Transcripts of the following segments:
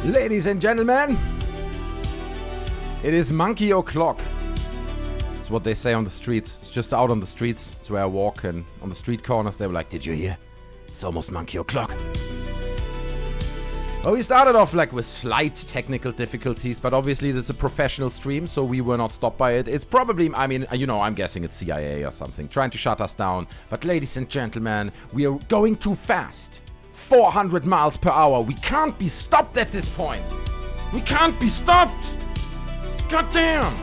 Ladies and gentlemen, it is monkey o'clock. It's what they say on the streets. It's just out on the streets. It's where I walk, and on the street corners they were like, did you hear? It's almost monkey o'clock. Well, we started off like with slight technical difficulties, but obviously this is a professional stream, so we were not stopped by it. It's probably, I mean, you know, I'm guessing it's CIA or something, trying to shut us down. But ladies and gentlemen, we are going too fast. 400 miles per hour. We can't be stopped at this point. We can't be stopped. God damn.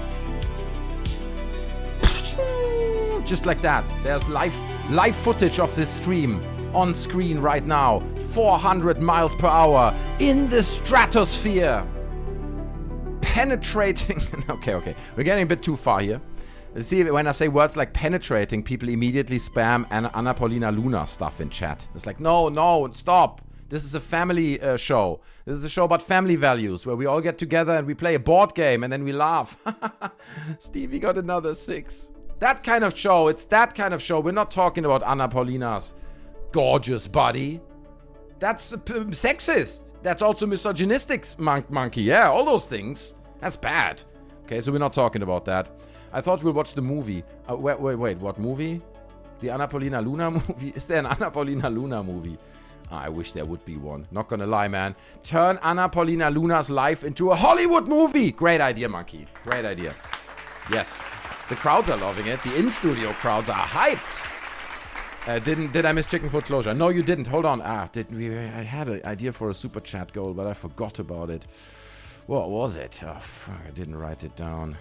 Just like that. There's live footage of this stream on screen right now. 400 miles per hour in the stratosphere. Penetrating. Okay. We're getting a bit too far here. See, when I say words like penetrating, people immediately spam Anna Paulina Luna stuff in chat. It's like, no, stop. This is a family show. This is a show about family values where we all get together and we play a board game and then we laugh. Stevie got another 6. That kind of show. It's that kind of show. We're not talking about Anna Paulina's gorgeous body. That's sexist. That's also misogynistic, monkey. Yeah, all those things. That's bad. Okay, so we're not talking about that. I thought we'll watch the movie. Wait, what movie? The Anna Paulina Luna movie? Is there an Anna Paulina Luna movie? I wish there would be one. Not gonna lie, man. Turn Anna Paulina Luna's life into a Hollywood movie. Great idea, monkey. Great idea. Yes. The crowds are loving it. The in-studio crowds are hyped. Did I miss chicken foot closure? No, you didn't. Hold on. I had an idea for a super chat goal, but I forgot about it. What was it? Oh, fuck, I didn't write it down.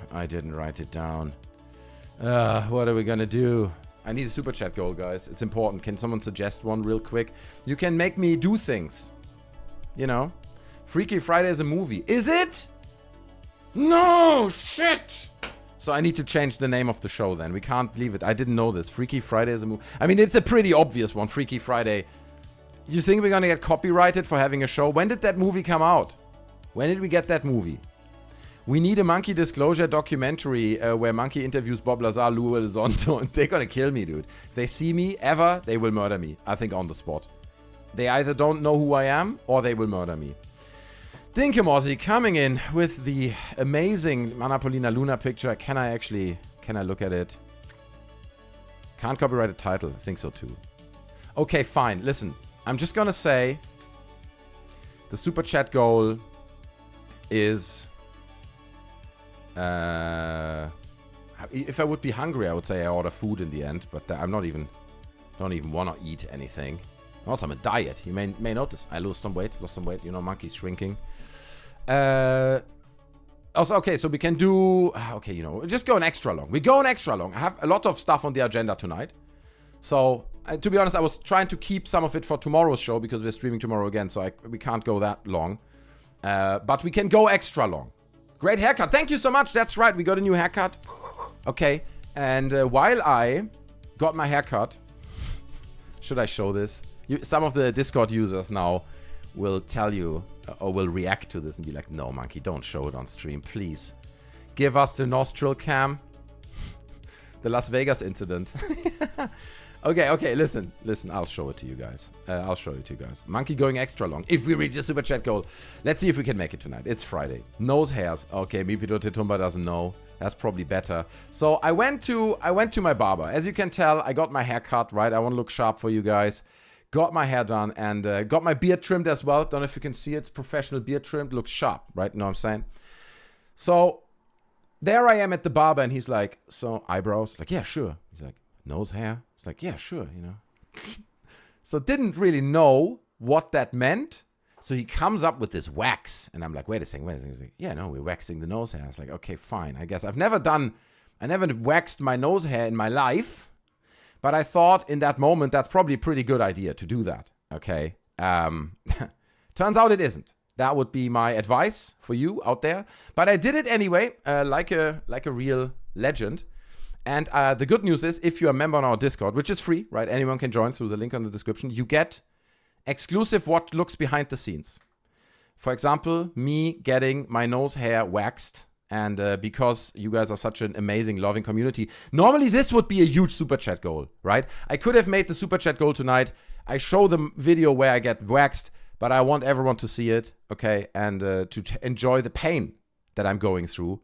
What are we gonna do? I need a super chat goal, guys. It's important. Can someone suggest one real quick? You can make me do things. You know? Freaky Friday is a movie. Is it? No! Shit! So I need to change the name of the show then. We can't leave it. I didn't know this. Freaky Friday is a movie. I mean, it's a pretty obvious one. Freaky Friday. You think we're gonna get copyrighted for having a show? When did that movie come out? When did we get that movie? We need a Monkey Disclosure documentary where Monkey interviews Bob Lazar, Lou Elizondo. They're gonna kill me, dude. If they see me ever, they will murder me. I think on the spot. They either don't know who I am or they will murder me. Dinkamozzi coming in with the amazing Anna Paulina Luna picture. Can I look at it? Can't copyright a title. I think so too. Okay, fine. Listen, I'm just gonna say the super chat goal is if I would be hungry, I would say I order food in the end, but I'm don't even want to eat anything. Also, I'm a diet. You may notice I lost some weight. You know, monkey's shrinking. Also, okay, so we can do. Okay, you know, just going extra long. We're going extra long. I have a lot of stuff on the agenda tonight. So, to be honest, I was trying to keep some of it for tomorrow's show because we're streaming tomorrow again, so we can't go that long. But we can go extra long. Great haircut. Thank you so much. That's right. We got a new haircut. Okay. And while I got my haircut, should I show this? Some of the Discord users now will tell you or will react to this and be like, no, monkey, don't show it on stream. Please. Give us the nostril cam. The Las Vegas incident. Okay, listen, I'll show it to you guys. Monkey going extra long. If we reach the super chat goal, let's see if we can make it tonight. It's Friday. Nose hairs. Okay, Mipito Tetumba doesn't know. That's probably better. So I went to my barber. As you can tell, I got my hair cut, right? I want to look sharp for you guys. Got my hair done and got my beard trimmed as well. Don't know if you can see it. It's professional beard trimmed. Looks sharp, right? You know what I'm saying? So there I am at the barber and he's like, so eyebrows? Like, yeah, sure. He's like, nose hair? It's like, yeah, sure, you know. So didn't really know what that meant. So he comes up with this wax. And I'm like, wait a second. He's like, yeah, no, we're waxing the nose hair. I was like, okay, fine. I guess I never waxed my nose hair in my life. But I thought in that moment, that's probably a pretty good idea to do that. Okay. Turns out it isn't. That would be my advice for you out there. But I did it anyway, like a real legend. And the good news is, if you're a member on our Discord, which is free, right? Anyone can join through the link in the description. You get exclusive what looks behind the scenes. For example, me getting my nose hair waxed. And because you guys are such an amazing, loving community, normally this would be a huge super chat goal, right? I could have made the super chat goal tonight. I show the video where I get waxed, but I want everyone to see it, okay, and to enjoy the pain that I'm going through.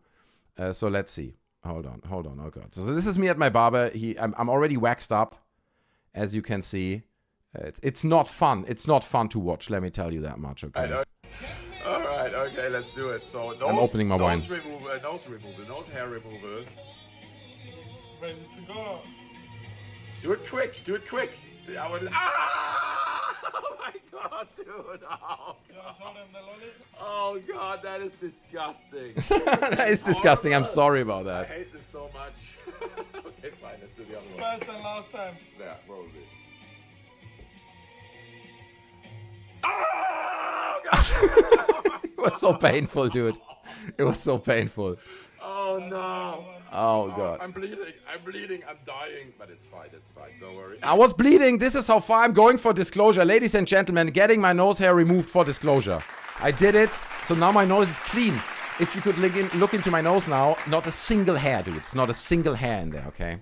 So let's see. Hold on. Oh God. So this is me at my barber. I'm already waxed up, as you can see. It's not fun. It's not fun to watch. Let me tell you that much. Okay. All right. Okay. Let's do it. So I'm opening my wine. Nose removal, nose hair removal. Ready to go. Do it quick. Oh my God, dude. Oh God, that is disgusting. That is disgusting. I'm sorry about that. I hate this so much. Okay, fine. Let's do the other one. First and last time. Yeah, roll it. Oh God! It was so painful, dude. It was so painful. Oh no. Oh God. I'm bleeding, I'm dying, but it's fine, don't worry. I was bleeding. This is how far I'm going for disclosure. Ladies and gentlemen, getting my nose hair removed for disclosure. I did it, so now my nose is clean. If you could look into my nose now, not a single hair, dude. It's not a single hair in there, okay?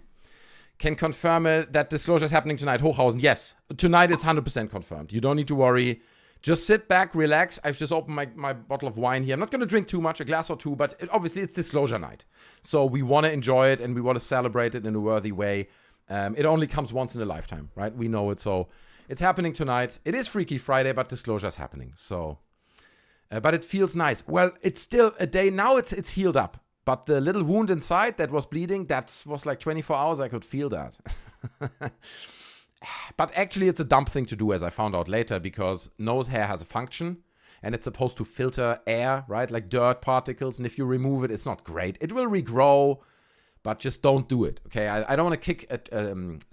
Can confirm that disclosure is happening tonight. Hochhausen, yes. Tonight it's 100% confirmed. You don't need to worry. Just sit back, relax. I've just opened my bottle of wine here. I'm not going to drink too much, a glass or two, but obviously it's disclosure night. So we want to enjoy it and we want to celebrate it in a worthy way. It only comes once in a lifetime, right? We know it. So it's happening tonight. It is Freaky Friday, but disclosure is happening. So, but it feels nice. Well, it's still a day. Now it's healed up. But the little wound inside that was bleeding, that was like 24 hours. I could feel that. But actually, it's a dumb thing to do, as I found out later, because nose hair has a function, and it's supposed to filter air, right? Like dirt particles, and if you remove it, it's not great. It will regrow, but just don't do it, okay? I don't want to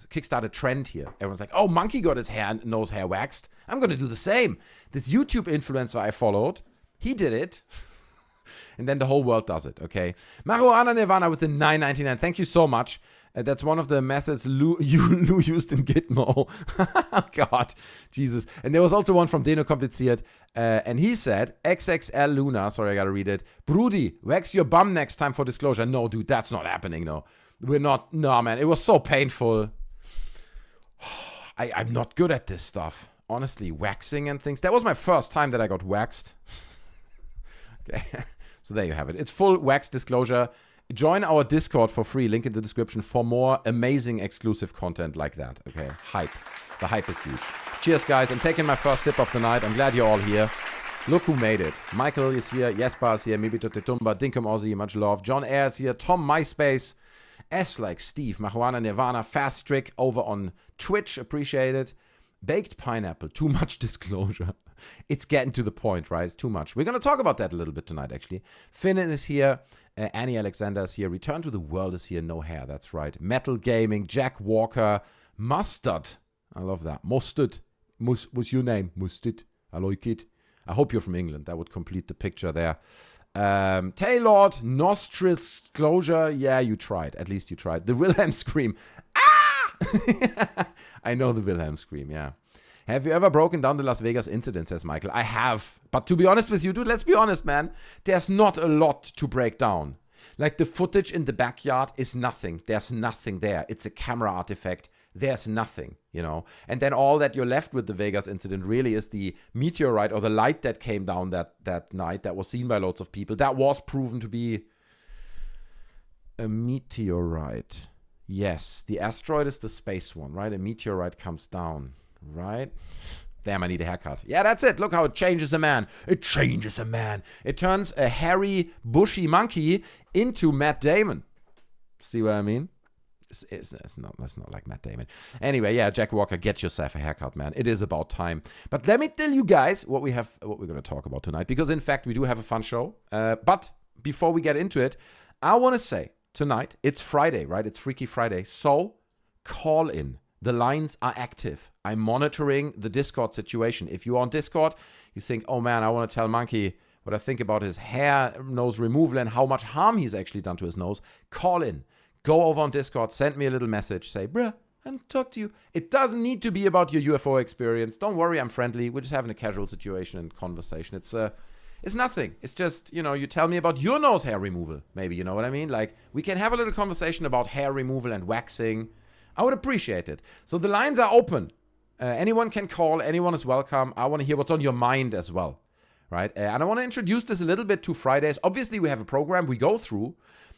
kickstart a trend here. Everyone's like, oh, Monkey got his nose hair waxed. I'm going to do the same. This YouTube influencer I followed, he did it. And then the whole world does it, okay? Marijuana Nirvana with the $9.99. Thank you so much. That's one of the methods Lou used in Gitmo. Oh, God. Jesus. And there was also one from Deno Kompliziert. And he said, XXL Luna, sorry, I gotta read it. Brudi, wax your bum next time for disclosure. No, dude, that's not happening, no. We're not, no, man. It was so painful. I'm not good at this stuff. Honestly, waxing and things. That was my first time that I got waxed. Okay. So there you have it. It's full wax disclosure. Join our Discord for free. Link in the description for more amazing exclusive content like that. Okay, hype. The hype is huge. Cheers, guys. I'm taking my first sip of the night. I'm glad you're all here. Look who made it. Michael is here. Jesper is here. Mibito Tetumba. Dinkum Aussie. Much love. John Air is here. Tom MySpace. S like Steve. Marijuana Nirvana. Fast Strick over on Twitch. Appreciate it. Baked pineapple. Too much disclosure. It's getting to the point, right? It's too much. We're going to talk about that a little bit tonight, actually. Finnan is here. Annie Alexander is here. Return to the World is here. No hair. That's right. Metal Gaming. Jack Walker. Mustard. I love that. Mustard. What's your name? Mustard. I like it. I hope you're from England. That would complete the picture there. Taylord. Nostrils Disclosure. Yeah, you tried. At least you tried. The Wilhelm Scream. Ah! I know the Wilhelm Scream, yeah. Have you ever broken down the Las Vegas incident, says Michael? I have. But to be honest with you, dude, let's be honest, man. There's not a lot to break down. Like the footage in the backyard is nothing. There's nothing there. It's a camera artifact. There's nothing, you know. And then all that you're left with the Vegas incident really is the meteorite or the light that came down that night that was seen by loads of people. That was proven to be a meteorite. Yes, the asteroid is the space one, right? A meteorite comes down, right? Damn, I need a haircut. Yeah, that's it. Look how it changes a man. It changes a man. It turns a hairy, bushy monkey into Matt Damon. See what I mean? It's not like Matt Damon. Anyway, yeah, Jack Walker, get yourself a haircut, man. It is about time. But let me tell you guys what we're going to talk about tonight. Because, in fact, we do have a fun show. But before we get into it, I want to say, tonight, it's Friday, right? It's Freaky Friday. So, call in. The lines are active. I'm monitoring the Discord situation. If you're on Discord, you think, oh man, I want to tell Monkey what I think about his hair nose removal and how much harm he's actually done to his nose, call in. Go over on Discord, send me a little message, say, bruh, I'm talk to you. It doesn't need to be about your UFO experience. Don't worry, I'm friendly. We're just having a casual situation and conversation. It's nothing. It's just, you know, you tell me about your nose hair removal, maybe, you know what I mean? Like, we can have a little conversation about hair removal and waxing. I would appreciate it. So the lines are open. Anyone can call. Anyone is welcome. I want to hear what's on your mind as well, right? And I want to introduce this a little bit to Fridays. Obviously, we have a program we go through.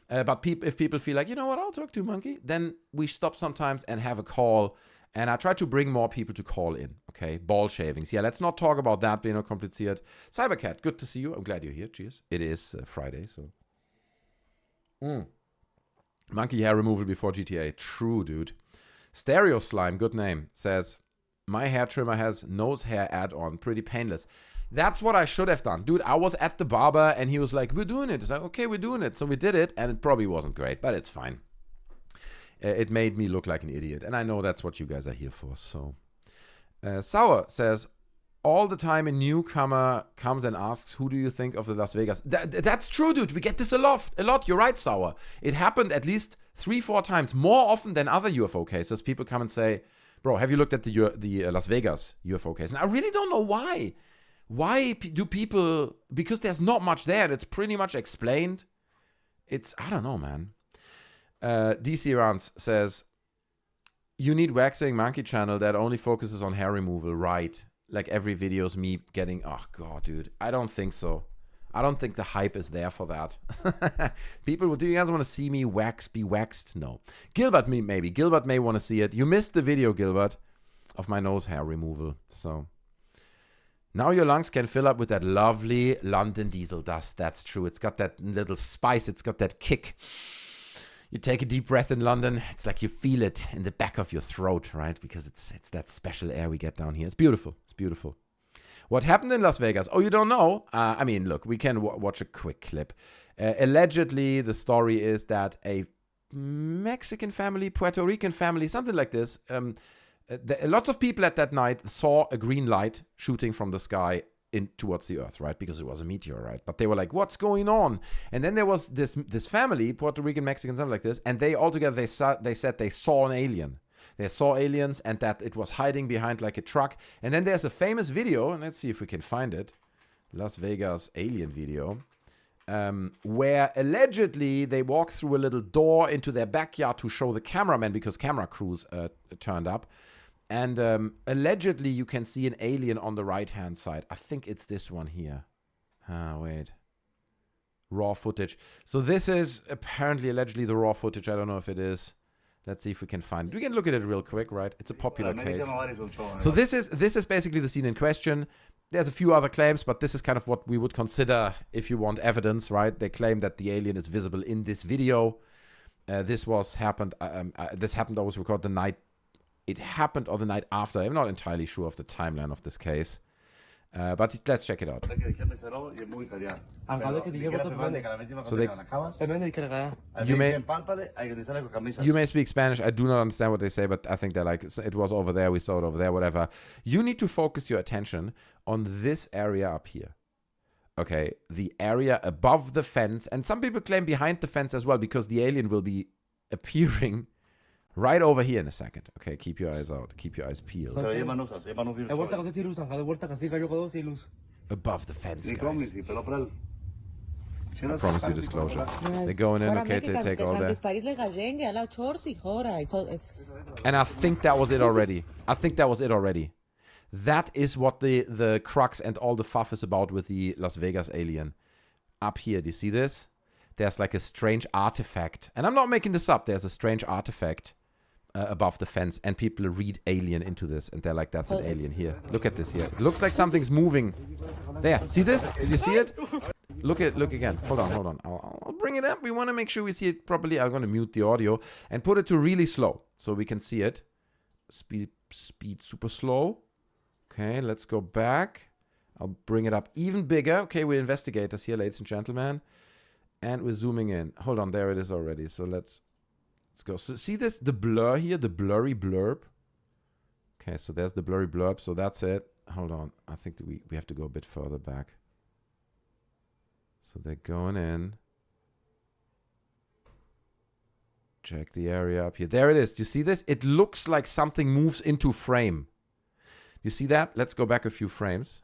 But if people feel like, you know what, I'll talk to Monkey, then we stop sometimes and have a call. And I try to bring more people to call in, okay? Ball shavings. Yeah, let's not talk about that, being kompliziert. Cybercat, good to see you. I'm glad you're here. Cheers. It is Friday, so. Monkey hair removal before GTA. True, dude. Stereo Slime, good name, says, my hair trimmer has nose hair add-on. Pretty painless. That's what I should have done. Dude, I was at the barber and he was like, we're doing it. It's like, okay, we're doing it. So we did it and it probably wasn't great, but it's fine. It made me look like an idiot. And I know that's what you guys are here for. So, Sour says, all the time a newcomer comes and asks, who do you think of the Las Vegas? That's true, dude. We get this a lot. You're right, Sour. It happened at least 3-4 times, more often than other UFO cases. People come and say, bro, have you looked at the Las Vegas UFO case? And I really don't know why. Why do people, because there's not much there and it's pretty much explained. I don't know, man. DC Rance says, you need waxing monkey channel that only focuses on hair removal, right? Like every video's me getting, oh god, dude. I don't think so. I don't think the hype is there for that. People, do you guys want to see me be waxed? No. Gilbert, maybe. Gilbert may want to see it. You missed the video, Gilbert, of my nose hair removal. So now your lungs can fill up with that lovely London diesel dust. That's true. It's got that little spice. It's got that kick. You take a deep breath in London, it's like you feel it in the back of your throat, right? Because it's that special air we get down here. It's beautiful. It's beautiful. What happened in Las Vegas? Oh, you don't know? I mean, look, we can watch a quick clip. Allegedly, the story is that a Mexican family, Puerto Rican family, something like this, lots of people at that night saw a green light shooting from the sky in towards the earth, right? Because it was a meteorite. But they were like, what's going on? And then there was this family, Puerto Rican, Mexican, something like this, and they all together, they said they saw an alien. They saw aliens and that it was hiding behind like a truck. And then there's a famous video, and let's see if we can find it. Las Vegas alien video. Where allegedly they walk through a little door into their backyard to show the cameraman because camera crews turned up. And allegedly, you can see an alien on the right-hand side. I think it's this one here. Wait. Raw footage. So this is apparently, allegedly, the raw footage. I don't know if it is. Let's see if we can find it. We can look at it real quick, right? It's a popular case. So this is basically the scene in question. There's a few other claims, but this is kind of what we would consider if you want evidence, right? They claim that the alien is visible in this video. This happened. This happened. I was recorded the night. It happened or the night after. I'm not entirely sure of the timeline of this case. But let's check it out. So you may speak Spanish. I do not understand what they say, but I think they're like, it was over there, we saw it over there, whatever. You need to focus your attention on this area up here. Okay, the area above the fence. And some people claim behind the fence as well, because the alien will be appearing right over here in a second. Okay, keep your eyes out. Keep your eyes peeled. Above the fence, guys. I promise you disclosure. They're going in, okay, they take all that. And I think that was it already. That is what the crux and all the fuff is about with the Las Vegas alien. Up here, do you see this? There's like a strange artifact. And I'm not making this up. There's a strange artifact above the fence, and people read alien into this, and they're like, that's an alien here. Look at this here. It looks like something's moving. There, see this? Did you see it? Look again. Hold on. I'll bring it up. We want to make sure we see it properly. I'm going to mute the audio and put it to really slow so we can see it. Speed super slow. Okay, let's go back. I'll bring it up even bigger. Okay, we're investigators here, ladies and gentlemen. And we're zooming in. Hold on, there it is already. So let's go. So see this, the blur here, the blurry blurb. Okay, so there's the blurry blurb. So that's it. Hold on. I think that we have to go a bit further back. So they're going in. Check the area up here. There it is. Do you see this? It looks like something moves into frame. You see that? Let's go back a few frames.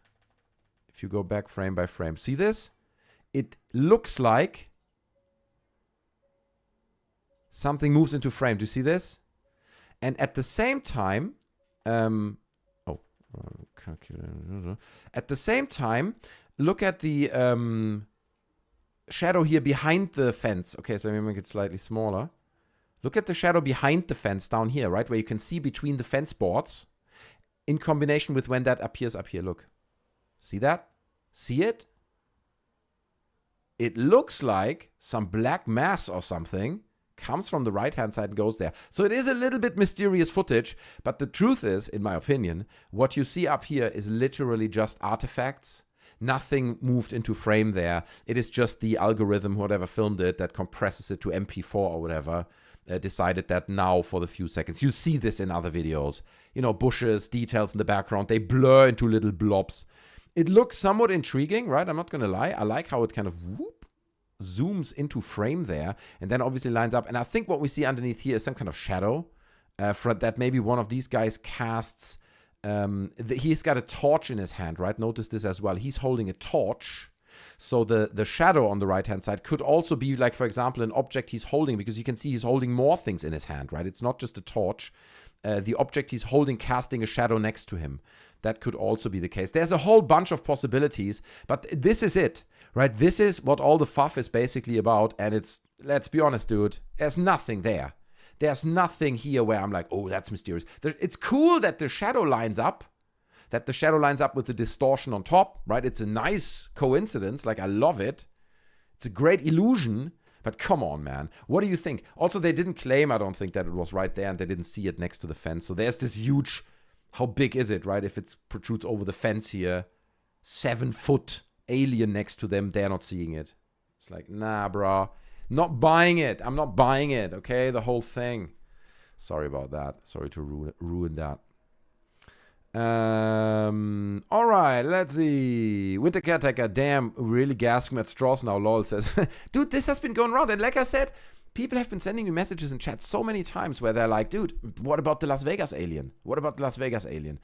If you go back frame by frame. See this? It looks like something moves into frame. Do you see this? And at the same time, At the same time, look at the shadow here behind the fence. Okay, so let me make it slightly smaller. Look at the shadow behind the fence down here, right? Where you can see between the fence boards in combination with when that appears up here. Look. See that? See it? It looks like some black mass or something comes from the right-hand side and goes there. So it is a little bit mysterious footage, but the truth is, in my opinion, what you see up here is literally just artifacts. Nothing moved into frame there. It is just the algorithm, whoever filmed it, that compresses it to MP4 or whatever, decided that now for the few seconds. You see this in other videos. You know, bushes, details in the background, they blur into little blobs. It looks somewhat intriguing, right? I'm not going to lie. I like how it kind of zooms into frame there and then obviously lines up. And I think what we see underneath here is some kind of shadow that maybe one of these guys casts. He's got a torch in his hand, right? Notice this as well. He's holding a torch. So the shadow on the right-hand side could also be like, for example, an object he's holding, because you can see he's holding more things in his hand, right? It's not just a torch. The object he's holding casting a shadow next to him. That could also be the case. There's a whole bunch of possibilities, but this is it, right? This is what all the fuff is basically about, and it's, let's be honest, dude, there's nothing there. There's nothing here where I'm like, oh, that's mysterious. It's cool that the shadow lines up, with the distortion on top, right? It's a nice coincidence. Like, I love it. It's a great illusion, but come on, man. What do you think? Also, they didn't claim, I don't think, that it was right there, and they didn't see it next to the fence. So there's this huge, how big is it, right? If it protrudes over the fence here, 7-foot alien next to them, they're not seeing it. It's like, nah, bro. Not buying it. I'm not buying it, okay? The whole thing. Sorry about that. Sorry to ruin that. All right, let's see. Winter Caretaker, damn, really gasping at straws now, lol, says. Dude, this has been going around. And like I said, people have been sending me messages in chat so many times where they're like, dude, what about the Las Vegas alien? What about the Las Vegas alien?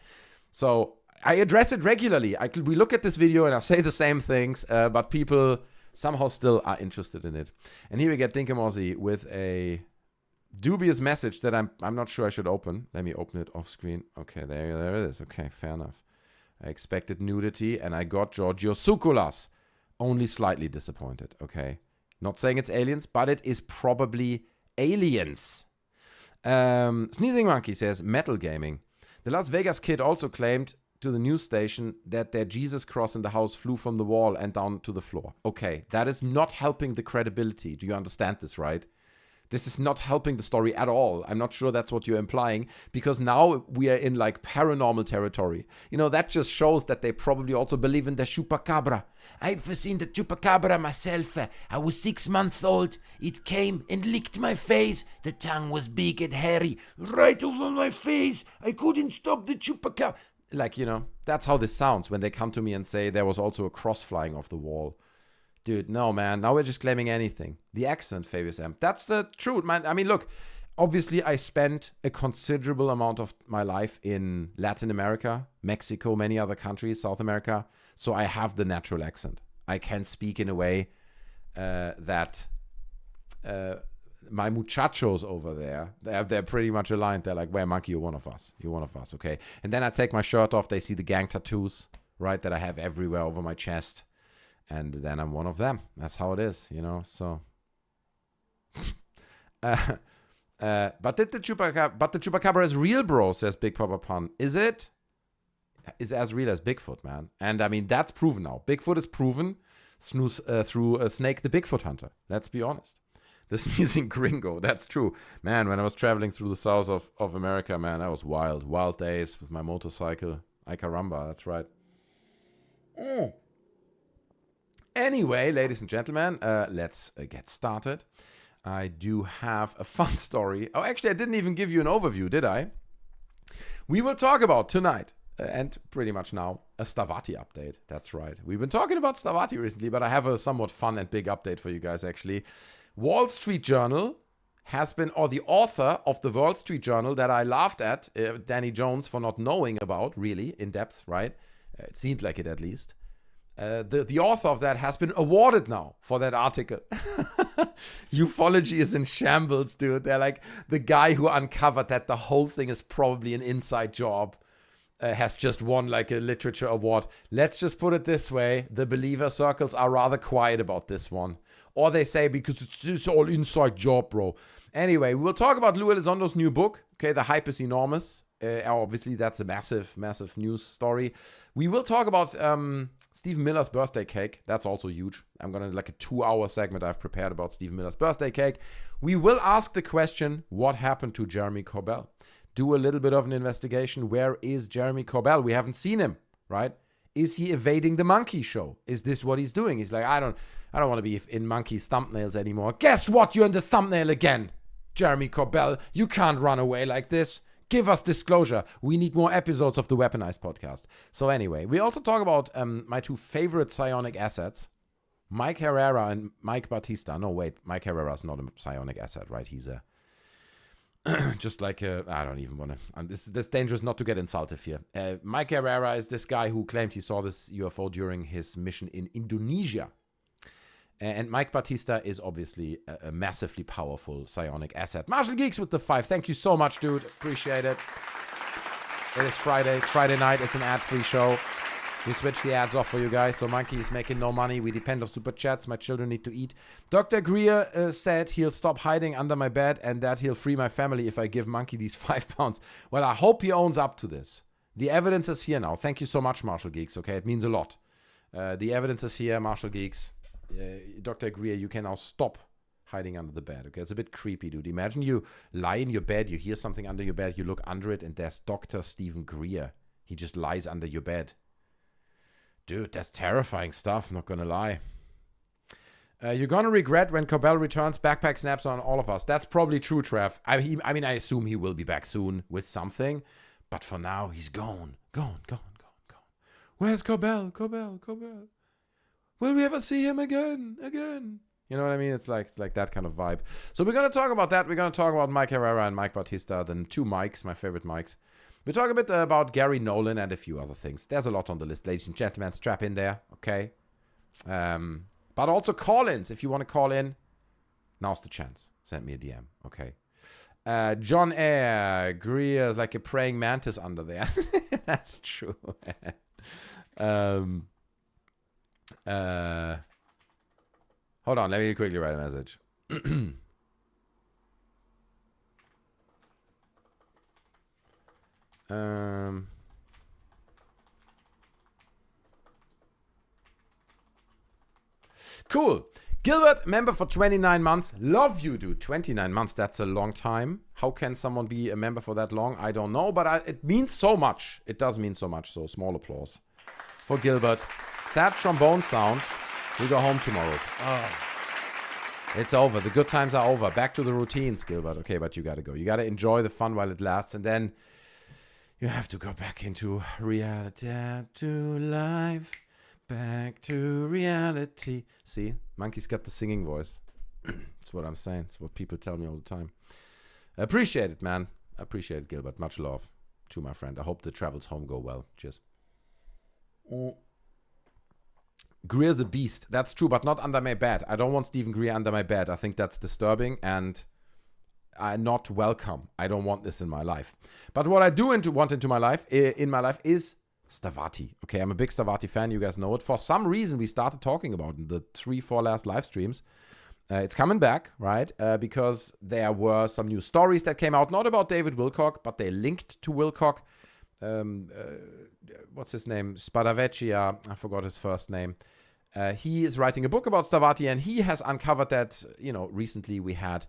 So I address it regularly. We look at this video and I say the same things, but people somehow still are interested in it. And here we get Dinkamozzi with a dubious message that I'm not sure I should open. Let me open it off screen. Okay, there it is. Okay, fair enough. I expected nudity and I got Giorgio Tsoukalos. Only slightly disappointed. Okay. Not saying it's aliens, but it is probably aliens. Sneezing Monkey says, metal gaming. The Las Vegas kid also claimed to the news station that their Jesus cross in the house flew from the wall and down to the floor. Okay, that is not helping the credibility. Do you understand this, right? This is not helping the story at all. I'm not sure that's what you're implying, because now we are in like paranormal territory. You know, that just shows that they probably also believe in the chupacabra. I've seen the chupacabra myself. I was 6 months old. It came and licked my face. The tongue was big and hairy, right over my face. I couldn't stop the chupacabra. Like, you know, that's how this sounds when they come to me and say there was also a cross flying off the wall. Dude, no, man. Now we're just claiming anything. The accent, Fabius M. That's the truth, man. I mean, look, obviously I spent a considerable amount of my life in Latin America, Mexico, many other countries, South America. So I have the natural accent. I can speak in a way that my muchachos over there, they're pretty much aligned. They're like, well, Monkey, you're one of us. You're one of us, okay? And then I take my shirt off. They see the gang tattoos, right, that I have everywhere over my chest. And then I'm one of them. That's how it is, you know. So, but the chupacabra is real, bro, says Big Papa Pun. Is it? Is as real as Bigfoot, man. And I mean, that's proven now. Bigfoot is proven through Snake the Bigfoot Hunter. Let's be honest. The sneezing gringo. That's true, man. When I was traveling through the south of America, man, that was wild days with my motorcycle. Ay caramba, that's right. Anyway, ladies and gentlemen, let's get started. I do have a fun story. Oh, actually, I didn't even give you an overview, did I? We will talk about tonight, and pretty much now, a Stavati update. That's right. We've been talking about Stavati recently, but I have a somewhat fun and big update for you guys, actually. Wall Street Journal has been, or the author of the Wall Street Journal that I laughed at, Danny Jones, for not knowing about, really, in depth, right? It seemed like it, at least. The author of that has been awarded now for that article. Ufology is in shambles, dude. They're like the guy who uncovered that the whole thing is probably an inside job. has just won like a literature award. Let's just put it this way. The believer circles are rather quiet about this one. Or they say, because it's all inside job, bro. Anyway, we'll talk about Lou Elizondo's new book. Okay, the hype is enormous. Obviously, that's a massive, massive news story. We will talk about Stephen Miller's birthday cake. That's also huge. I'm going to like a 2-hour segment I've prepared about Stephen Miller's birthday cake. We will ask the question, what happened to Jeremy Corbell? Do a little bit of an investigation. Where is Jeremy Corbell? We haven't seen him, right? Is he evading the Monkey Show? Is this what he's doing? He's like, I don't want to be in Monkey's thumbnails anymore. Guess what? You're in the thumbnail again, Jeremy Corbell. You can't run away like this. Give us disclosure. We need more episodes of the Weaponized podcast. So anyway, we also talk about my two favorite psionic assets, Mike Herrera and Mike Battista. No, wait, Mike Herrera is not a psionic asset, right? He's a just like I don't even want to. This is dangerous not to get insultive here. Mike Herrera is this guy who claimed he saw this UFO during his mission in Indonesia. And Mike Battista is obviously a massively powerful psionic asset. Martial Geeks with the 5. Thank you so much, dude. Appreciate it. It is Friday. It's Friday night. It's an ad-free show. We switch the ads off for you guys. So Monkey is making no money. We depend on super chats. My children need to eat. Dr. Greer said he'll stop hiding under my bed and that he'll free my family if I give Monkey these £5. Well, I hope he owns up to this. The evidence is here now. Thank you so much, Martial Geeks. Okay, it means a lot. The evidence is here, Martial Geeks. Dr. Greer, you can now stop hiding under the bed. Okay, it's a bit creepy, dude. Imagine you lie in your bed, you hear something under your bed, you look under it, and there's Dr. Stephen Greer. He just lies under your bed. Dude, that's terrifying stuff, not gonna lie. You're gonna regret when Corbell returns. Backpack snaps on all of us. That's probably true, Trev. I mean, I assume he will be back soon with something, but for now, he's gone. Gone. Where's Corbell? Corbell. Will we ever see him again? You know what I mean? It's like that kind of vibe. So we're going to talk about that. We're going to talk about Mike Herrera and Mike Battista, the two Mikes, my favorite Mikes. We talk a bit about Gary Nolan and a few other things. There's a lot on the list, ladies and gentlemen. Strap in there, okay? But also call-ins. If you want to call in, now's the chance. Send me a DM, okay? John Eyre, Greer's like a praying mantis under there. That's true. Hold on, let me quickly write a message. Cool. Gilbert, member for 29 months. Love you, dude. 29 months, that's a long time. How can someone be a member for that long? I don't know, but it means so much. It does mean so much, so small applause for Gilbert. Sad trombone sound. We go home tomorrow. Oh. It's over. The good times are over. Back to the routines, Gilbert. Okay, but you gotta go. You gotta enjoy the fun while it lasts, and then you have to go back into reality, to life, back to reality. See, Monkey's got the singing voice. That's what I'm saying. It's what people tell me all the time. Appreciate it, man. Appreciate it, Gilbert. Much love to my friend. I hope the travels home go well. Cheers. Greer's a beast. That's true, but not under my bed. I don't want Stephen Greer under my bed. I think that's disturbing and not welcome. I don't want this in my life. But what I do want into my life, is Stavati. Okay, I'm a big Stavati fan. You guys know it. For some reason, we started talking about in the 3-4 last live streams. It's coming back, right? Because there were some new stories that came out, not about David Wilcock, but they linked to Wilcock. What's his name? Spadavecchia. I forgot his first name. He is writing a book about Stavati, and he has uncovered that, recently we had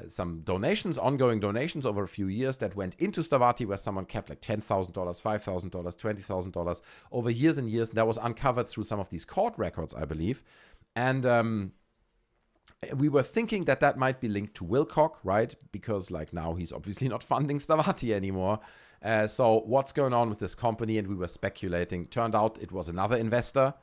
some donations, ongoing donations over a few years that went into Stavati, where someone kept like $10,000, $5,000, $20,000 over years and years. And that was uncovered through some of these court records, I believe. And we were thinking that might be linked to Wilcock, right? Because like now he's obviously not funding Stavati anymore. So what's going on with this company? And we were speculating. Turned out it was another investor.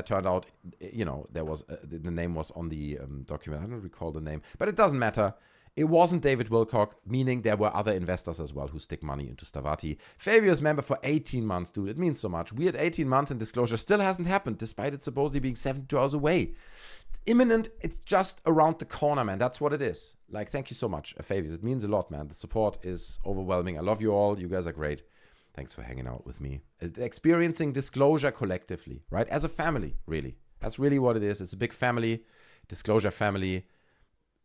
Turned out, there was the name was on the document. I don't recall the name, but it doesn't matter. It wasn't David Wilcock, meaning there were other investors as well who stick money into Stavati. Fabio's member for 18 months, dude. It means so much. Weird 18 months and disclosure still hasn't happened, despite it supposedly being 72 hours away. It's imminent. It's just around the corner, man. That's what it is. Like, thank you so much, Fabio. It means a lot, man. The support is overwhelming. I love you all. You guys are great. Thanks for hanging out with me. Experiencing disclosure collectively, right? As a family, really. That's really what it is. It's a big family, disclosure family.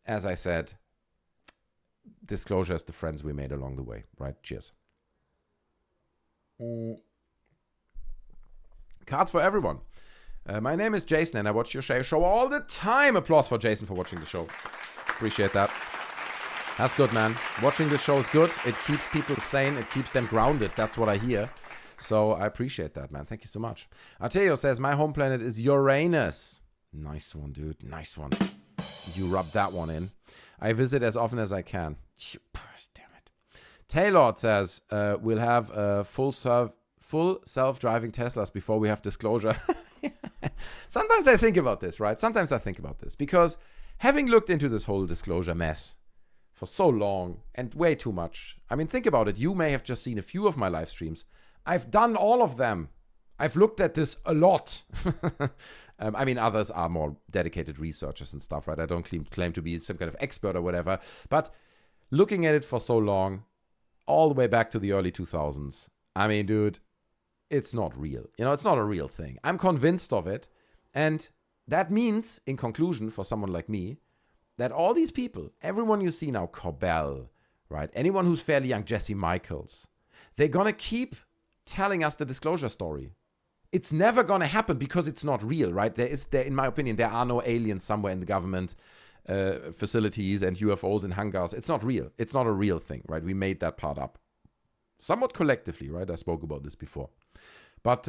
As I said, disclosure is the friends we made along the way, right? Cheers. Cards for everyone. My name is Jason and I watch your show all the time. Applause for Jason for watching the show. Appreciate that. That's good, man. Watching this show is good. It keeps people sane. It keeps them grounded. That's what I hear. So I appreciate that, man. Thank you so much. Arteo says, my home planet is Uranus. Nice one, dude. Nice one. You rub that one in. I visit as often as I can. Damn it. Taylor says, we'll have full self-driving Teslas before we have disclosure. Sometimes I think about this, right? Sometimes I think about this. Because having looked into this whole disclosure mess for so long and way too much. I mean, think about it. You may have just seen a few of my live streams. I've done all of them. I've looked at this a lot. I mean, others are more dedicated researchers and stuff, right? I don't claim to be some kind of expert or whatever. But looking at it for so long, all the way back to the early 2000s, I mean, dude, it's not real. You know, it's not a real thing. I'm convinced of it. And that means, in conclusion, for someone like me, that all these people, everyone you see now, Corbell, right? Anyone who's fairly young, Jesse Michaels, they're going to keep telling us the disclosure story. It's never going to happen because it's not real, right? In my opinion, there are no aliens somewhere in the government facilities and UFOs in hangars. It's not real. It's not a real thing, right? We made that part up. Somewhat collectively, right? I spoke about this before. But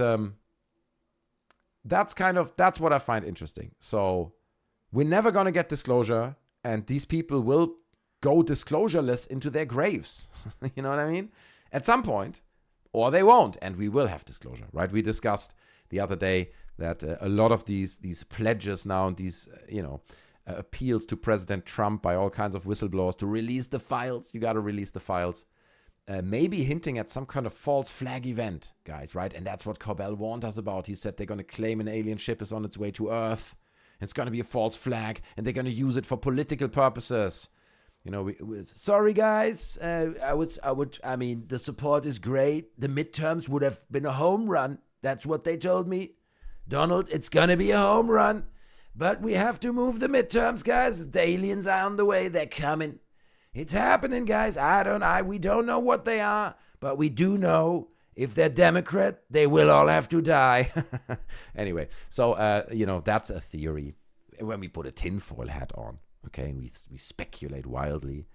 that's what I find interesting. So we're never going to get disclosure, and these people will go disclosureless into their graves. You know what I mean? At some point, or they won't, and we will have disclosure, right? We discussed the other day that a lot of these pledges now and these, appeals to President Trump by all kinds of whistleblowers to release the files. You got to release the files. Maybe hinting at some kind of false flag event, guys, right? And that's what Corbell warned us about. He said they're going to claim an alien ship is on its way to Earth. It's going to be a false flag, and they're going to use it for political purposes. You know, sorry, guys. I mean, the support is great. The midterms would have been a home run. That's what they told me. Donald, it's going to be a home run. But we have to move the midterms, guys. The aliens are on the way. They're coming. It's happening, guys. We don't know what they are, but we do know if they're Democrat, they will all have to die. Anyway, so, that's a theory. When we put a tinfoil hat on, okay, and we speculate wildly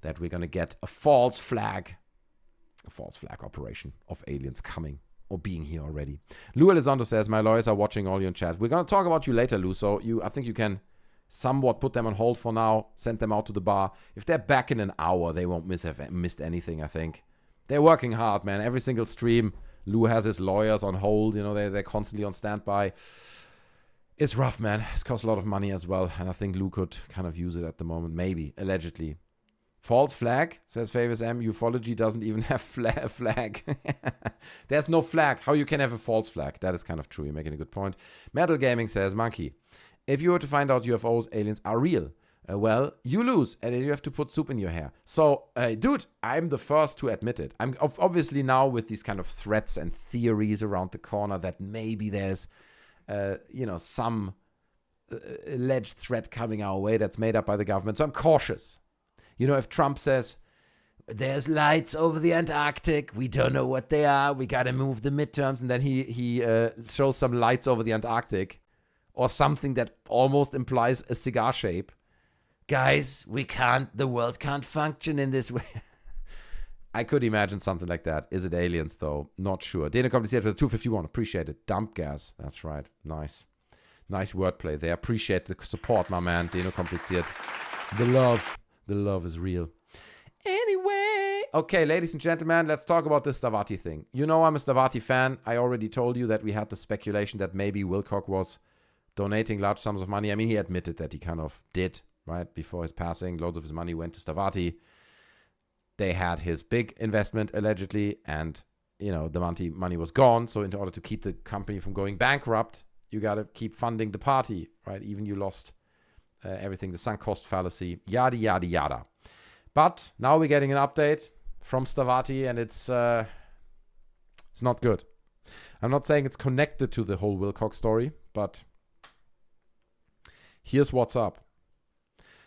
that we're going to get a false flag operation of aliens coming or being here already. Lou Elizondos says, my lawyers are watching all your chat. We're going to talk about you later, Lou, so I think you can somewhat put them on hold for now, send them out to the bar. If they're back in an hour, they won't have missed anything, I think. They're working hard, man. Every single stream, Lou has his lawyers on hold. You know, they're constantly on standby. It's rough, man. It's cost a lot of money as well. And I think Lou could kind of use it at the moment. Maybe, allegedly. False flag, says Favors M. Ufology doesn't even have a flag. There's no flag. How you can have a false flag? That is kind of true. You're making a good point. Metal Gaming says, Monkey, if you were to find out UFOs, aliens are real, well, you lose, and then you have to put soup in your hair. So, dude, I'm the first to admit it. I'm obviously now with these kind of threats and theories around the corner that maybe there's, some alleged threat coming our way that's made up by the government. So I'm cautious. You know, if Trump says, there's lights over the Antarctic, we don't know what they are, we got to move the midterms, and then he shows some lights over the Antarctic, or something that almost implies a cigar shape. Guys, the world can't function in this way. I could imagine something like that. Is it aliens, though? Not sure. Dana Complicated with 251. Appreciate it. Dump gas. That's right. Nice. Nice wordplay there. Appreciate the support, my man. Dana Complicated. The love is real. Anyway. Okay, ladies and gentlemen, let's talk about this Stavati thing. You know I'm a Stavati fan. I already told you that we had the speculation that maybe Wilcock was donating large sums of money. I mean, he admitted that he kind of did, right? Before his passing, loads of his money went to Stavati. They had his big investment, allegedly, and, the money was gone. So in order to keep the company from going bankrupt, you got to keep funding the party, right? Even you lost everything, the sunk cost fallacy, yada, yada, yada. But now we're getting an update from Stavati, and it's It's not good. I'm not saying it's connected to the whole Wilcox story, but here's what's up.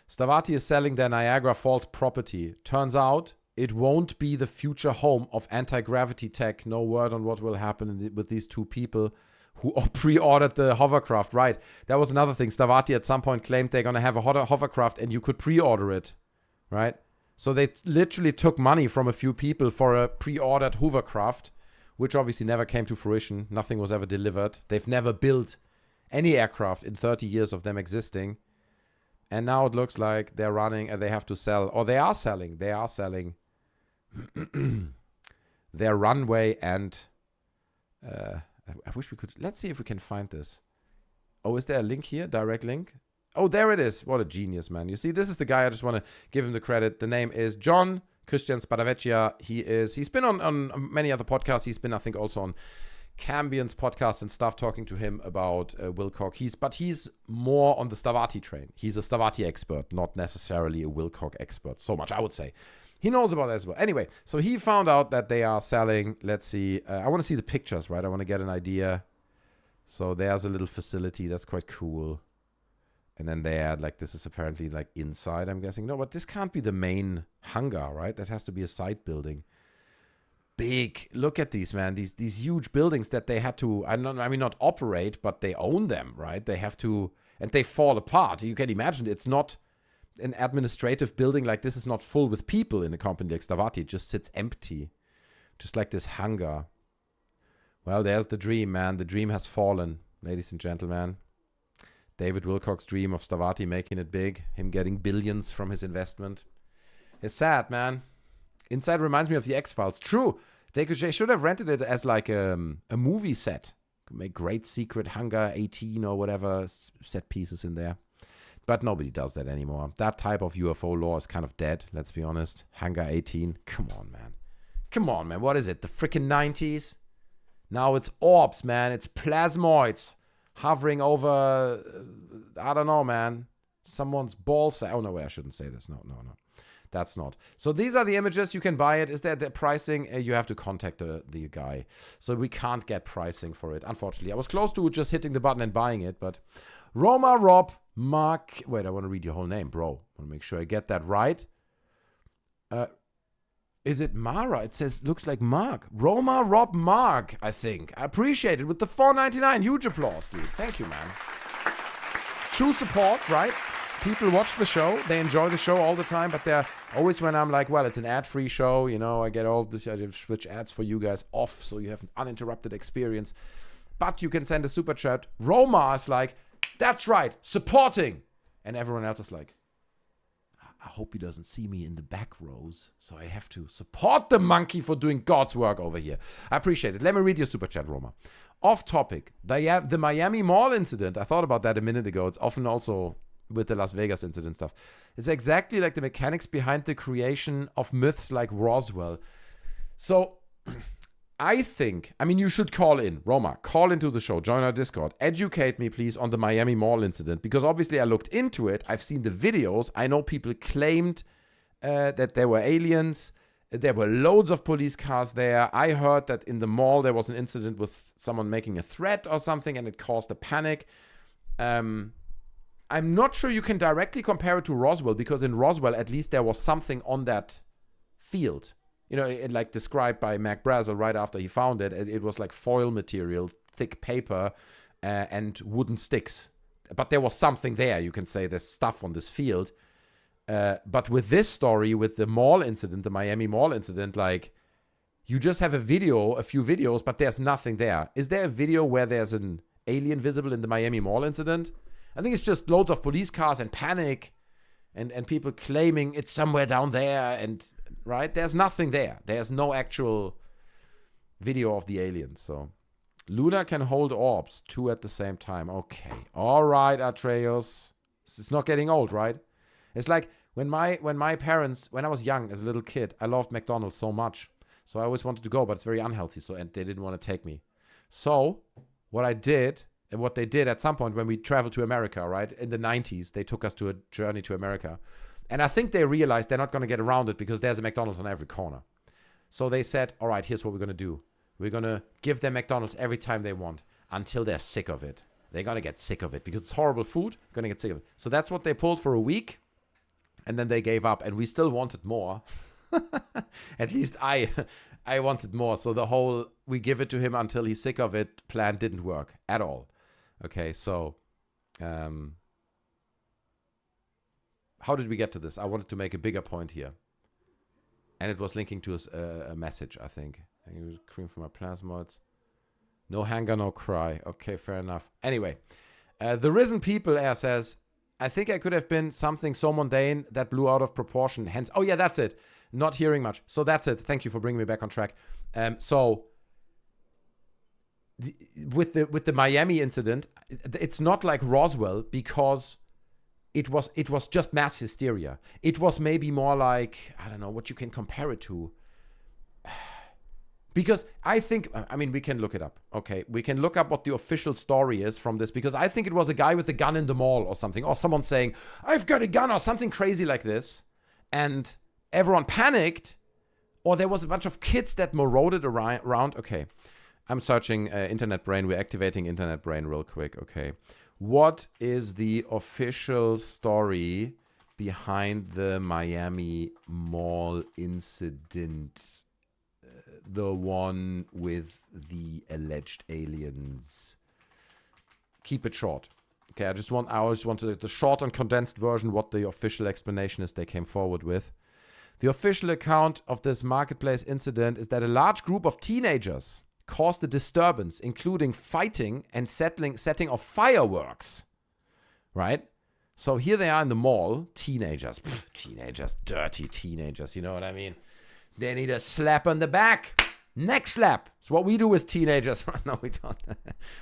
Stavati is selling their Niagara Falls property. Turns out it won't be the future home of anti-gravity tech. No word on what will happen with these two people who pre-ordered the hovercraft. Right, that was another thing. Stavati at some point claimed they're going to have a hovercraft and you could pre-order it. Right? So they literally took money from a few people for a pre-ordered hovercraft, which obviously never came to fruition. Nothing was ever delivered. They've never built any aircraft in 30 years of them existing. And now it looks like they're running and they have to sell, or they are selling their runway and I wish we could, let's see if we can find this. Oh, is there a link here? Direct link? Oh, there it is. What a genius, man. You see, this is the guy. I just want to give him the credit. The name is John Christian Spadavecchia. He's been on many other podcasts. He's been, I think, also on Cambian's podcast and stuff, talking to him about Wilcock. He's more on the Stavati train. He's a Stavati expert, not necessarily a Wilcock expert. So much, I would say. He knows about that as well. Anyway, so he found out that they are selling, let's see. I want to see the pictures, right? I want to get an idea. So there's a little facility. That's quite cool. And then they had, like, this is apparently, like, inside, I'm guessing. No, but this can't be the main hangar, right? That has to be a side building. Big. Look at these, man. These huge buildings that they had to, not operate, but they own them, right? They have to, and they fall apart. You can imagine it's not an administrative building like this is not full with people in a company like Stavati. It just sits empty. Just like this hangar. Well, there's the dream, man. The dream has fallen, ladies and gentlemen. David Wilcock's dream of Stavati making it big, him getting billions from his investment. It's sad, man. Inside reminds me of the X-Files. True. They should have rented it as like a movie set. Could make great secret hangar 18 or whatever set pieces in there. But nobody does that anymore. That type of UFO lore is kind of dead, let's be honest. Hangar 18. Come on, man. Come on, man. What is it? The freaking 90s? Now it's orbs, man. It's plasmoids hovering over, I don't know, man. Someone's balls. Oh, no, wait, I shouldn't say this. No. That's not. So these are the images. You can buy it. Is there the pricing? You have to contact the guy. So we can't get pricing for it, unfortunately. I was close to just hitting the button and buying it, but Roma, Rob, Mark. Wait, I want to read your whole name, bro. I want to make sure I get that right. Is it Mara? It says, looks like Mark. Roma, Rob, Mark, I think. I appreciate it with the $4.99. Huge applause, dude. Thank you, man. True support, right? People watch the show. They enjoy the show all the time, but they're always when I'm like, well, it's an ad-free show. You know, I get all this. I switch ads for you guys off so you have an uninterrupted experience. But you can send a super chat. Roma is like, that's right, supporting. And everyone else is like, I hope he doesn't see me in the back rows, so I have to support the monkey for doing God's work over here. I appreciate it. Let me read your super chat, Roma. Off topic, the Miami Mall incident. I thought about that a minute ago. It's often also with the Las Vegas incident stuff. It's exactly like the mechanics behind the creation of myths like Roswell. So I think, you should call in. Roma, call into the show. Join our Discord. Educate me, please, on the Miami Mall incident. Because obviously I looked into it. I've seen the videos. I know people claimed that there were aliens. There were loads of police cars there. I heard that in the mall there was an incident with someone making a threat or something and it caused a panic. I'm not sure you can directly compare it to Roswell because in Roswell at least there was something on that field. You know, it like described by Mac Brazel right after he found it. It was like foil material, thick paper, and wooden sticks. But there was something there. You can say there's stuff on this field. But with this story, with the mall incident, the Miami Mall incident, like, you just have a few videos, but there's nothing there. Is there a video where there's an alien visible in the Miami Mall incident? I think it's just loads of police cars and panic and people claiming it's somewhere down there and, right? There's nothing there. There's no actual video of the aliens, so. Luna can hold orbs, 2 at the same time. Okay. All right, Atreus. It's not getting old, right? It's like when my parents, when I was young as a little kid, I loved McDonald's so much. So I always wanted to go, but it's very unhealthy. And they didn't want to take me. So what I did, and what they did at some point when we traveled to America, right? In the 90s, they took us to a journey to America. And I think they realized they're not going to get around it because there's a McDonald's on every corner. So they said, all right, here's what we're going to do. We're going to give them McDonald's every time they want until they're sick of it. They're going to get sick of it because it's horrible food. Going to get sick of it. So that's what they pulled for a week. And then they gave up. And we still wanted more. At least I wanted more. So the whole we give it to him until he's sick of it plan didn't work at all. Okay, so how did we get to this? I wanted to make a bigger point here. And it was linking to a message, I think. Cream from my plasmoids. No hanger, no cry. Okay, fair enough. Anyway, the Risen People Air says, I think I could have been something so mundane that blew out of proportion. Hence, oh yeah, that's it. Not hearing much. So that's it. Thank you for bringing me back on track. With the Miami incident, it's not like Roswell because it was just mass hysteria. It was maybe more like, I don't know what you can compare it to. Because I think, I mean, we can look it up. Okay, we can look up what the official story is from this, because I think it was a guy with a gun in the mall or something, or someone saying, I've got a gun, or something crazy like this. And everyone panicked, or there was a bunch of kids that marauded around. Okay, I'm searching Internet Brain. We're activating Internet Brain real quick. Okay, what is the official story behind the Miami Mall incident? The one with the alleged aliens. Keep it short. Okay, I just want the short and condensed version, what the official explanation is they came forward with. The official account of this marketplace incident is that a large group of teenagers caused a disturbance, including fighting and setting of fireworks. Right? So here they are in the mall, teenagers. Teenagers, dirty teenagers, you know what I mean? They need a slap on the back. Neck slap. It's what we do with teenagers. No, we don't.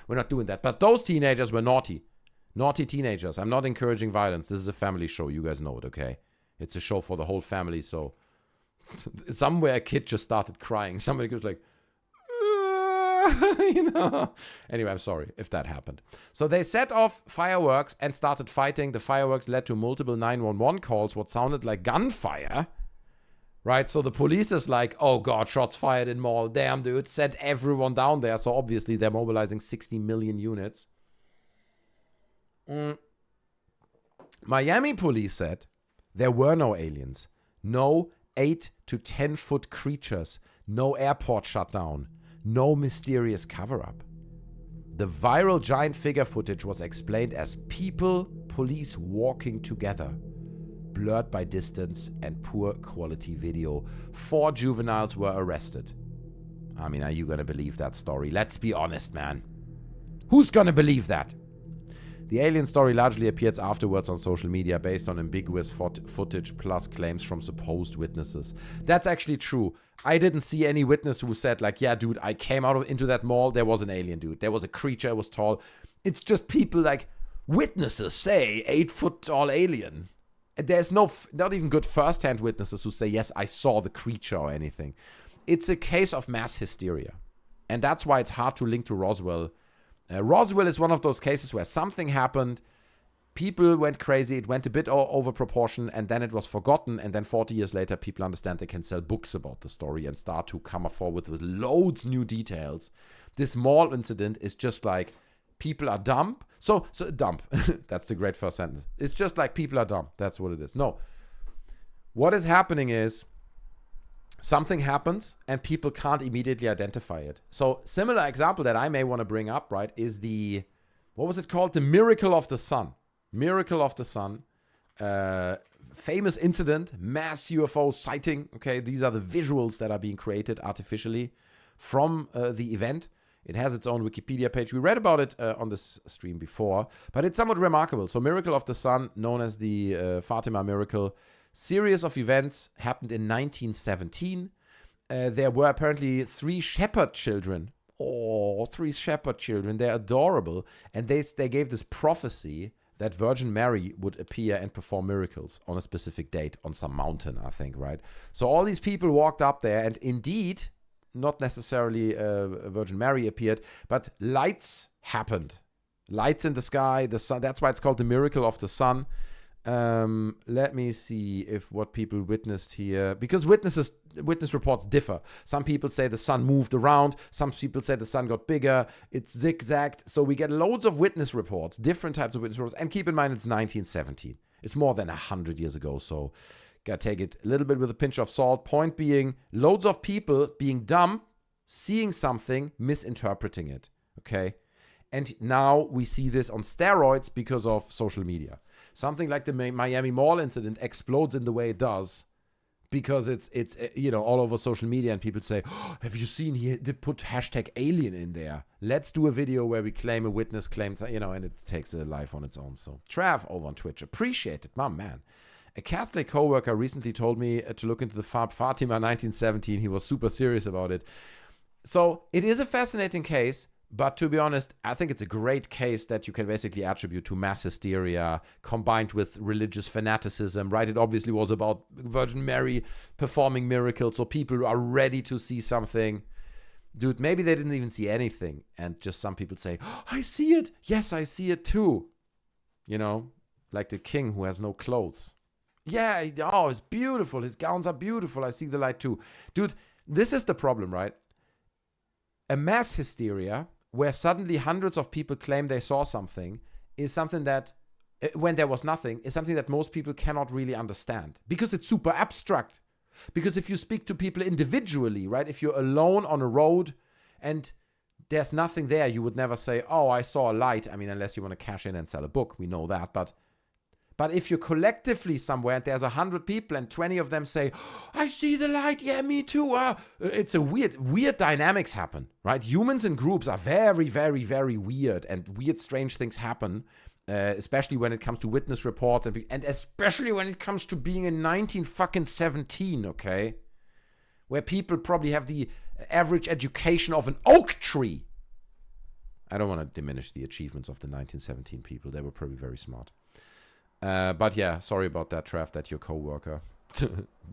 We're not doing that. But those teenagers were naughty. Naughty teenagers. I'm not encouraging violence. This is a family show. You guys know it, okay? It's a show for the whole family. So somewhere a kid just started crying. Somebody was like, you know. Anyway, I'm sorry if that happened. So they set off fireworks and started fighting. The fireworks led to multiple 911 calls, what sounded like gunfire. Right, so the police is like, oh God, shots fired in mall. Damn, dude, sent everyone down there. So obviously they're mobilizing 60 million units. Miami police said there were no aliens. No 8 to 10 foot creatures. No airport shutdown. No mysterious cover-up. The viral giant figure footage was explained as people, police walking together. Blurred by distance and poor quality video. 4 juveniles were arrested. I mean, are you gonna believe that story? Let's be honest, man. Who's gonna believe that? The alien story largely appears afterwards on social media based on ambiguous footage plus claims from supposed witnesses. That's actually true. I didn't see any witness who said like, yeah, dude, I came into that mall. There was an alien, dude. There was a creature. It was tall. It's just people like witnesses say 8-foot tall alien. There's not even good first-hand witnesses who say, yes, I saw the creature or anything. It's a case of mass hysteria. And that's why it's hard to link to Roswell. Roswell is one of those cases where something happened, people went crazy, it went a bit over proportion, and then it was forgotten, and then 40 years later, people understand they can sell books about the story and start to come forward with loads new details. This mall incident is just like, people are dumb. So dumb. That's the great first sentence. It's just like people are dumb. That's what it is. No. What is happening is something happens and people can't immediately identify it. So similar example that I may want to bring up, right, is what was it called? The Miracle of the Sun. Miracle of the Sun. Famous incident, mass UFO sighting. Okay, these are the visuals that are being created artificially from the event. It has its own Wikipedia page. We read about it on this stream before, but it's somewhat remarkable. So Miracle of the Sun, known as the Fatima Miracle, series of events happened in 1917. There were apparently 3 shepherd children. Oh, 3 shepherd children. They're adorable. And they gave this prophecy that Virgin Mary would appear and perform miracles on a specific date on some mountain, I think, right? So all these people walked up there, and indeed, not necessarily Virgin Mary appeared, but lights happened. Lights in the sky, the sun. That's why it's called the Miracle of the Sun. Let me see if what people witnessed here, because witness reports differ. Some people say the sun moved around. Some people say the sun got bigger. It's zigzagged. So we get loads of witness reports, different types of witness reports. And keep in mind, it's 1917. It's more than 100 years ago. So gotta take it a little bit with a pinch of salt. Point being, loads of people being dumb, seeing something, misinterpreting it. Okay. And now we see this on steroids because of social media. Something like the Miami Mall incident explodes in the way it does because it's all over social media, and people say, oh, have you seen, he did put hashtag alien in there. Let's do a video where we claim a witness claims, and it takes a life on its own. So Trav over on Twitch, appreciate it, my man. A Catholic coworker recently told me to look into the Fatima 1917. He was super serious about it. So it is a fascinating case. But to be honest, I think it's a great case that you can basically attribute to mass hysteria combined with religious fanaticism, right? It obviously was about Virgin Mary performing miracles, so people are ready to see something. Dude, maybe they didn't even see anything, and just some people say, oh, I see it. Yes, I see it too. Like the king who has no clothes. Yeah, it's beautiful. His gowns are beautiful. I see the light too. Dude, this is the problem, right? A mass hysteria where suddenly hundreds of people claim they saw something is something that, when there was nothing, is something that most people cannot really understand because it's super abstract. Because if you speak to people individually, right, if you're alone on a road and there's nothing there, you would never say, oh, I saw a light. I mean, unless you want to cash in and sell a book, we know that. But if you're collectively somewhere and there's 100 people and 20 of them say, I see the light, yeah, me too. It's a weird dynamics happen, right? Humans in groups are very, very, very weird, and weird, strange things happen, especially when it comes to witness reports and especially when it comes to being in 1917, okay? Where people probably have the average education of an oak tree. I don't want to diminish the achievements of the 1917 people. They were probably very smart. But yeah, sorry about that, Trav, that your coworker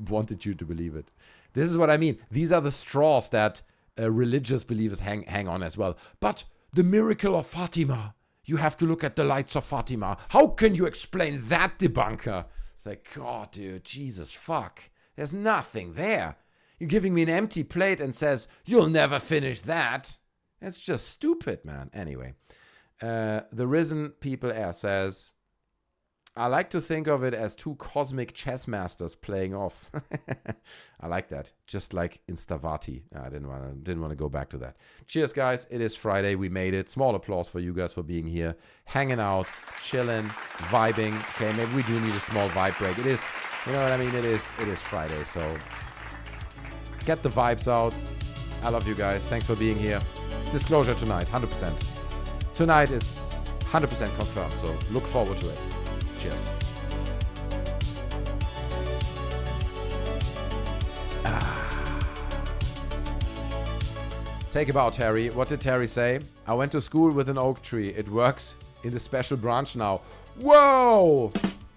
wanted you to believe it. This is what I mean. These are the straws that religious believers hang on as well. But the miracle of Fatima, you have to look at the lights of Fatima. How can you explain that, debunker? It's like, God, dude, Jesus, fuck. There's nothing there. You're giving me an empty plate and says, you'll never finish that. It's just stupid, man. Anyway, the Risen People Air says, I like to think of it as two cosmic chess masters playing off. I like that. Just like in Stavati. I didn't want to go back to that. Cheers, guys. It is Friday. We made it. Small applause for you guys for being here, hanging out, chilling, vibing. Okay, maybe we do need a small vibe break. It is, you know what I mean? It is Friday, so get the vibes out. I love you guys. Thanks for being here. It's disclosure tonight, 100%. Tonight it's 100% confirmed, so look forward to it. Cheers. Take a bow, Terry. What did Terry say? I went to school with an oak tree. It works in the special branch now. Whoa!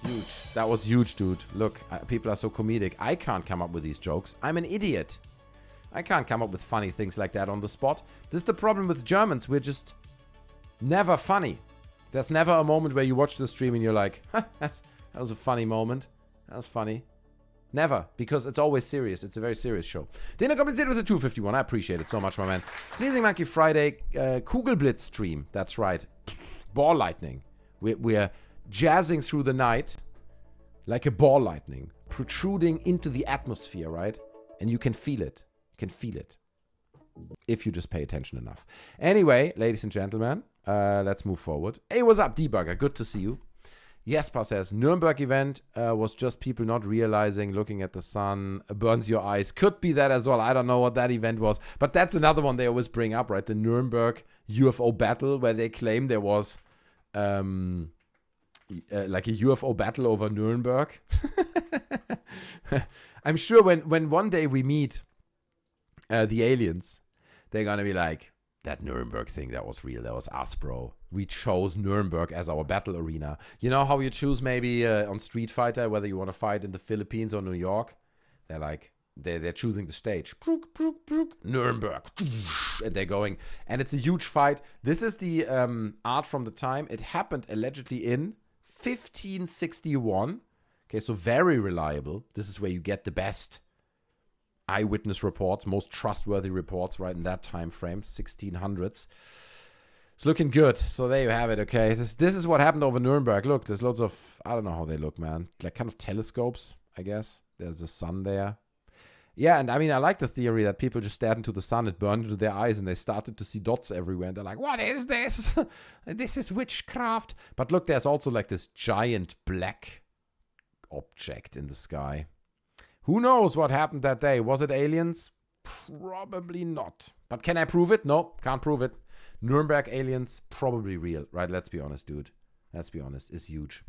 Huge. That was huge, dude. Look, people are so comedic. I can't come up with these jokes. I'm an idiot. I can't come up with funny things like that on the spot. This is the problem with Germans. We're just never funny. There's never a moment where you watch the stream and you're like, that was a funny moment. That was funny. Never, because it's always serious. It's a very serious show. Dana compensated with a 251. I appreciate it so much, my man. Sneezing Monkey Friday, Kugelblitz stream. That's right. Ball lightning. We're jazzing through the night like a ball lightning, protruding into the atmosphere, right? And you can feel it. You can feel it. If you just pay attention enough. Anyway, ladies and gentlemen, let's move forward. Hey, what's up, Debugger? Good to see you. Jesper says, Nuremberg event was just people not realizing looking at the sun burns your eyes. Could be that as well. I don't know what that event was. But that's another one they always bring up, right? The Nuremberg UFO battle, where they claim there was like a UFO battle over Nuremberg. I'm sure when one day we meet the aliens, they're going to be like, that Nuremberg thing, that was real. That was us, bro. We chose Nuremberg as our battle arena. You know how you choose maybe on Street Fighter, whether you want to fight in the Philippines or New York? They're like, they're choosing the stage. Nuremberg. And they're going. And it's a huge fight. This is the art from the time. It happened allegedly in 1561. Okay, so very reliable. This is where you get the best eyewitness reports, most trustworthy reports, right, in that time frame, 1600s. It's looking good. So there you have it, okay? This is what happened over Nuremberg. Look, there's loads of, I don't know how they look, man. Like kind of telescopes, I guess. There's the sun there. Yeah, and I mean, I like the theory that people just stared into the sun, it burned into their eyes, and they started to see dots everywhere. And they're like, what is this? This is witchcraft. But look, there's also like this giant black object in the sky. Who knows what happened that day? Was it aliens? Probably not. But can I prove it? No, can't prove it. Nuremberg aliens, probably real. Right, let's be honest, dude. Let's be honest. It's huge.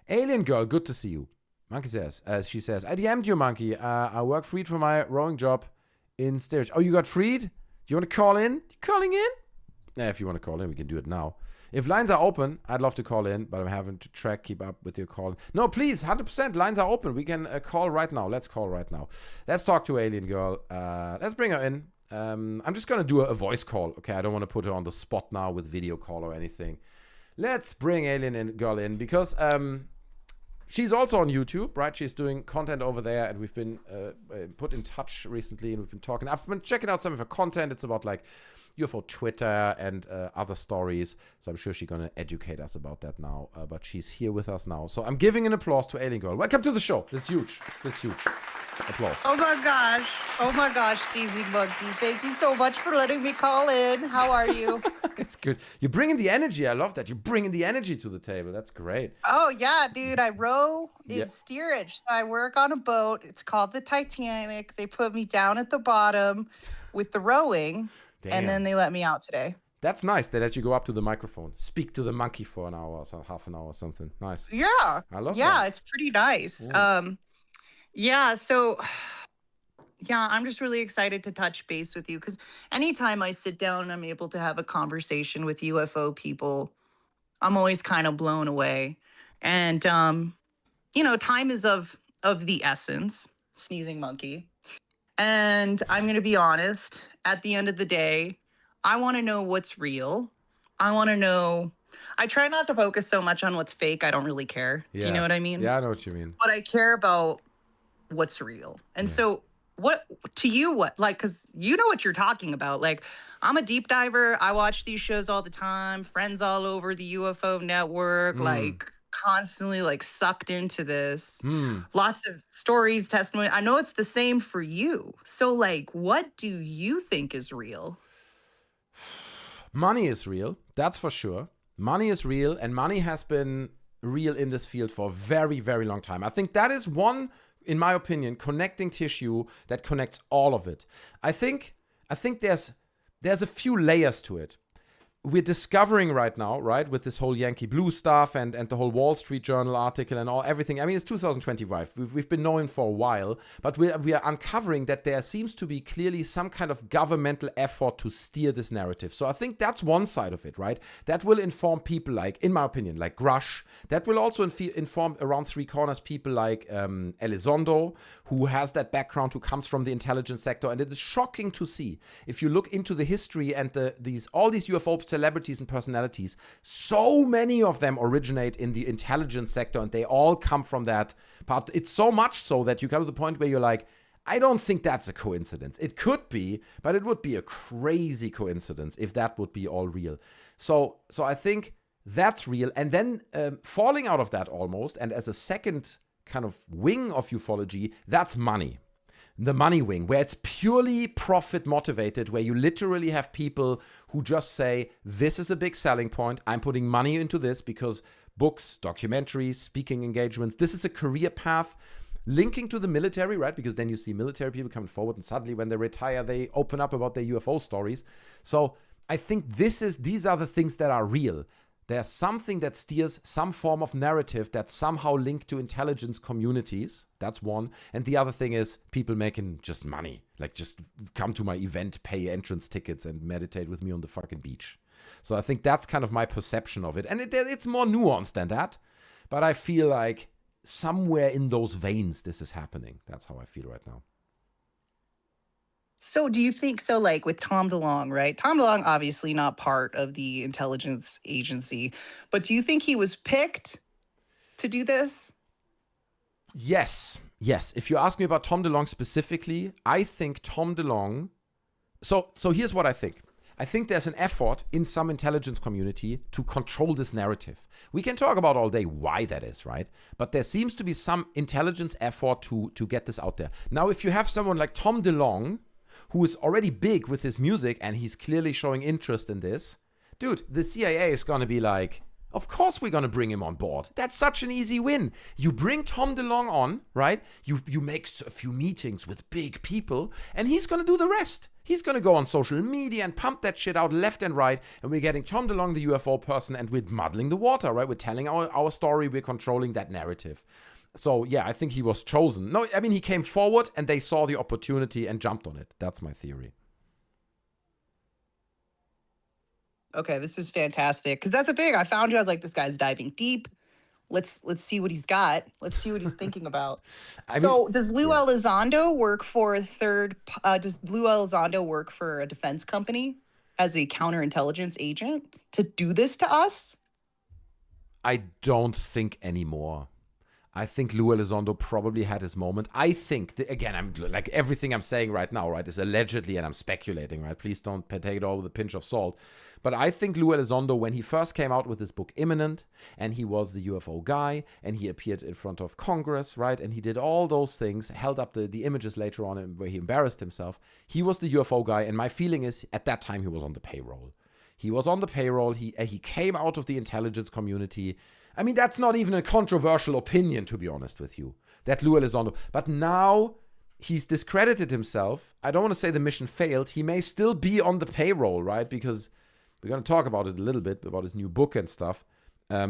Alien girl, good to see you. Monkey says, she says, I DM'd you, Monkey. I work freed from my rowing job in steerage. Oh, you got freed? Do you want to call in? You calling in? Yeah, if you want to call in, we can do it now. If lines are open, I'd love to call in, but I'm having to keep up with your call. No, please, 100%, lines are open. We can call right now. Let's call right now. Let's talk to Alien Girl. Let's bring her in. I'm just going to do a voice call, okay? I don't want to put her on the spot now with video call or anything. Let's bring Alien Girl in because she's also on YouTube, right? She's doing content over there, and we've been put in touch recently, and we've been talking. I've been checking out some of her content. It's about like UFO Twitter and other stories. So I'm sure she's going to educate us about that now. But she's here with us now. So I'm giving an applause to Alien Girl. Welcome to the show. This is huge. This is huge. Applause. Oh my gosh. Oh my gosh, Steezy Monkey. Thank you so much for letting me call in. How are you? It's good. You're bringing the energy. I love that. You're bringing the energy to the table. That's great. Oh, yeah, dude. I row in steerage. So I work on a boat. It's called the Titanic. They put me down at the bottom with the rowing. Damn. And then they let me out today. That's nice. They let you go up to the microphone, speak to the monkey for an hour or so, half an hour or something. Nice. Yeah. I love that. Yeah, it's pretty nice. Ooh. Yeah, so yeah, I'm just really excited to touch base with you because anytime I sit down and I'm able to have a conversation with UFO people, I'm always kind of blown away. And you know, time is of the essence, Sneezing Monkey. And I'm going to be honest, at the end of the day, I want to know what's real. I want to know. I try not to focus so much on what's fake. I don't really care. Yeah. Do you know what I mean? Yeah, I know what you mean. But I care about what's real. And so what to you, what, like, because you know what you're talking about. Like, I'm a deep diver. I watch these shows all the time. Friends all over the UFO network, like constantly like sucked into this. Lots of stories, testimony. I know it's the same for you. So like, what do you think is real? Money is real. That's for sure. Money is real, and money has been real in this field for a very, very long time. I think that is one, in my opinion, connecting tissue that connects all of it. I think there's a few layers to it. We're discovering right now, right, with this whole Yankee Blue stuff and the whole Wall Street Journal article and everything. I mean, it's 2025. We've been knowing for a while, but we are uncovering that there seems to be clearly some kind of governmental effort to steer this narrative. So I think that's one side of it, right? That will inform people like, in my opinion, like Grush. That will also inform around three corners people like Elizondo, who has that background, who comes from the intelligence sector. And it is shocking to see, if you look into the history and all these UFO celebrities and personalities, so many of them originate in the intelligence sector, and they all come from that part. It's so much so that you come to the point where you're like, I don't think that's a coincidence. It could be, but it would be a crazy coincidence if that would be all real. So I think that's real. And then falling out of that almost, and as a second kind of wing of ufology, that's money. The money wing, where it's purely profit motivated, where you literally have people who just say, this is a big selling point. I'm putting money into this because books, documentaries, speaking engagements, this is a career path linking to the military, right? Because then you see military people coming forward, and suddenly when they retire, they open up about their UFO stories. So I think these are the things that are real. There's something that steers some form of narrative that's somehow linked to intelligence communities. That's one. And the other thing is people making just money. Like, just come to my event, pay entrance tickets, and meditate with me on the fucking beach. So I think that's kind of my perception of it. And it's more nuanced than that. But I feel like somewhere in those veins this is happening. That's how I feel right now. So do you think so, like with Tom DeLonge, right? Tom DeLonge, obviously not part of the intelligence agency, but do you think he was picked to do this? Yes. If you ask me about Tom DeLonge specifically, I think Tom DeLonge... So here's what I think. I think there's an effort in some intelligence community to control this narrative. We can talk about all day why that is, right? But there seems to be some intelligence effort to get this out there. Now, if you have someone like Tom DeLonge, who is already big with his music and he's clearly showing interest in this, dude, the CIA is going to be like, of course we're going to bring him on board. That's such an easy win. You bring Tom DeLonge on, right? You make a few meetings with big people, and he's going to do the rest. He's going to go on social media and pump that shit out left and right, and we're getting Tom DeLonge, the UFO person, and we're muddling the water, right? We're telling our story. We're controlling that narrative. So, yeah, I think he was chosen. No, I mean, he came forward, and they saw the opportunity and jumped on it. That's my theory. Okay, this is fantastic. Because that's the thing. I found you. I was like, this guy's diving deep. Let's see what he's got. Let's see what he's thinking about. Does Lou Elizondo work for does Lou Elizondo work for a defense company as a counterintelligence agent to do this to us? I don't think anymore. I think Lou Elizondo probably had his moment. I think, again, I'm like everything I'm saying right now, right, is allegedly, and I'm speculating, right? Please don't take it all with a pinch of salt. But I think Lou Elizondo, when he first came out with his book Imminent, and he was the UFO guy, and he appeared in front of Congress, right? And he did all those things, held up the images later on where he embarrassed himself. He was the UFO guy, and my feeling is at that time he was on the payroll. He was on the payroll. He came out of the intelligence community. I mean, that's not even a controversial opinion, to be honest with you, that Lou Elizondo. But now he's discredited himself. I don't want to say the mission failed. He may still be on the payroll, right? Because we're going to talk about it a little bit, about his new book and stuff.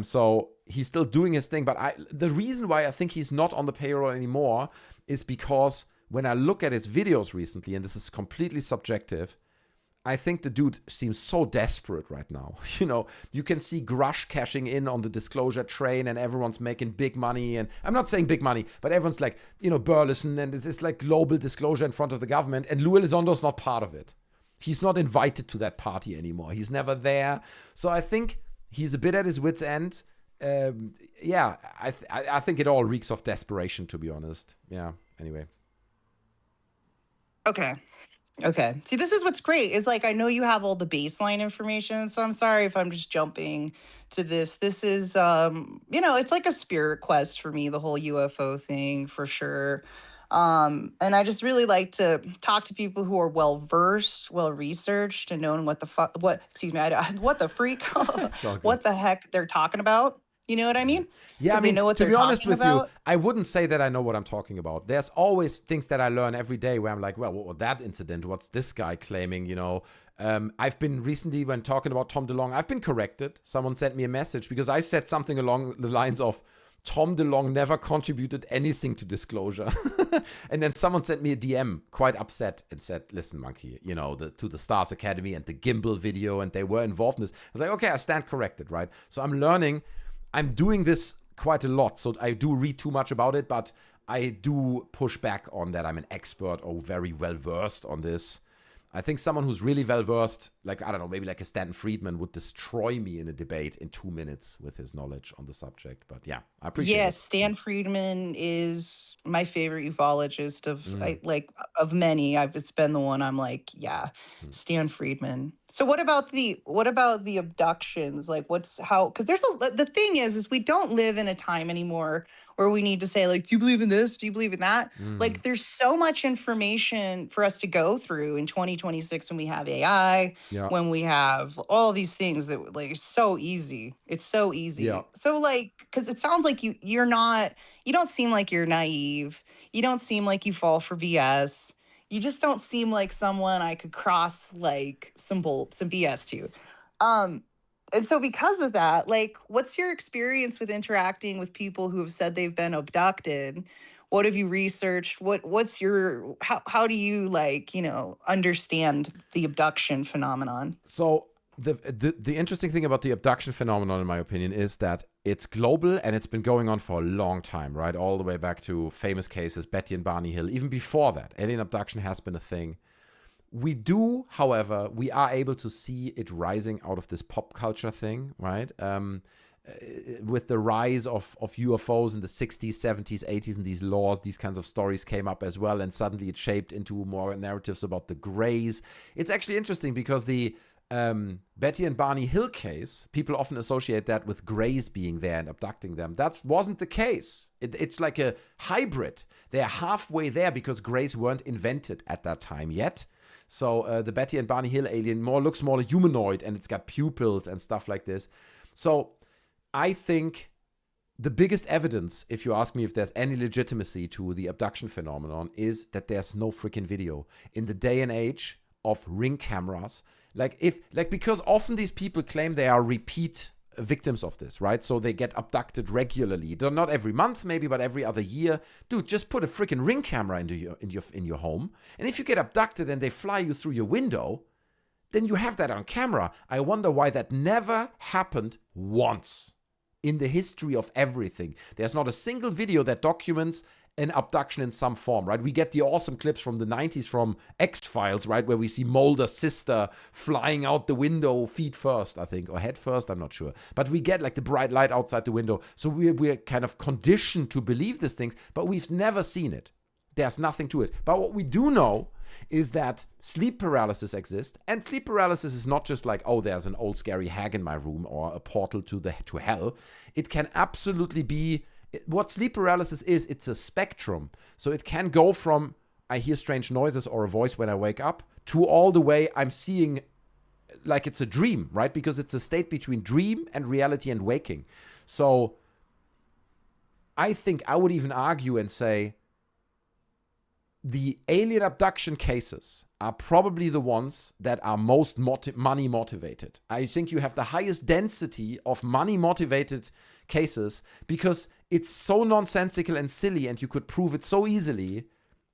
So he's still doing his thing. But the reason why I think he's not on the payroll anymore is because when I look at his videos recently, and this is completely subjective, I think the dude seems so desperate right now. You know, you can see Grush cashing in on the disclosure train and everyone's making big money. And I'm not saying big money, but everyone's like, you know, Burleson, and it's like global disclosure in front of the government. And Lou Elizondo's not part of it. He's not invited to that party anymore. He's never there. So I think he's a bit at his wit's end. I think it all reeks of desperation, to be honest. Yeah, anyway. Okay. See, this is what's great is like, I know you have all the baseline information, so I'm sorry if I'm just jumping to this. This is, it's like a spirit quest for me, the whole UFO thing for sure. And I just really like to talk to people who are well-versed, well-researched, and knowing what the freak, what the heck they're talking about. You know what I mean? Yeah, I mean, know what to be honest with about. you, I wouldn't say that I know what I'm talking about. There's always things that I learn every day where I'm like, well, what was that incident? What's this guy claiming, you know? I've been recently, when talking about Tom DeLonge, I've been corrected. Someone sent me a message because I said something along the lines of, Tom DeLonge never contributed anything to disclosure. And then someone sent me a DM quite upset and said, listen, Monkey, you know, to the Stars Academy and the Gimbal video, and they were involved in this. I was like, okay, I stand corrected, right? So I'm learning. I'm doing this quite a lot, so I do read too much about it, but I do push back on that I'm an expert or very well-versed on this. I think someone who's really well-versed, like, I don't know, maybe like a Stanton Friedman would destroy me in a debate in 2 minutes with his knowledge on the subject. But yeah, I appreciate it. Yes, Stan Friedman is my favorite ufologist of many. It's been the one I'm like, Stan Friedman. So what about the abductions? Like, because the thing is we don't live in a time anymore where we need to say, like, do you believe in this? Do you believe in that? Like, there's so much information for us to go through in 2026 when we have AI, when we have all these things that, like, it's so easy. It's so easy. Yeah. So, like, because it sounds like you don't seem like you're naive. You don't seem like you fall for BS. You just don't seem like someone I could cross, like, some BS to. And so because of that, like, what's your experience with interacting with people who have said they've been abducted? What have you researched? How do you, like, you know, understand the abduction phenomenon? So the interesting thing about the abduction phenomenon, in my opinion, is that it's global and it's been going on for a long time, right? All the way back to famous cases, Betty and Barney Hill. Even before that, alien abduction has been a thing. We are able to see it rising out of this pop culture thing, right? with the rise of UFOs in the 60s, 70s, 80s, and these laws, these kinds of stories came up as well, and suddenly it shaped into more narratives about the Greys. It's actually interesting because the Betty and Barney Hill case, people often associate that with Greys being there and abducting them. That wasn't the case. It's like a hybrid. They're halfway there because Greys weren't invented at that time yet. So the Betty and Barney Hill alien looks more humanoid, and it's got pupils and stuff like this. So I think the biggest evidence, if you ask me if there's any legitimacy to the abduction phenomenon, is that there's no freaking video. In the day and age of Ring cameras, because often these people claim they are repeat victims of this, right? So they get abducted regularly. Not every month maybe, but every other year. Dude, just put a freaking Ring camera in your home, and if you get abducted and they fly you through your window, then you have that on camera. I wonder why that never happened once in the history of everything. There's not a single video that documents an abduction in some form, right? We get the awesome clips from the 90s from X-Files, right? Where we see Mulder's sister flying out the window feet first, I think, or head first, I'm not sure. But we get like the bright light outside the window. So we're kind of conditioned to believe these things, but we've never seen it. There's nothing to it. But what we do know is that sleep paralysis exists, and sleep paralysis is not just like, oh, there's an old scary hag in my room or a portal to hell. It can absolutely be what sleep paralysis is. It's a spectrum. So it can go from I hear strange noises or a voice when I wake up to all the way I'm seeing like it's a dream, right? Because it's a state between dream and reality and waking. So I think I would even argue and say the alien abduction cases are probably the ones that are most money motivated. I think you have the highest density of money motivated cases because it's so nonsensical and silly, and you could prove it so easily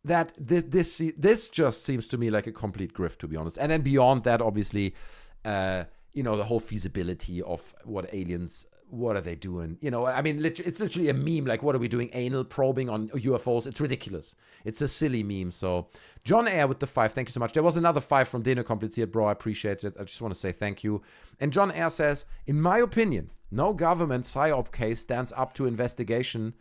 that this just seems to me like a complete grift, to be honest. And then beyond that, obviously, the whole feasibility of what are they doing? I mean, it's literally a meme. Like, what are we doing? Anal probing on UFOs? It's ridiculous. It's a silly meme. So, John Air with the 5. Thank you so much. There was another 5 from Dino Kompliziert, bro. I appreciate it. I just want to say thank you. And John Air says, in my opinion, no government PSYOP case stands up to investigation,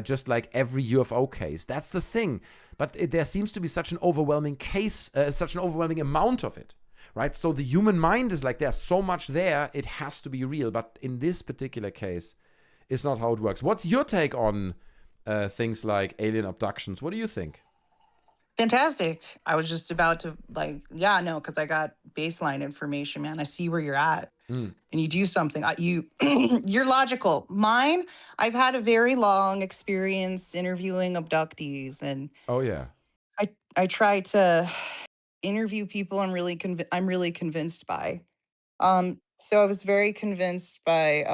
just like every UFO case. That's the thing. But there seems to be such an overwhelming such an overwhelming amount of it. Right, so the human mind is like, there's so much there, it has to be real. But in this particular case, it's not how it works. What's your take on things like alien abductions? What do you think? Fantastic. I was just about to because I got baseline information, man. I see where you're at, and you do something. You're logical. Mine, I've had a very long experience interviewing abductees, and oh yeah, I try to interview people I'm really convinced by. So I was very convinced by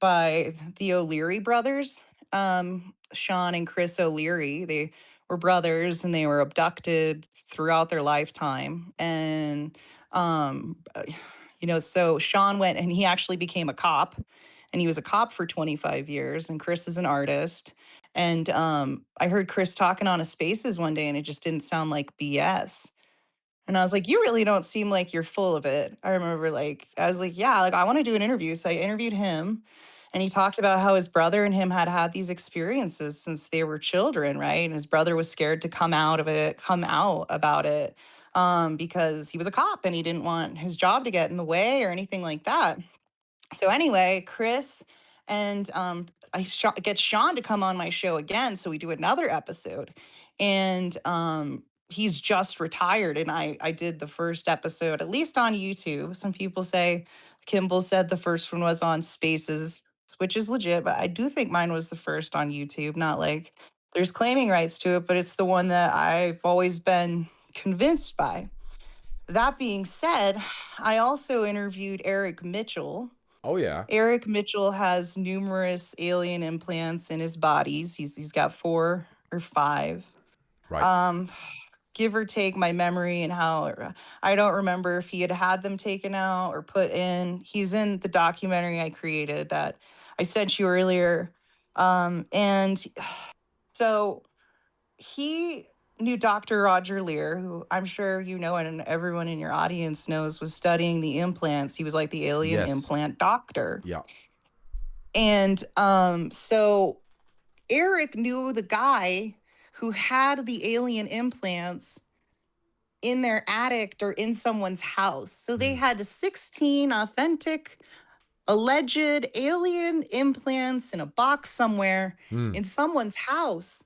the O'Leary brothers, Sean and Chris O'Leary. They were brothers and they were abducted throughout their lifetime. And so Sean went and he actually became a cop, and he was a cop for 25 years, and Chris is an artist. And I heard Chris talking on a Spaces one day, and it just didn't sound like BS. And I was like, you really don't seem like you're full of it. I remember I was like, yeah, I want to do an interview. So I interviewed him, and he talked about how his brother and him had these experiences since they were children, right? And his brother was scared to come out about it because he was a cop and he didn't want his job to get in the way or anything like that. So anyway, Chris and I get Sean to come on my show again. So we do another episode, and he's just retired. And I did the first episode, at least on YouTube. Some people say Kimball said the first one was on Spaces, which is legit, but I do think mine was the first on YouTube. Not like there's claiming rights to it, but it's the one that I've always been convinced by. That being said, I also interviewed Eric Mitchell. Oh yeah. Eric Mitchell has numerous alien implants in his bodies. He's got 4 or 5. Right. Give or take my memory and how I don't remember if he had them taken out or put in. He's in the documentary I created that I sent you earlier. And so he knew Dr. Roger Lear, who I'm sure you know and everyone in your audience knows was studying the implants. He was like the alien Yes. implant doctor. Yeah. And so Eric knew the guy who had the alien implants in their attic or in someone's house. So they had 16 authentic, alleged alien implants in a box somewhere in someone's house.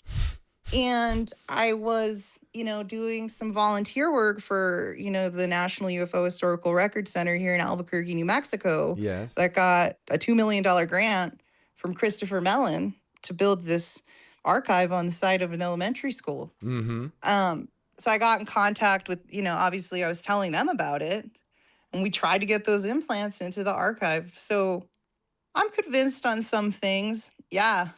And I was, doing some volunteer work for, the National UFO Historical Record Center here in Albuquerque, New Mexico. Yes. That got a $2 million grant from Christopher Mellon to build this archive on the site of an elementary school. So I got in contact with, obviously I was telling them about it, and we tried to get those implants into the archive. So I'm convinced on some things. Yeah.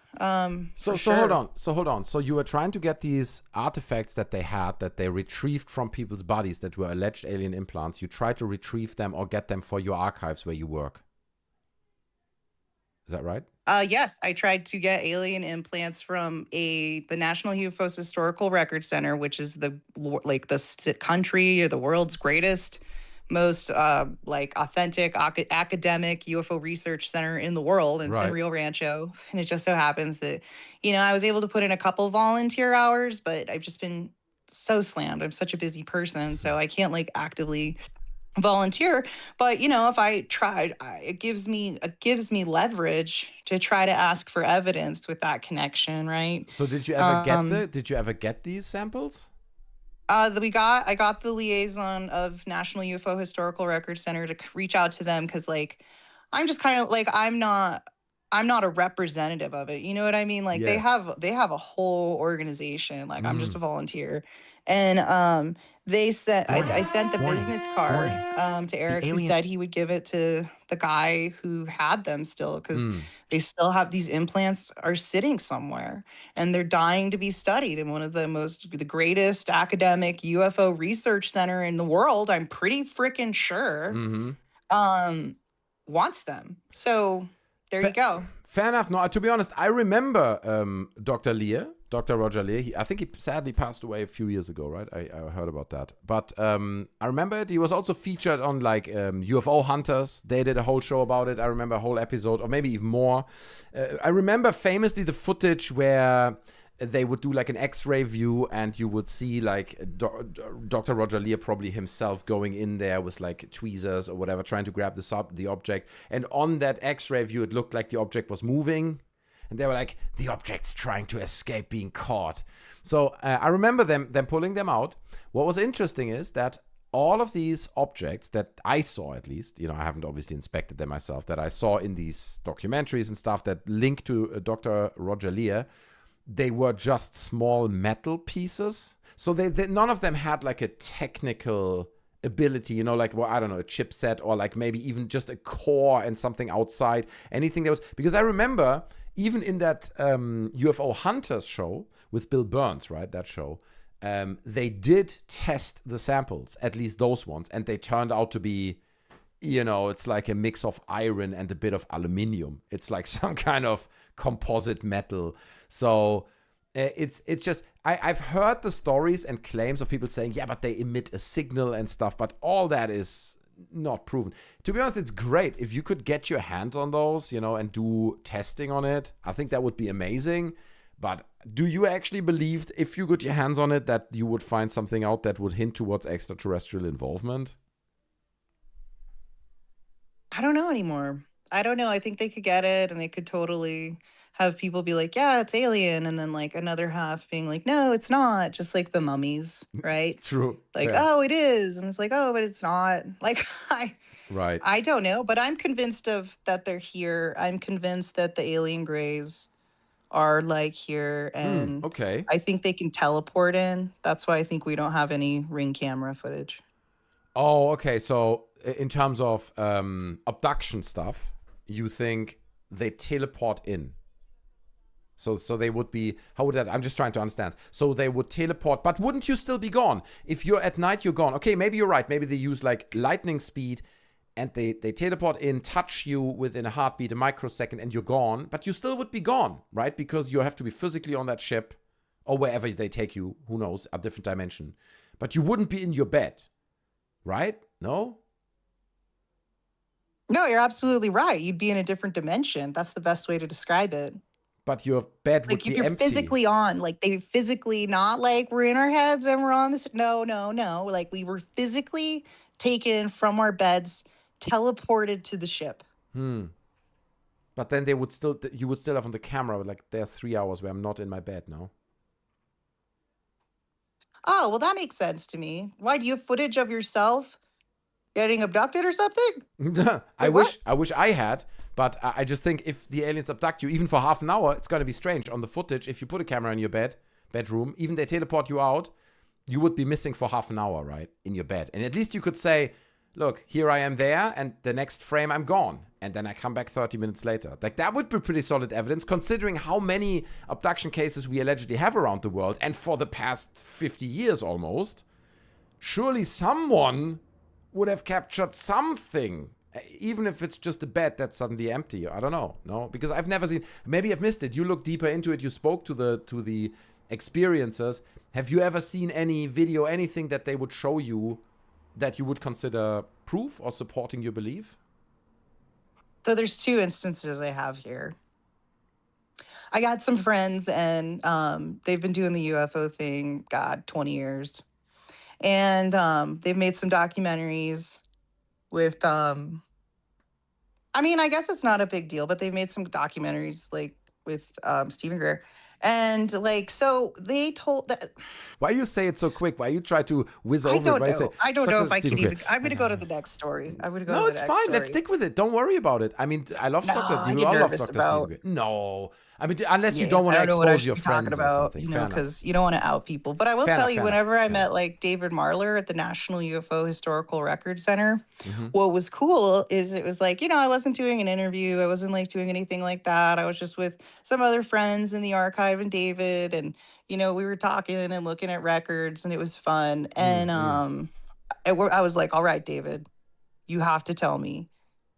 So sure. hold on. So you were trying to get these artifacts that they retrieved from people's bodies that were alleged alien implants. You tried to retrieve them or get them for your archives where you work. Is that right? Yes, I tried to get alien implants from the National UFO Historical Record Center, which is the country or the world's greatest, most authentic academic UFO research center in the world. And it's in Rio Rancho. And it just so happens that, I was able to put in a couple volunteer hours, but I've just been so slammed. I'm such a busy person, so I can't actively volunteer. But if I tried, it gives me leverage to try to ask for evidence with that connection, right? So did you ever get these samples? I got the liaison of National UFO Historical Record Center to reach out to them, because I'm just kind of I'm not a representative of it. You know what I mean? They have a whole organization. I'm just a volunteer. And I sent the business card to Eric, who said he would give it to the guy who had them still, because they still have these implants are sitting somewhere and they're dying to be studied in one of the greatest academic UFO research center in the world. I'm pretty freaking sure wants them. So there you go. Fair enough. No, to be honest, I remember Dr. Roger Lear. I think he sadly passed away a few years ago, right? I heard about that. But I remember it. He was also featured on UFO Hunters. They did a whole show about it. I remember a whole episode, or maybe even more. I remember famously the footage where they would do an X-ray view, and you would see Dr. Roger Lear probably himself going in there with tweezers or whatever, trying to grab the object. And on that X-ray view, it looked like the object was moving. And they were like, the object's trying to escape being caught. So I remember them pulling them out. What was interesting is that all of these objects that I saw, at least, I haven't obviously inspected them myself, that I saw in these documentaries and stuff that link to Dr. Roger Lear, they were just small metal pieces. So they none of them had a technical ability, I don't know, a chipset, or maybe even just a core and something outside, anything that was, because I remember even in that UFO Hunters show with Bill Burns, right, that show, they did test the samples, at least those ones, and they turned out to be, it's like a mix of iron and a bit of aluminum. It's like some kind of composite metal. So it's just, I've heard the stories and claims of people saying, yeah, but they emit a signal and stuff, but all that is not proven. To be honest, it's great if you could get your hands on those, and do testing on it. I think that would be amazing. But do you actually believe, if you got your hands on it, that you would find something out that would hint towards extraterrestrial involvement? I don't know anymore. I don't know. I think they could get it, and they could totally have people be like, yeah, it's alien. And then another half being like, no, it's not. Just like the mummies, right? True. Oh, it is. And it's oh, but it's not. Right. I don't know, but I'm convinced that they're here. I'm convinced that the alien grays are here. And okay. I think they can teleport in. That's why I think we don't have any Ring camera footage. Oh, okay. So in terms of abduction stuff, you think they teleport in? So they would be, how would that, I'm just trying to understand. So they would teleport, but wouldn't you still be gone? If you're at night, you're gone. Okay, maybe you're right. Maybe they use lightning speed, and they teleport in, touch you within a heartbeat, a microsecond, and you're gone. But you still would be gone, right? Because you have to be physically on that ship or wherever they take you, who knows, a different dimension. But you wouldn't be in your bed, right? No? No, you're absolutely right. You'd be in a different dimension. That's the best way to describe it. But your bed would Like if be you're empty. physically on, like they physically not like we're in our heads and we're on this. No, no, no. Like we were physically taken from our beds, teleported to the ship. But then you would still have on the camera, like, there's 3 hours where I'm not in my bed now. Oh, well, that makes sense to me. Why do you have footage of yourself getting abducted or something? I what? wish I had, but I just think if the aliens abduct you, even for half an hour, it's gonna be strange. On the footage, if you put a camera in your bedroom, even they teleport you out, you would be missing for half an hour, right? In your bed. And at least you could say, look, here I am there, and the next frame I'm gone. And then I come back 30 minutes later. Like, that would be pretty solid evidence, considering how many abduction cases we allegedly have around the world, and for the past 50 years almost. Surely someone would have captured something, even if it's just a bed that's suddenly empty. I don't know, no? Because I've never seen, maybe I've missed it. You look deeper into it, you spoke to the experiencers. Have you ever seen any video, anything that they would show you that you would consider proof or supporting your belief? So there's two instances I have here. I got some friends and they've been doing the UFO thing, 20 years. And they've made some documentaries with, I mean, I guess it's not a big deal, but they've made some documentaries like with Stephen Greer. And like, so they told that. Why you say it so quick? Why you try to whiz I over don't it? know. I don't know if I can even. I'm going to go to the the next story. I'm going to go No, to the it's next fine. story. Let's stick with it. Don't worry about it. I mean, I love No, Dr. I You get all love nervous Dr. about- Stephen Greer. No. I mean, unless you Yes, don't want to I don't know what I expose should your be talking friends or about, something. you Fair know, enough. because you don't want to out people. But I will Fair tell enough, you, fair whenever I enough. met like David Marler at the National UFO Historical Record Center, Mhm. what was cool is it was like, you know, I wasn't doing an interview. I wasn't like doing anything like that. I was just with some other friends in the archive and David, and you know, we were talking and looking at records, and it was fun. And I was like, all right, David, you have to tell me,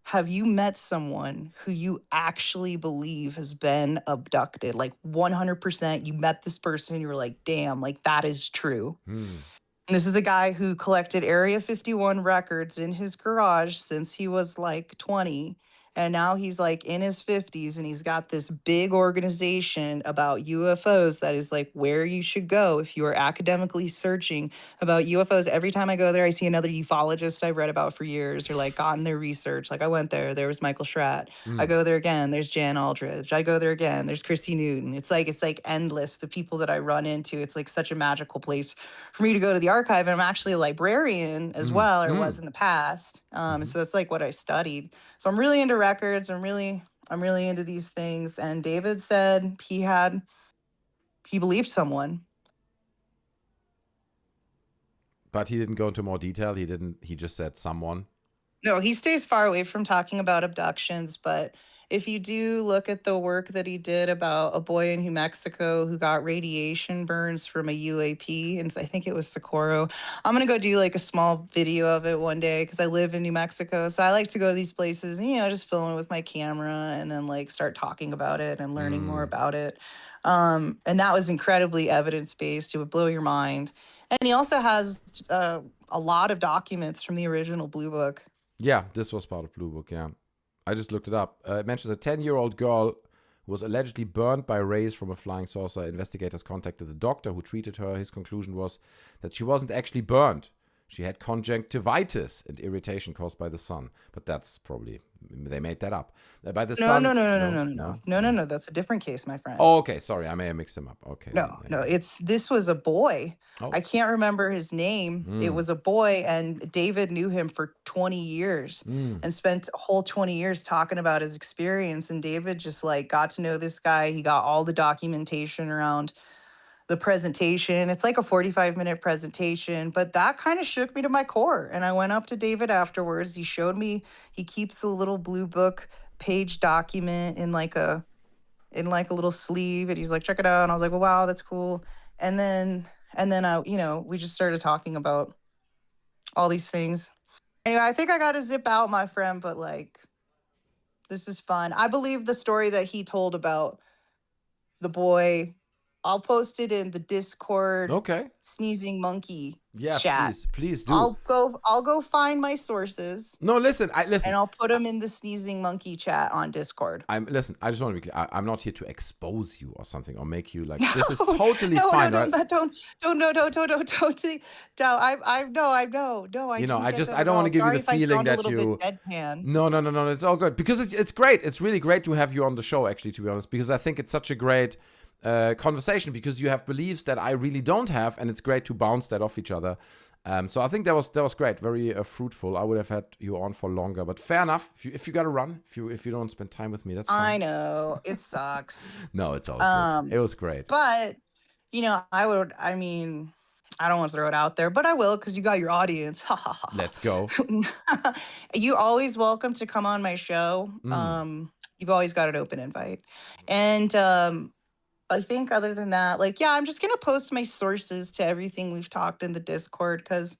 have you met someone who you actually believe has been abducted? Like 100%, you met this person, you were like, damn, like that is true. And this is a guy who collected Area 51 records in his garage since he was like 20. And now he's like in his 50s and he's got this big organization about UFOs that is like where you should go if you are academically searching about UFOs. Every time I go there, I see another ufologist I've read about for years or like gotten their research. Like I went there was Michael Schratt. I go there again, there's Jan Aldridge. I go there again, there's Chrissy Newton. It's like endless. The people that I run into, it's like such a magical place for me to go to the archive. And I'm actually a librarian as well, or was in the past. So that's like what I studied. So I'm really into records. I'm really into these things. And David said he believed someone. But he didn't go into more detail. He just said someone. No, he stays far away from talking about abductions, but if you do look at the work that he did about a boy in New Mexico who got radiation burns from a UAP, and I think it was Socorro. I'm going to go do like a small video of it one day because I live in New Mexico. So I like to go to these places and, you know, just film it with my camera and then like start talking about it and learning more about it. And that was incredibly evidence-based. It would blow your mind. And he also has a lot of documents from the original Blue Book. Yeah, this was part of Blue Book, yeah. I just looked it up. It mentions a 10-year-old girl who was allegedly burned by rays from a flying saucer. Investigators contacted the doctor who treated her. His conclusion was that she wasn't actually burned. She had conjunctivitis and irritation caused by the sun. But that's probably, they made that up. By the sun. No. That's a different case, my friend. Oh, okay. Sorry, I may have mixed them up. Okay. No. This was a boy. Oh. I can't remember his name. It was a boy, and David knew him for 20 years and spent a whole 20 years talking about his experience. And David just like got to know this guy. He got all the documentation around the presentation. It's like a 45-minute presentation, but that kind of shook me to my core. And I went up to David afterwards. He showed me, he keeps a little Blue Book page document in like a little sleeve, and he's like, check it out. And I was like, well, wow, that's cool. And then I, you know, we just started talking about all these things. Anyway, I think I got to zip out, my friend, but like, this is fun. I believe the story that he told about the boy I'll post it in the Discord Okay. sneezing monkey Yeah, chat. please do. I'll go find my sources No, listen. and I'll put them in the sneezing monkey chat on Discord. I just want to be clear. I'm not here to expose you or something or make you like. This is totally fine, right? Don't. I know. I You know, didn't get that I at don't all. want to give you Sorry the if I feeling sound a that little you. bit deadpan. No. It's all good because it's great. It's really great to have you on the show, actually, to be honest, because I think it's such a great conversation because you have beliefs that I really don't have, and it's great to bounce that off each other. So I think that was great, very fruitful. I would have had you on for longer, but fair enough. If you got to run, if you don't spend time with me, that's fine. I know it sucks. No, it's all good. It was great. But you know, I don't want to throw it out there, but I will because you got your audience. Let's go. You always welcome to come on my show. You've always got an open invite, and I think other than that, like, yeah, I'm just going to post my sources to everything we've talked in the Discord because,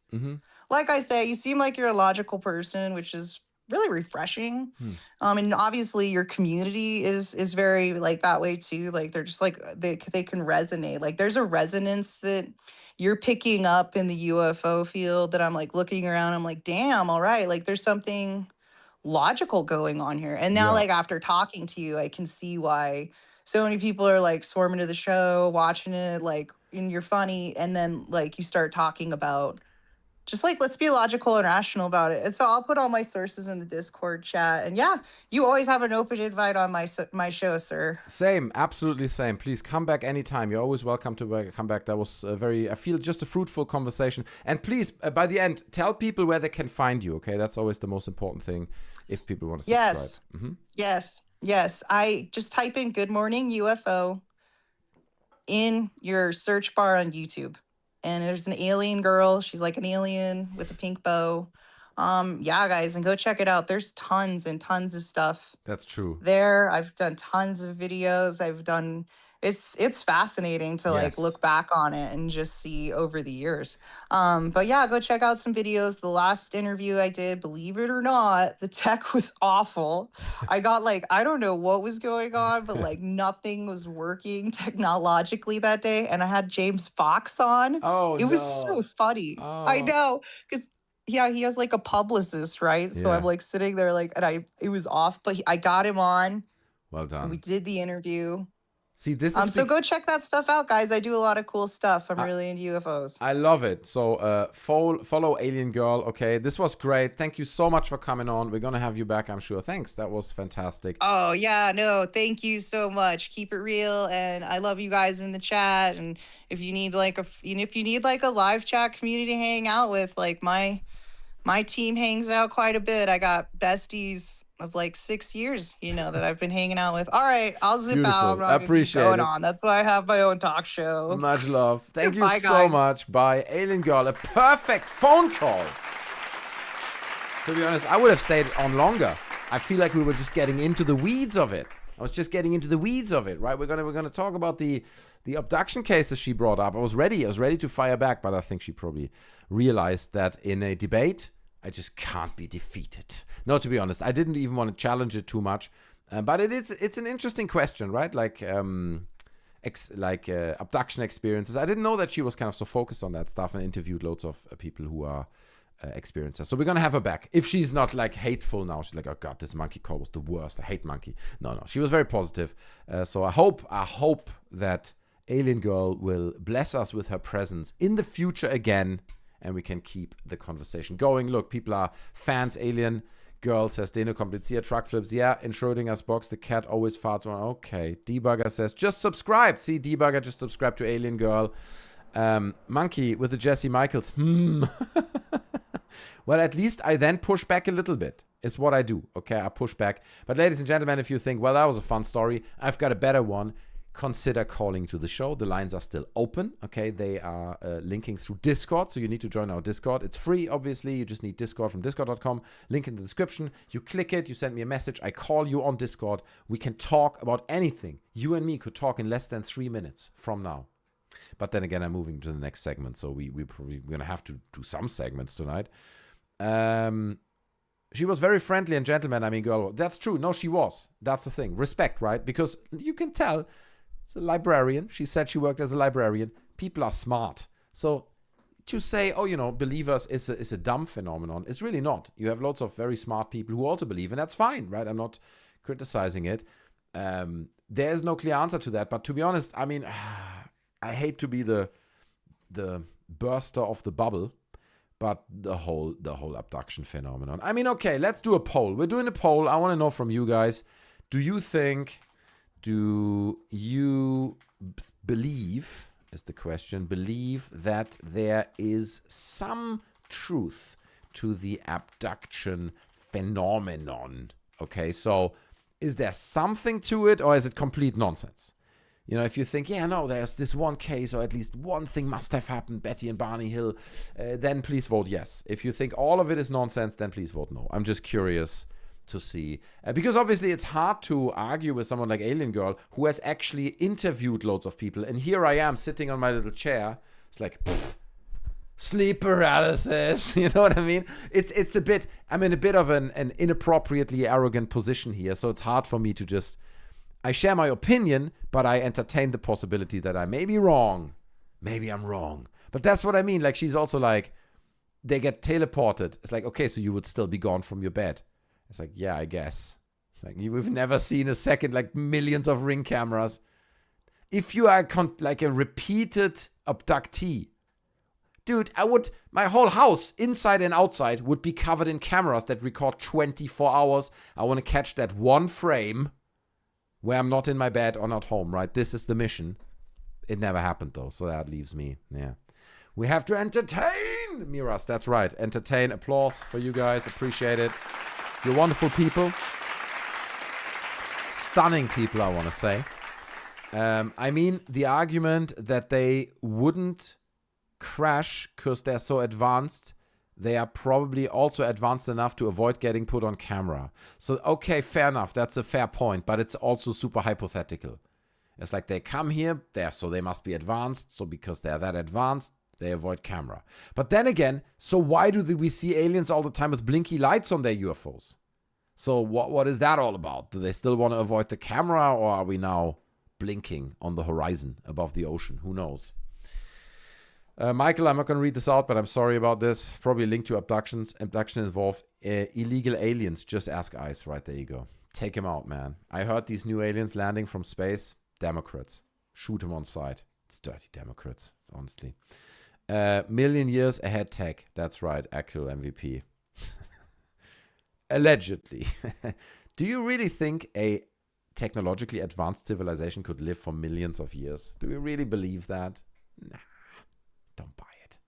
like I say, you seem like you're a logical person, which is really refreshing. And obviously your community is very like that way too. Like they're just like, they can resonate. Like there's a resonance that you're picking up in the UFO field that I'm like looking around. I'm like, damn, all right. Like there's something logical going on here. And now like after talking to you, I can see why so many people are like swarming to the show, watching it, like, and you're funny. And then like you start talking about just like, let's be logical and rational about it. And so I'll put all my sources in the Discord chat. And yeah, you always have an open invite on my show, sir. Same, absolutely same. Please come back anytime. You're always welcome to come back. That was I feel just a fruitful conversation. And please, by the end, tell people where they can find you, okay? That's always the most important thing if people want to subscribe. Yes. I just type in Good Morning UFO in your search bar on YouTube. And there's an alien girl. She's like an alien with a pink bow. Yeah, guys, and go check it out. There's tons and tons of stuff. That's true. There, I've done tons of videos. It's fascinating to like look back on it and just see over the years. But yeah, go check out some videos. The last interview I did, believe it or not, the tech was awful. I got like, I don't know what was going on, but like nothing was working technologically that day. And I had James Fox on. It was so funny. I know, because yeah, he has like a publicist, right? So I'm like sitting there like, and it was off, but I got him on. Well done. And we did the interview. See, this is so go check that stuff out, guys. I do a lot of cool stuff. I'm really into UFOs. I love it. So follow Alien Girl. Okay, this was great. Thank you so much for coming on. We're gonna have you back, I'm sure. Thanks. That was fantastic. Oh yeah, no, thank you so much. Keep it real, and I love you guys in the chat. And if you need like a live chat community to hang out with, like my team hangs out quite a bit. I got besties of like 6 years, that I've been hanging out with. All right, I'll zip out. I'm not Appreciate going it. on. That's why I have my own talk show. Much love. Thank you Bye, so guys. much. Bye, Alien Girl. A perfect phone call. To be honest, I would have stayed on longer. I feel like we were just getting into the weeds of it. I was just getting into the weeds of it, right? We're gonna talk about the abduction cases she brought up. I was ready to fire back, but I think she probably realized that in a debate, I just can't be defeated. No, to be honest, I didn't even want to challenge it too much. But it's an interesting question, right? Like abduction experiences. I didn't know that she was kind of so focused on that stuff and interviewed loads of people who are experiencers. So we're going to have her back. If she's not like hateful now, she's like, oh God, this monkey call was the worst. I hate monkey. No. She was very positive. So I hope that Alien Girl will bless us with her presence in the future again. And we can keep the conversation going. Look, people are fans. Alien Girl says, Deno kompliziert, truck flips. Yeah, in Schrödinger's box, the cat always farts on. Okay. Debugger says, just subscribe. See, Debugger just subscribed to Alien Girl. Monkey with the Jesse Michaels. Well, at least I then push back a little bit. It's what I do. Okay, I push back. But ladies and gentlemen, if you think, well, that was a fun story, I've got a better one. Consider calling to the show. The lines are still open. Okay, they are linking through Discord, so you need to join our Discord. It's free, obviously. You just need Discord from discord.com. Link in the description. You click it, you send me a message. I call you on Discord. We can talk about anything. You and me could talk in less than 3 minutes from now. But then again, I'm moving to the next segment, so we're probably going to have to do some segments tonight. She was very friendly and gentleman. I mean, girl, that's true. No, she was. That's the thing. Respect, right? Because you can tell She's a librarian. She said she worked as a librarian. People are smart. So to say, believers is a dumb phenomenon, it's really not. You have lots of very smart people who also believe, and that's fine, right? I'm not criticizing it. There's no clear answer to that. But to be honest, I mean, I hate to be the burster of the bubble, but the whole abduction phenomenon. I mean, okay, let's do a poll. We're doing a poll. I want to know from you guys. Do you believe, is the question, believe that there is some truth to the abduction phenomenon? Okay, so is there something to it, or is it complete nonsense? If you think, there's this one case, or at least one thing must have happened, Betty and Barney Hill, then please vote yes. If you think all of it is nonsense, then please vote no. I'm just curious to see. Because obviously it's hard to argue with someone like Alien Girl, who has actually interviewed loads of people. And here I am sitting on my little chair. It's like, sleep paralysis. You know what I mean? It's a bit, I'm in a bit of an inappropriately arrogant position here. So it's hard for me to just, I share my opinion, but I entertain the possibility that I may be wrong. Maybe I'm wrong. But that's what I mean. Like, she's also like, they get teleported. It's like, okay, so you would still be gone from your bed. It's like, yeah, I guess. It's like, we've never seen a second, like millions of Ring cameras. If you are like a repeated abductee, dude, my whole house, inside and outside, would be covered in cameras that record 24 hours. I want to catch that one frame where I'm not in my bed or not home, right? This is the mission. It never happened, though, so that leaves me, yeah. We have to entertain, Miras, that's right. Entertain, applause for you guys, appreciate it. You're wonderful people. Stunning people, I want to say. I mean, the argument that they wouldn't crash because they're so advanced, they are probably also advanced enough to avoid getting put on camera. So, okay, fair enough. That's a fair point, but it's also super hypothetical. It's like they come here, so they must be advanced. So because they're that advanced, they avoid camera. But then again, so why do we see aliens all the time with blinky lights on their UFOs? So what is that all about? Do they still want to avoid the camera, or are we now blinking on the horizon above the ocean? Who knows? Michael, I'm not going to read this out, but I'm sorry about this. Probably linked to abductions. Abduction involve illegal aliens. Just ask ICE. Right, there you go. Take him out, man. I heard these new aliens landing from space. Democrats. Shoot them on sight. It's dirty Democrats, honestly. Million years ahead tech. That's right. Actual MVP. Allegedly. Do you really think a technologically advanced civilization could live for millions of years? Do you really believe that? Nah. Don't buy it.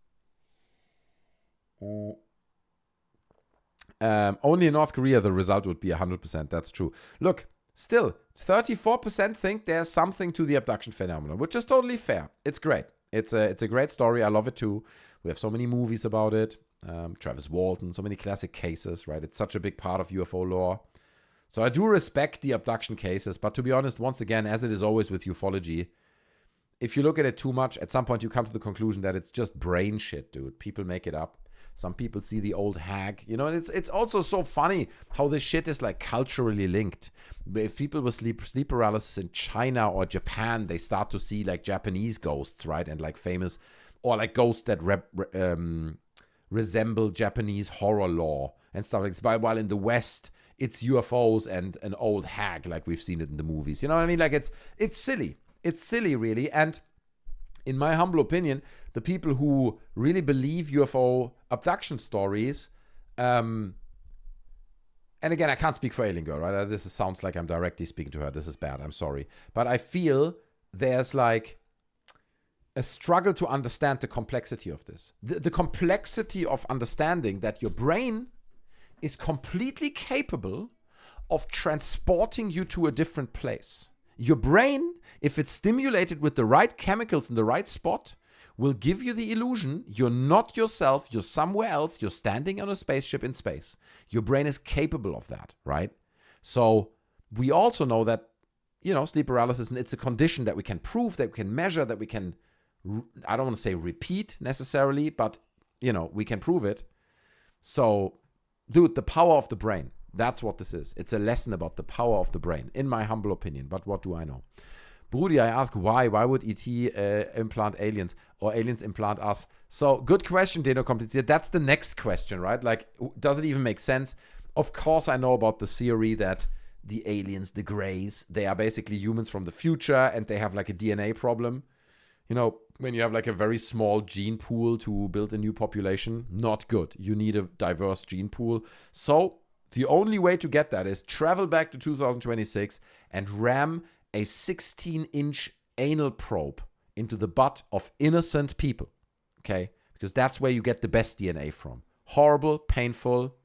Only in North Korea the result would be 100%. That's true. Look, still, 34% think there's something to the abduction phenomenon, which is totally fair. It's great. It's a great story. I love it too. We have so many movies about it. Travis Walton, so many classic cases, right? It's such a big part of UFO lore. So I do respect the abduction cases, but to be honest, once again, as it is always with ufology, if you look at it too much, at some point you come to the conclusion that it's just brain shit, dude. People make it up. Some people see the old hag. You know, and it's also so funny how this shit is like culturally linked. If people with sleep paralysis in China or Japan, they start to see like Japanese ghosts, right? And like famous, or like ghosts that resemble Japanese horror lore and stuff like this. While in the West, it's UFOs and an old hag, like we've seen it in the movies. You know what I mean? Like it's silly. It's silly, really. And in my humble opinion, the people who really believe UFO abduction stories, and again, I can't speak for Alien Girl, right? This sounds like I'm directly speaking to her. This is bad. I'm sorry. But I feel there's like a struggle to understand the complexity of this. The complexity of understanding that your brain is completely capable of transporting you to a different place. Your brain, if it's stimulated with the right chemicals in the right spot, will give you the illusion you're not yourself, you're somewhere else, you're standing on a spaceship in space. Your brain is capable of that, right? So we also know that, you know, sleep paralysis, and it's a condition that we can prove, that we can measure, that we can, I don't want to say repeat necessarily, but, you know, we can prove it. So, dude, the power of the brain. That's what this is. It's a lesson about the power of the brain, in my humble opinion. But what do I know? Brudi, I ask why. Why would ET implant aliens or aliens implant us? So, good question, Deno Kompliziert. That's the next question, right? Like, does it even make sense? Of course, I know about the theory that the aliens, the Greys, they are basically humans from the future and they have like a DNA problem. You know, when you have like a very small gene pool to build a new population, not good. You need a diverse gene pool. So, the only way to get that is travel back to 2026 and ram a 16-inch anal probe into the butt of innocent people, okay? Because that's where you get the best DNA from. Horrible, painful,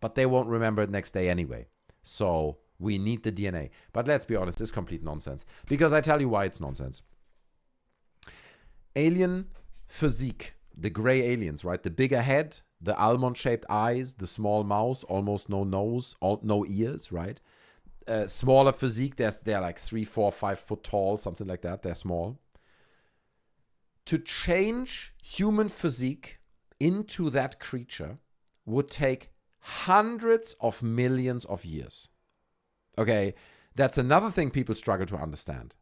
but they won't remember it next day anyway. So we need the DNA. But let's be honest, it's complete nonsense. Because I tell you why it's nonsense. Alien physique, the gray aliens, right? The bigger head, the almond-shaped eyes, the small mouth, almost no nose, no ears, right? Smaller physique, they're like 3, 4, 5 foot tall, something like that. They're small. To change human physique into that creature would take hundreds of millions of years. Okay, that's another thing people struggle to understand.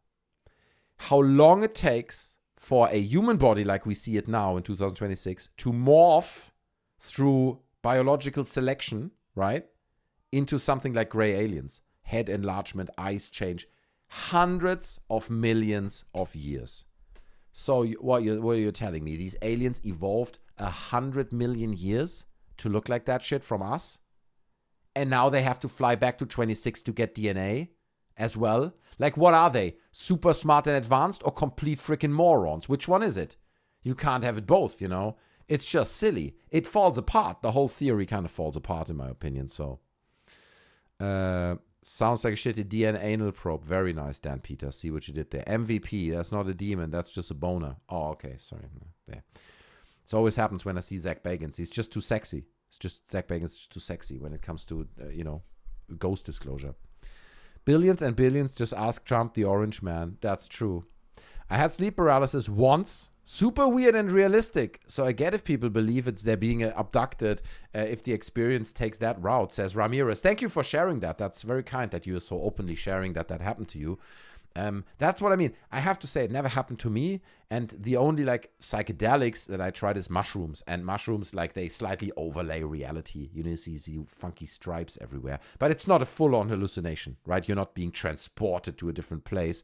How long it takes for a human body like we see it now in 2026 to morph through biological selection, right, into something like gray aliens. Head enlargement, eyes change, hundreds of millions of years. So what are you telling me? These aliens evolved 100 million years to look like that shit from us? And now they have to fly back to 26 to get DNA as well? Like, what are they? Super smart and advanced or complete freaking morons? Which one is it? You can't have it both, you know? It's just silly. It falls apart. The whole theory kind of falls apart, in my opinion. So, sounds like a shitty DNA anal probe. Very nice, Dan Peter. See what you did there. MVP. That's not a demon. That's just a boner. Oh, okay. Sorry. There. It always happens when I see Zach Bagans. He's just too sexy. It's just Zach Bagans is just too sexy when it comes to, ghost disclosure. Billions and billions just ask Trump the orange man. That's true. I had sleep paralysis once. Super weird and realistic. So I get if people believe they're being abducted if the experience takes that route, says Ramirez. Thank you for sharing that. That's very kind that you're so openly sharing that happened to you. That's what I mean. I have to say it never happened to me. And the only like psychedelics that I tried is mushrooms. And mushrooms, like they slightly overlay reality. You know, you see funky stripes everywhere. But it's not a full-on hallucination, right? You're not being transported to a different place.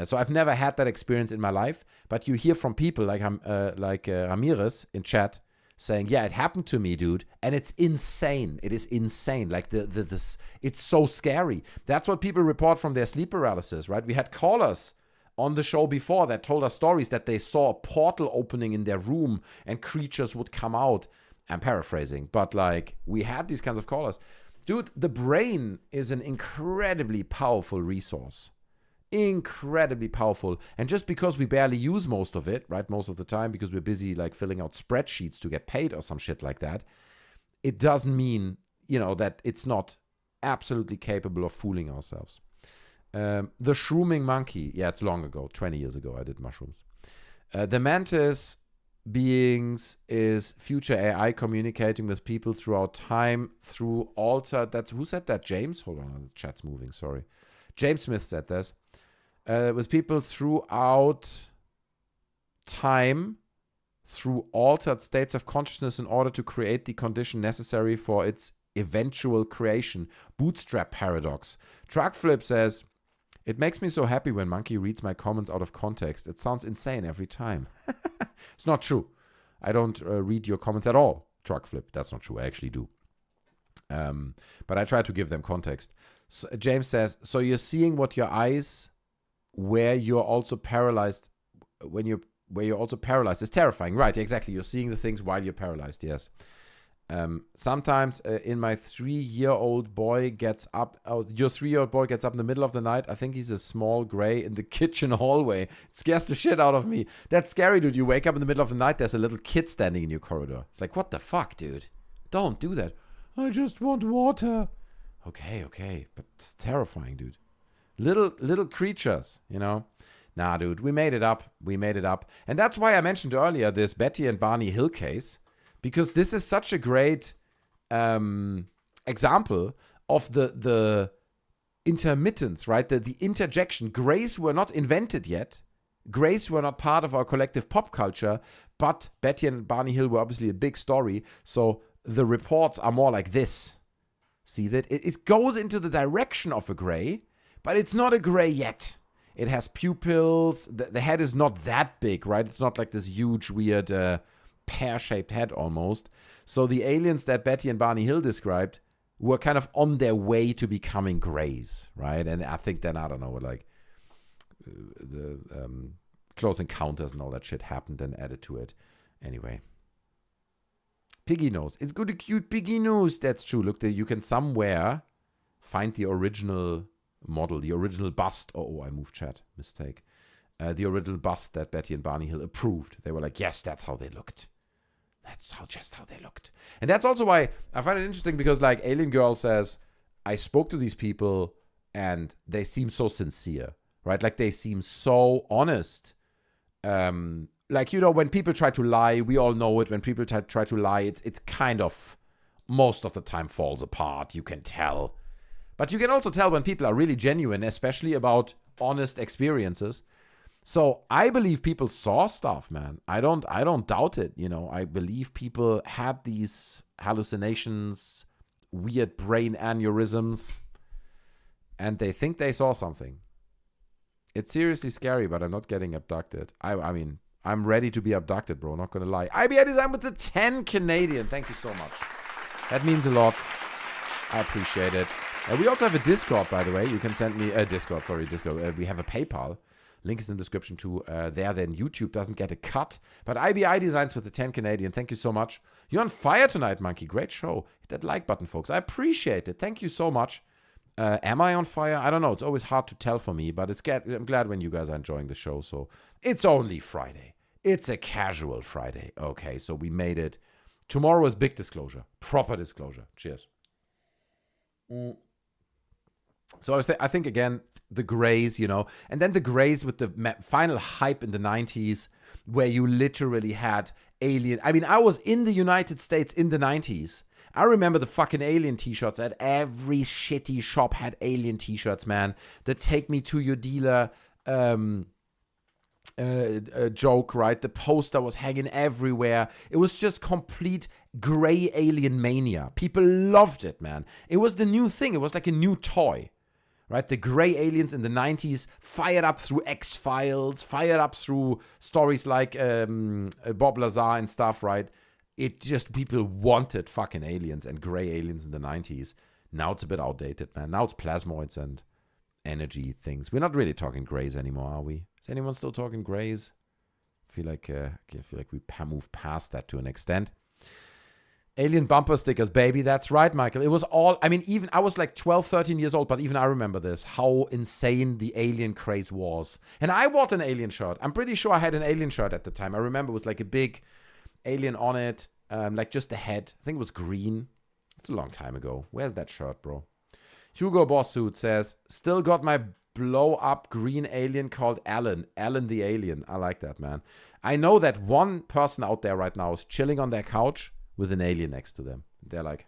So I've never had that experience in my life, but you hear from people like Ramirez in chat saying, yeah, it happened to me, dude, and it's insane. It is insane. Like this, it's so scary. That's what people report from their sleep paralysis, right? We had callers on the show before that told us stories that they saw a portal opening in their room and creatures would come out. I'm paraphrasing, but like we had these kinds of callers. Dude, the brain is an incredibly powerful resource. Incredibly powerful. And just because we barely use most of it, right, most of the time, because we're busy like filling out spreadsheets to get paid or some shit like that, it doesn't mean, that it's not absolutely capable of fooling ourselves. The shrooming monkey, yeah, it's long ago, 20 years ago I did mushrooms. The mantis beings is future AI communicating with people throughout time through altered, who said that? James? Hold on, the chat's moving, sorry. James Smith said this. With people throughout time through altered states of consciousness in order to create the condition necessary for its eventual creation. Bootstrap paradox. Truckflip says, it makes me so happy when Monkey reads my comments out of context. It sounds insane every time. It's not true. I don't read your comments at all, Truckflip. That's not true. I actually do. But I try to give them context. So, James says, so you're seeing what your eyes... where you're also paralyzed, where you're also paralyzed is terrifying. Right, exactly. You're seeing the things while you're paralyzed, yes. Sometimes in my 3-year-old boy gets up, your 3-year-old boy gets up in the middle of the night. I think he's a small gray in the kitchen hallway. It scares the shit out of me. That's scary, dude. You wake up in the middle of the night, there's a little kid standing in your corridor. It's like, what the fuck, dude? Don't do that. I just want water. Okay, but it's terrifying, dude. Little creatures, Nah, dude, we made it up. And that's why I mentioned earlier this Betty and Barney Hill case, because this is such a great example of the intermittence, right? The interjection. Grays were not invented yet. Grays were not part of our collective pop culture, but Betty and Barney Hill were obviously a big story. So the reports are more like this. See that? It goes into the direction of a gray, but it's not a gray yet. It has pupils. The head is not that big, right? It's not like this huge, weird, pear-shaped head almost. So the aliens that Betty and Barney Hill described were kind of on their way to becoming grays, right? And I think then, I don't know, like the Close Encounters and all that shit happened and added to it. Anyway. Piggy nose. It's good, cute piggy nose. That's true. Look, you can somewhere find the original model, the original bust. Oh, I moved chat. Mistake. The original bust that Betty and Barney Hill approved. They were like, yes, that's how they looked. That's just how they looked. And that's also why I find it interesting, because like Alien Girl says, I spoke to these people and they seem so sincere, right? Like they seem so honest. Like, you know, when people try to lie, we all know it. When people try to lie, it's kind of most of the time falls apart. You can tell. But you can also tell when people are really genuine, especially about honest experiences. So I believe people saw stuff, man. I don't doubt it. You know, I believe people had these hallucinations, weird brain aneurysms, and they think they saw something. It's seriously scary, but I'm not getting abducted. I mean, I'm ready to be abducted, bro. Not gonna lie. IBI Design with the 10 Canadian. Thank you so much. That means a lot. I appreciate it. We also have a Discord, by the way. You can send me a Discord. We have a PayPal. Link is in the description too. There, then YouTube doesn't get a cut. But IBI Designs with the 10 Canadian. Thank you so much. You're on fire tonight, Monkey. Great show. Hit that like button, folks. I appreciate it. Thank you so much. Am I on fire? I don't know. It's always hard to tell for me, but I'm glad when you guys are enjoying the show. So it's only Friday. It's a casual Friday. Okay, so we made it. Tomorrow is big disclosure. Proper disclosure. Cheers. So I think, again, the Greys, you know, and then the Greys with the final hype in the 90s where you literally had Alien. I mean, I was in the United States in the 90s. I remember the fucking Alien t-shirts. At every shitty shop had Alien t-shirts, man. The Take Me to Your Dealer joke, right? The poster was hanging everywhere. It was just complete gray alien mania. People loved it, man. It was the new thing. It was like a new toy, right? The gray aliens in the 90s, fired up through X-Files, fired up through stories like Bob Lazar and stuff, right? It just, people wanted fucking aliens and gray aliens in the 90s. Now it's a bit outdated, man. Now it's plasmoids and energy things. We're not really talking grays anymore, are we? Is anyone still talking grays? I feel like we moved past that to an extent. Alien bumper stickers, baby. That's right, Michael. It was all, I mean, even I was like 12, 13 years old, but even I remember this, how insane the alien craze was. And I bought an alien shirt. I'm pretty sure I had an alien shirt at the time. I remember it was like a big alien on it, like just the head. I think it was green. It's a long time ago. Where's that shirt, bro? Hugo Boss Suit says, still got my blow-up green alien called Alan. Alan the Alien. I like that, man. I know that one person out there right now is chilling on their couch with an alien next to them. They're like,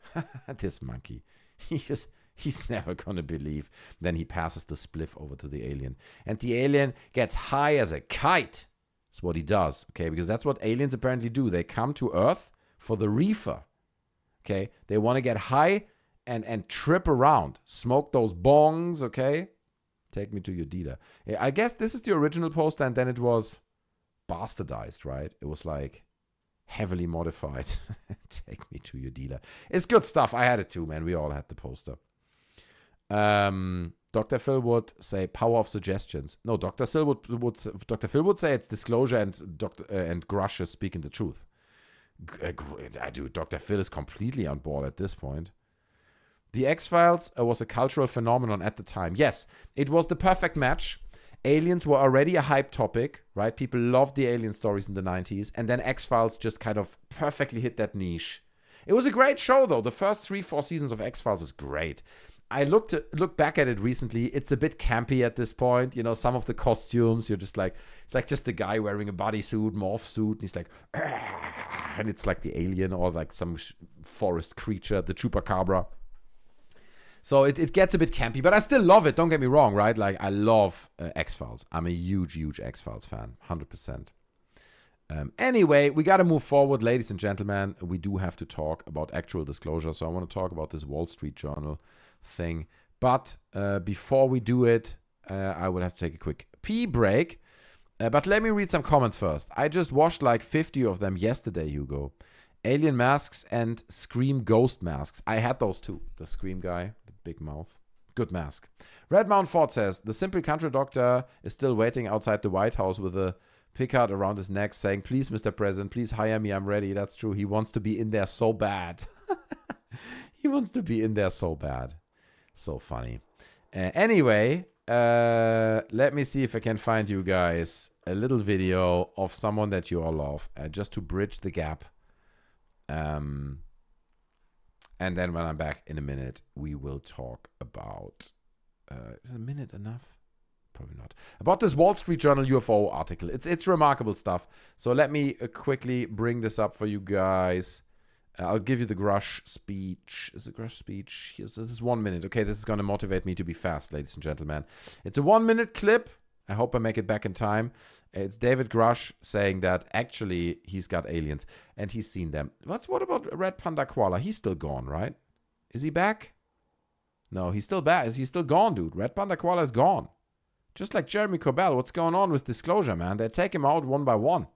this monkey. He's never gonna believe. Then he passes the spliff over to the alien. And the alien gets high as a kite. That's what he does, okay? Because that's what aliens apparently do. They come to Earth for the reefer, okay? They want to get high and trip around. Smoke those bongs, okay? Take me to your dealer. I guess this is the original poster, and then it was bastardized, right? It was like heavily modified. Take me to your dealer. It's good stuff. I had it too, man. We all had the poster. Dr. Phil would say power of suggestions. No, Dr. Phil would say it's disclosure and Grush is speaking the truth. Dr. Phil is completely on board at this point. The X-Files was a cultural phenomenon at the time. Yes, it was the perfect match. Aliens were already a hype topic, right? People loved the alien stories in the 90s. And then X-Files just kind of perfectly hit that niche. It was a great show, though. The first 3-4 seasons of X-Files is great. I look back at it recently. It's a bit campy at this point. You know, some of the costumes, you're just like, it's like just a guy wearing a bodysuit, morph suit. And he's like, and it's like the alien or like some forest creature, the chupacabra. So it gets a bit campy, but I still love it. Don't get me wrong, right? Like, I love X-Files. I'm a huge X-Files fan, 100%. Anyway, we got to move forward, ladies and gentlemen. We do have to talk about actual disclosure. So I want to talk about this Wall Street Journal thing. But before we do it, I will have to take a quick pee break. But let me read some comments first. I just watched like 50 of them yesterday, Hugo. Alien masks and Scream ghost masks. I had those too. The Scream guy, the big mouth. Good mask. Red Mount Ford says, the simple country doctor is still waiting outside the White House with a pickard around his neck saying, please, Mr. President, please hire me. I'm ready. That's true. He wants to be in there so bad. He wants to be in there so bad. So funny. Anyway, let me see if I can find you guys a little video of someone that you all love, just to bridge the gap. And then when I'm back in a minute, we will talk about... is a minute enough? Probably not. About this Wall Street Journal UFO article. It's remarkable stuff. So let me quickly bring this up for you guys. I'll give you the Grush speech. Is it Grush speech? Yes, this is 1 minute. Okay, this is going to motivate me to be fast, ladies and gentlemen. It's a 1 minute clip. I hope I make it back in time. It's David Grush saying that actually he's got aliens and he's seen them. What about Red Panda Koala? He's still gone, right? Is he back? No, he's still back. He's still gone, dude. Red Panda Koala is gone. Just like Jeremy Corbell. What's going on with disclosure, man? They take him out one by one.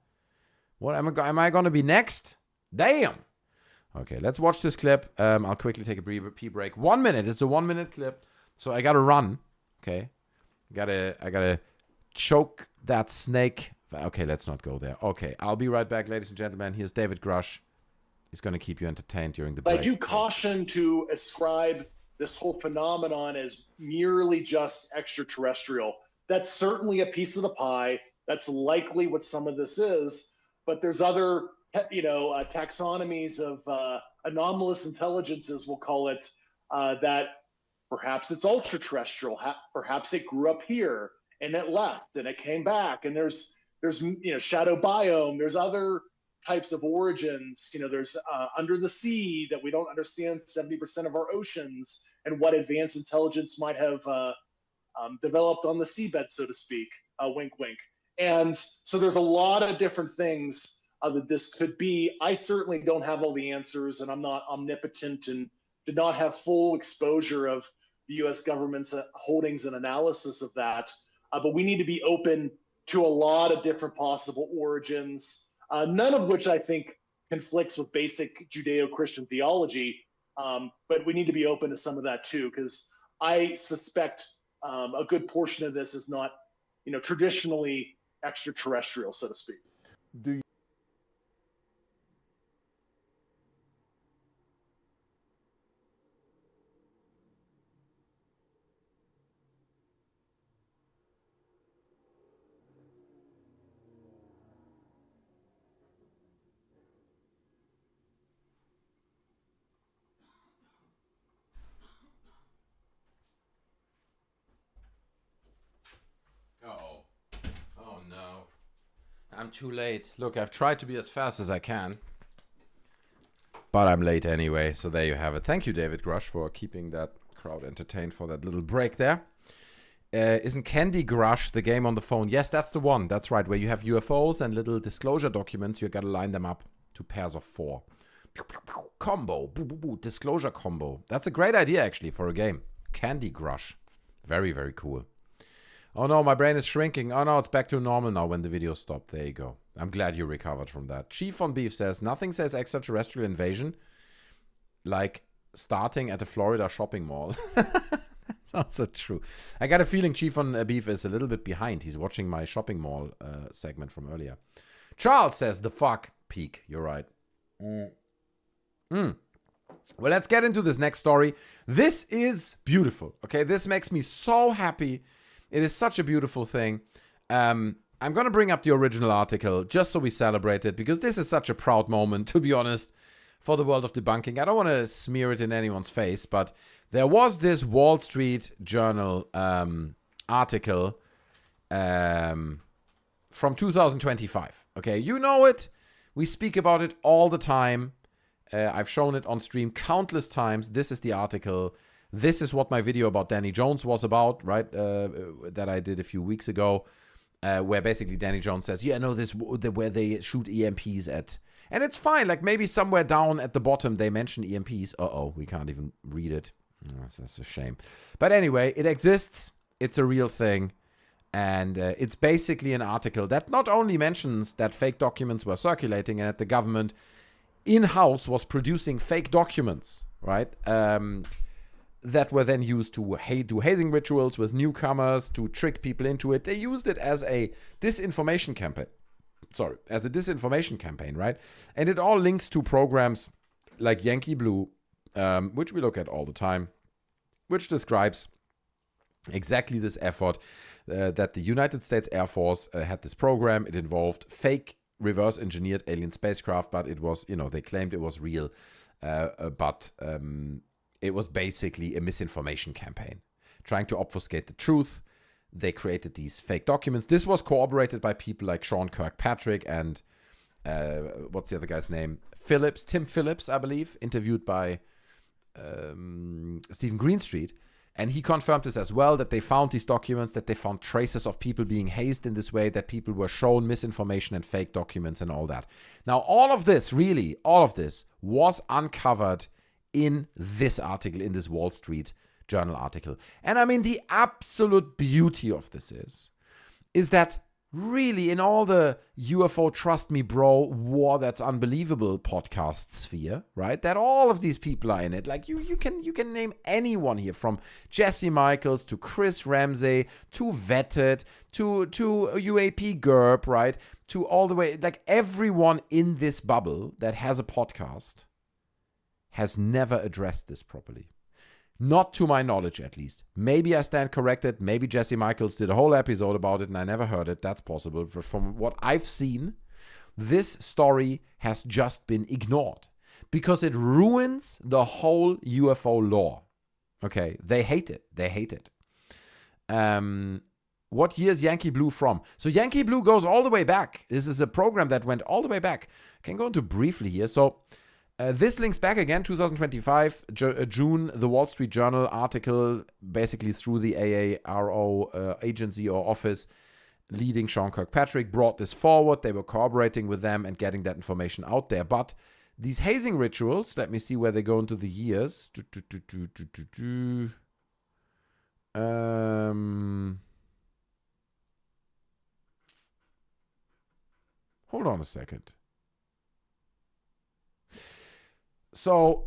What am I going to be next? Damn. Okay, let's watch this clip. I'll quickly take a pee break. 1 minute. It's a 1 minute clip. So I got to run. Okay. I gotta choke that snake. Okay, let's not go there. Okay, I'll be right back, ladies and gentlemen. Here's David Grush. He's going to keep you entertained during the break. I do caution to ascribe this whole phenomenon as merely just extraterrestrial. That's certainly a piece of the pie. That's likely what some of this is. But there's other, taxonomies of anomalous intelligences, we'll call it, that perhaps it's ultra-terrestrial. Perhaps it grew up here and it left and it came back. And there's shadow biome. There's other types of origins. There's under the sea that we don't understand 70% of our oceans and what advanced intelligence might have developed on the seabed, so to speak. Wink, wink. And so there's a lot of different things that this could be. I certainly don't have all the answers, and I'm not omnipotent and did not have full exposure of the U.S. government's holdings and analysis of that. But we need to be open to a lot of different possible origins, none of which I think conflicts with basic Judeo-Christian theology. But we need to be open to some of that too, because I suspect a good portion of this is not, traditionally extraterrestrial, so to speak. Oh no. I'm too late. Look, I've tried to be as fast as I can. But I'm late anyway, so there you have it. Thank you, David Grush, for keeping that crowd entertained for that little break there. Isn't Candy Crush the game on the phone? Yes, that's the one. That's right, where you have UFOs and little disclosure documents. You got to line them up to pairs of 4. Combo. Boo, boo, boo. Disclosure combo. That's a great idea, actually, for a game. Candy Crush. Very, very cool. Oh no, my brain is shrinking. Oh no, it's back to normal now when the video stopped. There you go. I'm glad you recovered from that. Chief on Beef says, nothing says extraterrestrial invasion like starting at a Florida shopping mall. That's also true. I got a feeling Chief on Beef is a little bit behind. He's watching my shopping mall segment from earlier. Charles says, the fuck peak. You're right. Well, let's get into this next story. This is beautiful. Okay, this makes me so happy. It is such a beautiful thing. I'm going to bring up the original article just so we celebrate it, because this is such a proud moment, to be honest, for the world of debunking. I don't want to smear it in anyone's face, but there was this Wall Street Journal article from 2025. Okay, you know it. We speak about it all the time. I've shown it on stream countless times. This is the article. This is what my video about Danny Jones was about, right? That I did a few weeks ago, where basically Danny Jones says, yeah, no, this where they shoot EMPs at. And it's fine. Like maybe somewhere down at the bottom they mention EMPs. Uh-oh, we can't even read it. Oh, that's a shame. But anyway, it exists. It's a real thing. And it's basically an article that not only mentions that fake documents were circulating and that the government in-house was producing fake documents, right? That were then used to do hazing rituals with newcomers, to trick people into it. They used it as a disinformation campaign. As a disinformation campaign, right? And it all links to programs like Yankee Blue, which we look at all the time, which describes exactly this effort that the United States Air Force had this program. It involved fake reverse engineered alien spacecraft, but it was, they claimed it was real, but it was basically a misinformation campaign trying to obfuscate the truth. They created these fake documents. This was corroborated by people like Sean Kirkpatrick and what's the other guy's name? Tim Phillips, I believe, interviewed by Stephen Greenstreet. And he confirmed this as well, that they found these documents, that they found traces of people being hazed in this way, that people were shown misinformation and fake documents and all that. Now, all of this was uncovered in this article, in this Wall Street Journal article. And I mean, the absolute beauty of this is that really in all the UFO Trust Me Bro War That's Unbelievable podcast sphere, right, that all of these people are in it. Like you can name anyone here, from Jesse Michaels to Chris Ramsey to Vetted to UAP GURP, right, to all the way, like everyone in this bubble that has a podcast has never addressed this properly. Not to my knowledge, at least. Maybe I stand corrected. Maybe Jesse Michaels did a whole episode about it and I never heard it. That's possible. But from what I've seen, this story has just been ignored because it ruins the whole UFO lore. Okay, they hate it. What year is Yankee Blue from? So Yankee Blue goes all the way back. This is a program that went all the way back. I can go into briefly here. So this links back again, 2025, June, the Wall Street Journal article, basically through the AARO agency or office, leading Sean Kirkpatrick, brought this forward. They were cooperating with them and getting that information out there. But these hazing rituals, let me see where they go into the years. Hold on a second. So,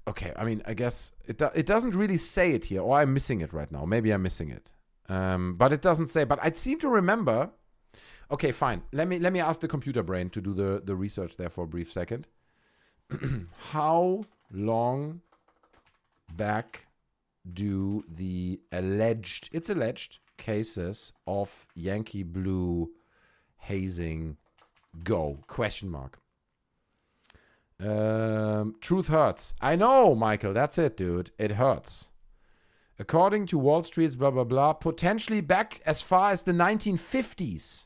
okay, I mean, I guess it doesn't really say it here, or I'm missing it right now. Maybe I'm missing it. But it doesn't say. But I seem to remember. Okay, fine. Let me ask the computer brain to do the research there for a brief second. How long back do the alleged cases of Yankee Blue hazing go? Question mark. Truth hurts. I know, Michael. That's it, dude. It hurts. According to Wall Street's blah, blah, blah, potentially back as far as the 1950s.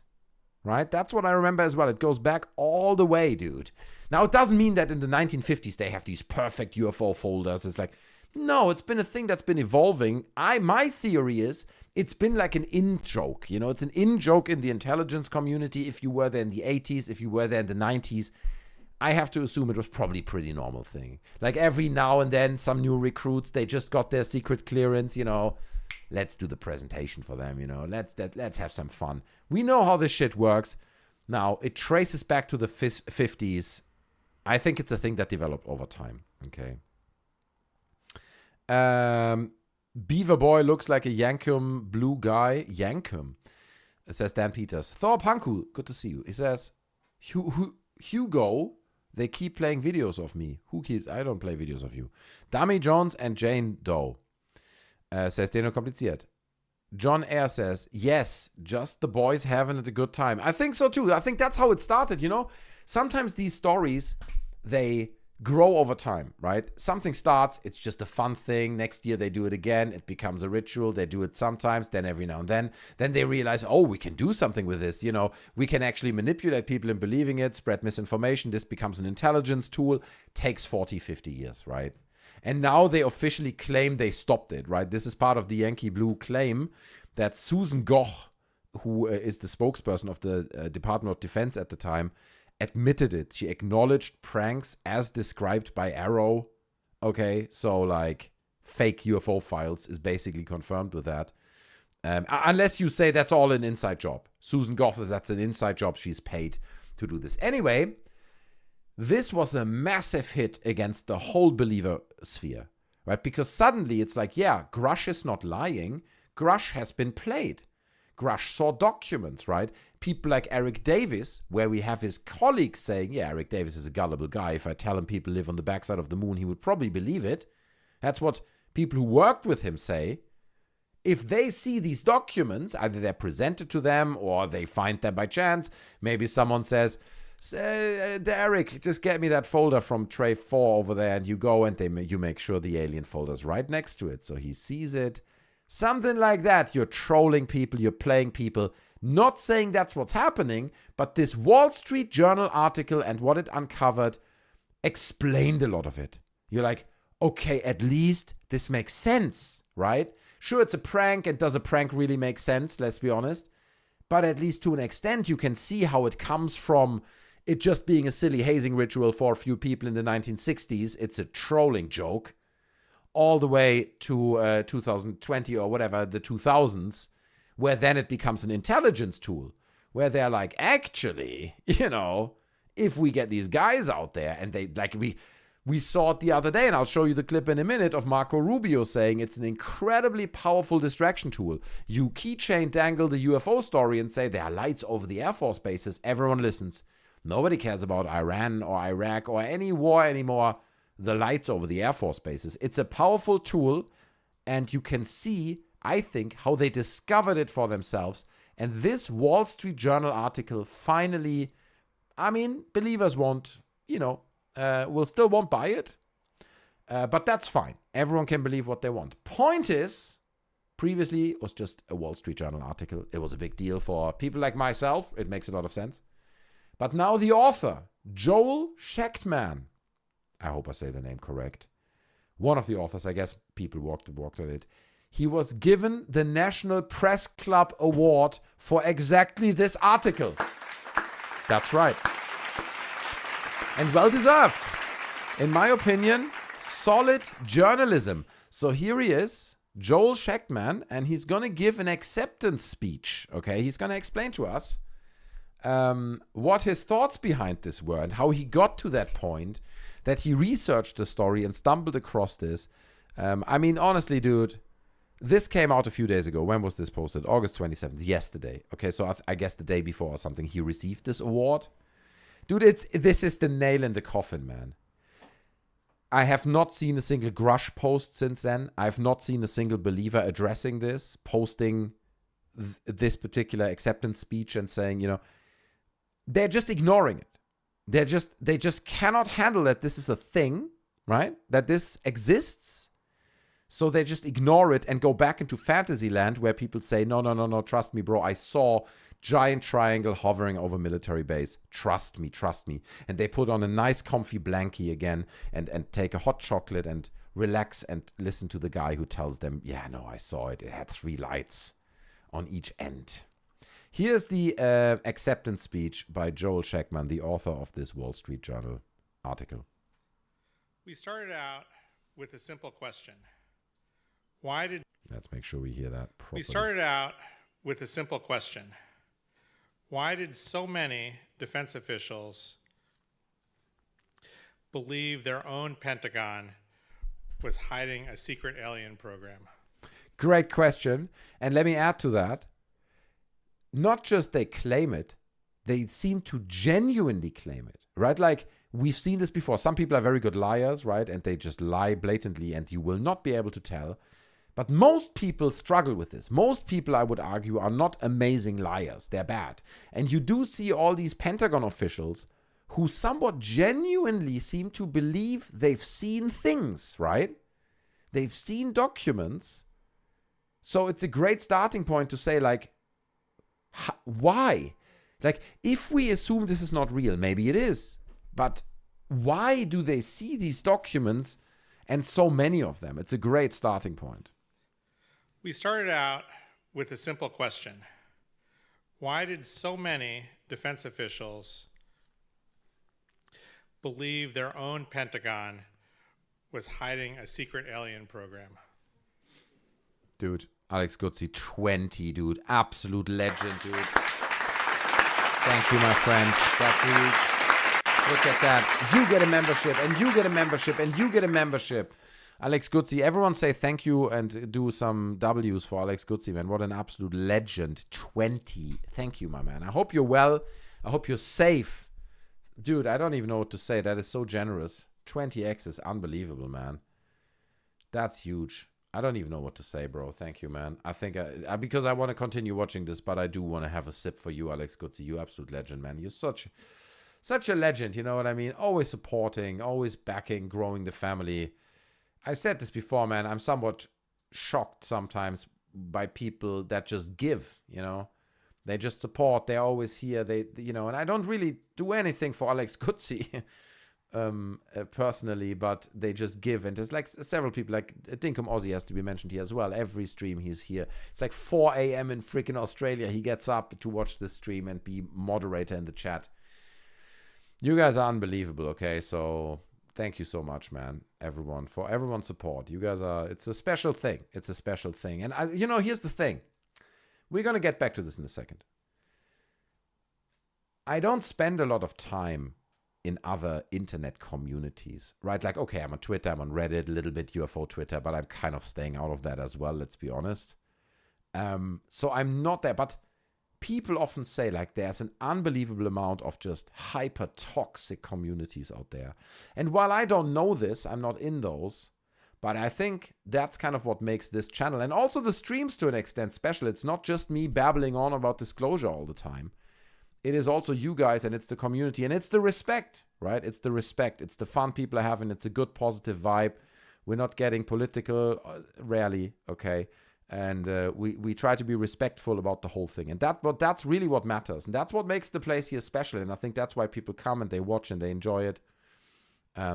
Right? That's what I remember as well. It goes back all the way, dude. Now, it doesn't mean that in the 1950s they have these perfect UFO folders. It's like, no, it's been a thing that's been evolving. My theory is it's been like an in-joke. It's an in-joke in the intelligence community. If you were there in the 80s, if you were there in the 90s, I have to assume it was probably a pretty normal thing. Like every now and then, some new recruits, they just got their secret clearance, Let's do the presentation for them, Let's have some fun. We know how this shit works. Now, it traces back to the 50s. I think it's a thing that developed over time, okay? Beaver Boy looks like a Yankum blue guy. Yankum, says Dan Peters. Thor Panku, good to see you. He says, Hugo... They keep playing videos of me. Who keeps? I don't play videos of you. Dummy Jones and Jane Doe. Says Deno kompliziert. John Air says, yes, just the boys having it a good time. I think so too. I think that's how it started, Sometimes these stories, they grow over time, right? Something starts, it's just a fun thing. Next year they do it again. It becomes a ritual. They do it sometimes, then every now and then. Then they realize, oh, we can do something with this. We can actually manipulate people in believing it, spread misinformation. This becomes an intelligence tool. Takes 40, 50 years, right? And now they officially claim they stopped it, right? This is part of the Yankee Blue claim that Susan Goch, who is the spokesperson of the Department of Defense at the time, admitted it. She acknowledged pranks as described by Arrow. Okay, so like fake UFO files is basically confirmed with that. Unless you say that's all an inside job. Susan Goff, that's an inside job. She's paid to do this. Anyway, this was a massive hit against the whole believer sphere, right? Because suddenly it's like, yeah, Grush is not lying. Grush has been played. Grush saw documents, right? People like Eric Davis, where we have his colleagues saying, yeah, Eric Davis is a gullible guy. If I tell him people live on the backside of the moon, he would probably believe it. That's what people who worked with him say. If they see these documents, either they're presented to them or they find them by chance, maybe someone says, Derek, just get me that folder from tray 4 over there, and you go and you make sure the alien folder's right next to it, so he sees it. Something like that. You're trolling people, you're playing people. Not saying that's what's happening, but this Wall Street Journal article and what it uncovered explained a lot of it. You're like, okay, at least this makes sense, right? Sure, it's a prank, and does a prank really make sense? Let's be honest. But at least to an extent, you can see how it comes from it just being a silly hazing ritual for a few people in the 1960s. It's a trolling joke. All the way to 2020 or whatever, the 2000s, where then it becomes an intelligence tool. Where they're like, actually, if we get these guys out there, and they, like we saw it the other day, and I'll show you the clip in a minute of Marco Rubio saying it's an incredibly powerful distraction tool. You keychain dangle the UFO story and say there are lights over the Air Force bases. Everyone listens. Nobody cares about Iran or Iraq or any war anymore. The lights over the Air Force bases. It's a powerful tool, and you can see, I think, how they discovered it for themselves. And this Wall Street Journal article finally, believers won't, will still won't buy it, but that's fine. Everyone can believe what they want. Point is, previously it was just a Wall Street Journal article. It was a big deal for people like myself. It makes a lot of sense. But now the author, Joel Schechtman, I hope I say the name correct, one of the authors, I guess people worked on it, he was given the National Press Club Award for exactly this article. That's right. And well deserved. In my opinion, solid journalism. So here he is, Joel Schechtman, and he's going to give an acceptance speech, okay? He's going to explain to us what his thoughts behind this were and how he got to that point, that he researched the story and stumbled across this. Honestly, dude, this came out a few days ago. When was this posted? August 27th, yesterday. Okay, so I guess the day before or something, he received this award. Dude, this is the nail in the coffin, man. I have not seen a single Grush post since then. I've not seen a single believer addressing this, posting this particular acceptance speech and saying, they're just ignoring it. They just cannot handle that this is a thing, right? That this exists. So they just ignore it and go back into fantasy land where people say, no, trust me, bro. I saw giant triangle hovering over military base. Trust me. And they put on a nice comfy blankie again and take a hot chocolate and relax and listen to the guy who tells them, yeah, no, I saw it. It had 3 lights on each end. Here's the acceptance speech by Joel Schechtman, the author of this Wall Street Journal article. We started out with a simple question. Let's make sure we hear that properly. We started out with a simple question. Why did so many defense officials believe their own Pentagon was hiding a secret alien program? Great question. And let me add to that. Not just they claim it, they seem to genuinely claim it, right? Like, we've seen this before. Some people are very good liars, right? And they just lie blatantly and you will not be able to tell. But most people struggle with this. Most people, I would argue, are not amazing liars. They're bad. And you do see all these Pentagon officials who somewhat genuinely seem to believe they've seen things, right? They've seen documents. So it's a great starting point to say, like, why? Like, if we assume this is not real, maybe it is. But why do they see these documents And so many of them. It's a great starting point. We started out with a simple question. Why did so many defense officials believe their own Pentagon was hiding a secret alien program? Dude, Alex Gutzi, 20, dude. Absolute legend, dude. Thank you, my friend. That's huge. Look at that. You get a membership, and you get a membership, and you get a membership. Alex Gutzi, everyone say thank you and do some W's for Alex Gutzi, man. What an absolute legend. 20. Thank you, my man. I hope you're well. I hope you're safe. Dude, I don't even know what to say. That is so generous. 20x is unbelievable, man. That's huge. I don't even know what to say, bro. Thank you, man. I think because I want to continue watching this, but I do want to have a sip for you, Alex Gutzi. You absolute legend, man. You're such a legend, you know what I mean? Always supporting, always backing, growing the family. I said this before, man. I'm somewhat shocked sometimes by people that just give, you know? They just support. They're always here. And I don't really do anything for Alex Gutzi personally, but they just give. And there's like several people, like Dinkum Aussie has to be mentioned here as well. Every stream he's here. It's like 4 a.m. in freaking Australia. He gets up to watch the stream and be moderator in the chat. You guys are unbelievable, okay? So thank you so much, man, everyone, for everyone's support. You guys it's a special thing. It's a special thing. And, here's the thing. We're going to get back to this in a second. I don't spend a lot of time in other internet communities, right? Like, okay, I'm on Twitter, I'm on Reddit, a little bit UFO Twitter, but I'm kind of staying out of that as well, let's be honest. So I'm not there, but people often say like there's an unbelievable amount of just hyper toxic communities out there. And while I don't know this, I'm not in those, but I think that's kind of what makes this channel and also the streams to an extent special. It's not just me babbling on about disclosure all the time. It is also you guys, and it's the community, and it's the respect, right? It's the respect. It's the fun people are having. It's a good, positive vibe. We're not getting political, rarely, okay? And we try to be respectful about the whole thing. And that's really what matters. And that's what makes the place here special. And I think that's why people come and they watch and they enjoy it.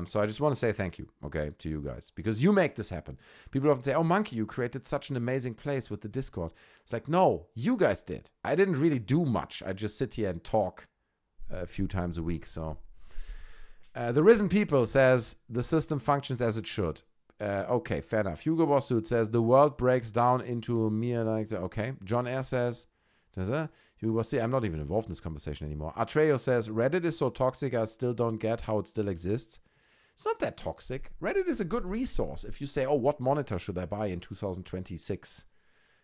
So I just want to say thank you, okay, to you guys, because you make this happen. People often say, oh, Monkey, you created such an amazing place with the Discord. It's like, no, you guys did. I didn't really do much. I just sit here and talk a few times a week. So the Risen People says the system functions as it should. Okay, fair enough. Hugo Bossut says the world breaks down into mere like, okay. John Air says, Hugo Bossut, I'm not even involved in this conversation anymore. Atreo says, Reddit is so toxic, I still don't get how it still exists. It's not that toxic. Reddit is a good resource. If you say, oh, what monitor should I buy in 2026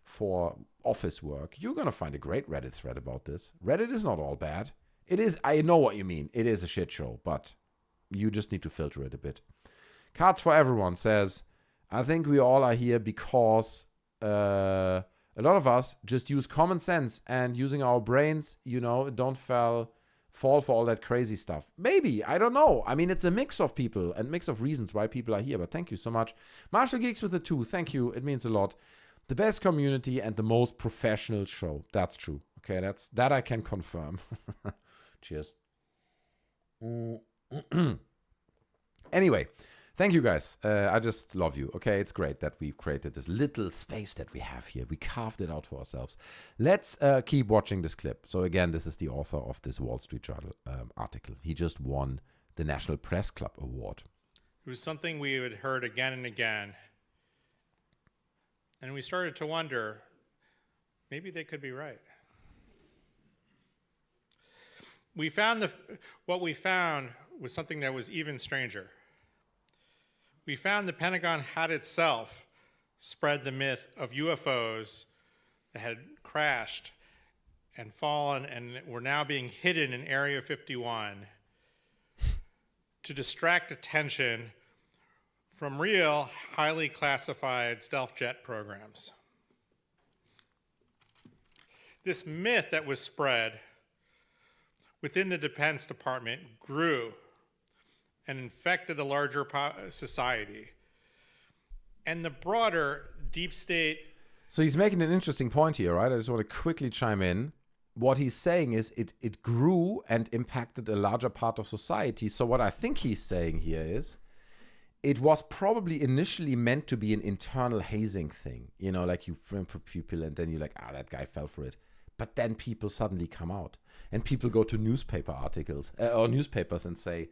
for office work? You're going to find a great Reddit thread about this. Reddit is not all bad. It is, I know what you mean. It is a shit show, but you just need to filter it a bit. Cards for Everyone says, I think we all are here because a lot of us just use common sense and using our brains, don't fall for all that crazy stuff. Maybe, I don't know. I mean, it's a mix of people and mix of reasons why people are here, but thank you so much. Marshall Geeks with the 2, thank you. It means a lot. The best community and the most professional show. That's true. Okay, that I can confirm. Cheers. Anyway, thank you guys. I just love you. Okay, it's great that we've created this little space that we have here. We carved it out for ourselves. Let's keep watching this clip. So again, this is the author of this Wall Street Journal article. He just won the National Press Club Award. It was something we had heard again and again. And we started to wonder, maybe they could be right. What we found was something that was even stranger. We found the Pentagon had itself spread the myth of UFOs that had crashed and fallen and were now being hidden in Area 51 to distract attention from real, highly classified stealth jet programs. This myth that was spread within the Defense Department grew and infected the larger society. And the broader deep state... So he's making an interesting point here, right? I just want to quickly chime in. What he's saying is it grew and impacted a larger part of society. So what I think he's saying here is it was probably initially meant to be an internal hazing thing, like you frame people and then you're like, that guy fell for it. But then people suddenly come out and people go to newspaper articles or newspapers and say,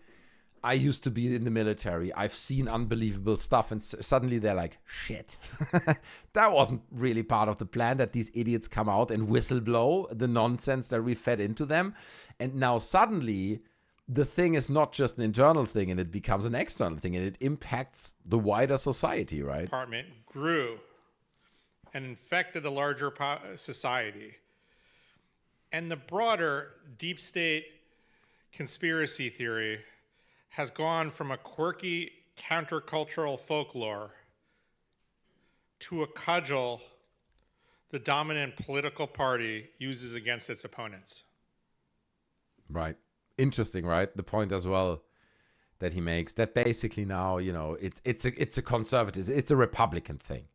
I used to be in the military. I've seen unbelievable stuff. And suddenly they're like, shit, that wasn't really part of the plan, that these idiots come out and whistleblow the nonsense that we fed into them. And now suddenly the thing is not just an internal thing and it becomes an external thing and it impacts the wider society, right? Department grew and infected the larger society. And the broader deep state conspiracy theory has gone from a quirky countercultural folklore to a cudgel the dominant political party uses against its opponents. Right. Interesting, right? The point as well that he makes, that basically now, it's a conservative, it's a Republican thing.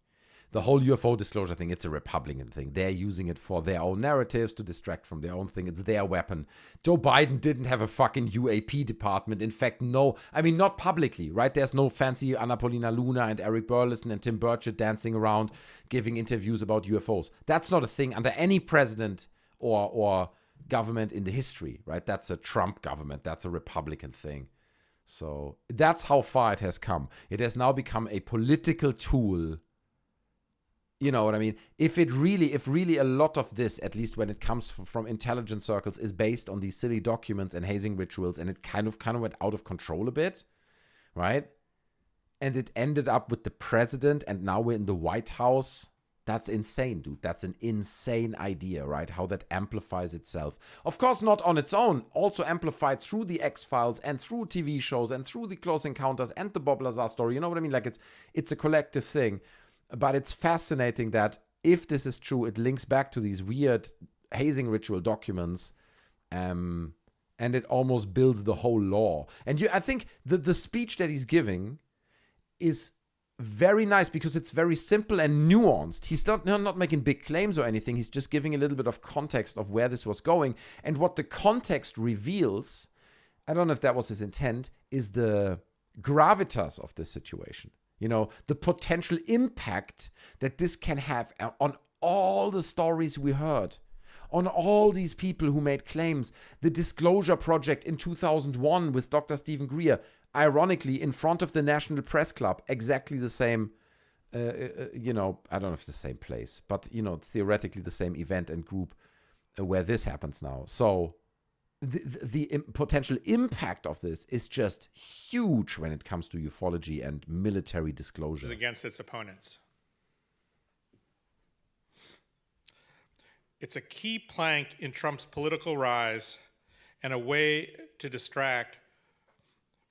The whole UFO disclosure thing, it's a Republican thing. They're using it for their own narratives to distract from their own thing. It's their weapon. Joe Biden didn't have a fucking UAP department. In fact, no. I mean, not publicly, right? There's no fancy Anna Paulina Luna and Eric Burleson and Tim Burchett dancing around giving interviews about UFOs. That's not a thing under any president or government in the history, right? That's a Trump government. That's a Republican thing. So that's how far it has come. It has now become a political tool. You know what I mean? If really a lot of this, at least when it comes from intelligence circles, is based on these silly documents and hazing rituals, and it kind of went out of control a bit, right? And it ended up with the president, and now we're in the White House. That's insane, dude. That's an insane idea, right? How that amplifies itself. Of course, not on its own. Also amplified through the X-Files and through TV shows and through the Close Encounters and the Bob Lazar story. You know what I mean? Like it's a collective thing. But it's fascinating that if this is true, it links back to these weird hazing ritual documents, and it almost builds the whole law. And I think the speech that he's giving is very nice because it's very simple and nuanced. He's not making big claims or anything. He's just giving a little bit of context of where this was going. And what the context reveals, I don't know if that was his intent, is the gravitas of this situation. The potential impact that this can have on all the stories we heard, on all these people who made claims. The Disclosure Project in 2001 with Dr. Stephen Greer, ironically, in front of the National Press Club, exactly the same, I don't know if it's the same place, but, it's theoretically the same event and group where this happens now. So the potential impact of this is just huge when it comes to ufology and military disclosure. Against its opponents. It's a key plank in Trump's political rise and a way to distract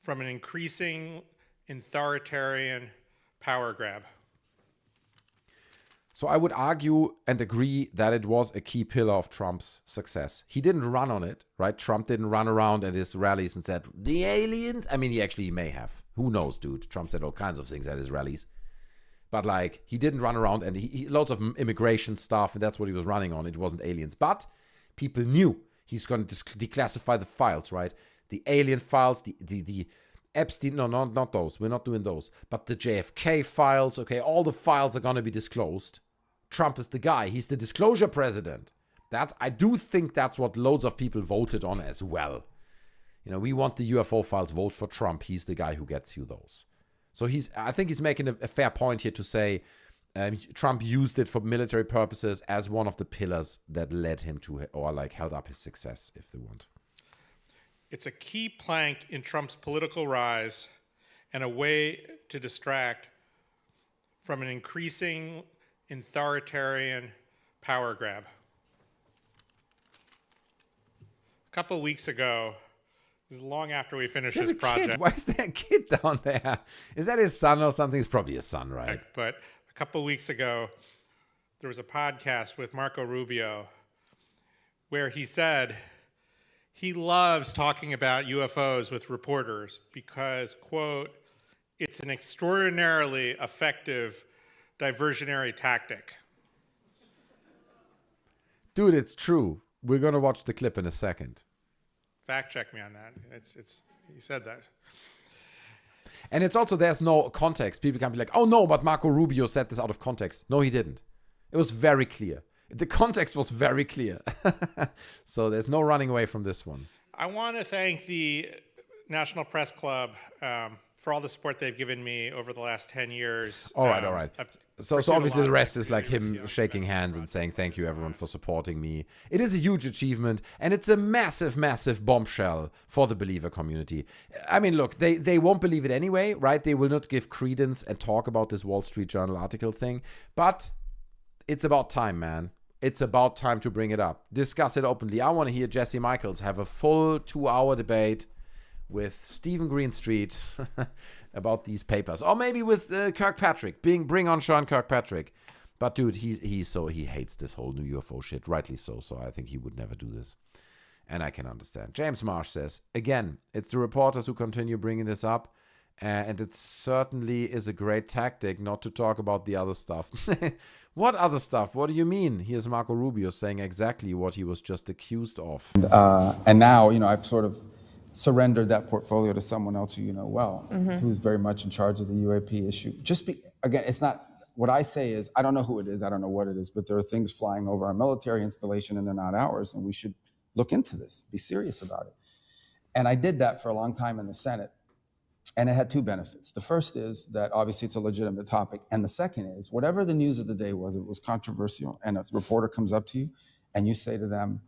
from an increasing authoritarian power grab. So I would argue and agree that it was a key pillar of Trump's success. He didn't run on it, right? Trump didn't run around at his rallies and said, the aliens? I mean, he may have. Who knows, dude? Trump said all kinds of things at his rallies. But, he didn't run around, and he lots of immigration stuff, and that's what he was running on. It wasn't aliens. But people knew he's going to declassify the files, right? The alien files, the Epstein, no, not those. We're not doing those. But the JFK files, okay, all the files are going to be disclosed. Trump is the guy. He's the disclosure president. I do think that's what loads of people voted on as well. We want the UFO files, vote for Trump. He's the guy who gets you those. So I think he's making a fair point here to say Trump used it for military purposes as one of the pillars that led him to, or held up his success, if they want. It's a key plank in Trump's political rise and a way to distract from an increasing authoritarian power grab. A couple weeks ago, this is long after we finished this project. Kid. Why is there a kid down there? Is that his son or something? It's probably his son, right? But a couple weeks ago, there was a podcast with Marco Rubio where he said he loves talking about UFOs with reporters because, quote, it's an extraordinarily effective diversionary tactic. Dude, it's true. We're going to watch the clip in a second. Fact check me on that. He said that. And it's also, there's no context. People can be like, oh no, but Marco Rubio said this out of context. No, he didn't. It was very clear. The context was very clear. So there's no running away from this one. I want to thank the National Press Club for all the support they've given me over the last 10 years. All right. So obviously the rest is like him activity shaking hands and saying, thank you everyone for supporting me. It is a huge achievement, and it's a massive, massive bombshell for the believer community. I mean, look, they won't believe it anyway, right? They will not give credence and talk about this Wall Street Journal article thing, but it's about time, man. It's about time to bring it up. Discuss it openly. I want to hear Jesse Michaels have a full 2-hour debate with Stephen Greenstreet about these papers, or maybe with Kirkpatrick. Bring on Sean Kirkpatrick. But dude, he hates this whole new UFO shit, rightly so. So I think he would never do this, and I can understand. James Marsh says again, it's the reporters who continue bringing this up, and it certainly is a great tactic not to talk about the other stuff. What other stuff? What do you mean? Here's Marco Rubio saying exactly what he was just accused of. And now, I've sort of surrendered that portfolio to someone else who you know well, who's very much in charge of the UAP issue. Again, it's not, what I say is, I don't know who it is, I don't know what it is, but there are things flying over our military installation and they're not ours, and we should look into this, be serious about it. And I did that for a long time in the Senate, and it had two benefits. The first is that obviously it's a legitimate topic, and the second is, whatever the news of the day was, it was controversial, and a reporter comes up to you and you say to them,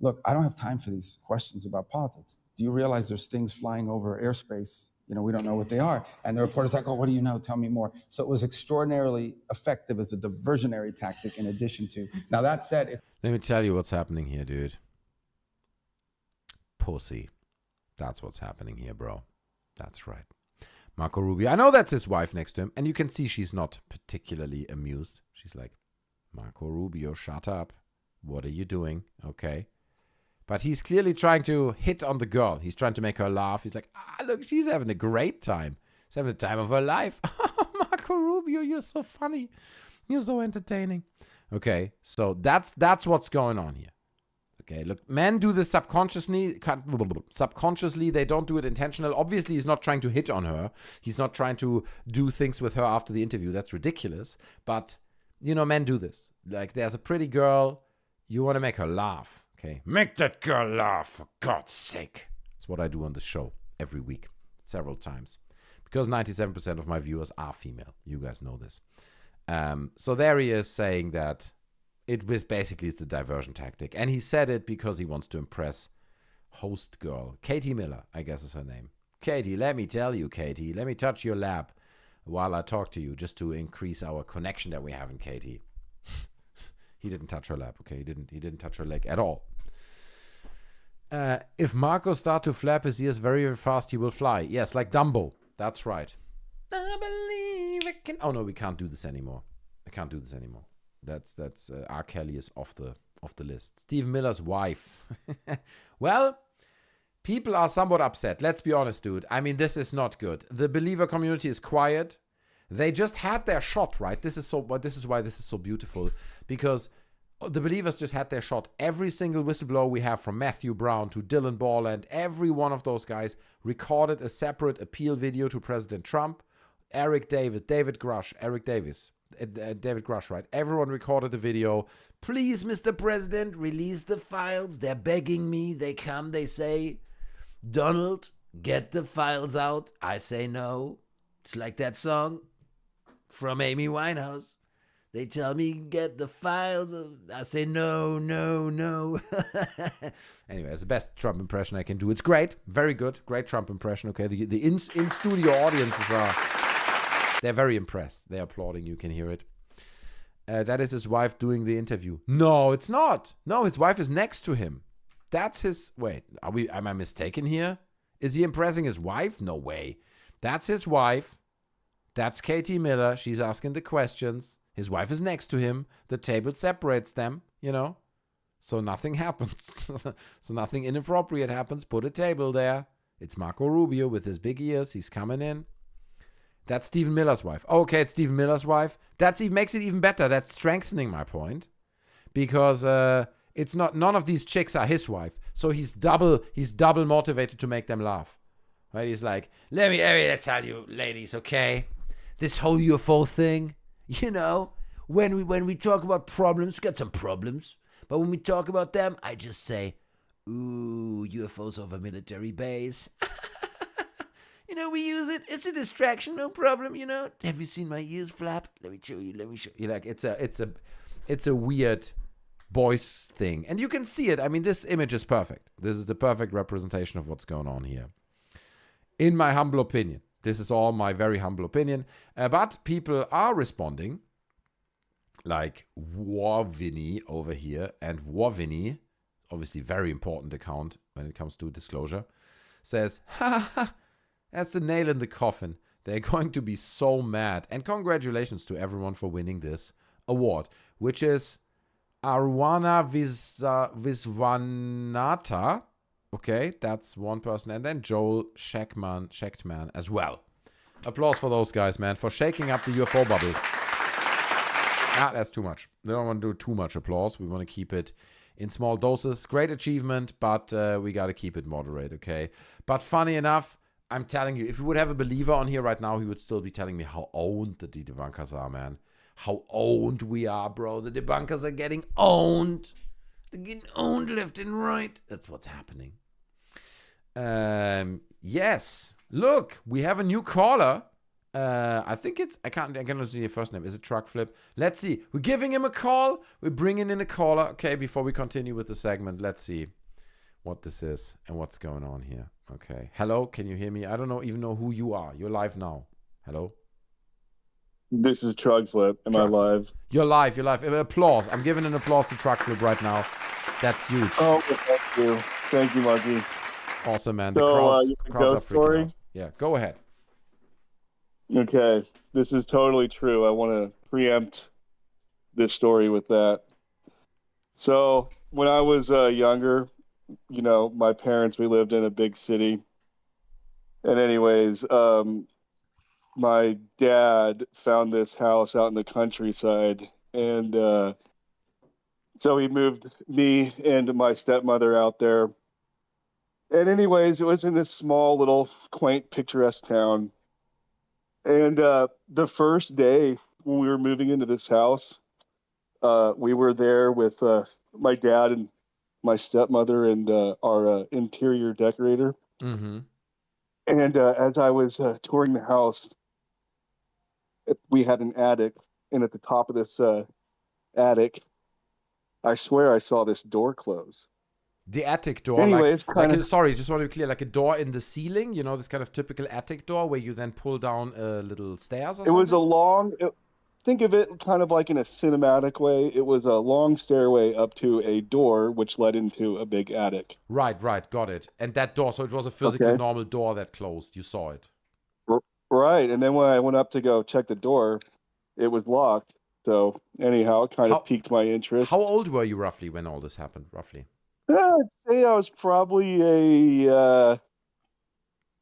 look, I don't have time for these questions about politics. Do you realize there's things flying over airspace? We don't know what they are. And the reporter's like, oh, what do you know? Tell me more. So it was extraordinarily effective as a diversionary tactic in addition to. Now that said. Let me tell you what's happening here, dude. Pussy. That's what's happening here, bro. That's right. Marco Rubio. I know that's his wife next to him. And you can see she's not particularly amused. She's like, Marco Rubio, shut up. What are you doing? Okay. But he's clearly trying to hit on the girl. He's trying to make her laugh. He's like, look, she's having a great time. She's having the time of her life. Marco Rubio, you're so funny. You're so entertaining. Okay, so that's what's going on here. Okay, look, men do this subconsciously. Subconsciously, they don't do it intentional. Obviously, he's not trying to hit on her. He's not trying to do things with her after the interview. That's ridiculous. But, men do this. Like, there's a pretty girl. You want to make her laugh. Okay, make that girl laugh, for God's sake. That's what I do on the show every week, several times. Because 97% of my viewers are female. You guys know this. So there he is saying that it was basically it's a diversion tactic. And he said it because he wants to impress host girl. Katie Miller, I guess is her name. Katie, let me tell you, Katie. Let me touch your lap while I talk to you, just to increase our connection that we have in Katie. He didn't touch her lap, okay? He didn't touch her leg at all. If Marco starts to flap his ears very, very fast, he will fly. Yes, like Dumbo. That's right. I believe I can. Oh no, we can't do this anymore. I can't do this anymore. That's R. Kelly is off the list. Steve Miller's wife. Well, people are somewhat upset. Let's be honest, dude. I mean, this is not good. The believer community is quiet. They just had their shot, right? This is why this is so beautiful, because the believers just had their shot. Every single whistleblower we have, from Matthew Brown to Dylan Borland, every one of those guys recorded a separate appeal video to President Trump. David Grush, right? Everyone recorded the video. Please, Mr. President, release the files. They're begging me. They come, they say, Donald, get the files out. I say no. It's like that song from Amy Winehouse. They tell me get the files. I say no. Anyway, it's the best Trump impression I can do. It's great. Very good. Great Trump impression. Okay, the in-studio audiences they're very impressed. They're applauding. You can hear it. That is his wife doing the interview. No, it's not. No, his wife is next to him. That's his... Wait, am I mistaken here? Is he impressing his wife? No way. That's his wife. That's Katie Miller. She's asking the questions. His wife is next to him. The table separates them, So nothing happens. So nothing inappropriate happens. Put a table there. It's Marco Rubio with his big ears. He's coming in. That's Stephen Miller's wife. Okay, it's Stephen Miller's wife. That makes it even better. That's strengthening my point. Because it's not, none of these chicks are his wife. So he's double motivated to make them laugh. Right? He's like, let me tell you, ladies, okay? This whole UFO thing, you know, when we talk about problems, we got some problems. But when we talk about them, I just say, ooh, UFOs over military base. You know, we use it. It's a distraction, no problem, you know. Have you seen my ears flap? Let me show you. Like, it's a weird boys thing. And you can see it. I mean, this image is perfect. This is the perfect representation of what's going on here. In my humble opinion. This is all my very humble opinion. But people are responding. Like Warvini over here. And Warvini, obviously very important account when it comes to disclosure, says, ha ha, that's the nail in the coffin. They're going to be so mad. And congratulations to everyone for winning this award, which is Arwana Viswanatha. Okay, that's one person. And then Joel Schechtman as well. Applause for those guys, man, for shaking up the UFO bubble. Ah, that's too much. We don't want to do too much applause. We want to keep it in small doses. Great achievement, but we got to keep it moderate, okay? But funny enough, I'm telling you, if we would have a believer on here right now, he would still be telling me how owned the debunkers are, man. How owned we are, bro. The debunkers are getting owned. They're getting owned left and right. That's what's happening. Yes. Look, we have a new caller. I think it's, I cannot see your first name. Is it Truck Flip? Let's see. We're giving him a call. We're bringing in a caller. Okay, before we continue with the segment, let's see what this is and what's going on here. Okay. Hello, can you hear me? I don't even know who you are. You're live now. Hello? This is Truck Flip. Am I live? You're live. Applause. I'm giving an applause to Truck Flip right now. That's huge. Oh, thank you. Thank you, Marky. Awesome, man. The So, crowds are freaking story? out. Yeah, go ahead. Okay, this is totally true. I want to preempt this story with that. So, when I was younger, you know, my parents, we lived in a big city. And anyways, my dad found this house out in the countryside. And so he moved me and my stepmother out there. And anyways, it was in this small little quaint picturesque town. And the first day when we were moving into this house, we were there with my dad and my stepmother and our interior decorator. Mm-hmm. And as I was touring the house, we had an attic. And at the top of this attic, I swear I saw this door close. The attic door, Anyways, sorry, just want to be clear, like a door in the ceiling, you know, this kind of typical attic door where you then pull down little stairs or something? It was a long, think of it kind of like in a cinematic way. It was a long stairway up to a door which led into a big attic. Right, got it. And that door, so it was a physical normal door that closed. You saw it. Right, and then when I went up to go check the door, it was locked. So anyhow, it kind of piqued my interest. How old were you roughly when all this happened, roughly? I'd say I was probably a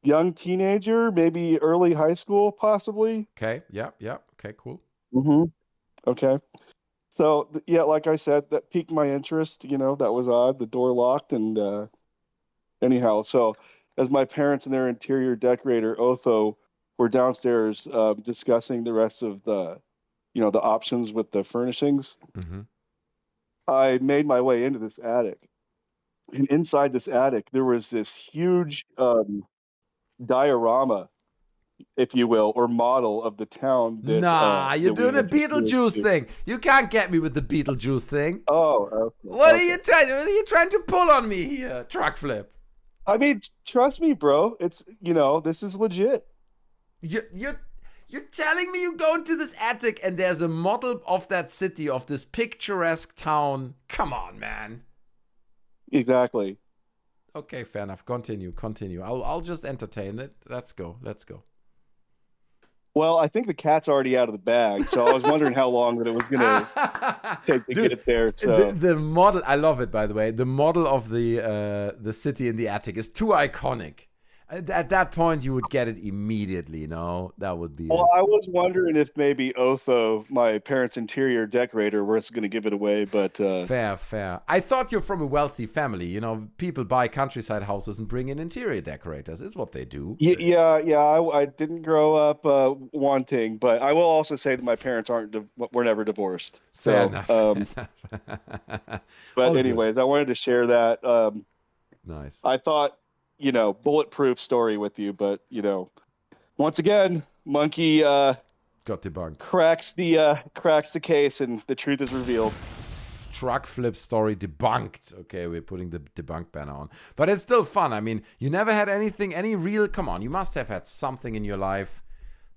young teenager, maybe early high school, possibly. Okay, yeah. Okay, cool. Mm-hmm. Okay. So, yeah, like I said, that piqued my interest. You know, that was odd. The door locked. And anyhow, so as my parents and their interior decorator, Otho, were downstairs discussing the rest of the options with the furnishings, I made my way into this attic. And inside this attic, there was this huge diorama, if you will, or model of the town. That, you're doing a Beetlejuice thing. You can't get me with the Beetlejuice thing. Oh, okay. What are you trying to pull on me here, Truck Flip? I mean, trust me, bro. It's, this is legit. You're telling me you go into this attic and there's a model of that city, of this picturesque town. Come on, man. Exactly. Okay, fair enough. Continue. I'll just entertain it. Let's go. Well, I think the cat's already out of the bag, so I was wondering how long that it was going to take to get there. So. The model, I love it, by the way. The model of the city in the attic is too iconic. At that point, you would get it immediately, no? That would be Well, it. I was wondering if maybe Otho, my parents' interior decorator, was going to give it away, but Fair, fair. I thought you're from a wealthy family. You know, people buy countryside houses and bring in interior decorators. It's what they do. yeah, I didn't grow up wanting, but I will also say that my parents were never divorced. So, Fair enough. Fair enough. but All good. anyways, I wanted to share that. Nice. I thought, bulletproof story with you, but once again, Monkey Got debunked. cracks the case, and the truth is revealed. Truck flip story debunked. Okay, we're putting the debunk banner on. But it's still fun. I mean, you never had any real, come on, you must have had something in your life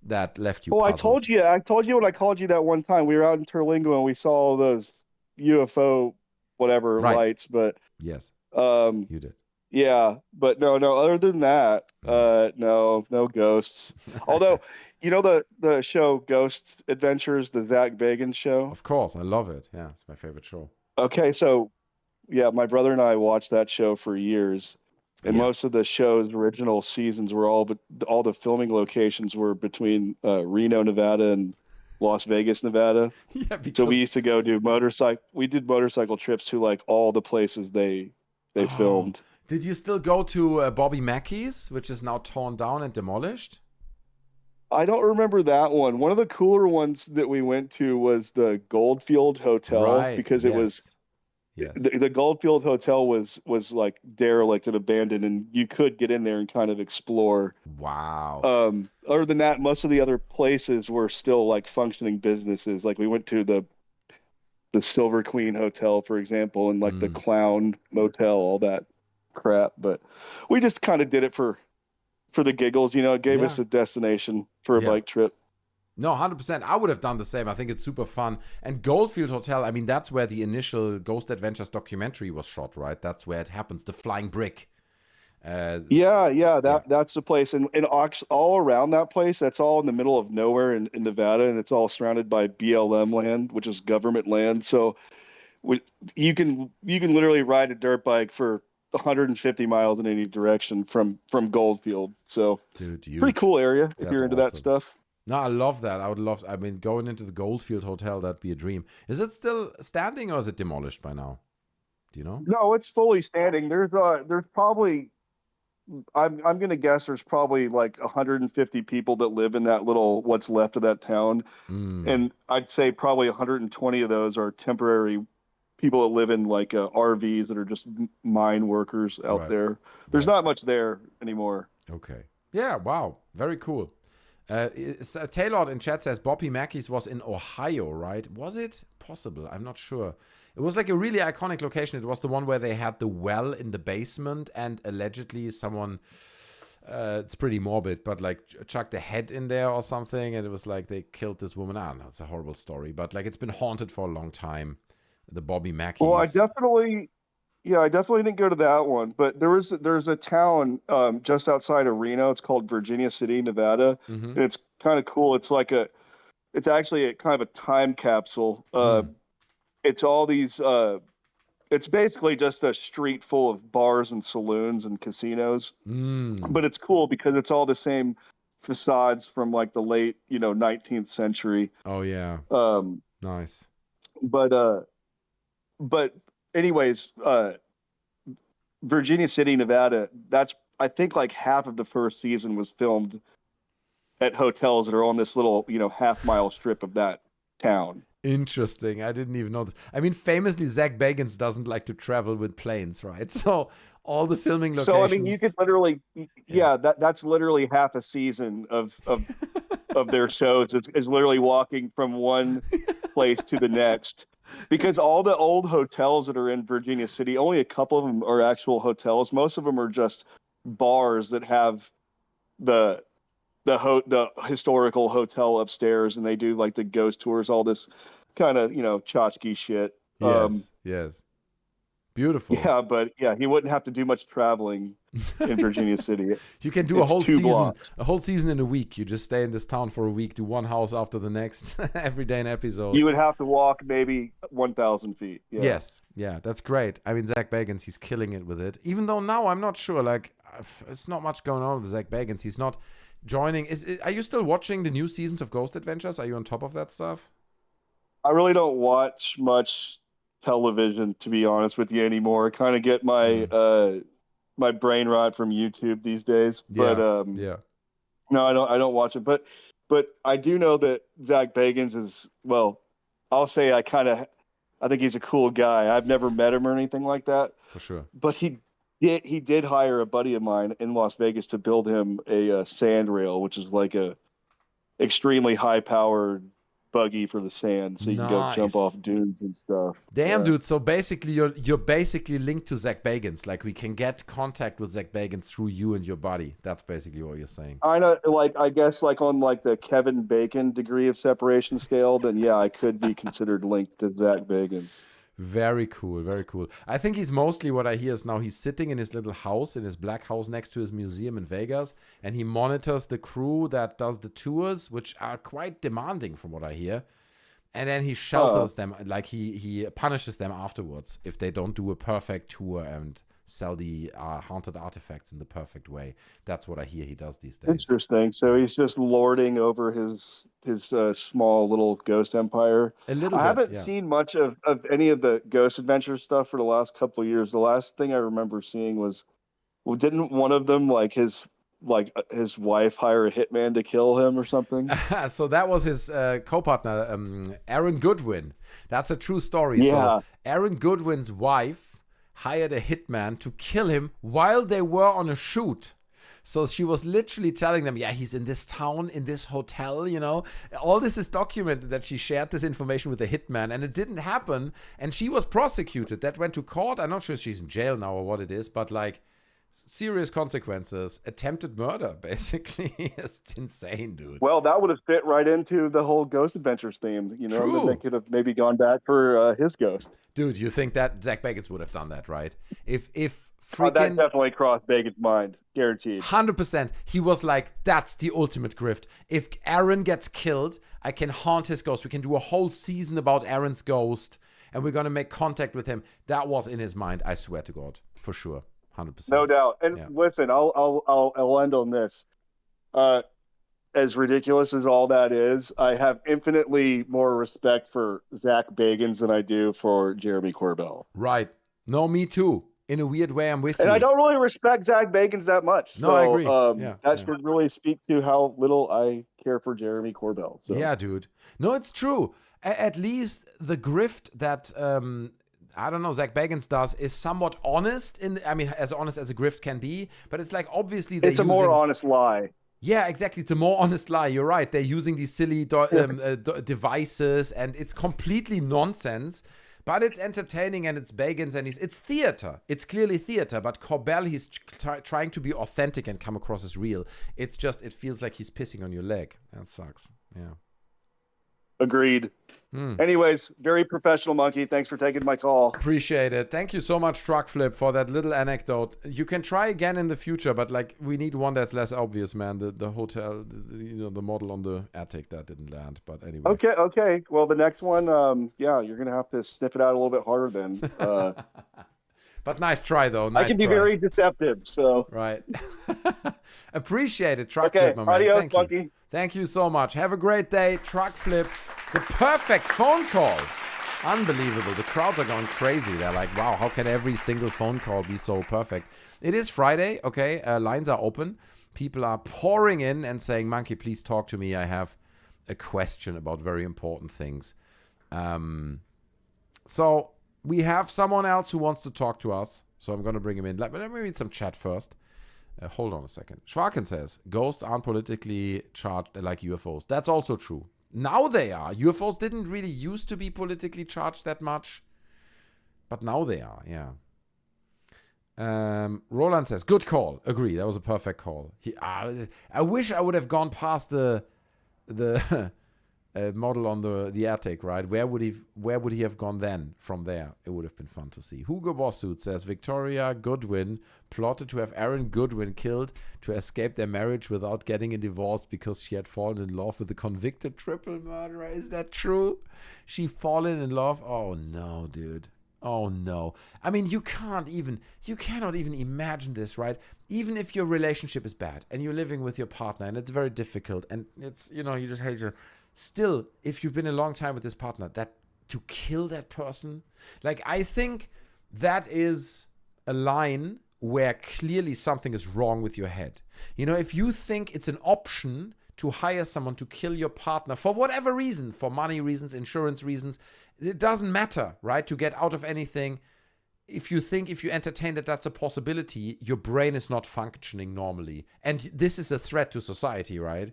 that left you Well, puzzled. I told you when I called you that one time. We were out in Terlingo and we saw all those UFO whatever Right. lights, but Yes, you did. yeah, but no, other than that, no ghosts. Although, the show Ghost Adventures, the Zach Bagans show. Of course, I love it. Yeah, it's my favorite show. Okay, so yeah, my brother and I watched that show for years. And Yeah. most of the show's original seasons were all the filming locations were between Reno, Nevada and Las Vegas, Nevada. Yeah, because So we used to go do motorcycle trips to like all the places they filmed. Did you still go to Bobby Mackey's, which is now torn down and demolished? I don't remember that one. One of the cooler ones that we went to was the Goldfield Hotel because it was Yes. the Goldfield Hotel was like derelict and abandoned, and you could get in there and kind of explore. Wow. Other than that, most of the other places were still like functioning businesses. Like we went to the Silver Queen Hotel, for example, and like the Clown Motel, all that crap. But we just kind of did it for the giggles, it gave us a destination for a bike trip. No, 100%. I would have done the same. I think it's super fun. And Goldfield Hotel, I mean, that's where the initial Ghost Adventures documentary was shot, right? That's where it happens, the Flying Brick. That's the place. And all around that place, that's all in the middle of nowhere in Nevada, and it's all surrounded by BLM land, which is government land. So you can literally ride a dirt bike for 150 miles in any direction from Goldfield. So Dude, pretty cool area if you're into that awesome. stuff. No, I love that. I mean, going into the Goldfield Hotel, that'd be a dream. Is it still standing or is it demolished by now? Do you know? No, it's fully standing. There's probably, I'm going to guess there's probably like 150 people that live in that little, what's left of that town. And I'd say probably 120 of those are temporary people that live in like RVs that are just mine workers out there. There's not much there anymore. Okay. Yeah, wow. Very cool. Taylor in chat says Bobby Mackey's was in Ohio, right? Was it possible? I'm not sure. It was like a really iconic location. It was the one where they had the well in the basement and allegedly someone, it's pretty morbid, but like chucked a head in there or something. And it was like they killed this woman. I don't know. It's a horrible story, but like it's been haunted for a long time. The Bobby Mackey's. Well, I definitely didn't go to that one, but there's a town just outside of Reno. It's called Virginia City, Nevada. And it's kind of cool. It's actually a kind of a time capsule. It's all these. It's basically just a street full of bars and saloons and casinos. But it's cool because it's all the same facades from like the late 19th century. Oh yeah. Nice. But anyways, Virginia City, Nevada, I think like half of the first season was filmed at hotels that are on this little, half-mile strip of that town. Interesting. I didn't even know this. I mean, famously, Zach Bagans doesn't like to travel with planes, right? So all the filming locations. So I mean, you could literally, that's literally half a season of their shows. Is literally walking from one place to the next. Because all the old hotels that are in Virginia City, only a couple of them are actual hotels. Most of them are just bars that have the historical hotel upstairs, and they do like the ghost tours, all this kind of tchotchke shit. Yes. Beautiful. Yeah, but he wouldn't have to do much traveling in Virginia City. You can do a whole season, blocks. a whole season in a week. You just stay in this town for a week, do one house after the next, every day an episode. You would have to walk maybe 1,000 feet. Yeah. Yes, yeah, that's great. I mean, Zach Bagans, he's killing it with it. Even though now I'm not sure. Like, it's not much going on with Zach Bagans. He's not joining. Are you still watching the new seasons of Ghost Adventures? Are you on top of that stuff? I really don't watch much television, to be honest with you, anymore. I kind of get my my brain rot from YouTube these days. But no, I don't watch it. But I do know that Zach Bagans is, well, I'll say I think he's a cool guy. I've never met him or anything like that. For sure. But he did hire a buddy of mine in Las Vegas to build him a sand rail, which is like a extremely high powered buggy for the sand, so you can go jump off dunes and stuff. Damn, dude. So basically, you're basically linked to Zach Bagans. Like, we can get contact with Zach Bagans through you and your buddy. That's basically what you're saying. I know, I guess, on the Kevin Bacon degree of separation scale, then yeah, I could be considered linked to Zach Bagans. Very cool, very cool. I think he's mostly, what I hear is now he's sitting in his little house, in his black house next to his museum in Vegas, and he monitors the crew that does the tours, which are quite demanding from what I hear. And then he shelters them, like he punishes them afterwards if they don't do a perfect tour and sell the haunted artifacts in the perfect way. That's what I hear he does these days. Interesting. So he's just lording over his small little ghost empire. A little I haven't seen much of any of the Ghost Adventure stuff for the last couple of years. The last thing I remember seeing was, well, didn't one of them, his wife hire a hitman to kill him or something? So that was his co-partner, Aaron Goodwin. That's a true story. Yeah. So Aaron Goodwin's wife hired a hitman to kill him while they were on a shoot. So she was literally telling them, yeah, he's in this town, in this hotel, you know. All this is documented that she shared this information with the hitman, and it didn't happen. And she was prosecuted. That went to court. I'm not sure if she's in jail now or what it is, but serious consequences. Attempted murder, basically. It's insane, dude. Well, that would have fit right into the whole Ghost Adventures theme, you know. True. They could have maybe gone back for his ghost. Dude, you think that Zach Bagans would have done that, right? If freaking... that definitely crossed Bacon's mind. Guaranteed. 100%. He was like, that's the ultimate grift. If Aaron gets killed, I can haunt his ghost. We can do a whole season about Aaron's ghost, and we're going to make contact with him. That was in his mind, I swear to God. For sure. 100%. No doubt. And listen, I'll end on this. As ridiculous as all that is, I have infinitely more respect for Zach Bagans than I do for Jeremy Corbell. Right. No, me too. In a weird way, I'm with you. And I don't really respect Zach Bagans that much. No, I agree. That should really speak to how little I care for Jeremy Corbell. So. Yeah, dude. No, it's true. At least the grift that... I don't know, Zach Bagans does is somewhat honest. As honest as a grift can be, but it's like, obviously it's a more honest lie. Yeah, exactly. It's a more honest lie. You're right. They're using these silly devices, and it's completely nonsense, but it's entertaining, and it's Bagans, and it's theater. It's clearly theater, but Corbell, he's trying to be authentic and come across as real. It's just, it feels like he's pissing on your leg. That sucks. Yeah. Agreed. Anyways, very professional, Monkey. Thanks for taking my call. Appreciate it. Thank you so much, Truck Flip, for that little anecdote. You can try again in the future, but we need one that's less obvious, man. The hotel, the model on the attic, that didn't land. But anyway. Okay. Well, the next one, you're gonna have to sniff it out a little bit harder then. But nice try, though. I can be very deceptive, so. Right. Appreciate it, Truck Flip, my man. Adios, Monkey. Thank you so much. Have a great day, Truck Flip. The perfect phone call. Unbelievable. The crowds are going crazy. They're like, wow, how can every single phone call be so perfect? It is Friday, okay? Lines are open. People are pouring in and saying, Monkey, please talk to me. I have a question about very important things. So we have someone else who wants to talk to us. So I'm going to bring him in. Let me read some chat first. Hold on a second. Schwarken says, ghosts aren't politically charged like UFOs. That's also true. Now they are. UFOs didn't really used to be politically charged that much. But now they are, yeah. Roland says, good call. Agree, that was a perfect call. I wish I would have gone past the model on the attic, right? Where would he have gone then? From there, it would have been fun to see. Hugo Bosssuit says, Victoria Goodwin plotted to have Aaron Goodwin killed to escape their marriage without getting a divorce because she had fallen in love with the convicted triple murderer. Is that true? She fallen in love? Oh no, dude. Oh no. I mean, you cannot even imagine this, right? Even if your relationship is bad and you're living with your partner and it's very difficult and it's, you just hate your, still, if you've been a long time with this partner, that to kill that person, like, I think that is a line where clearly something is wrong with your head. If you think it's an option to hire someone to kill your partner for whatever reason, for money reasons, insurance reasons, it doesn't matter, right? To get out of anything. If you entertain that that's a possibility, your brain is not functioning normally. And this is a threat to society, right?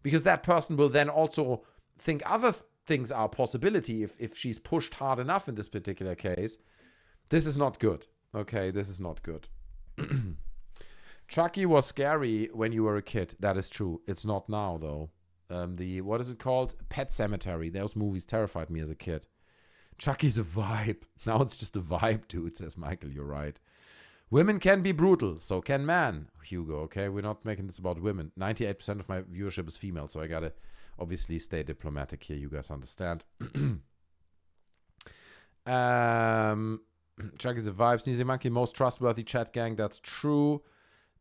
Because that person will then also think other things are a possibility if she's pushed hard enough in this particular case. This is not good. Okay, this is not good. Chucky was scary when you were a kid. That is true. It's not now, though. What is it called? Pet Sematary. Those movies terrified me as a kid. Chucky's a vibe. Now it's just a vibe, dude, says Michael. You're right. Women can be brutal. So can man, Hugo. Okay, we're not making this about women. 98% of my viewership is female, so I gotta obviously stay diplomatic here. You guys understand. Chucky's a vibe. Sneezy Monkey, most trustworthy chat gang. That's true.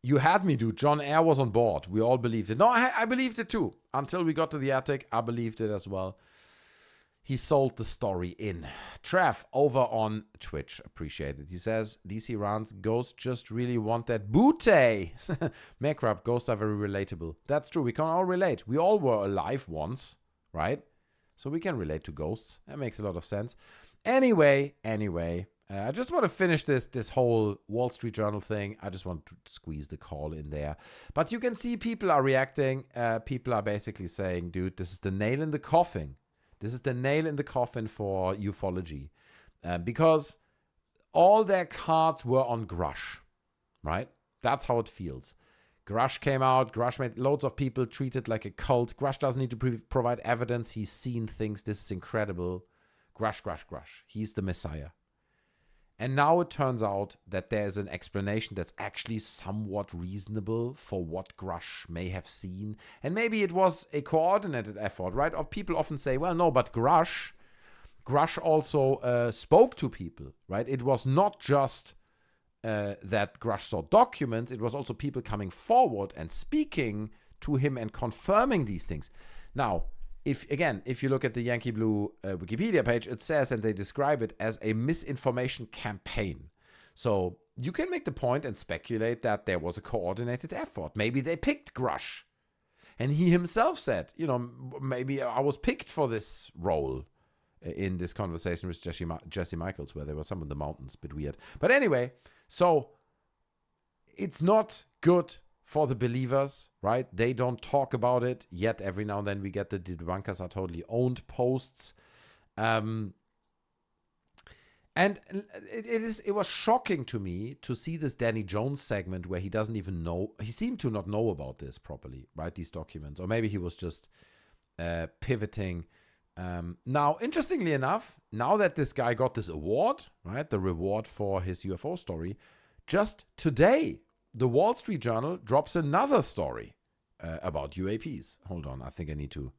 You had me, dude. John Eyre was on board. We all believed it. No, I believed it too. Until we got to the attic, I believed it as well. He sold the story in. Trev, over on Twitch. Appreciate it. He says, DC runs, ghosts just really want that booty. Macrab, ghosts are very relatable. That's true. We can all relate. We all were alive once, right? So we can relate to ghosts. That makes a lot of sense. Anyway. I just want to finish this whole Wall Street Journal thing. I just want to squeeze the call in there. But you can see people are reacting. People are basically saying, dude, this is the nail in the coffin. This is the nail in the coffin for ufology. Because all their cards were on Grush, right? That's how it feels. Grush came out. Grush made loads of people treat it like a cult. Grush doesn't need to provide evidence. He's seen things. This is incredible. Grush. He's the Messiah. And now it turns out that there's an explanation that's actually somewhat reasonable for what Grush may have seen. And maybe it was a coordinated effort, right? Or people often say, well, no, but Grush also spoke to people, right? It was not just that Grush saw documents. It was also people coming forward and speaking to him and confirming these things. Now, if you look at the Yankee Blue Wikipedia page, it says, and they describe it as a misinformation campaign. So you can make the point and speculate that there was a coordinated effort. Maybe they picked Grush. And he himself said, maybe I was picked for this role in this conversation with Jesse Michaels, where they were some in the mountains, a bit weird. But anyway, so it's not good for the believers, right? They don't talk about it yet. Every now and then we get the debunkers are totally owned posts. And it was shocking to me to see this Danny Jones segment where he doesn't even know. He seemed to not know about this properly, right? These documents. Or maybe he was just pivoting. Now, interestingly enough, now that this guy got this award, right? The reward for his UFO story, just today, the Wall Street Journal drops another story about UAPs. Hold on, I think I need to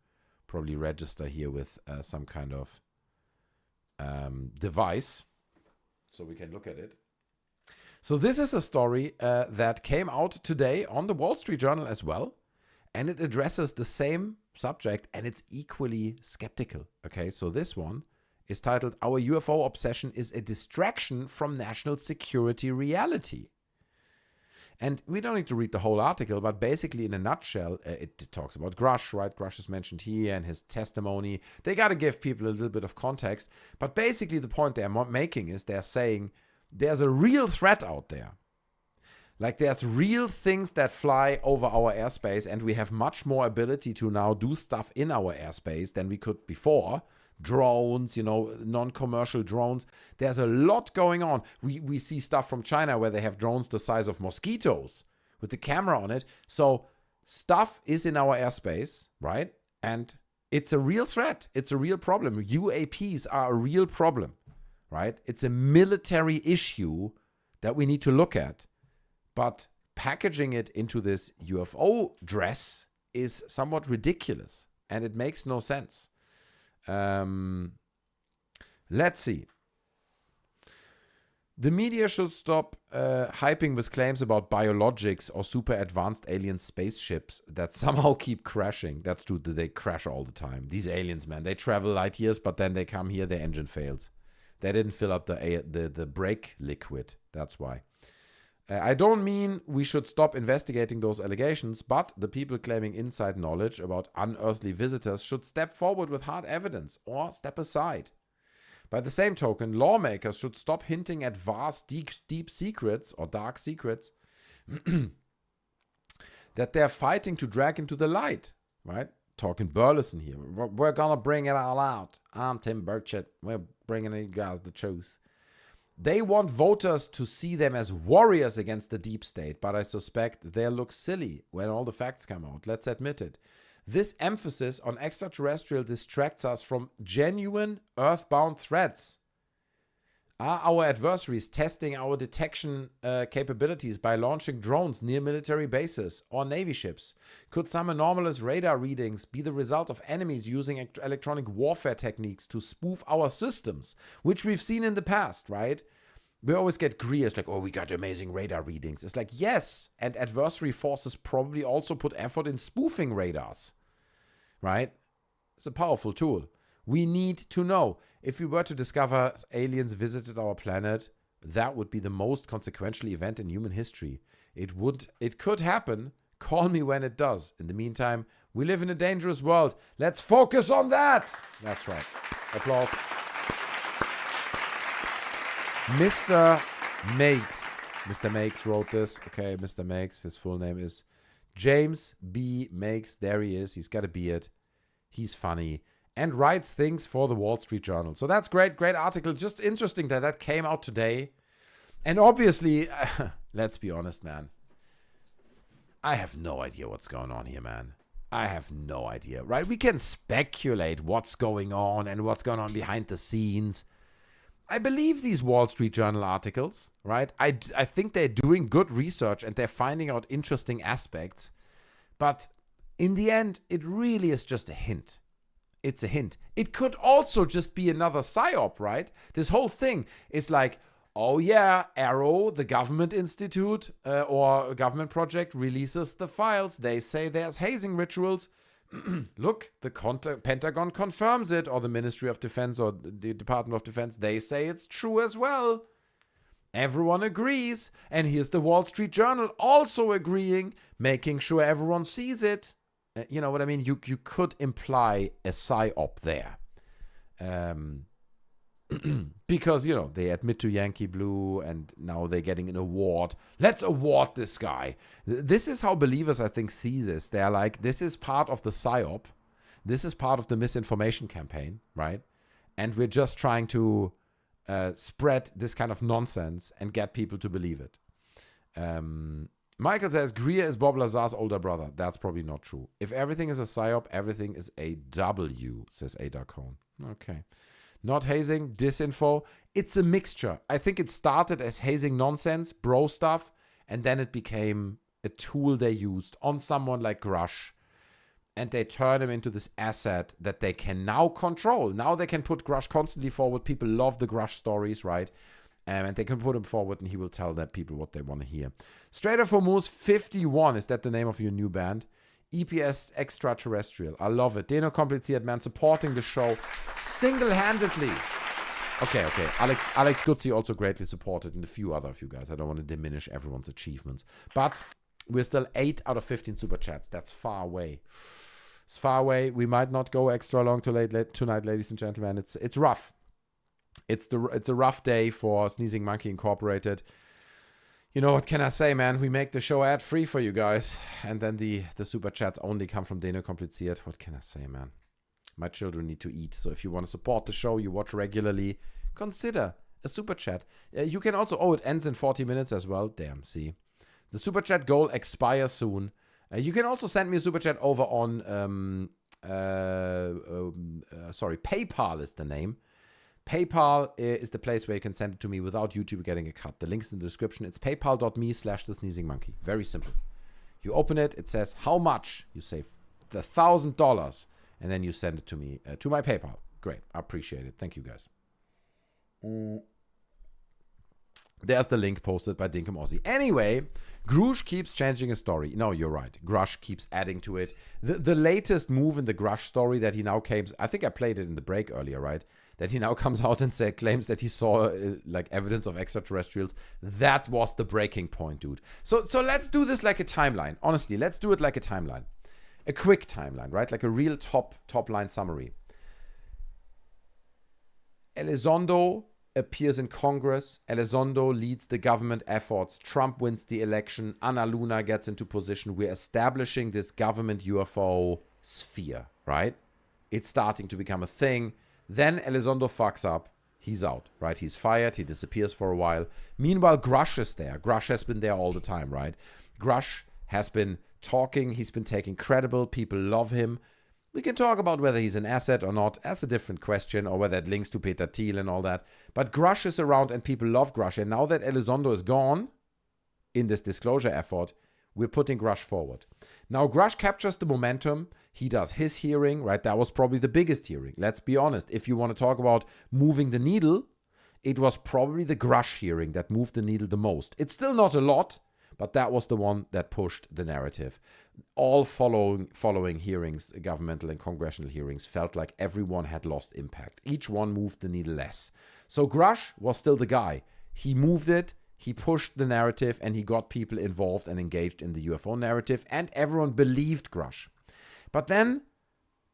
probably register here with some kind of device so we can look at it. So this is a story that came out today on the Wall Street Journal as well, and it addresses the same subject, and it's equally skeptical. Okay, so this one is titled, "Our UFO Obsession is a Distraction from National Security Reality." And we don't need to read the whole article, but basically in a nutshell, it talks about Grush, right? Grush is mentioned here and his testimony. They got to give people a little bit of context. But basically the point they're making is they're saying there's a real threat out there. Like there's real things that fly over our airspace, and we have much more ability to now do stuff in our airspace than we could before. Drones, non-commercial drones. There's a lot going on. We see stuff from China where they have drones the size of mosquitoes with the camera on it. So stuff is in our airspace, right? And it's a real threat. It's a real problem. UAPs are a real problem, right? It's a military issue that we need to look at. But packaging it into this UFO dress is somewhat ridiculous, and it makes no sense. Let's see. The media should stop hyping with claims about biologics or super advanced alien spaceships that somehow keep crashing. That's true. They crash all the time. These aliens, man, they travel light years, but then they come here, their engine fails. They didn't fill up the brake liquid. That's why. I don't mean we should stop investigating those allegations, but the people claiming inside knowledge about unearthly visitors should step forward with hard evidence or step aside. By the same token, lawmakers should stop hinting at vast, deep secrets or dark secrets that they're fighting to drag into the light, right? Talking Burleson here. We're gonna bring it all out. I'm Tim Burchett. We're bringing you guys the truth. They want voters to see them as warriors against the deep state, but I suspect they'll look silly when all the facts come out. Let's admit it. This emphasis on extraterrestrial distracts us from genuine earthbound threats. Are our adversaries testing our detection capabilities by launching drones near military bases or Navy ships? Could some anomalous radar readings be the result of enemies using electronic warfare techniques to spoof our systems, which we've seen in the past, right? We always get greers like, oh, we got amazing radar readings. It's like, yes, and adversary forces probably also put effort in spoofing radars, right? It's a powerful tool. We need to know. If we were to discover aliens visited our planet, that would be the most consequential event in human history. It could happen. Call me when it does. In the meantime, we live in a dangerous world. Let's focus on that. That's right. Applause. Mr. Makes wrote this. Okay, Mr. Makes, his full name is James B. Makes. There he is. He's got a beard. He's funny. And writes things for the Wall Street Journal. So that's great. Great article. Just interesting that came out today. And obviously, let's be honest, man. I have no idea what's going on here, man. I have no idea, right? We can speculate what's going on and what's going on behind the scenes. I believe these Wall Street Journal articles, right? I think they're doing good research and they're finding out interesting aspects. But in the end, it really is just a hint. It's a hint. It could also just be another psyop, right? This whole thing is like, oh yeah, Arrow, the government institute or a government project releases the files. They say there's hazing rituals. Look, the Pentagon confirms it, or the Ministry of Defense or the Department of Defense. They say it's true as well. Everyone agrees. And here's the Wall Street Journal also agreeing, making sure everyone sees it. You know what I mean? You could imply a psyop there. Because, you know, they admit to Yankee Blue and now they're getting an award. Let's award this guy. This is how believers, I think, see this. They're like, this is part of the psyop. This is part of the misinformation campaign, right? And we're just trying to spread this kind of nonsense and get people to believe it. Michael says, Greer is Bob Lazar's older brother. That's probably not true. If everything is a psyop, everything is a W, says Ada Cohn. Okay. Not hazing, disinfo. It's a mixture. I think it started as hazing nonsense, bro stuff, and then it became a tool they used on someone like Grush. And they turn him into this asset that they can now control. Now they can put Grush constantly forward. People love the Grush stories, right? And they can put him forward and he will tell that people what they want to hear. Straight Up for Moose 51. Is that the name of your new band? EPS Extraterrestrial. I love it. Deno Kompliziert, man, supporting the show single-handedly. Okay. Alex Guzzi also greatly supported, and a few other of you guys. I don't want to diminish everyone's achievements. But we're still 8 out of 15 super chats. That's far away. It's far away. We might not go extra long tonight, ladies and gentlemen. It's rough. It's a rough day for Sneezing Monkey Incorporated. You know, what can I say, man? We make the show ad-free for you guys. And then the super chats only come from Deno Kompliziert. What can I say, man? My children need to eat. So if you want to support the show, you watch regularly, consider a super chat. You can also... Oh, it ends in 40 minutes as well. Damn, see. The super chat goal expires soon. You can also send me a super chat over on... PayPal is the name. PayPal is the place where you can send it to me without YouTube getting a cut. The link's in the description. It's paypal.me/thesneezingmonkey. Very simple. You open it. It says how much. You save the $1,000. And then you send it to me, to my PayPal. Great. I appreciate it. Thank you, guys. There's the link posted by Dinkum Aussie. Anyway, Grush keeps changing his story. No, you're right. Grush keeps adding to it. The latest move in the Grush story that he now claims, I think I played it in the break earlier, right? That he now comes out and claims that he saw like evidence of extraterrestrials. That was the breaking point, dude. So let's do this like a timeline. Honestly, let's do it like a timeline. A quick timeline, right? Like a real top line summary. Elizondo appears in Congress. Elizondo leads the government efforts. Trump wins the election. Ana Luna gets into position. We're establishing this government UFO sphere, right? It's starting to become a thing. Then Elizondo fucks up. He's out, right? He's fired. He disappears for a while. Meanwhile, Grush is there. Grush has been there all the time, right? Grush has been talking. He's been taking credible. People love him. We can talk about whether he's an asset or not. That's a different question, or whether it links to Peter Thiel and all that. But Grush is around and people love Grush. And now that Elizondo is gone in this disclosure effort, we're putting Grush forward. Now Grush captures the momentum. He does his hearing, right? That was probably the biggest hearing. Let's be honest. If you want to talk about moving the needle, it was probably the Grush hearing that moved the needle the most. It's still not a lot, but that was the one that pushed the narrative. All following hearings, governmental and congressional hearings, felt like everyone had lost impact. Each one moved the needle less. So Grush was still the guy. He moved it, he pushed the narrative, and he got people involved and engaged in the UFO narrative, and everyone believed Grush. But then,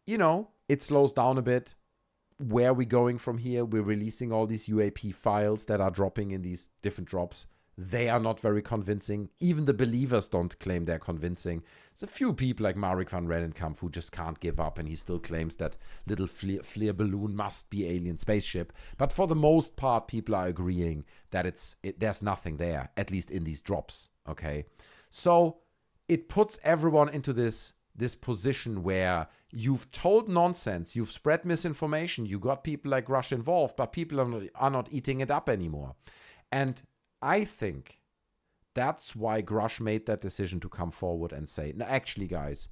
you know, it slows down a bit. Where are we going from here? We're releasing all these UAP files that are dropping in these different drops. They are not very convincing. Even the believers don't claim they're convincing. There's a few people like Marek van Rennenkamp who just can't give up, and he still claims that little Fleer balloon must be alien spaceship. But for the most part, people are agreeing that there's nothing there, at least in these drops, okay? So it puts everyone into this position where you've told nonsense, you've spread misinformation, you got people like Rush involved, but people are not eating it up anymore. And I think that's why Grush made that decision to come forward and say, no, actually, guys,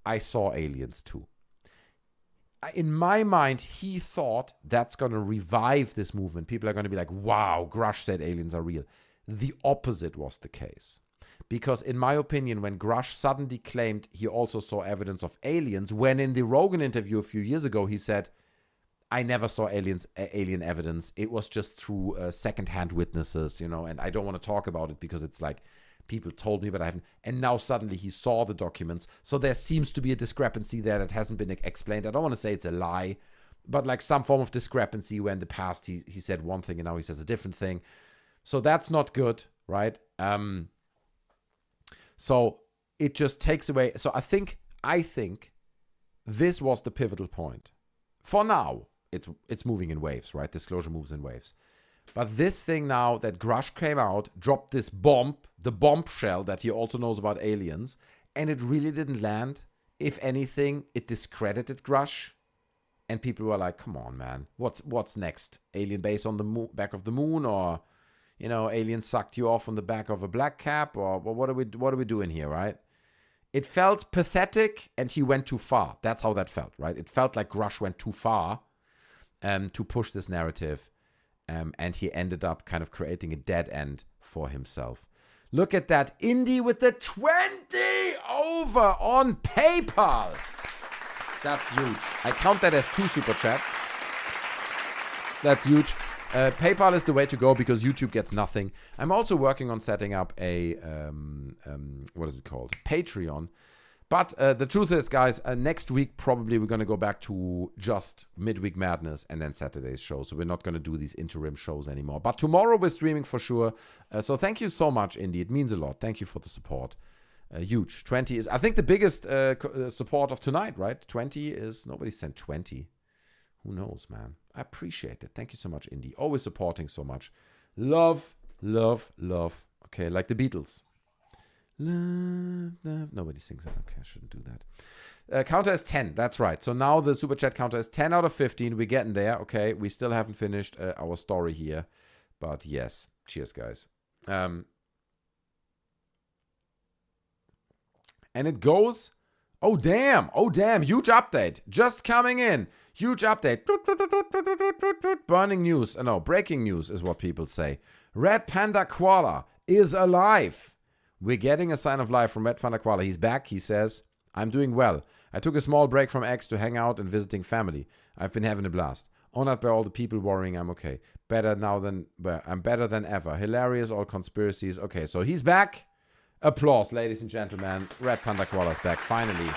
I saw aliens too. In my mind, he thought that's going to revive this movement. People are going to be like, wow, Grush said aliens are real. The opposite was the case. Because in my opinion, when Grush suddenly claimed he also saw evidence of aliens, when in the Rogan interview a few years ago, he said, I never saw alien evidence. It was just through secondhand witnesses, you know, and I don't want to talk about it because it's like people told me, but I haven't. And now suddenly he saw the documents. So there seems to be a discrepancy there that hasn't been explained. I don't want to say it's a lie, but like some form of discrepancy where in the past he said one thing and now he says a different thing. So that's not good, right? So it just takes away. So I think this was the pivotal point. For now, it's moving in waves, right? Disclosure moves in waves. But this thing now that Grush came out, dropped this bomb, the bombshell that he also knows about aliens, and it really didn't land. If anything, it discredited Grush. And people were like, come on, man. What's next? Alien base on the back of the moon? Or, you know, aliens sucked you off on the back of a black cap? Or what are we doing here, right? It felt pathetic and he went too far. That's how that felt, right? It felt like Grush went too far to push this narrative. And he ended up kind of creating a dead end for himself. Look at that. Indy with the 20 over on PayPal. That's huge. I count that as 2 super chats. That's huge. PayPal is the way to go because YouTube gets nothing. I'm also working on setting up a, what is it called? Patreon. But the truth is, guys, next week probably we're going to go back to just Midweek Madness and then Saturday's show. So we're not going to do these interim shows anymore. But tomorrow we're streaming for sure. So thank you so much, Indy. It means a lot. Thank you for the support. Huge. 20 is, I think, the biggest support of tonight, right? 20 is, nobody sent 20. Who knows, man? I appreciate it. Thank you so much, Indy. Always supporting so much. Love, love, love. Okay, like the Beatles. Love, love. Nobody sings that. Okay, I shouldn't do that. Counter is 10. That's right. So now the super chat counter is 10 out of 15. We're getting there. Okay, we still haven't finished our story here. But yes, cheers, guys. And it goes Oh, damn. Huge update. Just coming in. Huge update. Burning news. No, breaking news is what people say. Red Panda Koala is alive. We're getting a sign of life from Red Panda Koala. He's back. He says, I'm doing well. I took a small break from X to hang out and visiting family. I've been having a blast. Honored by all the people worrying I'm okay. I'm better than ever. Hilarious, all conspiracies. Okay, so he's back. Applause, ladies and gentlemen. Red Panda Koala's back, finally.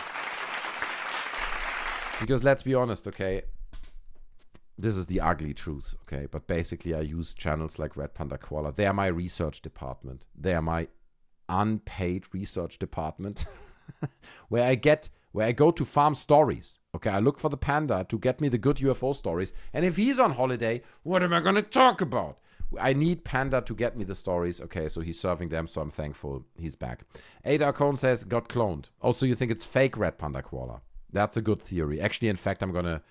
Because let's be honest, okay? This is the ugly truth, okay? But basically, I use channels like Red Panda Koala. They are my research department. They are my unpaid research department. where I go to farm stories. Okay, I look for the panda to get me the good UFO stories. And if he's on holiday, what am I going to talk about? I need Panda to get me the stories. Okay, so he's serving them, so I'm thankful he's back. Ada Cone says, got cloned. Also, you think it's fake Red Panda Koala. That's a good theory. Actually, in fact, I'm gonna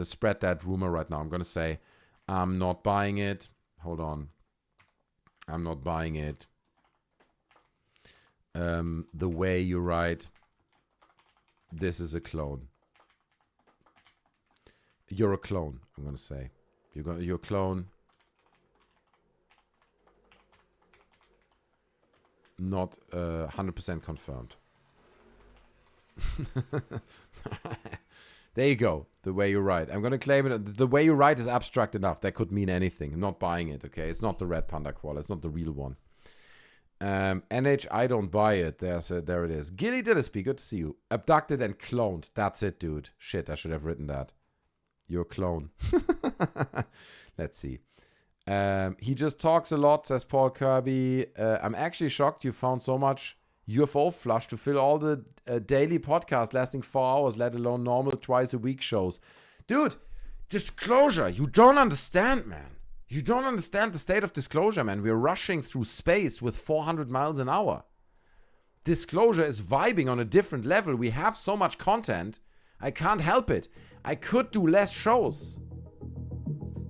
spread that rumor right now. I'm gonna say, I'm not buying it. Hold on. I'm not buying it. The way you write, this is a clone. You're a clone, I'm gonna say. You're a clone. Not 100% confirmed. There you go. The way you write. I'm going to claim it. The way you write is abstract enough. That could mean anything. I'm not buying it, okay? It's not the Red Panda Koala. It's not the real one. NH, I don't buy it. There it is. Gilly Dillesby, good to see you. Abducted and cloned. That's it, dude. Shit, I should have written that. You're a clone. Let's see. He just talks a lot, says Paul Kirby. I'm actually shocked you found so much UFO flush to fill all the daily podcasts lasting 4 hours, let alone normal twice-a-week shows. Dude, disclosure. You don't understand, man. You don't understand the state of disclosure, man. We're rushing through space with 400 miles an hour. Disclosure is vibing on a different level. We have so much content. I can't help it. I could do less shows.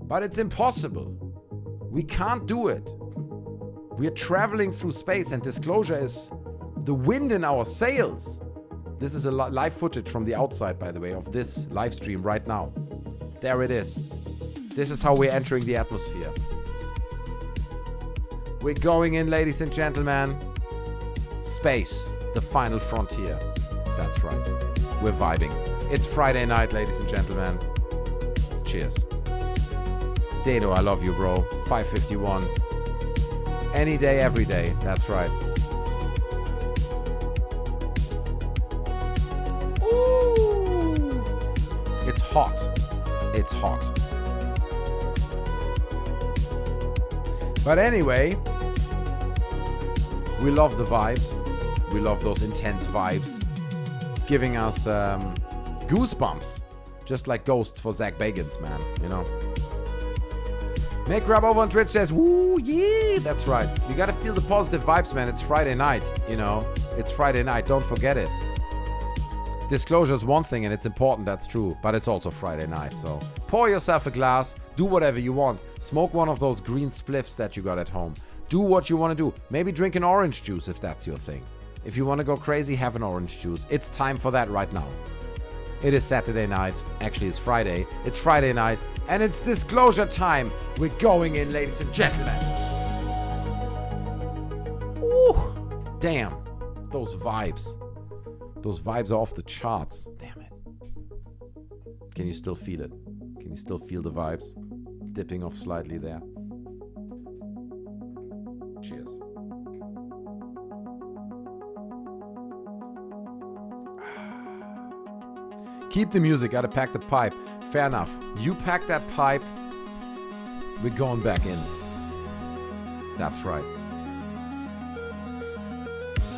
But it's impossible. We can't do it. We're traveling through space, and disclosure is the wind in our sails. This is a live footage from the outside, by the way, of this live stream right now. There it is. This is how we're entering the atmosphere. We're going in, ladies and gentlemen. Space, the final frontier. That's right. We're vibing. It's Friday night, ladies and gentlemen. Cheers. Dado, I love you, bro. 551. Any day, every day. That's right. Ooh. It's hot. It's hot. But anyway, we love the vibes. We love those intense vibes. Giving us goosebumps. Just like ghosts for Zach Bagans, man. You know? Make Rub over on Twitch says, woo, yeah. That's right. You gotta feel the positive vibes, man. It's Friday night, you know? It's Friday night. Don't forget it. Disclosure is one thing, and it's important, that's true. But it's also Friday night, so pour yourself a glass. Do whatever you want. Smoke one of those green spliffs that you got at home. Do what you want to do. Maybe drink an orange juice if that's your thing. If you want to go crazy, have an orange juice. It's time for that right now. It is Saturday night. Actually, it's Friday. It's Friday night. And it's disclosure time. We're going in, ladies and gentlemen. Ooh. Damn. Those vibes. Those vibes are off the charts. Damn it. Can you still feel it? Can you still feel the vibes? Dipping off slightly there. Cheers. Keep the music. Gotta pack the pipe. Fair enough. You pack that pipe. We're going back in. That's right.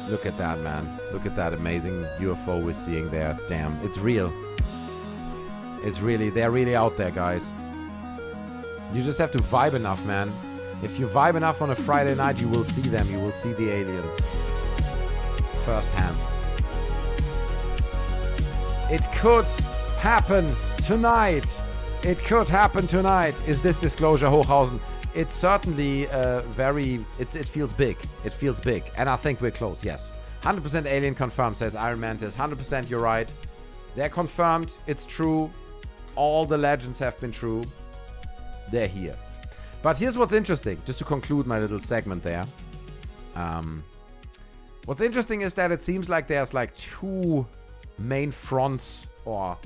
Look at that, man. Look at that amazing UFO we're seeing there. Damn, it's real. It's really, they're really out there, guys. You just have to vibe enough, man. If you vibe enough on a Friday night, you will see them. You will see the aliens. Firsthand. It could happen tonight. It could happen tonight. Is this disclosure, Hochhausen? It's certainly it feels big. It feels big. And I think we're close, yes. 100% alien confirmed, says Iron Mantis. 100% you're right. They're confirmed. It's true. All the legends have been true. They're here. But here's what's interesting, just to conclude my little segment there. What's interesting is that it seems like there's like two main fronts or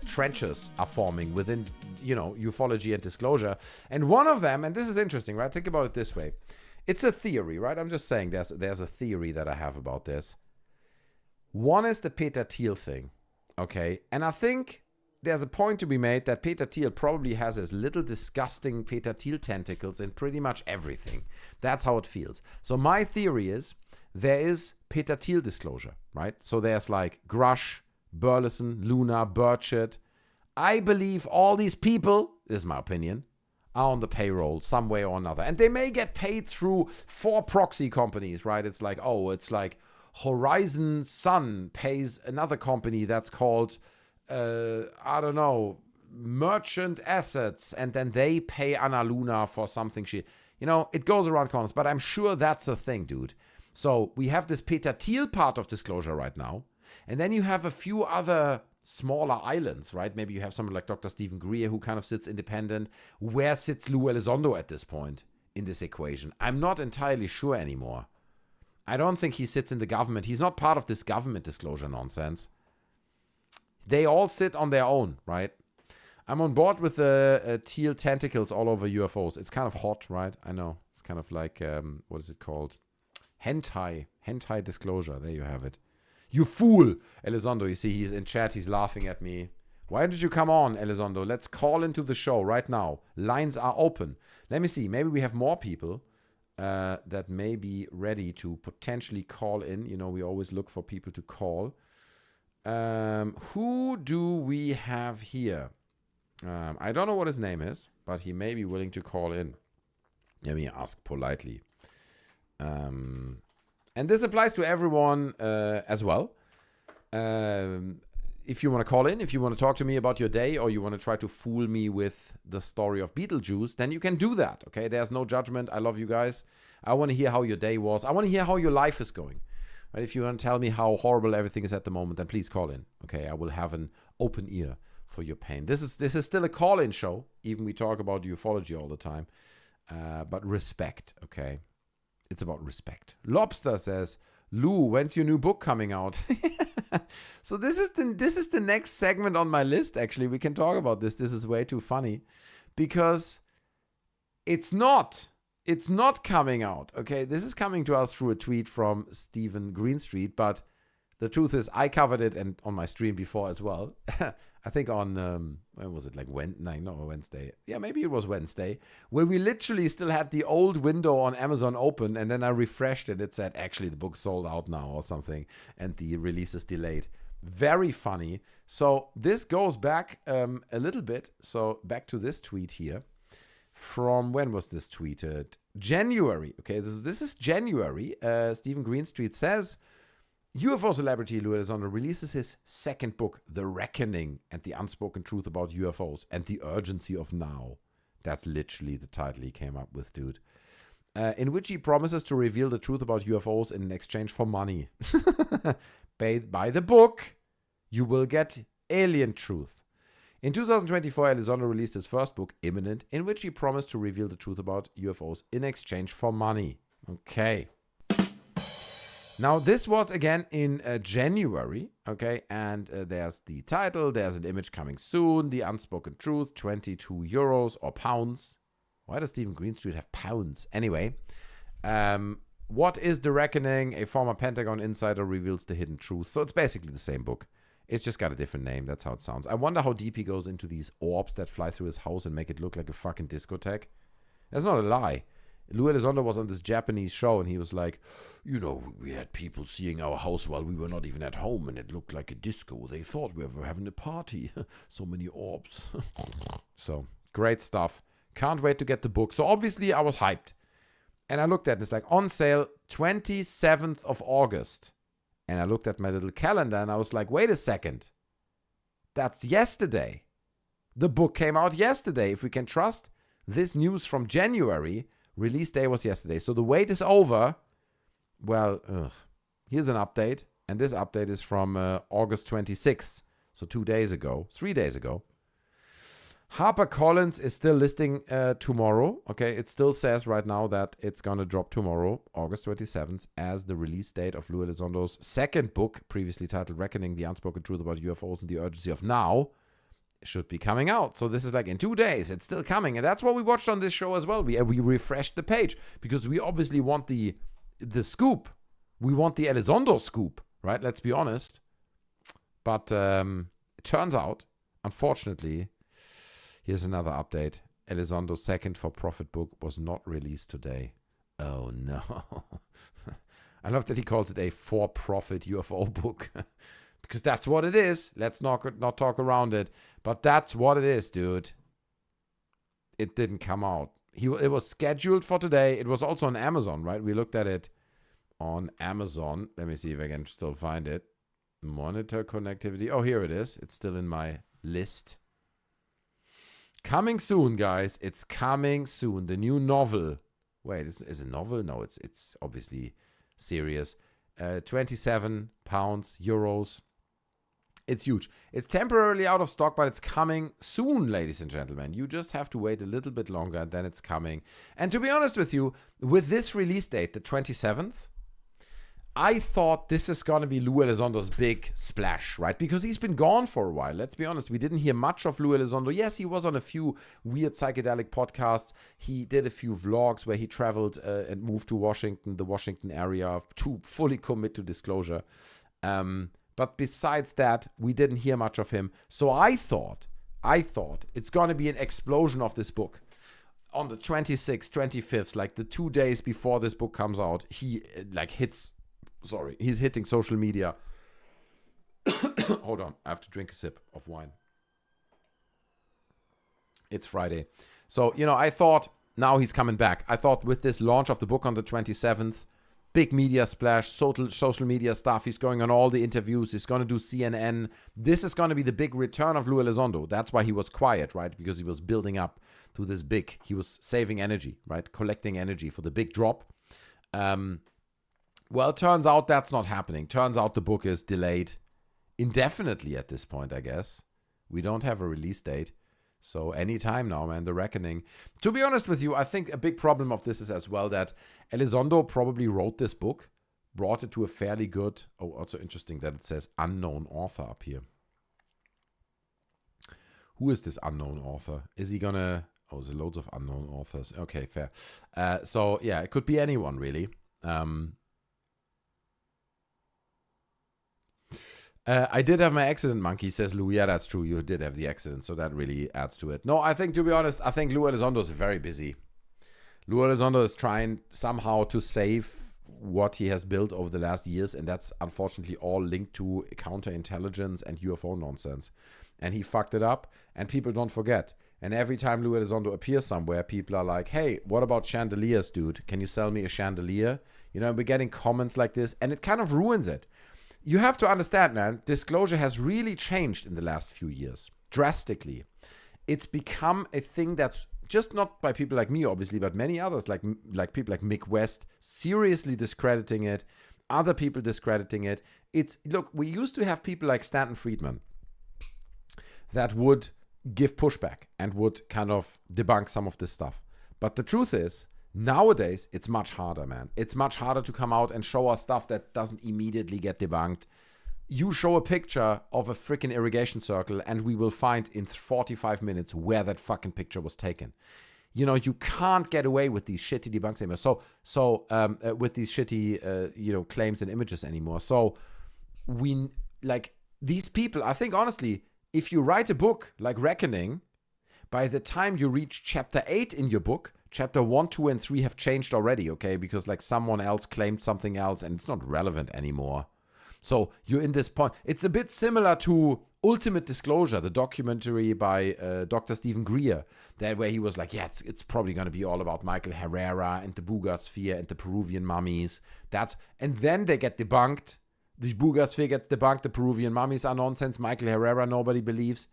trenches are forming within, ufology and disclosure. And one of them, and this is interesting, right? Think about it this way. It's a theory, right? I'm just saying there's a theory that I have about this. One is the Peter Thiel thing, okay? And I think there's a point to be made that Peter Thiel probably has his little disgusting Peter Thiel tentacles in pretty much everything. That's how it feels. So my theory is there is Peter Thiel disclosure, right? So there's like Grush, Burleson, Luna, Burchett. I believe all these people, this is my opinion, are on the payroll some way or another. And they may get paid through 4 proxy companies, right? It's like Horizon Sun pays another company that's called, Merchant Assets. And then they pay Anna Luna for something it goes around corners. But I'm sure that's a thing, dude. So we have this Peter Thiel part of disclosure right now. And then you have a few other smaller islands, right? Maybe you have someone like Dr. Stephen Greer who kind of sits independent. Where sits Lou Elizondo at this point in this equation? I'm not entirely sure anymore. I don't think he sits in the government. He's not part of this government disclosure nonsense. They all sit on their own, right? I'm on board with the Thiel tentacles all over UFOs. It's kind of hot, right? I know. It's kind of like, what is it called? Hentai disclosure. There you have it. You fool, Elizondo. You see, he's in chat. He's laughing at me. Why did you come on, Elizondo? Let's call into the show right now. Lines are open. Let me see. Maybe we have more people that may be ready to potentially call in. We always look for people to call. Who do we have here? I don't know what his name is, but he may be willing to call in. Let me ask politely. And this applies to everyone as well. If you want to call in, if you want to talk to me about your day, or you want to try to fool me with the story of Beetlejuice, then you can do that, okay? There's no judgment. I love you guys. I want to hear how your day was. I want to hear how your life is going. Right? If you want to tell me how horrible everything is at the moment, then please call in, okay? I will have an open ear for your pain. This is still a call-in show, even we talk about ufology all the time. But respect, okay? It's about respect. Lobster says, Lou, when's your new book coming out? So this is the next segment on my list, actually. We can talk about this. This is way too funny. Because it's not coming out, okay? This is coming to us through a tweet from Stephen Greenstreet, but the truth is I covered it and on my stream before as well. I think on, when was it, like Wednesday? Yeah, maybe it was Wednesday, where we literally still had the old window on Amazon open, and then I refreshed it. It said, actually, the book's sold out now or something, and the release is delayed. Very funny. So this goes back a little bit. So back to this tweet here. From when was this tweeted? January. Okay, this is January. Stephen Greenstreet says, UFO celebrity Lou Elizondo releases his second book, The Reckoning and the Unspoken Truth About UFOs and the Urgency of Now. That's literally the title he came up with, dude. In which he promises to reveal the truth about UFOs in exchange for money. Buy the book, you will get alien truth. In 2024, Elizondo released his first book, Imminent, in which he promised to reveal the truth about UFOs in exchange for money. Okay. Now, this was again in January, okay, and there's the title, there's an image coming soon, The Unspoken Truth, 22 euros or pounds. Why does Stephen Greenstreet have pounds? Anyway, what is The Reckoning? A former Pentagon insider reveals the hidden truth. So it's basically the same book. It's just got a different name. That's how it sounds. I wonder how deep he goes into these orbs that fly through his house and make it look like a fucking discotheque. That's not a lie. Lou Elizondo was on this Japanese show, and he was like, we had people seeing our house while we were not even at home, and it looked like a disco. They thought we were having a party. So many orbs. So, great stuff. Can't wait to get the book. So, obviously, I was hyped. And I looked at it. It's like, on sale, 27th of August. And I looked at my little calendar, and I was like, wait a second. That's yesterday. The book came out yesterday. If we can trust this news from January, release day was yesterday. So the wait is over. Well, here's an update. And this update is from August 26th. So 3 days ago. HarperCollins is still listing tomorrow. Okay, it still says right now that it's going to drop tomorrow, August 27th, as the release date of Lou Elizondo's second book, previously titled Reckoning, The Unspoken Truth About UFOs and the Urgency of Now, should be coming out. So this is like in 2 days. It's still coming. And that's what we watched on this show as well. We refreshed the page because we obviously want the scoop. We want the Elizondo scoop, right? Let's be honest. But it turns out, unfortunately, here's another update. Elizondo's second for-profit book was not released today. Oh, no. I love that he calls it a for-profit UFO book. Because that's what it is. Let's not talk around it. But that's what it is, dude. It didn't come out. It was scheduled for today. It was also on Amazon, right? We looked at it on Amazon. Let me see if I can still find it. Monitor connectivity. Oh, here it is. It's still in my list. Coming soon, guys. It's coming soon. The new novel. Wait, is it a novel? No, it's obviously serious. 27 pounds, euros. It's huge. It's temporarily out of stock, but it's coming soon, ladies and gentlemen. You just have to wait a little bit longer, and then it's coming. And to be honest with you, with this release date, the 27th, I thought this is going to be Lou Elizondo's big splash, right? Because he's been gone for a while. Let's be honest. We didn't hear much of Lou Elizondo. Yes, he was on a few weird psychedelic podcasts. He did a few vlogs where he traveled and moved to Washington, the Washington area, to fully commit to disclosure. But besides that, we didn't hear much of him. So I thought it's going to be an explosion of this book. On the 26th, 25th, like the 2 days before this book comes out, he's hitting social media. Hold on, I have to drink a sip of wine. It's Friday. So, I thought now he's coming back. I thought with this launch of the book on the 27th, big media splash, social media stuff. He's going on all the interviews. He's going to do CNN. This is going to be the big return of Lou Elizondo. That's why he was quiet, right? Because he was building up to this big. He was saving energy, right? Collecting energy for the big drop. Well, it turns out that's not happening. Turns out the book is delayed indefinitely at this point, I guess. We don't have a release date. So anytime now, man, the reckoning. To be honest with you, I think a big problem of this is as well that Elizondo probably wrote this book, brought it to a fairly good... Oh, also interesting that it says unknown author up here. Who is this unknown author? Is he gonna... Oh, there's loads of unknown authors. Okay, fair. So, yeah, it could be anyone, really. I did have my accident, Monkey, says Lou. Yeah, that's true. You did have the accident, so that really adds to it. No, I think, to be honest, I think Lou Elizondo is very busy. Lou Elizondo is trying somehow to save what he has built over the last years, and that's unfortunately all linked to counterintelligence and UFO nonsense. And he fucked it up, and people don't forget. And every time Lou Elizondo appears somewhere, people are like, hey, what about chandeliers, dude? Can you sell me a chandelier? We're getting comments like this, and it kind of ruins it. You have to understand, man, disclosure has really changed in the last few years, drastically. It's become a thing that's just not by people like me, obviously, but many others, like people like Mick West, seriously discrediting it, other people discrediting it. Look, we used to have people like Stanton Friedman that would give pushback and would kind of debunk some of this stuff. But the truth is, nowadays, it's much harder, man. It's much harder to come out and show us stuff that doesn't immediately get debunked. You show a picture of a freaking irrigation circle and we will find in 45 minutes where that fucking picture was taken. You can't get away with these shitty debunks anymore. So with these shitty, claims and images anymore. So these people, I think, honestly, if you write a book like Reckoning, by the time you reach chapter 8 in your book, chapter 1, 2, and 3 have changed already, okay? Because someone else claimed something else and it's not relevant anymore. So you're in this point. It's a bit similar to Ultimate Disclosure, the documentary by Dr. Stephen Greer, where he was like, yeah, it's probably going to be all about Michael Herrera and the Booger Sphere and the Peruvian mummies. And then they get debunked. The Booger Sphere gets debunked. The Peruvian mummies are nonsense. Michael Herrera, nobody believes.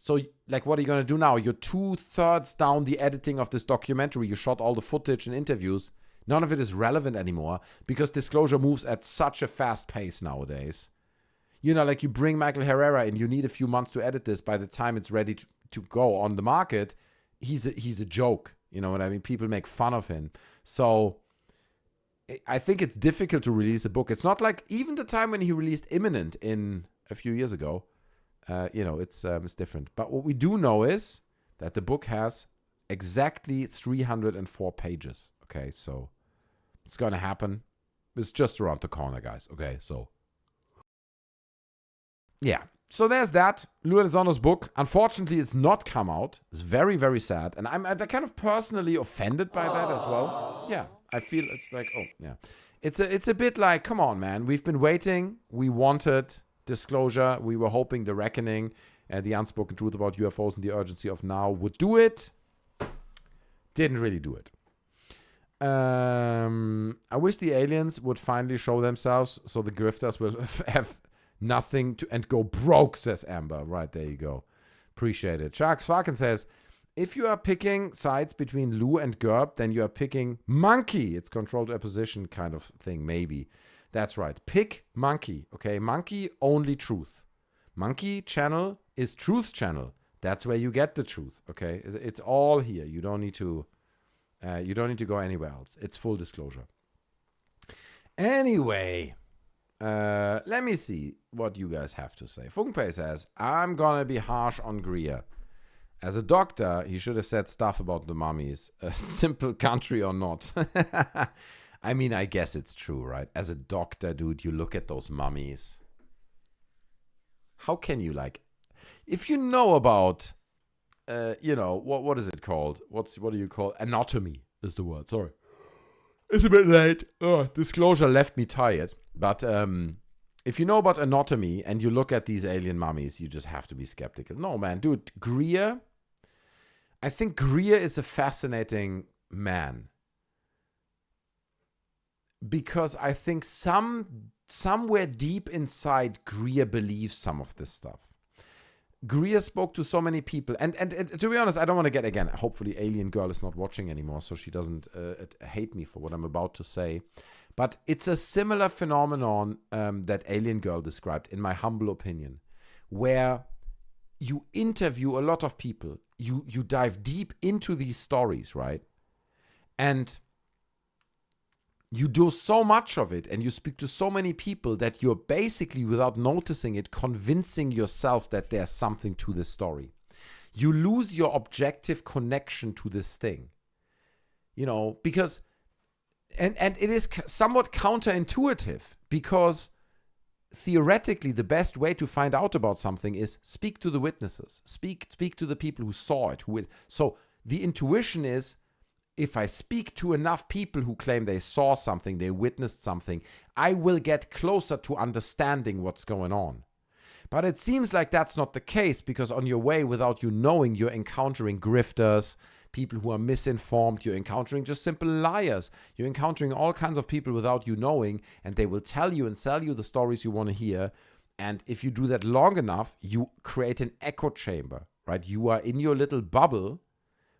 So, what are you going to do now? You're 2/3 down the editing of this documentary. You shot all the footage and interviews. None of it is relevant anymore because disclosure moves at such a fast pace nowadays. You know, like you bring Michael Herrera in, you need a few months to edit this. By the time it's ready to go on the market, he's a joke. You know what I mean? People make fun of him. So I think it's difficult to release a book. It's not like even the time when he released Imminent in a few years ago. It's different. But what we do know is that the book has exactly 304 pages. Okay, so it's going to happen. It's just around the corner, guys. Okay, so yeah. So there's that. Lou Elizondo's book. Unfortunately, it's not come out. It's very, very sad. And I'm kind of personally offended by that as well. Yeah, I feel it's like, oh, yeah. It's a bit like, come on, man. We've been waiting. We wanted disclosure. We were hoping the reckoning and the unspoken truth about UFOs and the urgency of now would do it. Didn't really do it. I wish the aliens would finally show themselves so the grifters will have nothing to and go broke, says Amber. Right, there you go. Appreciate it. Sharks Farkin says, if you are picking sides between Lou and Gerb, then you are picking Monkey. It's controlled opposition kind of thing, maybe. That's right. Pick Monkey, okay? Monkey, only truth. Monkey channel is truth channel. That's where you get the truth, okay? It's all here. You don't need to go anywhere else. It's full disclosure. Anyway, let me see what you guys have to say. Funkpei says, I'm gonna be harsh on Greer. As a doctor, he should have said stuff about the mummies. A simple country or not. I mean, I guess it's true, right? As a doctor, dude, you look at those mummies. How can you, like, if you know about, what is it called? What do you call? Anatomy is the word, sorry. It's a bit late. Disclosure left me tired. But if you know about anatomy and you look at these alien mummies, you just have to be skeptical. No, man, dude, Greer, I think Greer is a fascinating man. Because I think somewhere deep inside, Greer believes some of this stuff. Greer spoke to so many people. And to be honest, I don't want to get, again, hopefully Alien Girl is not watching anymore, so she doesn't hate me for what I'm about to say. But it's a similar phenomenon that Alien Girl described, in my humble opinion, where you interview a lot of people. You dive deep into these stories, right? And you do so much of it and you speak to so many people that you're basically, without noticing it, convincing yourself that there's something to this story. You lose your objective connection to this thing. You know, because, and it is somewhat counterintuitive, because theoretically the best way to find out about something is speak to the witnesses, speak to the people who saw it. So the intuition is, if I speak to enough people who claim they saw something, they witnessed something, I will get closer to understanding what's going on. But it seems like that's not the case, because on your way, without you knowing, you're encountering grifters, people who are misinformed, you're encountering just simple liars, you're encountering all kinds of people without you knowing, and they will tell you and sell you the stories you want to hear. And if you do that long enough, you create an echo chamber, right? You are in your little bubble,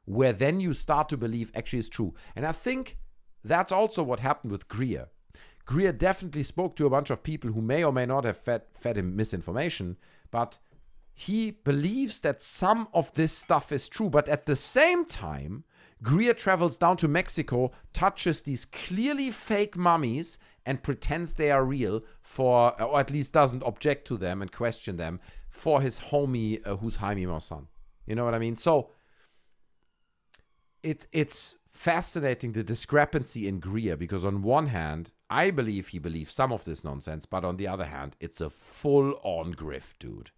where then you start to believe actually is true. And I think that's also what happened with Greer. Greer definitely spoke to a bunch of people who may or may not have fed him misinformation, but he believes that some of this stuff is true. But at the same time, Greer travels down to Mexico, touches these clearly fake mummies, and pretends they are real or at least doesn't object to them and question them, for his homie, who's Jaime Maussan. You know what I mean? So it's fascinating, the discrepancy in Greer, because on one hand, I believe he believes some of this nonsense, but on the other hand, it's a full-on grift, dude.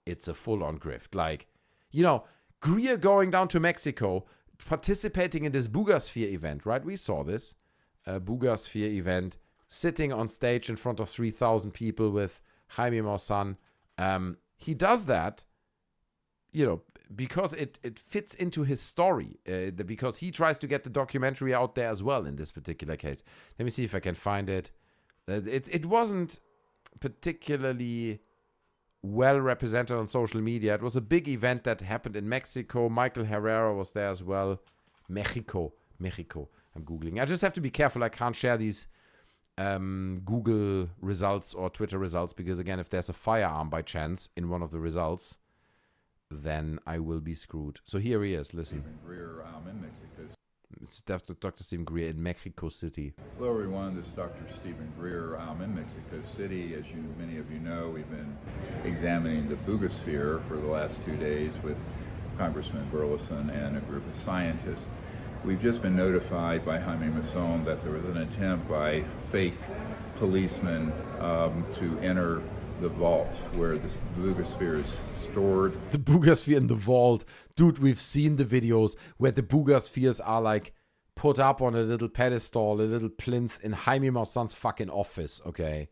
It's a full-on grift. Like, you know, Greer going down to Mexico, participating in this Boogasphere event, right? We saw this Boogasphere event, sitting on stage in front of 3,000 people with Jaime Maussan. He does that, you know, because it fits into his story, because he tries to get the documentary out there as well in this particular case. Let me see if I can find it. It wasn't particularly well represented on social media. It was a big event that happened in Mexico. Michael Herrera was there as well. Mexico. I'm Googling. I just have to be careful. I can't share these Google results or Twitter results because, again, if there's a firearm by chance in one of the results, then I will be screwed. So here he is. Listen. Stephen Greer, in Mexico. It's Dr. Stephen Greer in Mexico City. Hello, everyone. This is Dr. Stephen Greer. I'm in Mexico City. As many of you know, we've been examining the Boogosphere for the last 2 days with Congressman Burleson and a group of scientists. We've just been notified by Jaime Maussan that there was an attempt by fake policemen to enter the vault where this Boogosphere is stored. The Boogosphere in the vault. Dude, we've seen the videos where the Boogospheres are like put up on a little pedestal, a little plinth in Jaime Maussan's fucking office, okay?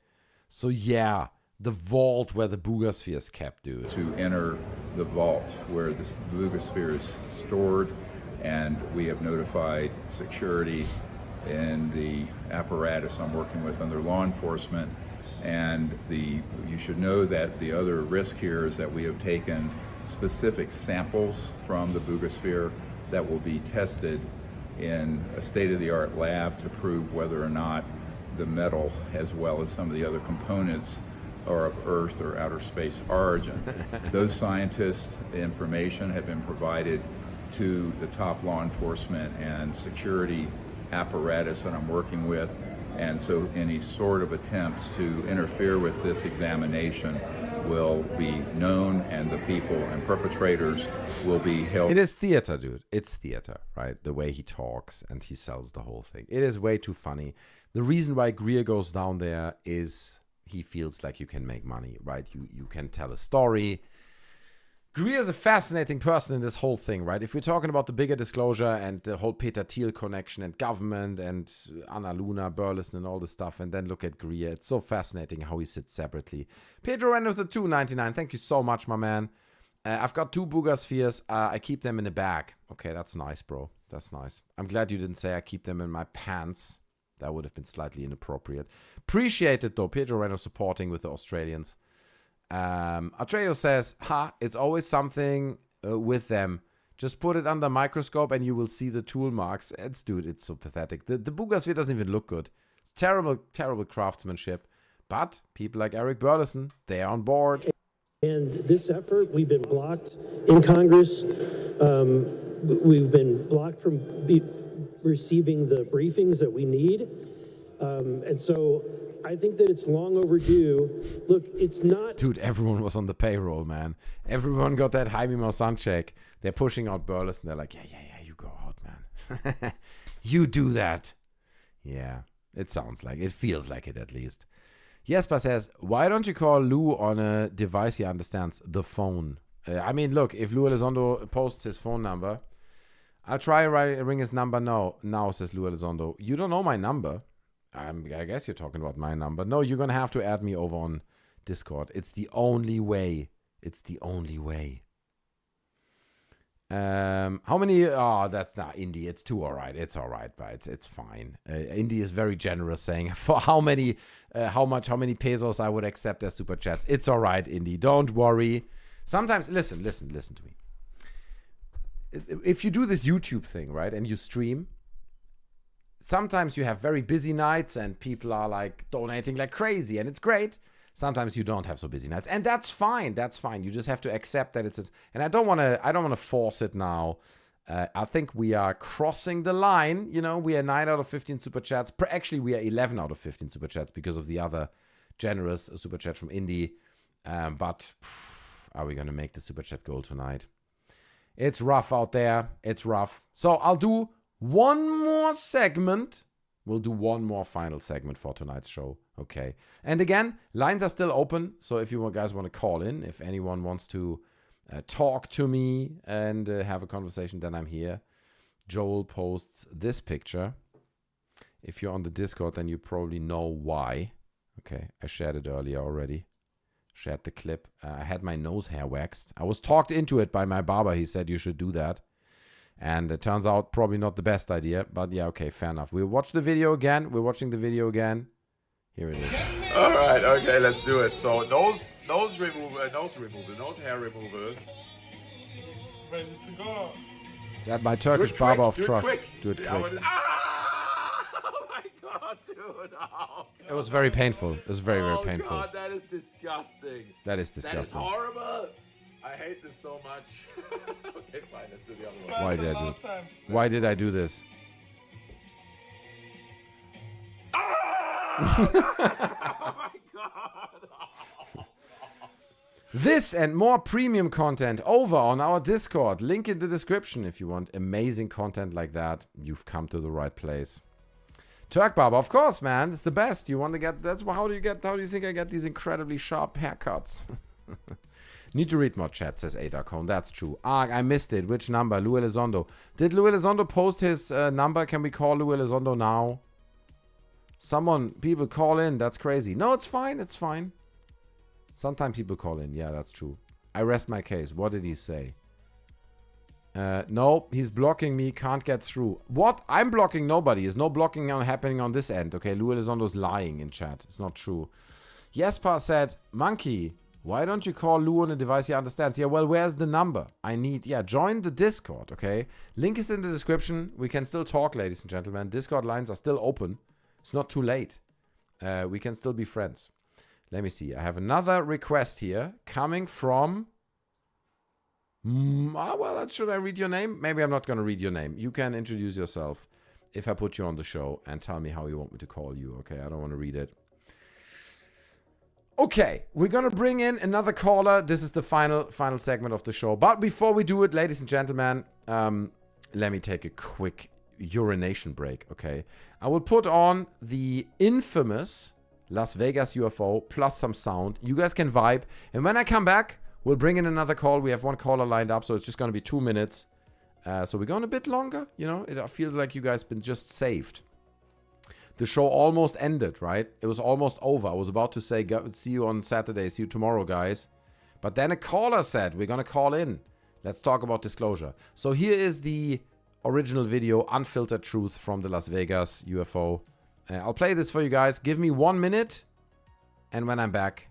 So yeah, the vault where the Boogosphere is kept, dude. To enter the vault where this Boogosphere is stored, and we have notified security and the apparatus I'm working with under law enforcement. And you should know that the other risk here is that we have taken specific samples from the Boogosphere that will be tested in a state-of-the-art lab to prove whether or not the metal, as well as some of the other components, are of Earth or outer space origin. Those scientists' information have been provided to the top law enforcement and security apparatus that I'm working with. And so any sort of attempts to interfere with this examination will be known, and the people and perpetrators will be held. It is theater, dude. It's theater, right? The way he talks and he sells the whole thing. It is way too funny. The reason why Greer goes down there is he feels like you can make money, right? You can tell a story. Greer is a fascinating person in this whole thing, right? If we're talking about the bigger disclosure and the whole Peter Thiel connection and government and Anna Luna, Burleson and all this stuff, and then look at Greer. It's so fascinating how he sits separately. Pedro Ren with the 2.99. Thank you so much, my man. I've got 2 Boogospheres. I keep them in a bag. Okay, that's nice, bro. That's nice. I'm glad you didn't say I keep them in my pants. That would have been slightly inappropriate. Appreciate it, though. Pedro Reno supporting with the Australians. Atreo says, it's always something with them. Just put it under a microscope and you will see the tool marks. Dude, it's so pathetic. The Boogosphere doesn't even look good. It's terrible, terrible craftsmanship. But people like Eric Burleson, they're on board. And this effort, we've been blocked in Congress. We've been blocked from receiving the briefings that we need. And so I think that it's long overdue. Look, it's not... Dude, everyone was on the payroll, man. Everyone got that Jaime Maussan check. They're pushing out Burleson. They're like, yeah, you go out, man. You do that. Yeah, it feels like it at least. Jesper says, why don't you call Lou on a device he understands, the phone? I mean, look, if Lou Elizondo posts his phone number, I'll try ring his number now, says Lou Elizondo. You don't know my number. I guess you're talking about my number. No, you're going to have to add me over on Discord. It's the only way. It's the only way. How many? Oh, that's not Indy. It's too all right. It's all right, but it's fine. Indy is very generous, saying for how many pesos I would accept as super chats. It's all right, Indy. Don't worry. Sometimes, listen to me. If you do this YouTube thing, right, and you stream, sometimes you have very busy nights and people are like donating like crazy and it's great. Sometimes you don't have so busy nights and that's fine. That's fine. You just have to accept that it's, and I don't want to force it now. I think we are crossing the line. You know, we are 9 out of 15 super chats. Actually, we are 11 out of 15 super chats because of the other generous super chat from Indy. But are we going to make the super chat goal tonight? It's rough out there. It's rough. So I'll do one more segment. We'll do one more final segment for tonight's show. Okay. And again, lines are still open. So if you guys want to call in, if anyone wants to talk to me and have a conversation, then I'm here. Joel posts this picture. If you're on the Discord, then you probably know why. Okay. I shared it earlier already. Shared the clip. I had my nose hair waxed. I was talked into it by my barber. He said you should do that. And it turns out probably not the best idea, but yeah, okay, fair enough. We'll watch the video again. We're watching the video again. Here it is. All right, okay, let's do it. So nose hair removal. It's ready to go. It's at my Turkish barber of trust. Quick. Do it quick. dude, oh, It was very painful. It was very, very painful. God, that is disgusting. That is That is disgusting. horrible. I hate this so much. Okay, fine, let's do the other one. Why Faster did I do last time. Why did I do this? Oh my God. This and more premium content over on our Discord. Link in the description if you want amazing content like that. You've come to the right place. Turk Barber, of course, man. It's the best. You want to get... How do you think I get these incredibly sharp haircuts? Need to read more chat, says Adacone. That's true. I missed it. Which number? Lou Elizondo. Did Lou Elizondo post his number? Can we call Lou Elizondo now? People call in. That's crazy. No, it's fine. It's fine. Sometimes people call in. Yeah, that's true. I rest my case. What did he say? No, he's blocking me. Can't get through. What? I'm blocking nobody. There's no blocking happening on this end. Okay, Lou Elizondo's lying in chat. It's not true. Jesper said, Monkey, why don't you call Lou on a device he understands? Yeah, well, where's the number? Join the Discord, okay? Link is in the description. We can still talk, ladies and gentlemen. Discord lines are still open. It's not too late. We can still be friends. Let me see. I have another request here coming from... should I read your name? Maybe I'm not going to read your name. You can introduce yourself if I put you on the show and tell me how you want me to call you, okay? I don't want to read it. Okay, we're going to bring in another caller. This is the final segment of the show. But before we do it, ladies and gentlemen, let me take a quick urination break, okay? I will put on the infamous Las Vegas UFO plus some sound. You guys can vibe. And when I come back, we'll bring in another call. We have one caller lined up, so it's just going to be 2 minutes. So we're going a bit longer, you know? It feels like you guys been just saved. The show almost ended, right? It was almost over. I was about to say, see you on Saturday, see you tomorrow, guys. But then a caller said, we're going to call in. Let's talk about disclosure. So here is the original video, Unfiltered Truth from the Las Vegas UFO. I'll play this for you guys. Give me 1 minute. And when I'm back,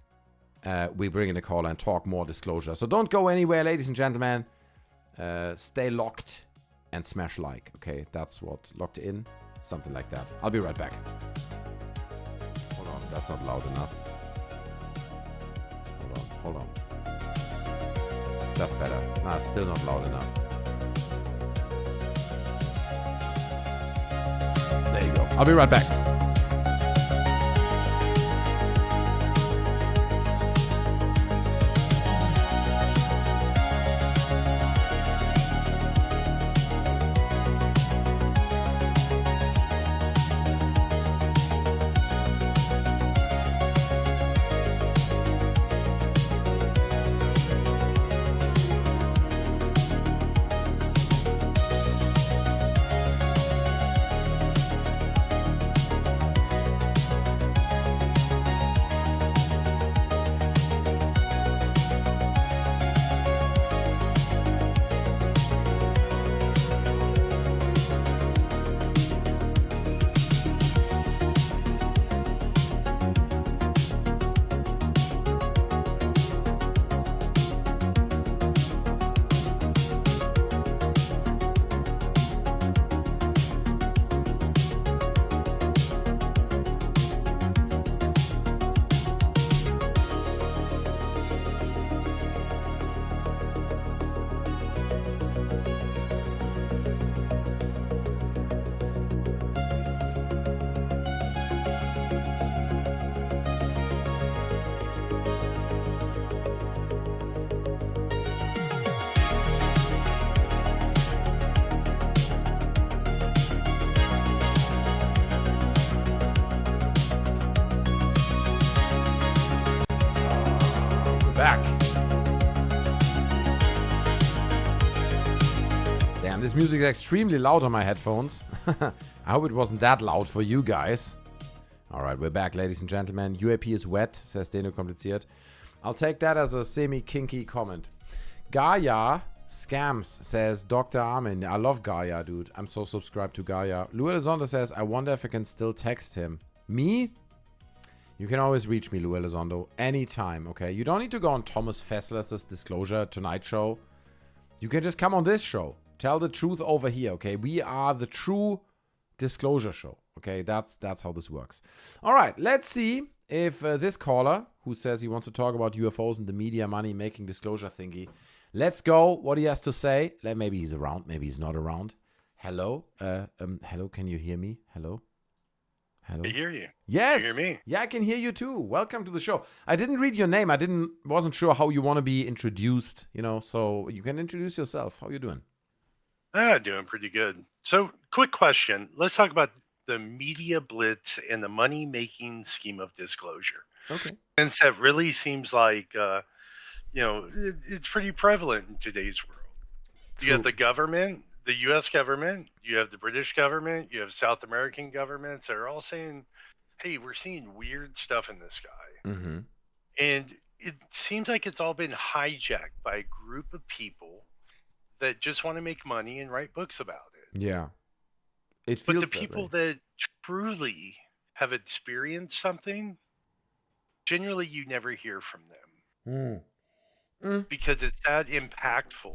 we bring in a caller and talk more disclosure. So don't go anywhere, ladies and gentlemen. Stay locked and smash like, okay? That's what, locked in. Something like that. I'll be right back. Hold on, that's not loud enough. Hold on. That's better. Nah, still not loud enough. There you go. I'll be right back. Back. Damn, this music is extremely loud on my headphones. I hope it wasn't that loud for you guys. Alright, we're back, ladies and gentlemen. UAP is wet, says Deno Kompliziert. I'll take that as a semi-kinky comment. Gaia Scams says, Dr. Armin. I love Gaia, dude. I'm so subscribed to Gaia. Lou Elizondo says, I wonder if I can still text him. Me? You can always reach me, Lou Elizondo, anytime, okay? You don't need to go on Thomas Fessler's Disclosure Tonight show. You can just come on this show. Tell the truth over here, okay? We are the true disclosure show, Okay, that's how this works. All right, let's see if this caller, who says he wants to talk about UFOs and the media money making disclosure thingy, let's go. What he has to say. Maybe he's around. Maybe he's not around. Hello? Hello, can you hear me? Hello? Hello? I hear you. Yes. Can you hear me? Yeah, I can hear you too. Welcome to the show. I didn't read your name. Wasn't sure how you want to be introduced, so you can introduce yourself. How you doing? Doing pretty good. So, quick question. Let's talk about the media blitz and the money-making scheme of disclosure. Okay. Since that really seems like, it's pretty prevalent in today's world. True. You have the government, the U.S. government, you have the British government, you have South American governments that are all saying, hey, we're seeing weird stuff in the sky. Mm-hmm. And it seems like it's all been hijacked by a group of people that just want to make money and write books about it. Yeah. It But feels the people way. that truly have experienced something, generally you never hear from them because it's that impactful.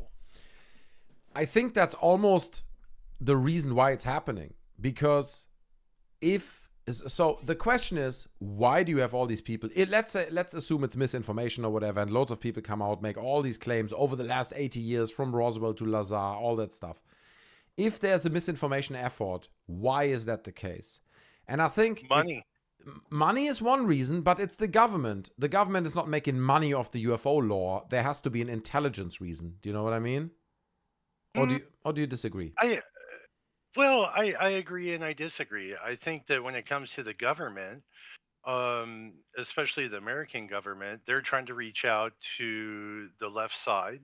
I think that's almost the reason why it's happening. Because so the question is, why do you have all these people? Let's assume it's misinformation or whatever, and loads of people come out, make all these claims over the last 80 years, from Roswell to Lazar, all that stuff. If there's a misinformation effort, why is that the case? And I think money is one reason, but it's the government. The government is not making money off the UFO law. There has to be an intelligence reason. Do you know what I mean? Or do you disagree? I agree and I disagree. I think that when it comes to the government, especially the American government, they're trying to reach out to the left side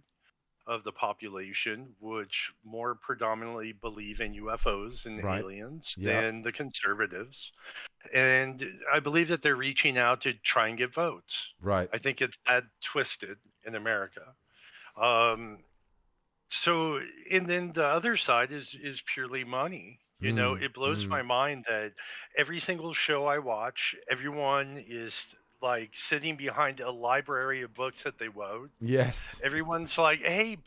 of the population, which more predominantly believe in UFOs and aliens than the conservatives. And I believe that they're reaching out to try and get votes. Right. I think it's that twisted in America. So, and then the other side is purely money. It blows my mind that every single show I watch, everyone is like sitting behind a library of books that they wrote. Yes. Everyone's like, hey,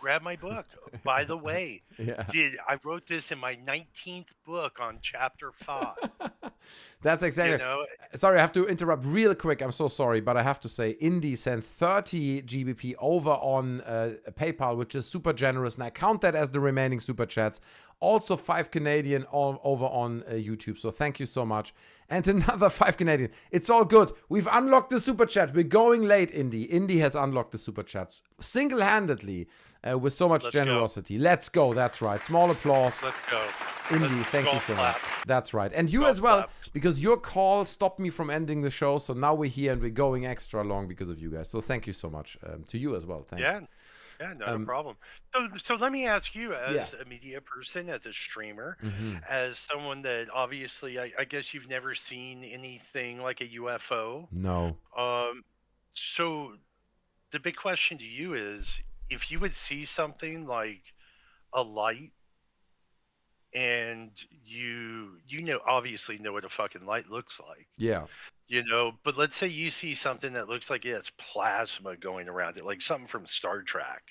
grab my book. By the way, Yeah. I wrote this in my 19th book on chapter 5. That's exactly. Sorry, I have to interrupt real quick. I'm so sorry, but I have to say, Indy sent 30 GBP over on PayPal, which is super generous, and I count that as the remaining super chats. Also 5 Canadian over on YouTube, so thank you so much. And another 5 Canadian. It's all good. We've unlocked the super chat. We're going late, Indy. Indy has unlocked the super chats single-handedly with so much generosity. Let's go. That's right. Small applause. Let's go. Indy, thank you so much. That's right. And you as well, because your call stopped me from ending the show. So now we're here and we're going extra long because of you guys. So thank you so much to you as well. Thanks. Yeah, not a problem. So let me ask you, as a media person, as a streamer, as someone that obviously, I guess you've never seen anything like a UFO. No. So the big question to you is, if you would see something like a light, and you obviously know what a fucking light looks like. Yeah. But let's say you see something that looks like it's plasma going around it, like something from Star Trek.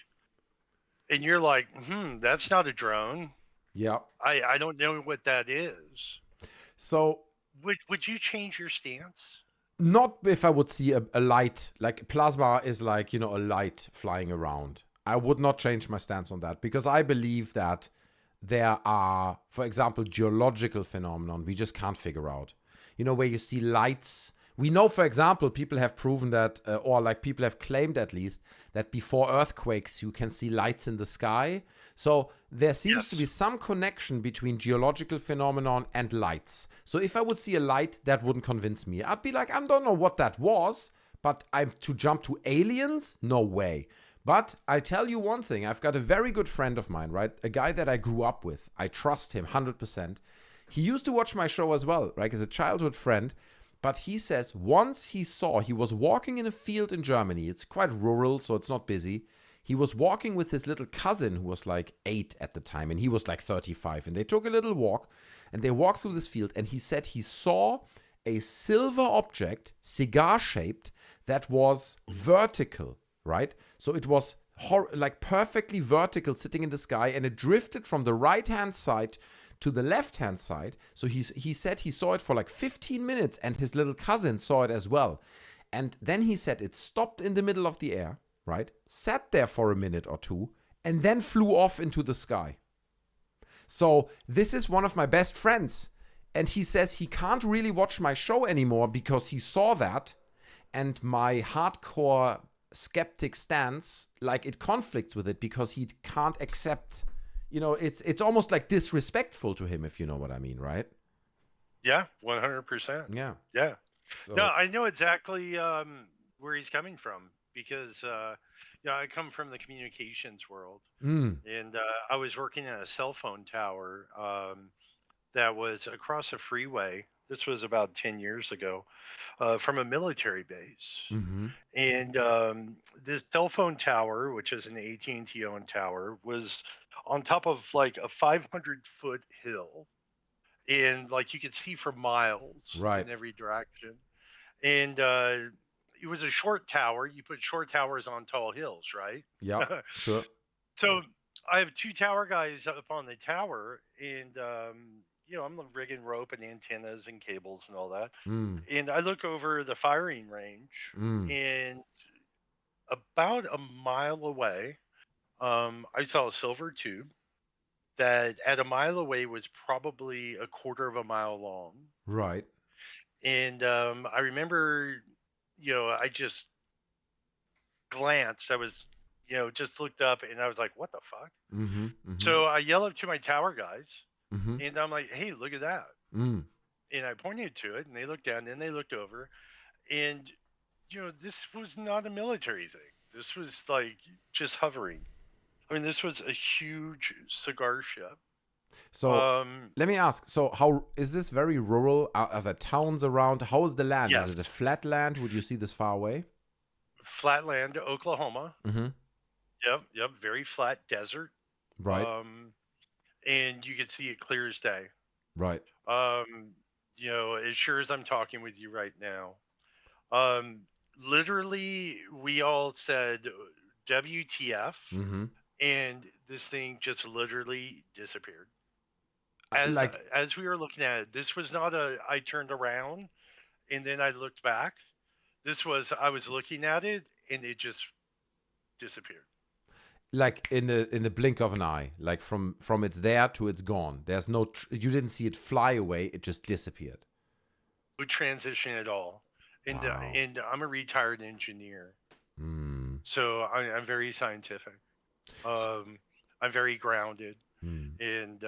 And you're like, that's not a drone. Yeah. I don't know what that is. So would you change your stance? Not if I would see a light, like plasma is like, a light flying around. I would not change my stance on that, because I believe that there are, for example, geological phenomenon we just can't figure out. Where you see lights. We know, for example, people have proven that, or like people have claimed at least, that before earthquakes you can see lights in the sky. So there seems to be some connection between geological phenomenon and lights. So if I would see a light, that wouldn't convince me. I'd be like, I don't know what that was, but to jump to aliens? No way. But I tell you one thing, I've got a very good friend of mine, right? A guy that I grew up with. I trust him 100%. He used to watch my show as well, right? As a childhood friend. But he says once he was walking in a field in Germany. It's quite rural, so it's not busy. He was walking with his little cousin who was like 8 at the time. And he was like 35. And they took a little walk. And they walked through this field. And he said he saw a silver object, cigar-shaped, that was vertical, right? So it was like perfectly vertical, sitting in the sky. And it drifted from the right-hand side to the left-hand side. So he said he saw it for like 15 minutes and his little cousin saw it as well. And then he said it stopped in the middle of the air, right? Sat there for a minute or two and then flew off into the sky. So this is one of my best friends. And he says he can't really watch my show anymore because he saw that. And my hardcore skeptic stance, like it conflicts with it because he can't accept, it's almost like disrespectful to him, if you know what I mean, right? Yeah, 100%. Yeah. Yeah. So, No, I know exactly where he's coming from because I come from the communications world, and I was working at a cell phone tower that was across a freeway. This was about 10 years ago from a military base. And this cell phone tower, which is an AT&T owned tower, was on top of like a 500-foot hill. And like you could see for miles in every direction. And it was a short tower. You put short towers on tall hills, right? Yeah, sure. So I have two tower guys up on the tower, and I'm rigging rope and antennas and cables and all that. And I look over the firing range, and about a mile away, I saw a silver tube that at a mile away was probably a quarter of a mile long. Right. And I remember, I just glanced. I was, just looked up and I was like, what the fuck? So I yell up to my tower guys and I'm like, hey, look at that. And I pointed to it and they looked down and they looked over. And, this was not a military thing. This was like just hovering. I mean, this was a huge cigar ship. So let me ask, so how is this very rural? Are there towns around? How is the land? Yes. Is it a flat land? Would you see this far away? Flatland, Oklahoma. Yep. Very flat desert. Right. And you could see it clear as day. Right. As sure as I'm talking with you right now. Literally, we all said WTF, and this thing just literally disappeared. As we were looking at it, this was not I turned around and then I looked back. This was, I was looking at it and it just disappeared. Like in the blink of an eye, like from it's there to it's gone. There's no, you didn't see it fly away. It just disappeared. No transition at all. And, and I'm a retired engineer. So I'm very scientific. I'm very grounded. And,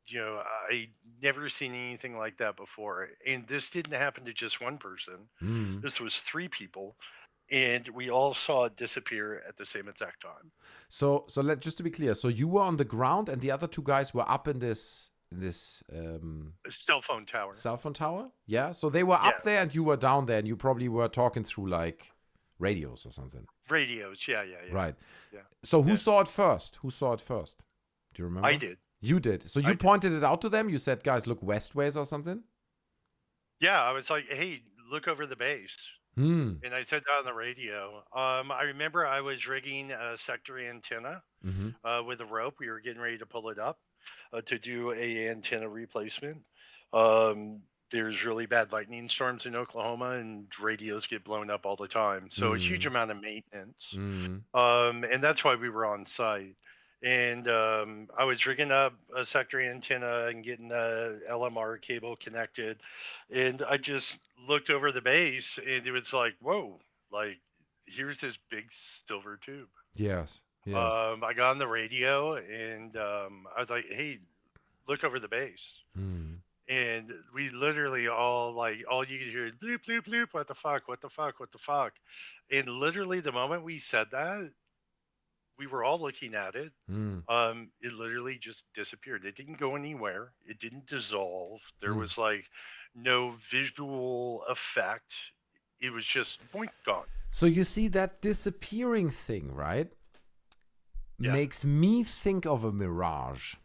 I never seen anything like that before. And this didn't happen to just one person. This was 3 people. And we all saw it disappear at the same exact time. So just to be clear, so you were on the ground and the other 2 guys were up in this cell phone tower. Cell phone tower? Yeah. So they were up there and you were down there and you probably were talking through like radios or something. Radios, yeah. Right. Yeah. So who saw it first? Do you remember? I did. You did. So you pointed it out to them? You said, guys, look westways or something? Yeah, I was like, hey, look over the base. And I said that on the radio. I remember I was rigging a sector antenna with a rope. We were getting ready to pull it up to do a antenna replacement. There's really bad lightning storms in Oklahoma and radios get blown up all the time. So a huge amount of maintenance. And that's why we were on site. And I was rigging up a sector antenna and getting the LMR cable connected. And I just looked over the base and it was like, whoa, like here's this big silver tube. Yes. I got on the radio and I was like, hey, look over the base. And we literally all you could hear, bloop, bloop, bloop, what the fuck? And literally the moment we said that, we were all looking at it. It literally just disappeared. It didn't go anywhere. It didn't dissolve. There was like no visual effect. It was just boink, gone. So you see that disappearing thing, right? Makes me think of a mirage.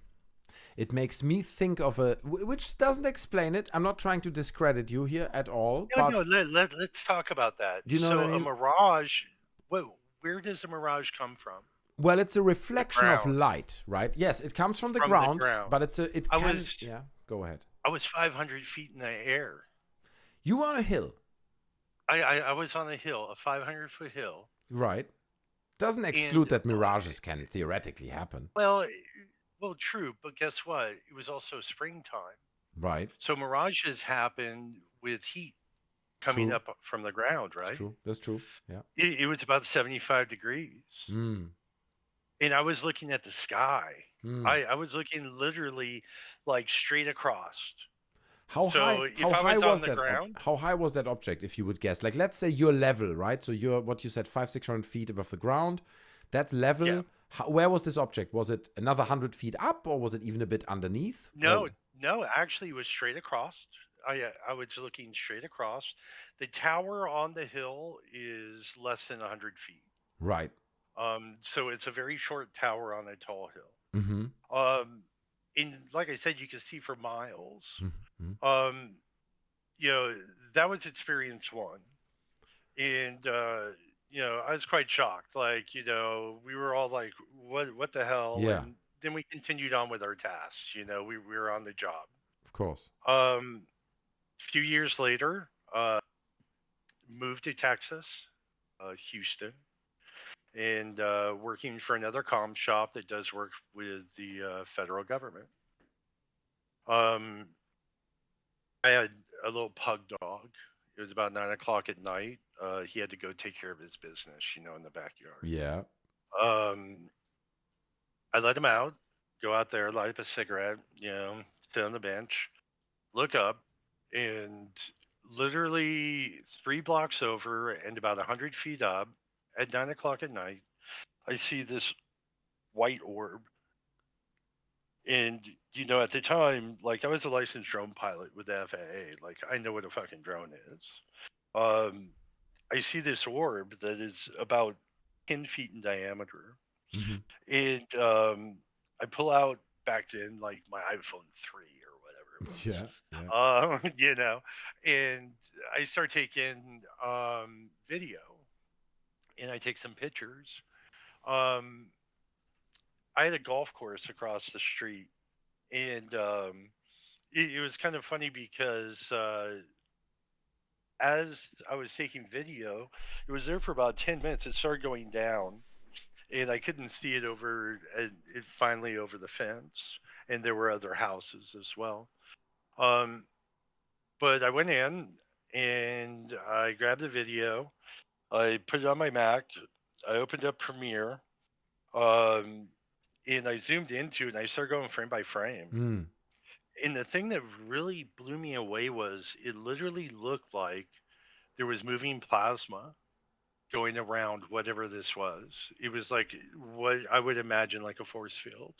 It makes me think of which doesn't explain it. I'm not trying to discredit you here at all. Let's talk about that. Do you know what I mean? A mirage, where does a mirage come from? Well, it's a reflection of ground. light, right? Yes, it comes from the From the ground, ground. but it I can. was Yeah, go ahead. I was 500 feet in the air. You were on a hill, I was on a hill, a 500-foot hill. right? Doesn't exclude And that mirages can theoretically happen, well, true, but guess what? It was also springtime. right? So mirages happen with heat coming True. up from the ground, That's right? true. That's true. Yeah. It was about 75 degrees. Mm. And I was looking at the sky. Mm. I was looking literally like straight across. How So high? if How I high was was on the that? ground, How high was that object? If you would guess, like let's say you're level, right? So you're what you said, 500-600 feet above the ground. That's level. Yeah. Where was this object? Was it another 100 feet up, or was it even a bit underneath? no, actually it was straight across. I was looking straight across. The tower on the hill is less than 100 feet. Right. So it's a very short tower on a tall hill. Mm-hmm. And like I said, you can see for miles. Mm-hmm. You know, that was experience one. And, you know, I was quite shocked. Like, you know, we were all like, what the hell? Yeah. And then we continued on with our tasks. You know, we were on the job. Of course. A few years later, moved to Texas, Houston, and working for another comm shop that does work with the federal government. I had a little pug dog. It was about 9 o'clock at night. He had to go take care of his business, you know, in the backyard. Yeah. I let him out, go out there, light up a cigarette, you know, sit on the bench, look up, and literally 3 blocks over and about 100 feet up at 9 o'clock at night, I see this white orb. And, you know, at the time, like I was a licensed drone pilot with the FAA. Like I know what a fucking drone is. I see this orb that is about 10 feet in diameter. Mm-hmm. And I pull out back then like my iPhone 3 or whatever it was. Yeah. You know, and I start taking video and I take some pictures. I had a golf course across the street, and it was kind of funny because as I was taking video, it was there for about 10 minutes. It started going down, and I couldn't see it it finally over the fence, and there were other houses as well. But I went in and I grabbed the video, I put it on my Mac, I opened up Premiere, and I zoomed into it and I started going frame by frame. Mm. And the thing that really blew me away was it literally looked like there was moving plasma going around whatever this was. It was like what I would imagine like a force field.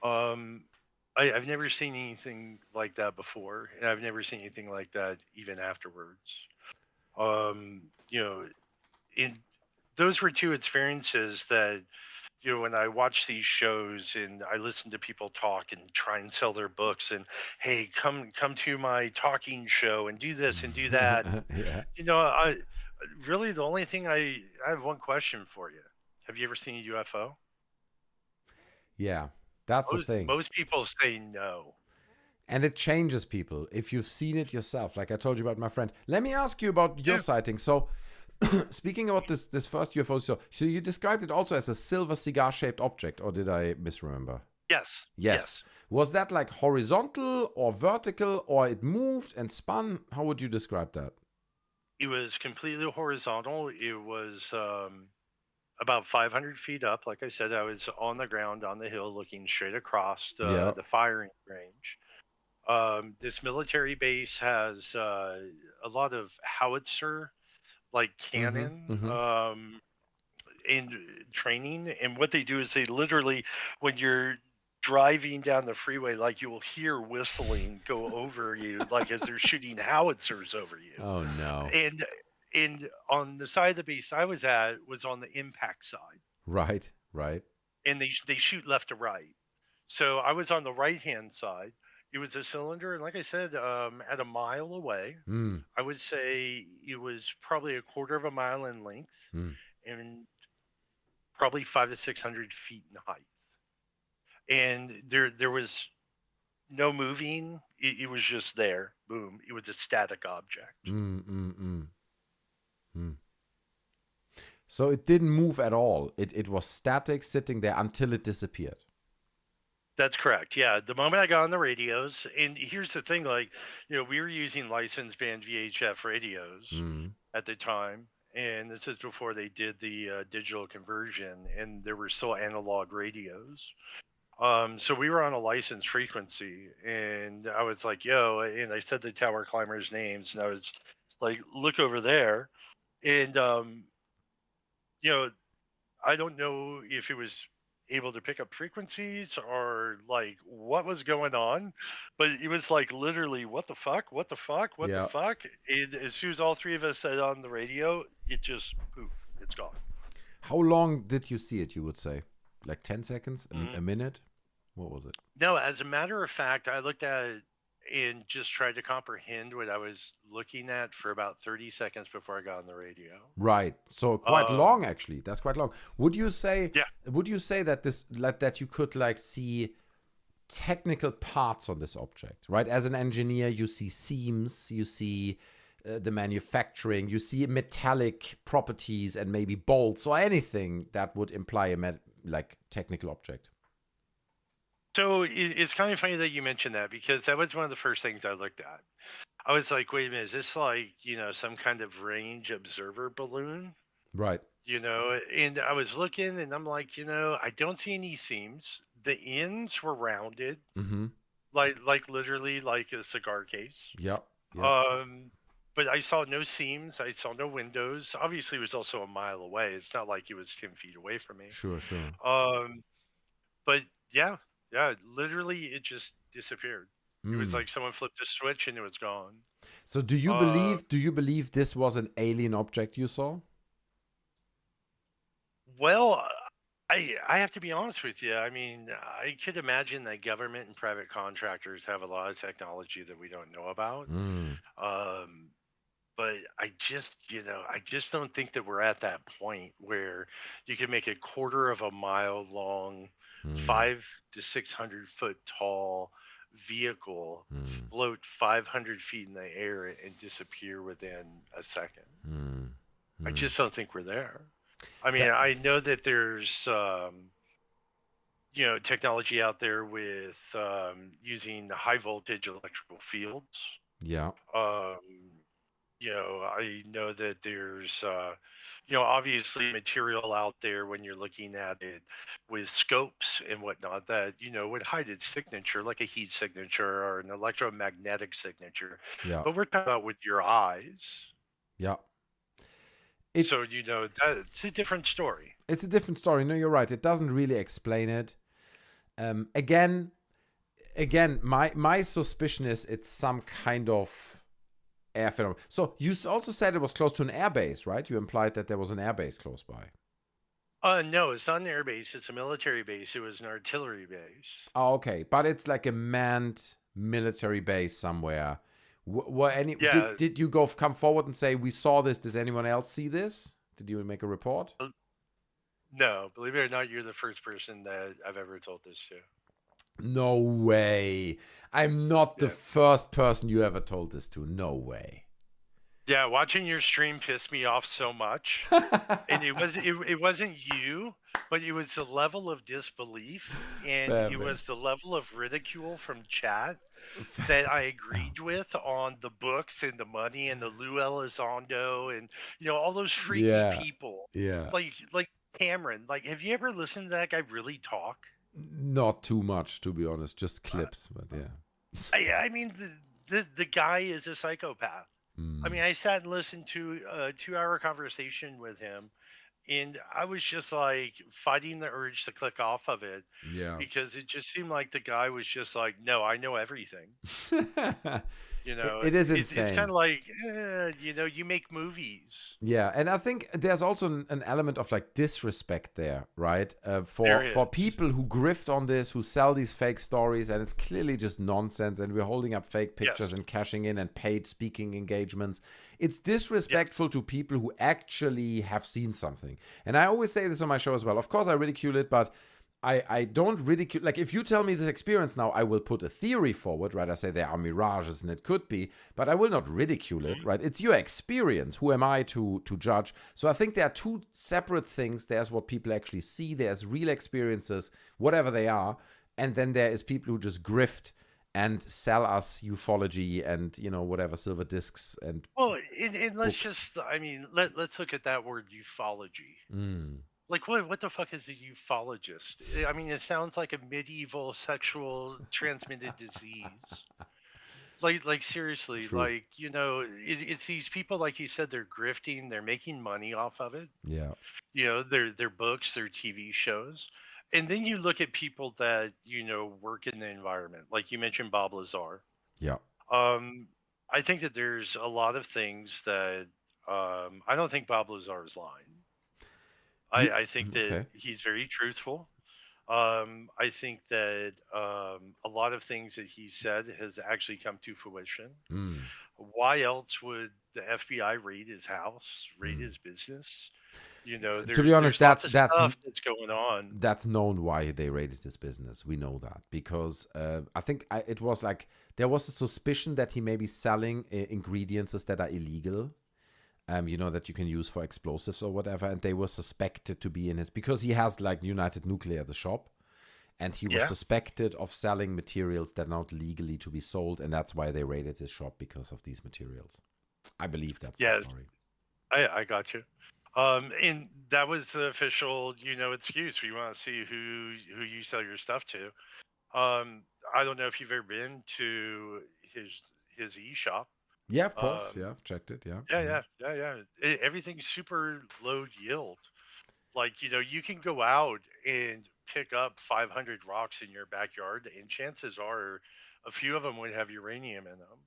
I've never seen anything like that before, and I've never seen anything like that even afterwards. You know, those were 2 experiences that, you know, when I watch these shows and I listen to people talk and try and sell their books and, hey, come to my talking show and do this and do that. Yeah. You know, really the only thing I have one question for you. Have you ever seen a UFO? Yeah. That's the thing. Most people say no. And it changes people if you've seen it yourself. Like I told you about my friend. Let me ask you about your sighting. So speaking about this first UFO, so you described it also as a silver cigar-shaped object, or did I misremember? Yes. Was that like horizontal or vertical, or it moved and spun? How would you describe that? It was completely horizontal. It was about 500 feet up. Like I said, I was on the ground on the hill looking straight across the firing range. This military base has a lot of howitzer like cannon in training, and what they do is they literally, when you're driving down the freeway, like you will hear whistling go over you, like as they're shooting howitzers over you. Oh no. And on the side of the base I was at was on the impact side, Right. and they shoot left to right. So I was on the right hand side. It was a cylinder, and like I said, at a mile away, I would say it was probably a quarter of a mile in length, and probably 500 to 600 feet in height, and there was no moving. It was just there. Boom. It was a static object. So it didn't move at all. It was static, sitting there until it disappeared. That's correct. Yeah. The moment I got on the radios, and here's the thing, like, we were using licensed band VHF radios at the time. And this is before they did the digital conversion, and there were still analog radios. So we were on a licensed frequency, and I was like, yo, and I said the tower climbers' names, and I was like, look over there. And, I don't know if it was able to pick up frequencies or like what was going on, but it was like literally, what the fuck, what the fuck, what the fuck. And as soon as all three of us said on the radio, it just poof, it's gone. How long did you see it, you would say? Like 10 seconds? A minute? What was it? No, as a matter of fact, I looked at it and just tried to comprehend what I was looking at for about 30 seconds before I got on the radio. Right. So quite long, actually. That's quite long. Would you say? Yeah. Would you say that that you could like see technical parts on this object, right? As an engineer, you see seams, you see the manufacturing, you see metallic properties, and maybe bolts or anything that would imply a technical object. So it's kind of funny that you mentioned that, because that was one of the first things I looked at. I was like, wait a minute, is this like, some kind of range observer balloon? Right. And I was looking and I'm like, I don't see any seams. The ends were rounded, like literally like a cigar case. Yep. But I saw no seams. I saw no windows. Obviously, it was also a mile away. It's not like it was 10 feet away from me. Sure. But yeah, literally it just disappeared. It was like someone flipped a switch and it was gone. So do you believe this was an alien object you saw? Well, I have to be honest with you. I mean, I could imagine that government and private contractors have a lot of technology that we don't know about. But I just don't think that we're at that point where you can make a quarter of a mile long, 500 to 600 foot tall vehicle float 500 feet in the air and disappear within a second. I just don't think we're there. I mean, I know that there's, technology out there with using high voltage electrical fields. Yeah. I know that there's, obviously material out there when you're looking at it with scopes and whatnot that, would hide its signature, like a heat signature or an electromagnetic signature. Yeah. But we're talking about with your eyes. Yeah. So, that's a different story. It's a different story. No, you're right. It doesn't really explain it. Again, my suspicion is it's some kind of air phenomenon. So you also said it was close to an airbase, right? You implied that there was an airbase close by. No, it's not an air base. It's a military base. It was an artillery base. Oh, okay. But it's like a manned military base somewhere. Did you come forward and say, we saw this? Does anyone else see this? Did you make a report? No, believe it or not, you're the first person that I've ever told this to. No way. I'm not the first person you ever told this to. No way. Yeah, watching your stream pissed me off so much. And it wasn't you, but it was the level of disbelief and it was the level of ridicule from chat that I agreed with on the books and the money and the Lou Elizondo and all those freaky people. Yeah. Like Cameron. Like, have you ever listened to that guy really talk? Not too much, to be honest. Just clips, but yeah. I mean, the guy is a psychopath. I mean, I sat and listened to a 2-hour conversation with him, and I was just like fighting the urge to click off of it. Yeah. Because it just seemed like the guy was just like, no, I know everything. You know, it is it's insane. kind of like, you know, you make movies. Yeah, and I think there's also an element of like disrespect there, right? For There people who grift on this, who sell these fake stories, and it's clearly just nonsense. And we're holding up fake pictures Yes. and cashing in and paid speaking engagements. It's disrespectful to people who actually have seen something. And I always say this on my show as well. Of course, I ridicule it, but I don't ridicule. Like, if you tell me this experience now, I will put a theory forward, right? I say there are mirages and it could be, but I will not ridicule it, right? It's your experience. Who am I to judge? So I think there are two separate things. There's what people actually see. There's real experiences, whatever they are. And then there is people who just grift and sell us ufology and, you know, whatever, silver discs and Well, and let's books. just, I mean, let's look at that word ufology. Mm. Like, what the fuck is a ufologist? I mean, it sounds like a medieval sexual transmitted disease. Like seriously, True. like, you know, it's these people, like you said, they're grifting, they're making money off of it. Yeah. You know, their books, their TV shows, and then you look at people that, you know, work in the environment, like you mentioned Bob Lazar. Yeah. I think that there's a lot of things that I don't think Bob Lazar is lying. I think that Okay. he's very truthful. I think that a lot of things that he said has actually come to fruition. Mm. Why else would the FBI raid his house, raid his business? You know, To be honest, there's lots of that's stuff that's going on. that's known why they raided this business. We know that because I think it was like there was a suspicion that he may be selling ingredients that are illegal. You know, that you can use for explosives or whatever, and they were suspected to be in his, because he has like United Nuclear, the shop, and he was Yeah. suspected of selling materials that are not legally to be sold, and that's why they raided his shop, because of these materials. I believe that's the Yes, story. I got you. And that was the official, you know, excuse. We want to see who you sell your stuff to. I don't know if you've ever been to his e-shop. Yeah, of course. Um, Yeah, I've checked it. Yeah. yeah. Everything's super low yield. Like, you know, you can go out and pick up 500 rocks in your backyard, and chances are a few of them would have uranium in them.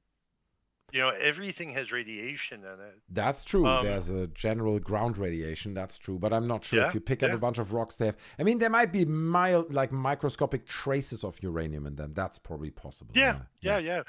You know, everything has radiation in it. That's true. Um, There's a general ground radiation. That's true. But I'm not sure Yeah, if you pick up yeah. a bunch of rocks there. I mean, there might be mild, like microscopic traces of uranium in them. That's probably possible. Yeah.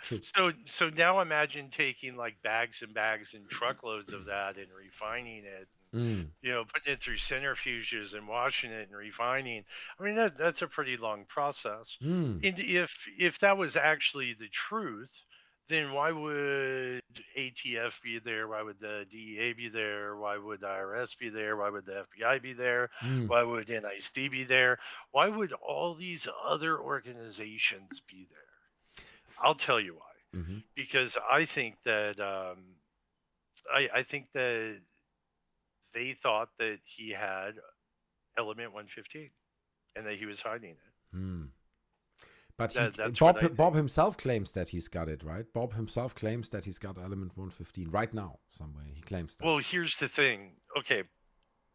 True. So now imagine taking like bags and bags and truckloads of that and refining it. Mm. You know, putting it through centrifuges and washing it and refining. I mean, that's a pretty long process. Mm. And if that was actually the truth, then why would ATF be there? Why would the DEA be there? Why would the IRS be there? Why would the FBI be there? Mm. Why would NIST be there? Why would all these other organizations be there? I'll tell you why. Hmm. Because I think that I think that they thought that he had element 115 and that he was hiding it. Mm. But That's what I think. Bob himself claims that he's got it, right? Bob himself claims that he's got element 115 right now, somewhere. He claims that. Well, here's the thing. Okay,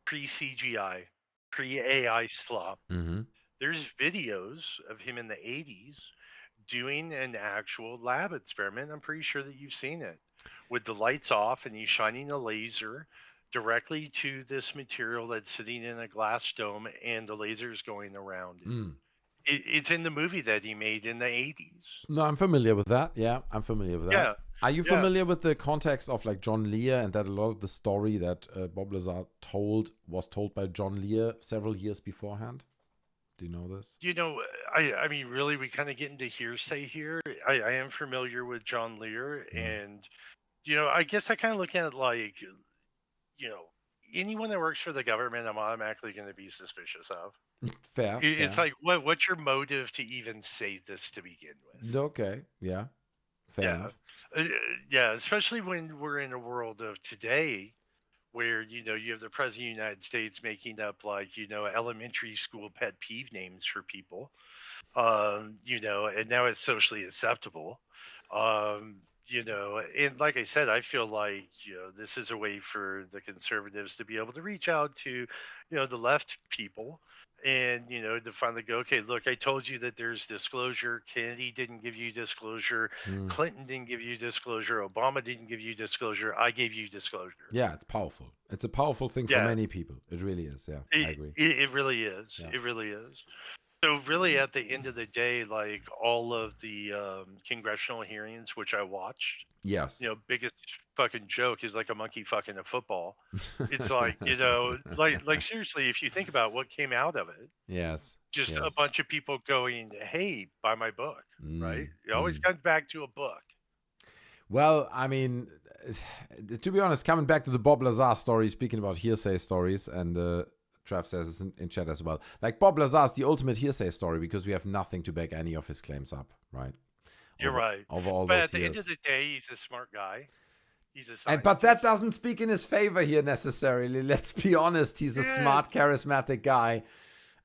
pre-CGI, pre-AI slop. Mm-hmm. There's videos of him in the 80s doing an actual lab experiment. I'm pretty sure that you've seen it with the lights off, and he's shining a laser directly to this material that's sitting in a glass dome, and the laser's going around it. Mm. It's in the movie that he made in the 80s. No, I'm familiar with that. Yeah, I'm familiar with that. Yeah, Are you yeah. familiar with the context of like John Lear, and that a lot of the story that Bob Lazar was told by John Lear several years beforehand? Do you know this? You know, I mean, really, we kind of get into hearsay here. I am familiar with John Lear, and, you know, I guess I kind of look at it like, you know, anyone that works for the government, I'm automatically going to be suspicious of. Fair. It's fair. like, what's your motive to even say this to begin with? Okay. Yeah. Fair Yeah. enough. Yeah, especially when we're in a world of today where, you know, you have the president of the United States making up, like, you know, elementary school pet peeve names for people, you know, and now it's socially acceptable. You know, and like I said, I feel like, you know, this is a way for the conservatives to be able to reach out to, you know, the left people And, to finally go, okay, look, I told you that there's disclosure. Kennedy didn't give you disclosure. Clinton didn't give you disclosure. Obama didn't give you disclosure. I gave you disclosure. Yeah, it's powerful. It's a powerful thing for many people. It really is. Yeah, I agree. It really is. Yeah. It really is. So really, at the end of the day, like all of the congressional hearings, which I watched, Yes. biggest fucking joke is like a monkey fucking a football. It's like, like seriously, if you think about what came out of it, Yes. just a bunch of people going, hey, buy my book, right? It always comes back to a book. Well, I mean, to be honest, coming back to the Bob Lazar story, speaking about hearsay stories, and Trav says it's in chat as well. Like, Bob Lazar's the ultimate hearsay story because we have nothing to back any of his claims up, right? You're right. Over all but those at the years. end of the day, he's a smart guy. He's a And, but that doesn't speak in his favor here necessarily. Let's be honest. He's a smart, charismatic guy.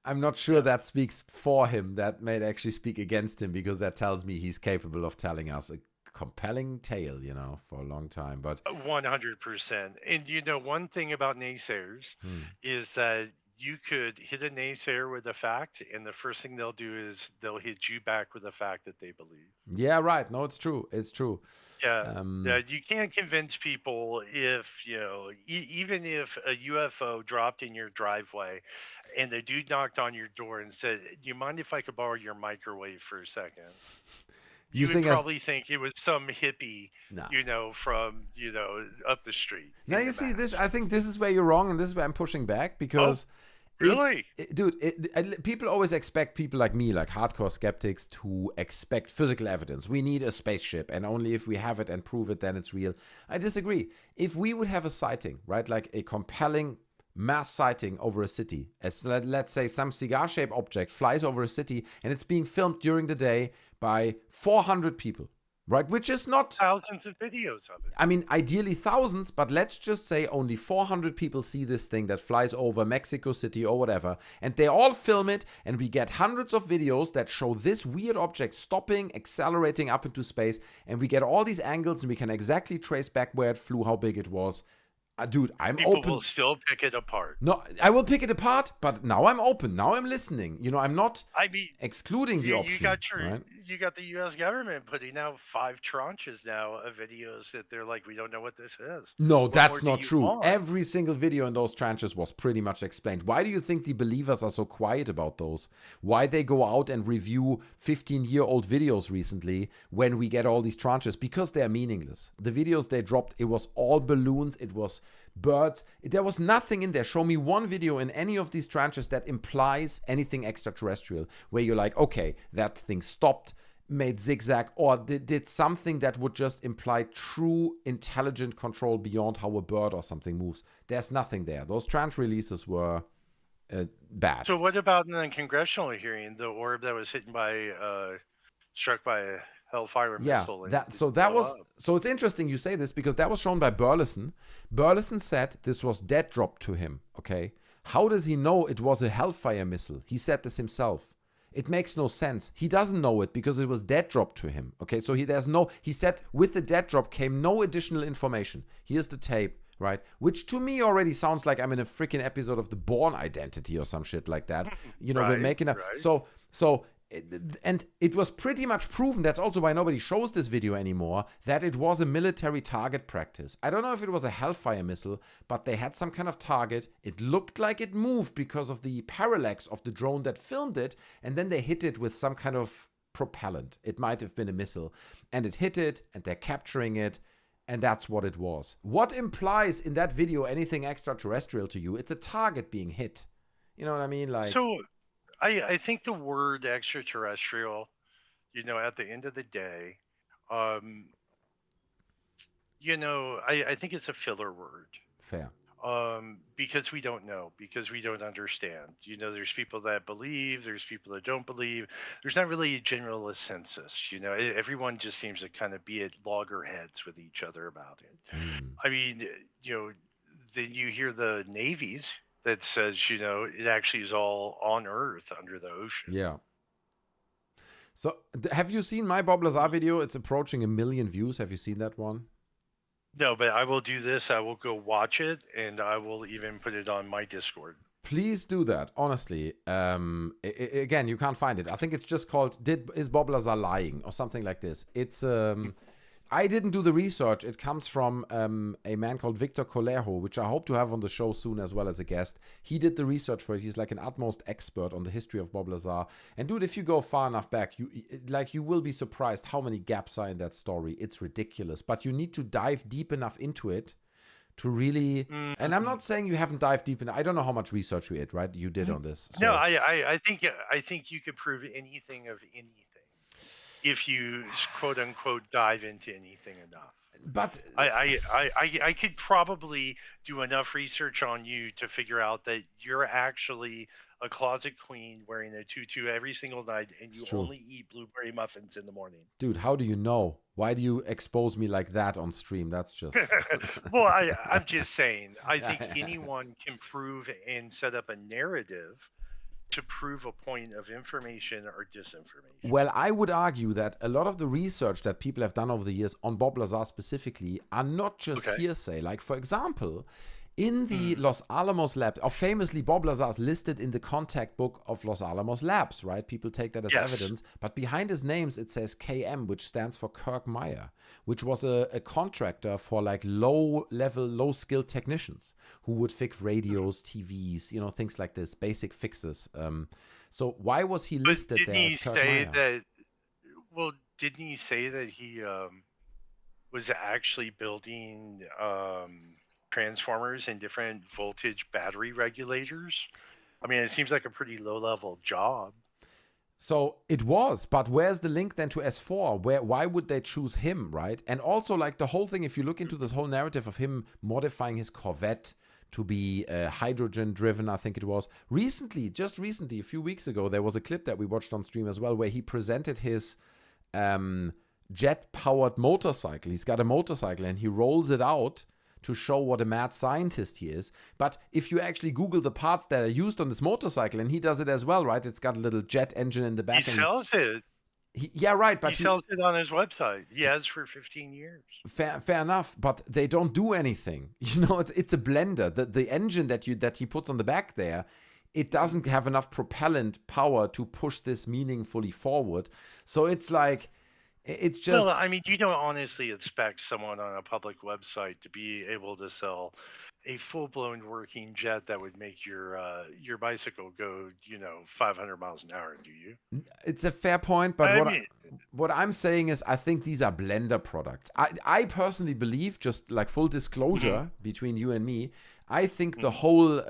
I'm not sure that speaks for him. That may actually speak against him because that tells me he's capable of telling us a compelling tale, for a long time. But 100%. And one thing about naysayers is that you could hit a naysayer with a fact, and the first thing they'll do is they'll hit you back with a fact that they believe. Yeah, right. No, it's true. It's true. Yeah, you can't convince people if, even if a UFO dropped in your driveway and the dude knocked on your door and said, do you mind if I could borrow your microwave for a second? You would probably think it was some hippie, from, up the street. Now, you see, I think this is where you're wrong, and this is where I'm pushing back, because... Really? People always expect people like me, like hardcore skeptics, to expect physical evidence. We need a spaceship, and only if we have it and prove it, then it's real. I disagree. If we would have a sighting, right, like a compelling mass sighting over a city, as let's say some cigar-shaped object flies over a city, and it's being filmed during the day by 400 people, right? Which is not... Thousands of videos of it. I mean, ideally thousands, but let's just say only 400 people see this thing that flies over Mexico City or whatever, and they all film it, and we get hundreds of videos that show this weird object stopping, accelerating up into space, and we get all these angles, and we can exactly trace back where it flew, how big it was. Dude, I'm People open. will still pick it apart. No, I will pick it apart, but now I'm open. Now I'm listening. I'm not excluding the option. You got the U.S. government putting out 5 tranches now of videos that they're like, we don't know what this is. No, that's not true. Every single video in those tranches was pretty much explained. Why do you think the believers are so quiet about those? Why they go out and review 15-year-old videos recently when we get all these tranches? Because they're meaningless. The videos they dropped, it was all balloons. It was birds. There was nothing in there. Show me one video in any of these tranches that implies anything extraterrestrial, where you're like, okay, that thing stopped, made zigzag, or did something that would just imply true intelligent control beyond how a bird or something moves. There's nothing there. Those tranche releases were bad. So what about in the congressional hearing, the orb that was struck by a Hellfire missile? So it's interesting you say this, because that was shown by Burleson. Burleson said this was dead drop to him. Okay, how does he know it was a Hellfire missile? He said this himself. It makes no sense. He doesn't know it because it was dead drop to him. Okay, so he said with the dead drop came no additional information. Here's the tape, right? Which to me already sounds like I'm in a freaking episode of The Bourne Identity or some shit like that. We're making a and it was pretty much proven, that's also why nobody shows this video anymore, that it was a military target practice. I don't know if it was a Hellfire missile, but they had some kind of target. It looked like it moved because of the parallax of the drone that filmed it, and then they hit it with some kind of propellant. It might have been a missile, and it hit it, and they're capturing it, and that's what it was. What implies in that video anything extraterrestrial to you? It's a target being hit. You know what I mean? Like, so I think the word extraterrestrial, at the end of the day, I think it's a filler word. Fair. Because we don't know, because we don't understand. There's people that believe, there's people that don't believe. There's not really a general census. Everyone just seems to kind of be at loggerheads with each other about it. I mean, then you hear the navies that says, it actually is all on Earth under the ocean. Yeah. So have you seen my Bob Lazar video? It's approaching 1 million views. Have you seen that one? No, but I will do this. I will go watch it, and I will even put it on my Discord. Please do that, honestly. Again, you can't find it. I think it's just called Is Bob Lazar Lying or something like this. It's I didn't do the research. It comes from a man called Victor Colejo, which I hope to have on the show soon as well as a guest. He did the research for it. He's like an utmost expert on the history of Bob Lazar. And dude, if you go far enough back, you will be surprised how many gaps are in that story. It's ridiculous. But you need to dive deep enough into it to really, and I'm not saying you haven't dived deep in. I don't know how much research you did on this. So. No, I think you could prove anything of anything if you quote unquote dive into anything enough. But I could probably do enough research on you to figure out that you're actually a closet queen wearing a tutu every single night, and you only eat blueberry muffins in the morning. Dude, how do you know? Why do you expose me like that on stream? That's just... Well, I'm just saying, I think anyone can prove and set up a narrative to prove a point of information or disinformation. Well, I would argue that a lot of the research that people have done over the years on Bob Lazar specifically are not just hearsay. Like, for example... In the Los Alamos lab, or famously Bob Lazar is listed in the contact book of Los Alamos Labs, right? People take that as evidence. But behind his names, it says KM, which stands for Kirk Meyer, which was a contractor for like low-level, low-skilled technicians who would fix radios, TVs, you know, things like this, basic fixes. So why was he listed there as Kirk Meyer? Didn't he say that he was actually building... transformers and different voltage battery regulators? I mean, it seems like a pretty low-level job. So it was, but where's the link then to S4? Why would they choose him, right? And also, like, the whole thing, if you look into this whole narrative of him modifying his Corvette to be hydrogen-driven, I think it was. Just recently, a few weeks ago, there was a clip that we watched on stream as well, where he presented his jet-powered motorcycle. He's got a motorcycle, and he rolls it out to show what a mad scientist he is. But if you actually Google the parts that are used on this motorcycle, and he does it as well, right? It's got a little jet engine in the back. He sells it. But he sells it on his website. He has for 15 years. Fair enough, but they don't do anything. You know, it's a blender. The engine that he puts on the back there, it doesn't have enough propellant power to push this meaningfully forward. So it's like... It's just... Well, I mean, you don't honestly expect someone on a public website to be able to sell a full-blown working jet that would make your bicycle go, 500 miles an hour, do you? It's a fair point, but what I'm saying is I think these are blender products. I personally believe, just like full disclosure between you and me, I think the whole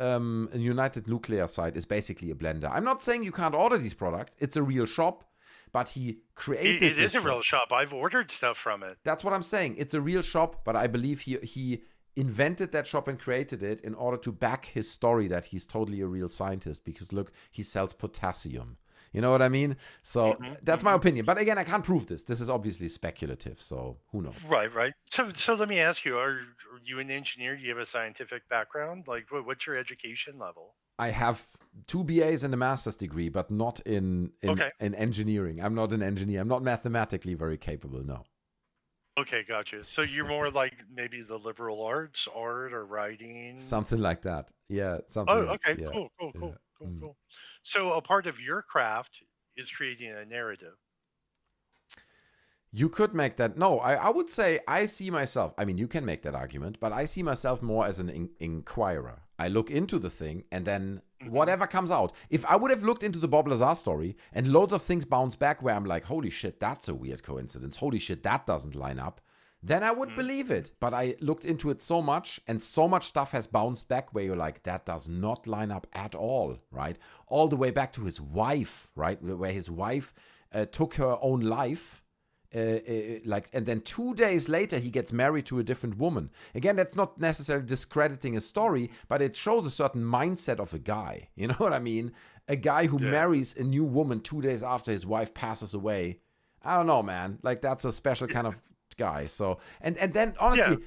United Nuclear site is basically a blender. I'm not saying you can't order these products. It's a real shop. But he created it is a real shop. I've ordered stuff from it. That's what I'm saying. It's a real shop, but I believe he invented that shop and created it in order to back his story that he's totally a real scientist. Because look, he sells potassium. You know what I mean? So that's my opinion. But again, I can't prove this. This is obviously speculative. So who knows? Right. So let me ask you: Are you an engineer? Do you have a scientific background? Like, what's your education level? I have 2 BAs and a master's degree, but not in engineering. I'm not an engineer. I'm not mathematically very capable, no. Okay, gotcha. So you're more like maybe the liberal arts, art or writing? Something like that. Yeah. Something. Oh, okay. Cool. So a part of your craft is creating a narrative. You could make that. No, I would say I see myself. I mean, you can make that argument, but I see myself more as an inquirer. I look into the thing, and then whatever comes out. If I would have looked into the Bob Lazar story, and loads of things bounce back where I'm like, holy shit, that's a weird coincidence. Holy shit, that doesn't line up. Then I would believe it. But I looked into it so much, and so much stuff has bounced back where you're like, that does not line up at all, right? All the way back to his wife, right? Where his wife took her own life. And then 2 days later he gets married to a different woman. Again, that's not necessarily discrediting a story, but it shows a certain mindset of a guy. You know what I mean? A guy who marries a new woman 2 days after his wife passes away. I don't know, man. Like, that's a special kind of guy. So and then honestly,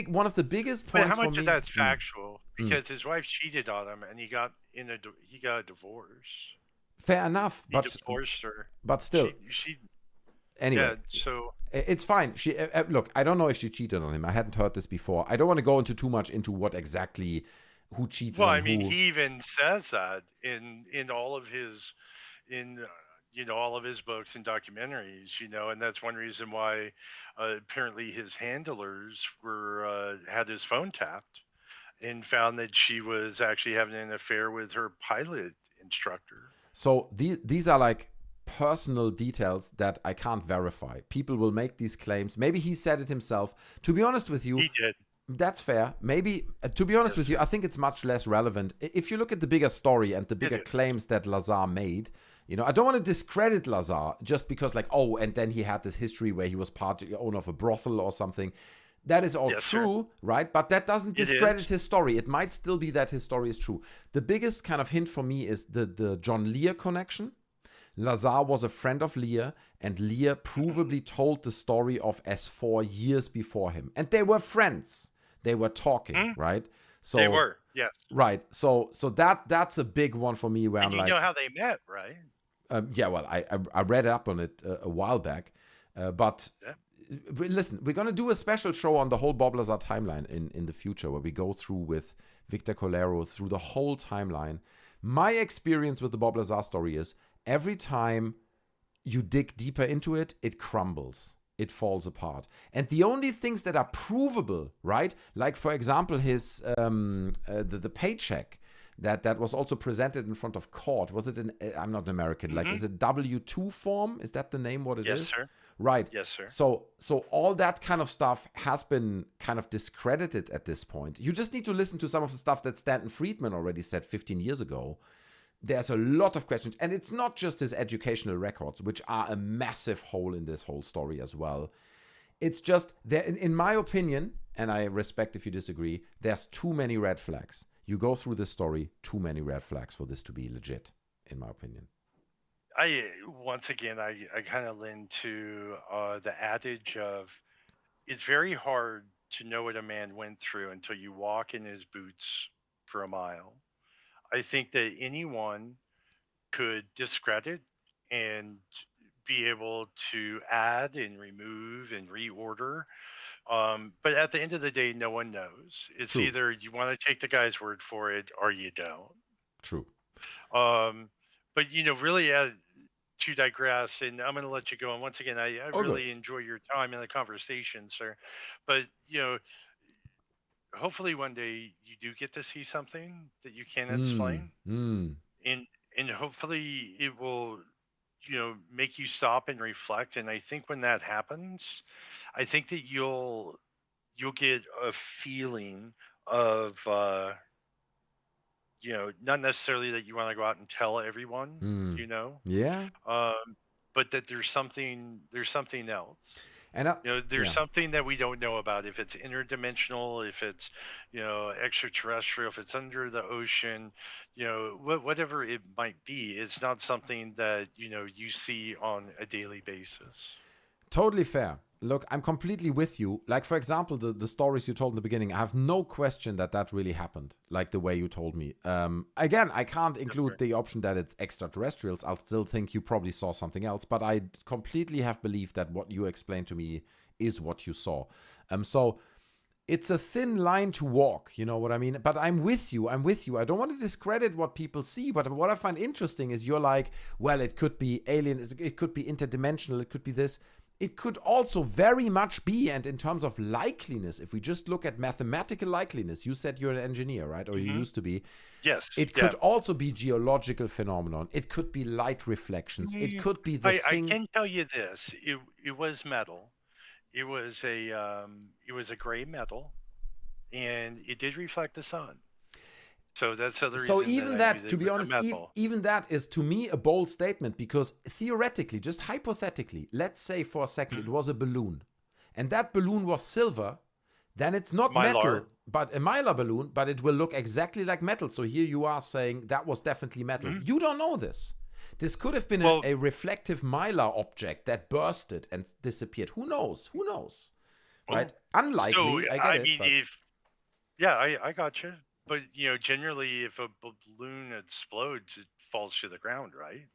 one of the biggest points. But how much for of me, that's factual? Because his wife cheated on him, and he got a divorce. Fair enough, He divorced her. But still, she anyway, yeah, so it's fine. She look, I don't know if she cheated on him. I hadn't heard this before. I don't want to go into too much into what exactly who cheated Well, I on mean, who. he even says that in all of his all of his books and documentaries, and that's one reason why apparently his handlers were had his phone tapped and found that she was actually having an affair with her pilot instructor. So these are like personal details that I can't verify. People will make these claims. Maybe he said it himself. To be honest with you, He did. that's fair. Maybe, to be honest with you, I think it's much less relevant. If you look at the bigger story and the bigger claims that Lazar made, I don't want to discredit Lazar just because and then he had this history where he was part owner of a brothel or something. That is all true, right? But that doesn't discredit his story. It might still be that his story is true. The biggest kind of hint for me is the John Lear connection. Lazar was a friend of Lear, and Lear provably told the story of S4 years before him. And they were friends. They were talking, right? So they were, yes. Right. So that's a big one for me where and I'm you like... know how they met, right? Yeah, well, I read up on it a while back. But listen, we're going to do a special show on the whole Bob Lazar timeline in the future where we go through with Victor Colero through the whole timeline. My experience with the Bob Lazar story is every time you dig deeper into it, it crumbles. It falls apart. And the only things that are provable, right? Like, for example, his the paycheck that was also presented in front of court. Was it I'm not American, like, is it W-2 form? Is that the name, what it is? Yes, sir. Right. Yes, sir. So all that kind of stuff has been kind of discredited at this point. You just need to listen to some of the stuff that Stanton Friedman already said 15 years ago. There's a lot of questions. And it's not just his educational records, which are a massive hole in this whole story as well. It's just, in my opinion, and I respect if you disagree, there's too many red flags. You go through this story, too many red flags for this to be legit, in my opinion. Once again, I kind of lean to the adage of it's very hard to know what a man went through until you walk in his boots for a mile. I think that anyone could discredit and be able to add and remove and reorder. But at the end of the day, no one knows. It's True. either you want to take the guy's word for it or you don't. True. But, really to digress, and I'm going to let you go. And once again, I really enjoy your time in the conversation, sir. But, hopefully one day you do get to see something that you can explain. And hopefully it will, make you stop and reflect. And I think when that happens, I think that you'll get a feeling of, not necessarily that you want to go out and tell everyone, Yeah. but that there's something else. And there's something that we don't know about, if it's interdimensional, if it's, extraterrestrial, if it's under the ocean, whatever it might be. It's not something that, you see on a daily basis. Totally fair. Look, I'm completely with you. Like, for example, the stories you told in the beginning, I have no question that really happened, like the way you told me. Again, I can't include the option that it's extraterrestrials. I'll still think you probably saw something else, but I completely have believed that what you explained to me is what you saw. So it's a thin line to walk, you know what I mean? But I'm with you. I don't want to discredit what people see, but what I find interesting is you're like, well, it could be alien, it could be interdimensional, it could be this. It could also very much be, and in terms of likeliness, if we just look at mathematical likeliness, you said you're an engineer, right? Or you used to be. Yes. It could also be geological phenomenon. It could be light reflections. It could be the thing. I can tell you this: it was metal. It was a gray metal, and it did reflect the sun. So that's the reason. So even that, to be honest, even that is to me a bold statement, because theoretically, just hypothetically, let's say for a second it was a balloon, and that balloon was silver, then it's not metal, but a Mylar balloon, but it will look exactly like metal. So here you are saying that was definitely metal. You don't know this. This could have been a reflective Mylar object that bursted and disappeared. Who knows? Right? Unlikely. So, I get it. I got you. But, generally, if a balloon explodes, it falls to the ground, right?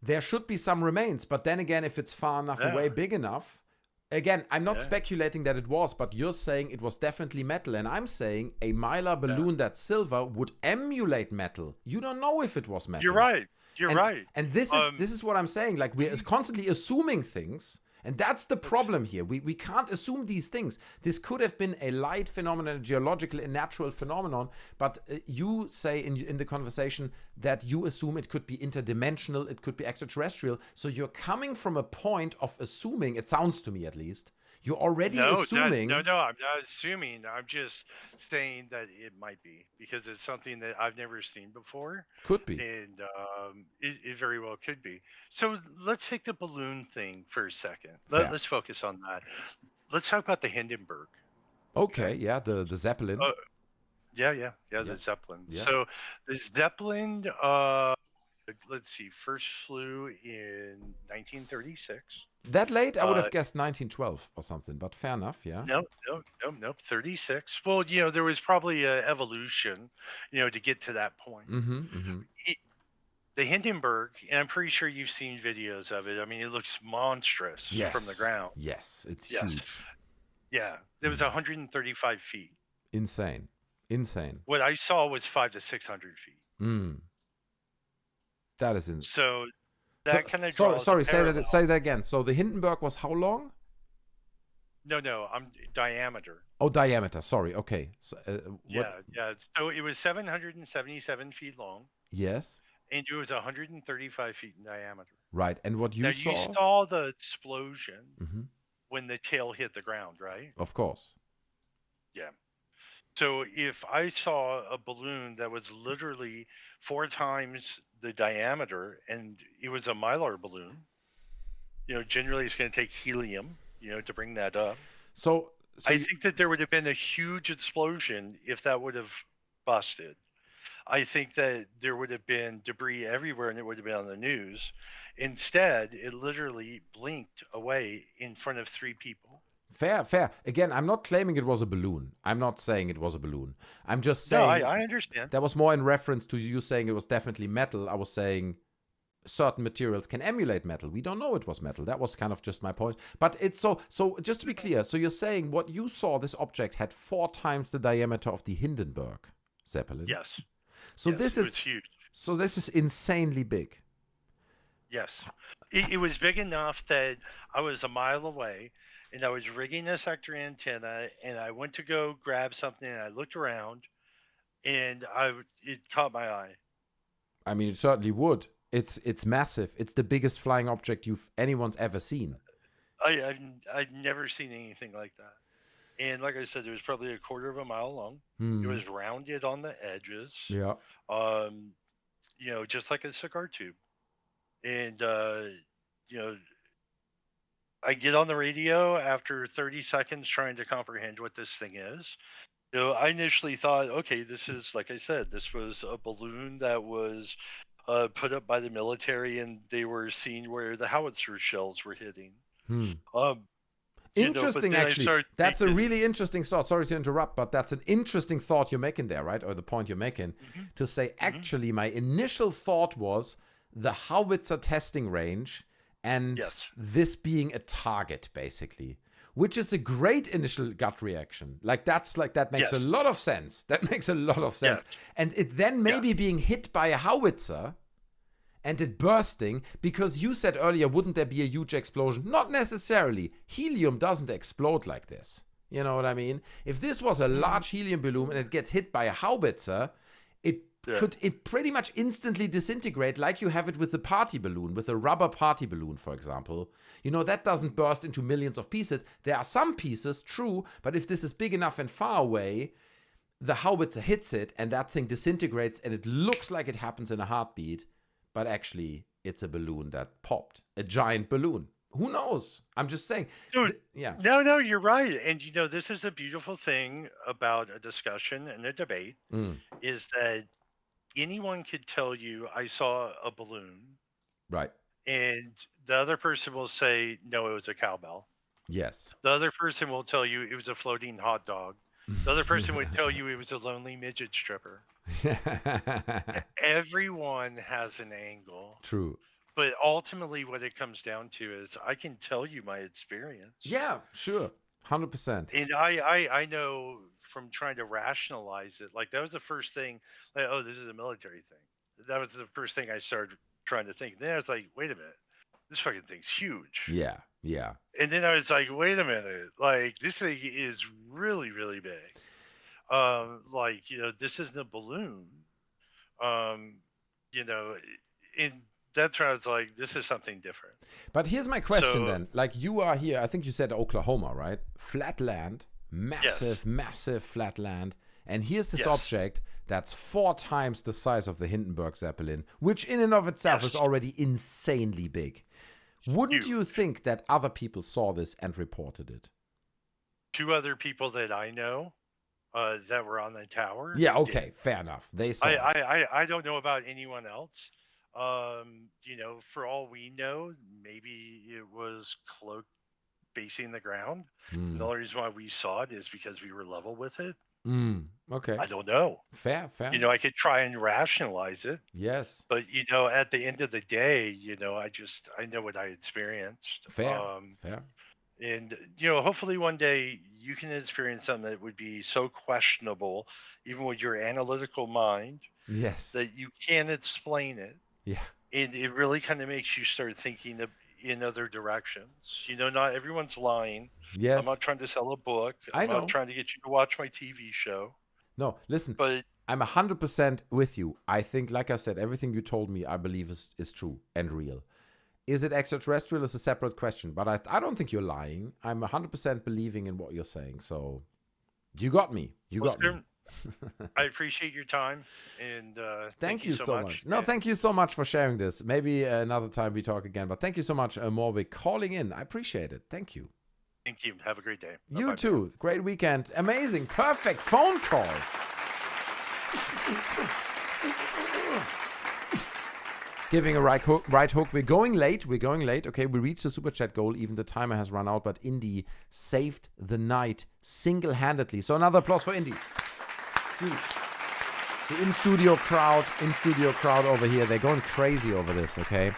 There should be some remains. But then again, if it's far enough away, big enough, Again, I'm not Yeah. speculating that it was, but you're saying it was definitely metal, and I'm saying a Mylar balloon that's silver would emulate metal. You don't know if it was metal. You're right. You're and, right. And this is what I'm saying. Like, we're constantly assuming things, and that's the problem here. We can't assume these things. This could have been a light phenomenon, a geological and natural phenomenon, but you say in the conversation that you assume it could be interdimensional, it could be extraterrestrial. So you're coming from a point of assuming, it sounds to me at least, you're already assuming. No, I'm not assuming. I'm just saying that it might be, because it's something that I've never seen before. Could be. And it very well could be. So let's take the balloon thing for a second. Fair. Let's focus on that. Let's talk about the Hindenburg. Okay, yeah, the Zeppelin. Yeah, the Zeppelin. Yeah. So the Zeppelin, let's see, first flew in 1936. That late? I would have guessed 1912 or something, but fair enough, yeah. No, 36. Well, there was probably an evolution, to get to that point. The Hindenburg, and I'm pretty sure you've seen videos of it. I mean, it looks monstrous from the ground. Yes, it's huge. Yeah, it was 135 feet. Insane. What I saw was 500 to 600 feet. That is insane. So that kind of draws sorry, a say parallel. that again. So the Hindenburg was how long? No, I'm diameter. Oh, diameter. Sorry. Okay. So, Yeah. So it was 777 feet long. Yes. And it was 135 feet in diameter. Right. And what you saw? You saw the explosion when the tail hit the ground, right? Of course. Yeah. So if I saw a balloon that was literally 4 times the diameter, and it was a Mylar balloon, generally it's going to take helium, to bring that up. So I think that there would have been a huge explosion if that would have busted. I think that there would have been debris everywhere and it would have been on the news. Instead, it literally blinked away in front of 3 people. Fair. Again, I'm not claiming it was a balloon. I'm not saying it was a balloon. I'm just saying. No, I understand. That was more in reference to you saying it was definitely metal. I was saying certain materials can emulate metal. We don't know it was metal. That was kind of just my point. But it's so just to be clear, so you're saying what you saw, this object had 4 times the diameter of the Hindenburg Zeppelin? Yes. So yes, this it is was huge. So this is insanely big. Yes. It was big enough that I was a mile away and I was rigging a sector antenna and I went to go grab something and I looked around and it caught my eye. I mean, it certainly would. It's massive. It's the biggest flying object anyone's ever seen. I've never seen anything like that. And like I said, it was probably a quarter of a mile long. It was rounded on the edges. Yeah. Just like a cigar tube. And I get on the radio after 30 seconds trying to comprehend what this thing is. I initially thought, okay, this is, like I said, this was a balloon that was put up by the military and they were seeing where the howitzer shells were hitting. Interesting, actually. That's a really interesting thought. Sorry to interrupt, but that's an interesting thought you're making there, right? Or the point you're making. To say, actually, my initial thought was the howitzer testing range and this being a target, basically. Which is a great initial gut reaction. That makes a lot of sense. That makes a lot of sense. Yeah. And it then maybe being hit by a howitzer and it bursting, because you said earlier, wouldn't there be a huge explosion? Not necessarily. Helium doesn't explode like this. You know what I mean? If this was a large helium balloon and it gets hit by a howitzer, could pretty much instantly disintegrate like you have it with the party balloon, with a rubber party balloon, for example. That doesn't burst into millions of pieces. There are some pieces, true, but if this is big enough and far away, the howitzer hits it and that thing disintegrates and it looks like it happens in a heartbeat, but actually it's a balloon that popped, a giant balloon. Who knows? I'm just saying. Dude, No, you're right. And this is the beautiful thing about a discussion and a debate is that anyone could tell you, I saw a balloon. Right. And the other person will say, no, it was a cowbell. Yes. The other person will tell you it was a floating hot dog. The other person would tell you it was a lonely midget stripper. Everyone has an angle. True. But ultimately, what it comes down to is I can tell you my experience. Yeah, sure. 100%. And I know from trying to rationalize it, like that was the first thing, like, oh, this is a military thing. That was the first thing I started trying to think. Then I was like, wait a minute, this fucking thing's huge. Yeah, yeah. And then I was like, wait a minute, like this thing is really, really big. Like, you know, this isn't a balloon. You know, and that's where I was like, this is something different. But here's my question So- then. Like you are here, I think you said Oklahoma, right? Flat land, massive, massive flat land. And here's this Yes. object that's 4 times the size of the Hindenburg Zeppelin, which in and of itself is already insanely big. Wouldn't you think that other people saw this and reported it? 2 other people that I know that were on the tower. Yeah, did. okay, fair enough. They saw it. I don't know about anyone else. You know, for all we know, maybe it was cloaked basing the ground. Mm. The only reason why we saw it is because we were level with it. Okay. I don't know. Fair. You know, I could try and rationalize it. Yes. But, you know, at the end of the day, you know, I know what I experienced. Fair. Fair. And, you know, hopefully one day you can experience something that would be so questionable, even with your analytical mind, Yes. that you can't explain it. Yeah. And it really kind of makes you start thinking in other directions. You know, not everyone's lying. Yes. I'm not trying to sell a book. I'm know. not trying to get you to watch my TV show. No, listen, But I'm 100% with you. I think, like I said, everything you told me, I believe is true and real. Is it extraterrestrial is a separate question, but I don't think you're lying. I'm 100% believing in what you're saying. So you got me. You got me. I appreciate your time, and Thank you so much. No, thank you so much for sharing this. Maybe another time we talk again, but thank you so much, Morvik, calling in. I appreciate it. Thank you. Thank you. Have a great day. You Bye-bye. too. Great weekend. Amazing. Perfect phone call. Giving a right hook. We're going late. Okay, we reached the super chat goal. Even the timer has run out, but Indy saved the night single-handedly. So another applause for Indy. Dude. The in-studio crowd over here. They're going crazy over this, okay?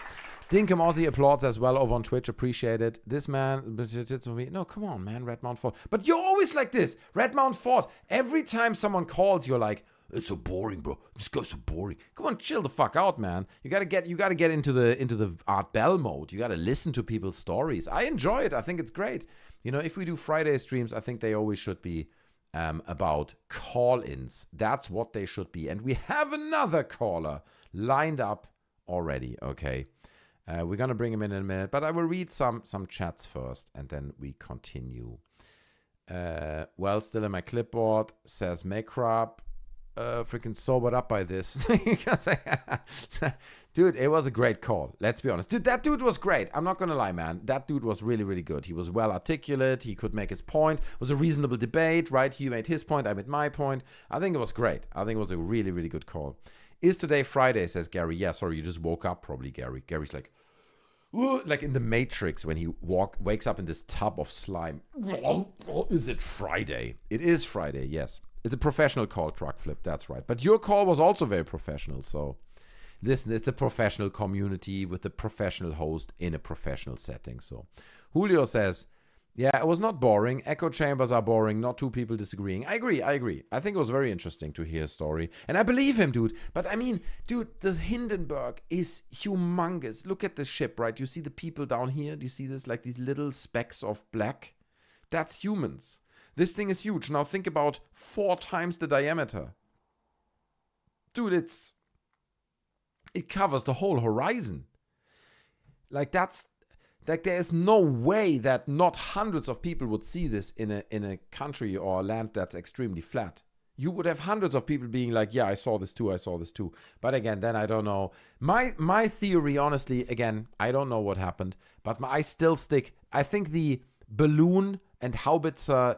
Dinkum Aussie applauds as well over on Twitch. Appreciate it. This man, no, come on, man. Red Mount Fort. But you're always like this. Red Mount Fort. Every time someone calls, you're like, it's so boring, bro. This guy's so boring. Come on, chill the fuck out, man. You gotta get into the Art Bell mode. You gotta listen to people's stories. I enjoy it. I think it's great. You know, if we do Friday streams, I think they always should be about call-ins. That's what they should be. And we have another caller lined up already. Okay. We're going to bring him in a minute, but I will read some chats first, and then we continue. Well, still in my clipboard, says Makrab. Freaking sobered up by this. Dude, it was a great call. Let's be honest. Dude, that dude was great. I'm not going to lie, man. That dude was really, really good. He was well articulate. He could make his point. It was a reasonable debate, right? He made his point. I made my point. I think it was great. I think it was a really, really good call. Is today Friday, says Gary. Yeah, sorry, you just woke up probably, Gary. Gary's like, ooh, like in the Matrix when he wakes up in this tub of slime. Is it Friday? It is Friday, yes. It's a professional call, Truck Flip, that's right. But your call was also very professional, so listen, it's a professional community with a professional host in a professional setting. So Julio says, yeah, it was not boring. Echo chambers are boring, not two people disagreeing. I agree. I think it was very interesting to hear a story. And I believe him, dude. But I mean, dude, the Hindenburg is humongous. Look at the ship, right? You see the people down here? Do you see this? Like these little specks of black? That's humans. This thing is huge. Now think about 4 times the diameter. Dude, it covers the whole horizon. Like there is no way that not hundreds of people would see this in a country or a land that's extremely flat. You would have hundreds of people being like, yeah, I saw this too. But again, then I don't know. My theory, honestly, again, I don't know what happened, but I still stick. I think the balloon and howitzer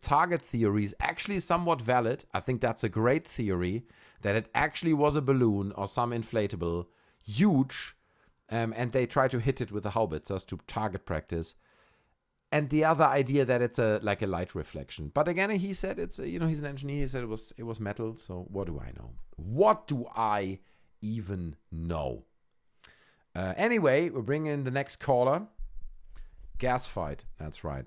target theory is actually somewhat valid. I think that's a great theory, that it actually was a balloon or some inflatable, huge, and they try to hit it with the howitzers to target practice. And the other idea that it's like a light reflection. But again, he said it's he's an engineer. He said it was metal. So what do I know? What do I even know? Anyway, we're bringing in the next caller. Gas fight. That's right.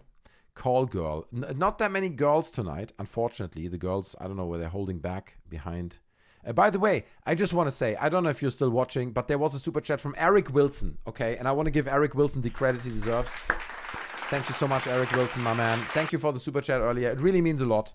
Call girl. Not that many girls tonight, unfortunately. The girls, I don't know where they're holding back behind. By the way, I just want to say, I don't know if you're still watching, but there was a super chat from Eric Wilson, okay? And I want to give Eric Wilson the credit he deserves. Thank you so much, Eric Wilson, my man. Thank you for the super chat earlier. It really means a lot.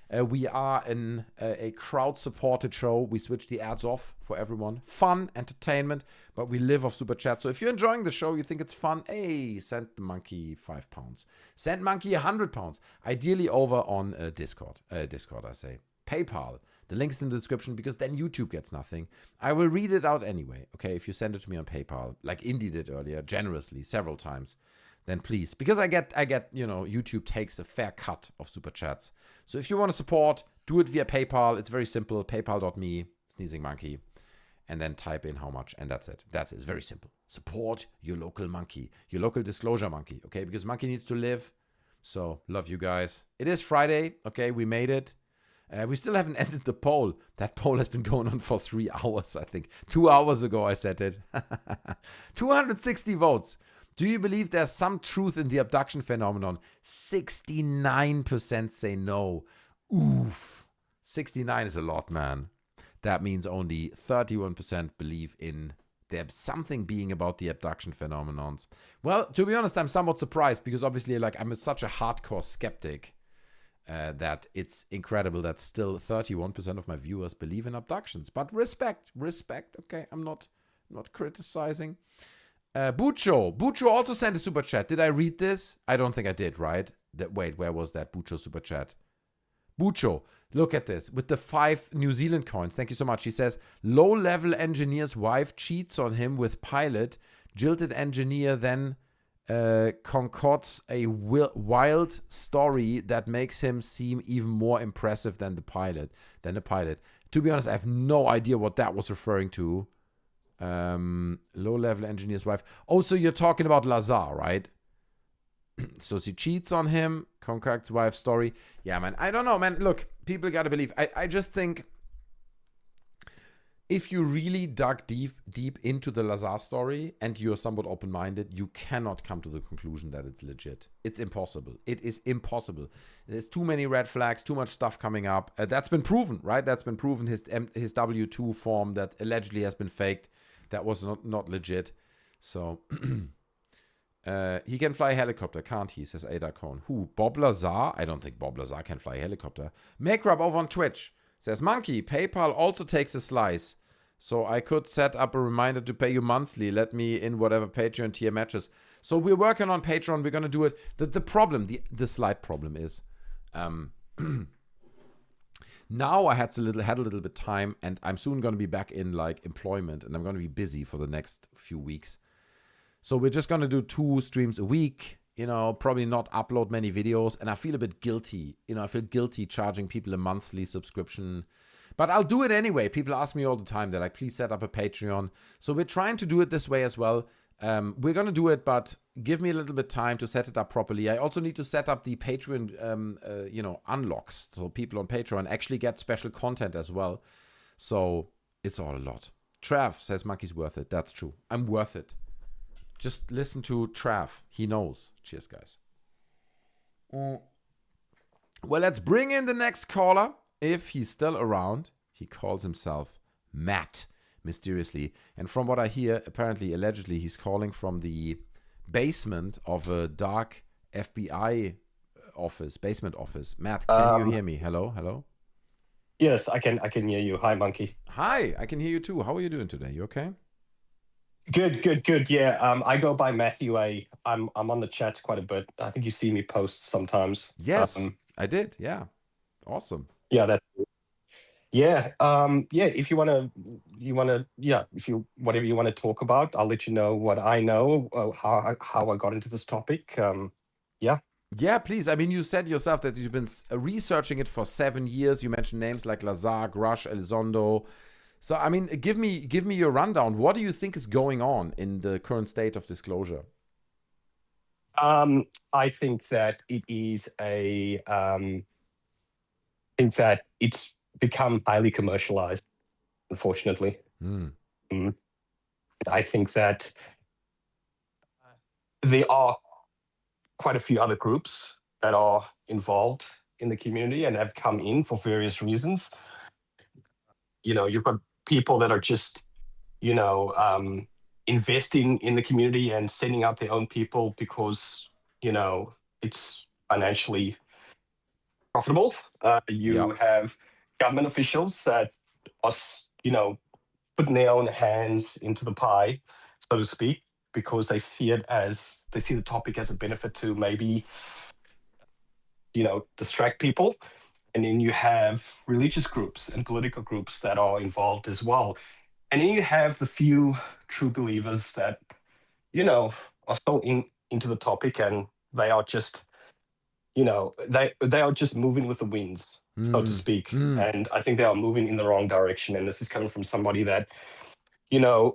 We are in a crowd-supported show. We switch the ads off for everyone. Fun, entertainment, but we live off super chat. So if you're enjoying the show, you think it's fun, hey, send the monkey £5. Send monkey £100. Ideally over on Discord. Discord, I say. PayPal. The link's in the description because then YouTube gets nothing. I will read it out anyway, okay? If you send it to me on PayPal, like Indy did earlier, generously, several times, then please. Because I get, YouTube takes a fair cut of super chats. So if you want to support, do it via PayPal. It's very simple. PayPal.me, sneezing monkey. And then type in how much, and that's it. That's it. It's very simple. Support your local monkey, your local disclosure monkey, okay? Because monkey needs to live. So, love you guys. It is Friday, okay? We made it. We still haven't ended the poll. That poll has been going on for 3 hours, I think. 2 hours ago I said it. 260 votes. Do you believe there's some truth in the abduction phenomenon? 69% say no. Oof. 69 is a lot, man. That means only 31% believe in there's something being about the abduction phenomenons. Well, to be honest, I'm somewhat surprised because obviously, I'm such a hardcore skeptic. That it's incredible that still 31% of my viewers believe in abductions. But respect, okay? I'm not criticizing. Bucho also sent a super chat. Did I read this? I don't think I did, right? Wait, where was that Bucho super chat? Bucho, look at this. With the 5 New Zealand coins. Thank you so much. He says, low-level engineer's wife cheats on him with pilot. Jilted engineer then concocts a wild story that makes him seem even more impressive than the pilot. To be honest, I have no idea what that was referring to. Low-level engineer's wife. Oh, so you're talking about Lazar, right? So she cheats on him, concocts wife story. Yeah, man. I don't know, man. Look, people gotta believe. I just think if you really dug deep into the Lazar story and you're somewhat open-minded, you cannot come to the conclusion that it's legit. It's impossible. It is impossible. There's too many red flags, too much stuff coming up. That's been proven, right? That's been proven. His W-2 form that allegedly has been faked, that was not legit. So, he can fly a helicopter, can't he? Says Ada Cohn. Who? Bob Lazar? I don't think Bob Lazar can fly a helicopter. Makrab over on Twitch says, Monkey, PayPal also takes a slice. So I could set up a reminder to pay you monthly. Let me in whatever Patreon tier matches. So we're working on Patreon. We're going to do it. The problem, the slight problem is, now I had a little bit time, and I'm soon going to be back in employment, and I'm going to be busy for the next few weeks. So we're just going to do 2 streams a week. Probably not upload many videos, and I feel a bit guilty. I feel guilty charging people a monthly subscription. But I'll do it anyway. People ask me all the time. They're like, please set up a Patreon. So we're trying to do it this way as well. We're going to do it, but give me a little bit time to set it up properly. I also need to set up the Patreon, unlocks. So people on Patreon actually get special content as well. So it's all a lot. Trav says Monkey's worth it. That's true. I'm worth it. Just listen to Trav. He knows. Cheers, guys. Well, let's bring in the next caller. If he's still around, he calls himself Matt, mysteriously. And from what I hear, apparently, allegedly, he's calling from the basement of a dark FBI basement office. Matt, can you hear me? Hello? Yes, I can hear you. Hi, Monkey. Hi, I can hear you too. How are you doing today? You okay? Good. Yeah, I go by Matthew A. I'm on the chat quite a bit. I think you see me post sometimes. Yes, I did. Yeah, awesome. Yeah, if whatever you want to talk about, I'll let you know what I know, how I got into this topic. Yeah, please. I mean, you said yourself that you've been researching it for 7 years. You mentioned names like Lazar, Grush, Elizondo. So, I mean, give me your rundown. What do you think is going on in the current state of disclosure? I think that it is think that it's become highly commercialized, unfortunately. I think that there are quite a few other groups that are involved in the community and have come in for various reasons. You've got people that are just, investing in the community and sending out their own people because, it's financially profitable. You have government officials that are, putting their own hands into the pie, so to speak, because they see the topic as a benefit to maybe, distract people. And then you have religious groups and political groups that are involved as well. And then you have the few true believers that, are so into the topic, and they are just, they are just moving with the winds, so to speak. And I think they are moving in the wrong direction. And this is coming from somebody that,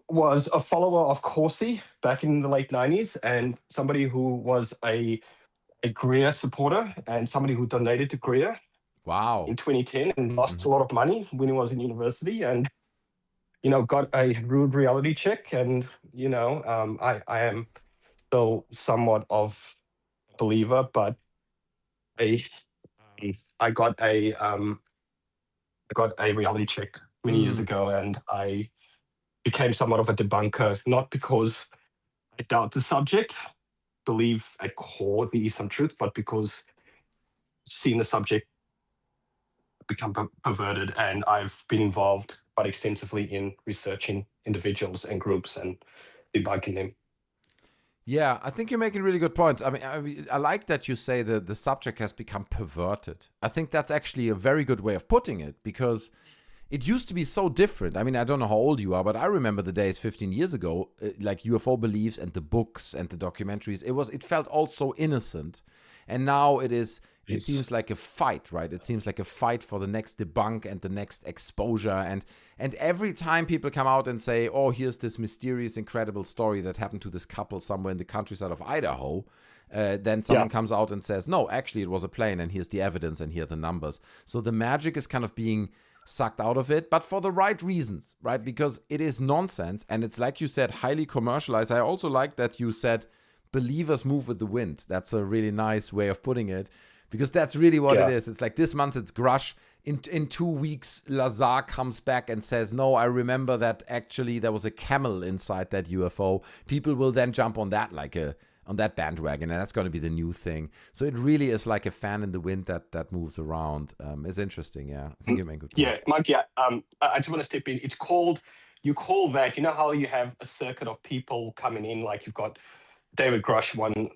was a follower of Corsi back in the late 90s, and somebody who was a Greer supporter, and somebody who donated to Greer in 2010 and lost a lot of money when he was in university, and got a rude reality check. And I am still somewhat of a believer, but I got a reality check many years ago, and I became somewhat of a debunker, not because I doubt the subject, believe at core there is some truth, but because seeing the subject become perverted, and I've been involved quite extensively in researching individuals and groups and debunking them. Yeah, I think you're making really good points. I mean, I like that you say that the subject has become perverted. I think that's actually a very good way of putting it, because it used to be so different. I mean, I don't know how old you are, but I remember the days 15 years ago, like UFO beliefs and the books and the documentaries. It felt all so innocent. And now it seems like a fight, right? It seems like a fight for the next debunk and the next exposure. And every time people come out and say, oh, here's this mysterious, incredible story that happened to this couple somewhere in the countryside of Idaho, then someone comes out and says, no, actually it was a plane, and here's the evidence and here are the numbers. So the magic is kind of being sucked out of it, but for the right reasons, right? Because it is nonsense, and it's, like you said, highly commercialized. I also like that you said believers move with the wind. That's a really nice way of putting it, because that's really what it is. It's like this month it's Grush. In 2 weeks, Lazar comes back and says, no, I remember that actually there was a camel inside that UFO. People will then jump on that on that bandwagon, and that's going to be the new thing. So it really is like a fan in the wind that moves around. It's interesting, yeah. I think you make good points. Yeah, Mike, I just want to step in. You call that, how you have a circuit of people coming in, like you've got David Grush one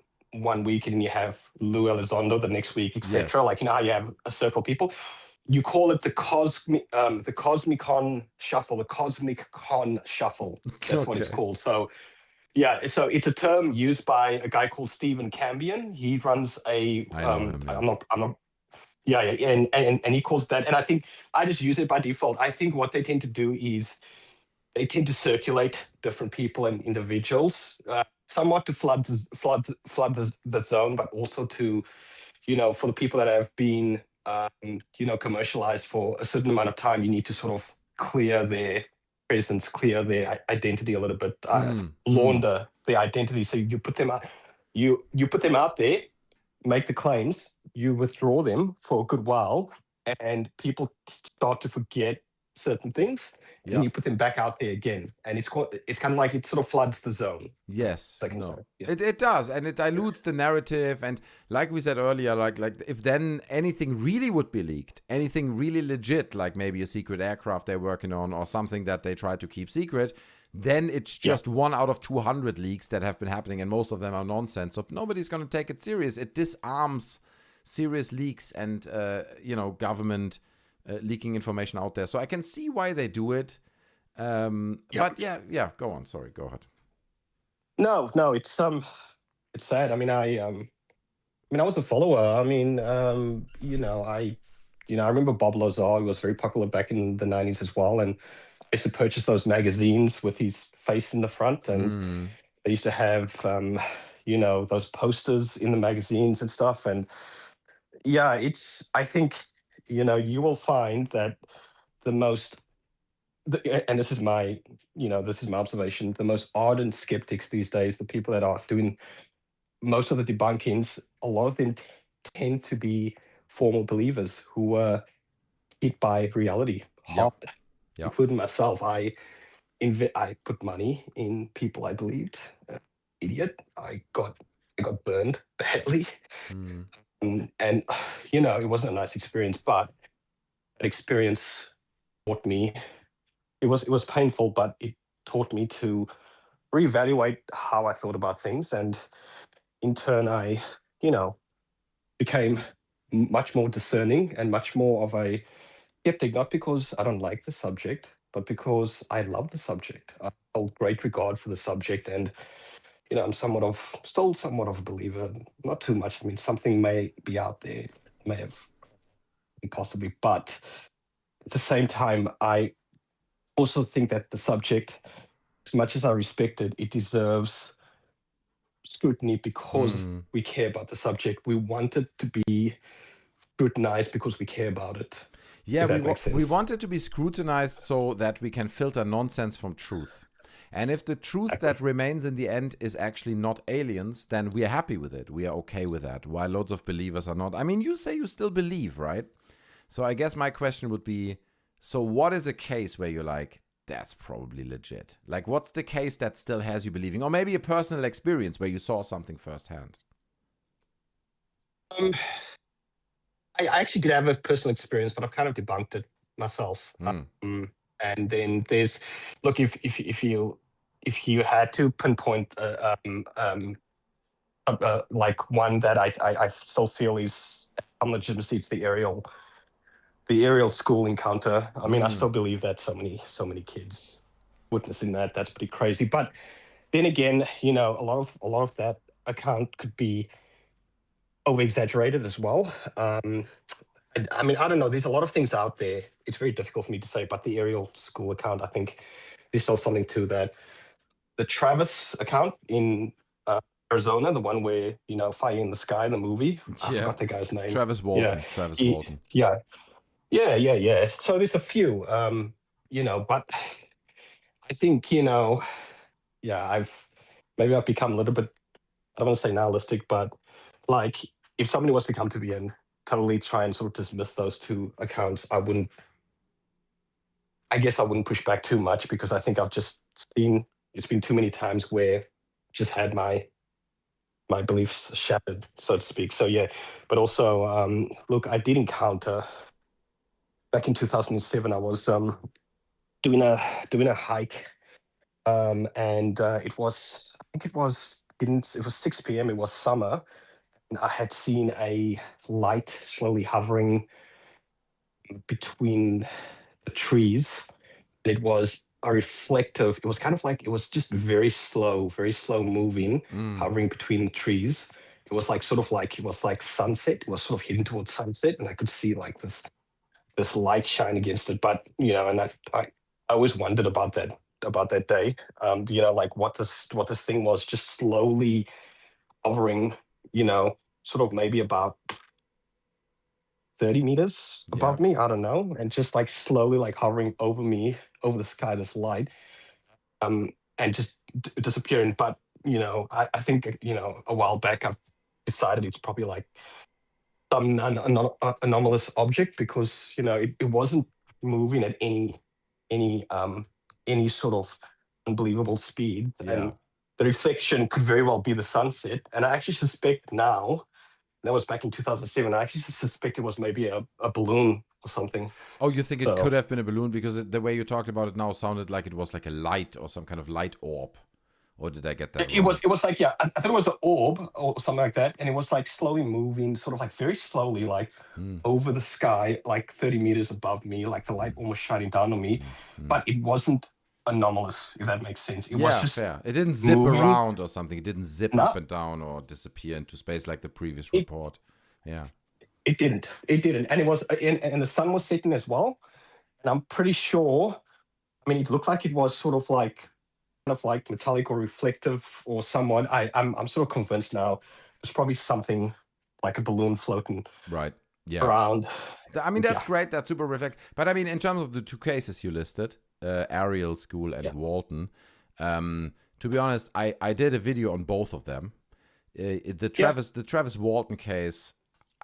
week, and you have Lou Elizondo the next week, etc. Yes. Like, how you have a circle of people. You call it the Cosmicon Shuffle, the Cosmic Con Shuffle. That's what it's called. So, yeah, so it's a term used by a guy called Stephen Cambion. He runs and he calls that, and I think I just use it by default. I think what they tend to do is they tend to circulate different people and individuals, somewhat to flood the zone, but also to, for the people that have been, commercialized for a certain amount of time, you need to sort of clear their presence, clear their identity a little bit, launder their identity. So you put them out, you put them out there, make the claims, you withdraw them for a good while, and people start to forget certain things, and you put them back out there again, and it's kind of like it sort of floods the zone. Yes, it does, and it dilutes the narrative. And like we said earlier, like if then anything really would be leaked, anything really legit, like maybe a secret aircraft they're working on or something that they try to keep secret, then it's just 1 out of 200 leaks that have been happening, and most of them are nonsense. So nobody's going to take it serious. It disarms serious leaks and government leaking information out there. So I can see why they do it. But go on. Sorry, go ahead. No, it's sad. I mean, I was a follower. I mean, I remember Bob Lazar. He was very popular back in the 90s as well, and I used to purchase those magazines with his face in the front, and they used to have those posters in the magazines and stuff. And I think you will find that the most and this is my, this is my observation, the most ardent skeptics these days, the people that are doing most of the debunkings, a lot of them tend to be former believers who were hit by reality hard, including myself. I put money in people I believed. Idiot. I got burned badly. And it wasn't a nice experience, but that experience taught me, it was painful, but it taught me to reevaluate how I thought about things. And in turn, I, became much more discerning and much more of a skeptic, not because I don't like the subject, but because I love the subject. I hold great regard for the subject, and I'm still somewhat of a believer. Not too much. I mean, something may be out there, may have possibly, but at the same time, I also think that the subject, as much as I respect it, it deserves scrutiny because we care about the subject. We want it to be scrutinized because we care about it. Yeah, we want it to be scrutinized so that we can filter nonsense from truth. And if the truth that remains in the end is actually not aliens, then we are happy with it. We are okay with that, while loads of believers are not. I mean, you say you still believe, right? So I guess my question would be, so what is a case where you're like, that's probably legit? Like, what's the case that still has you believing? Or maybe a personal experience where you saw something firsthand. I actually did have a personal experience, but I've kind of debunked it myself. And then there's, look, if you had to pinpoint like one that I still feel is some legitimacy, it's the aerial school encounter. I mean, I still believe that so many kids witnessing that. That's pretty crazy. But then again, a lot of that account could be over exaggerated as well. I mean, I don't know. There's a lot of things out there. It's very difficult for me to say, but the aerial school account, I think there's still something to that. The Travis account in Arizona, the one where, Fire in the Sky, the movie. I forgot the guy's name. Travis Walton. Yeah. Travis Walton. Yeah. So there's a few, but I think, I've become a little bit, I don't want to say nihilistic, but like if somebody was to come to me and totally try and sort of dismiss those two accounts, I guess I wouldn't push back too much, because I think I've just seen, it's been too many times where I just had my beliefs shattered, so to speak. So yeah, but also, look, I did encounter, back in 2007, I was doing a hike, and it was 6 p.m. It was summer, and I had seen a light slowly hovering between the trees. And it was a reflective. It was kind of like, it was just very slow moving, hovering between the trees. It was like it was like sunset. It was sort of heading towards sunset, and I could see like this light shine against it. But and I always wondered about that day. Like what this thing was, just slowly hovering, sort of maybe about 30 meters above me, I don't know, and just like slowly like hovering over me, over the sky, this light, and just disappearing. But I think a while back I've decided it's probably like some anomalous object, because it wasn't moving at any sort of unbelievable speed, and the reflection could very well be the sunset. And I actually suspect now, that was back in 2007, I actually suspect it was maybe a balloon or something. Oh, you think it could have been a balloon? Because the way you talked about it now sounded like it was like a light or some kind of light orb. Or did I get that wrong? It was like, I thought it was an orb or something like that. And it was like slowly moving, sort of like very slowly, like over the sky, like 30 meters above me, like the light almost shining down on me. But it wasn't anomalous, if that makes sense. It was just fair. It didn't zip around or something. It didn't zip up and down or disappear into space like the previous report. It didn't. And it was, and the sun was setting as well. And I'm pretty sure, I mean, it looked like it was sort of like metallic or reflective or somewhat. I'm sort of convinced now it's probably something like a balloon floating around. I mean, that's great. That's super reflective. But I mean, in terms of the two cases you listed, Ariel School and Walton. To be honest, I did a video on both of them. The Travis Walton case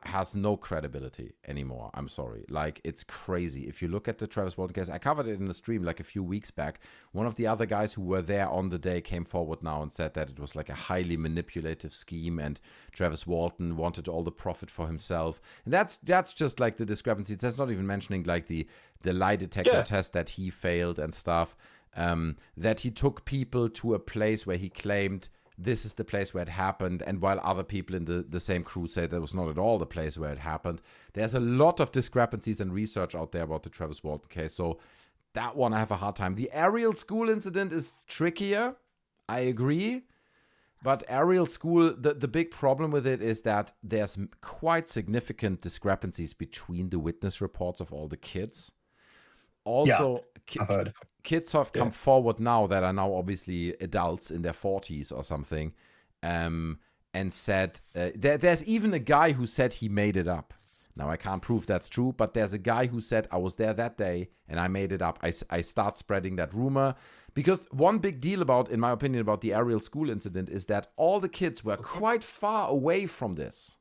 has no credibility anymore. I'm sorry. Like, it's crazy. If you look at the Travis Walton case, I covered it in the stream like a few weeks back. One of the other guys who were there on the day came forward now and said that it was like a highly manipulative scheme and Travis Walton wanted all the profit for himself. And that's just like the discrepancy. That's not even mentioning like the lie detector test that he failed and stuff. That he took people to a place where he claimed this is the place where it happened, and while other people in the same crew say that was not at all the place where it happened. There's a lot of discrepancies and research out there about the Travis Walton case, so that one I have a hard time. The Ariel School incident is trickier, I agree, but Ariel School, the big problem with it is that there's quite significant discrepancies between the witness reports of all the kids. Also, kids have come forward now that are now obviously adults in their 40s or something, and said there's even a guy who said he made it up. Now, I can't prove that's true, but there's a guy who said, I was there that day and I made it up. I start spreading that rumor because one big deal in my opinion, about the Ariel School incident is that all the kids were quite far away from this.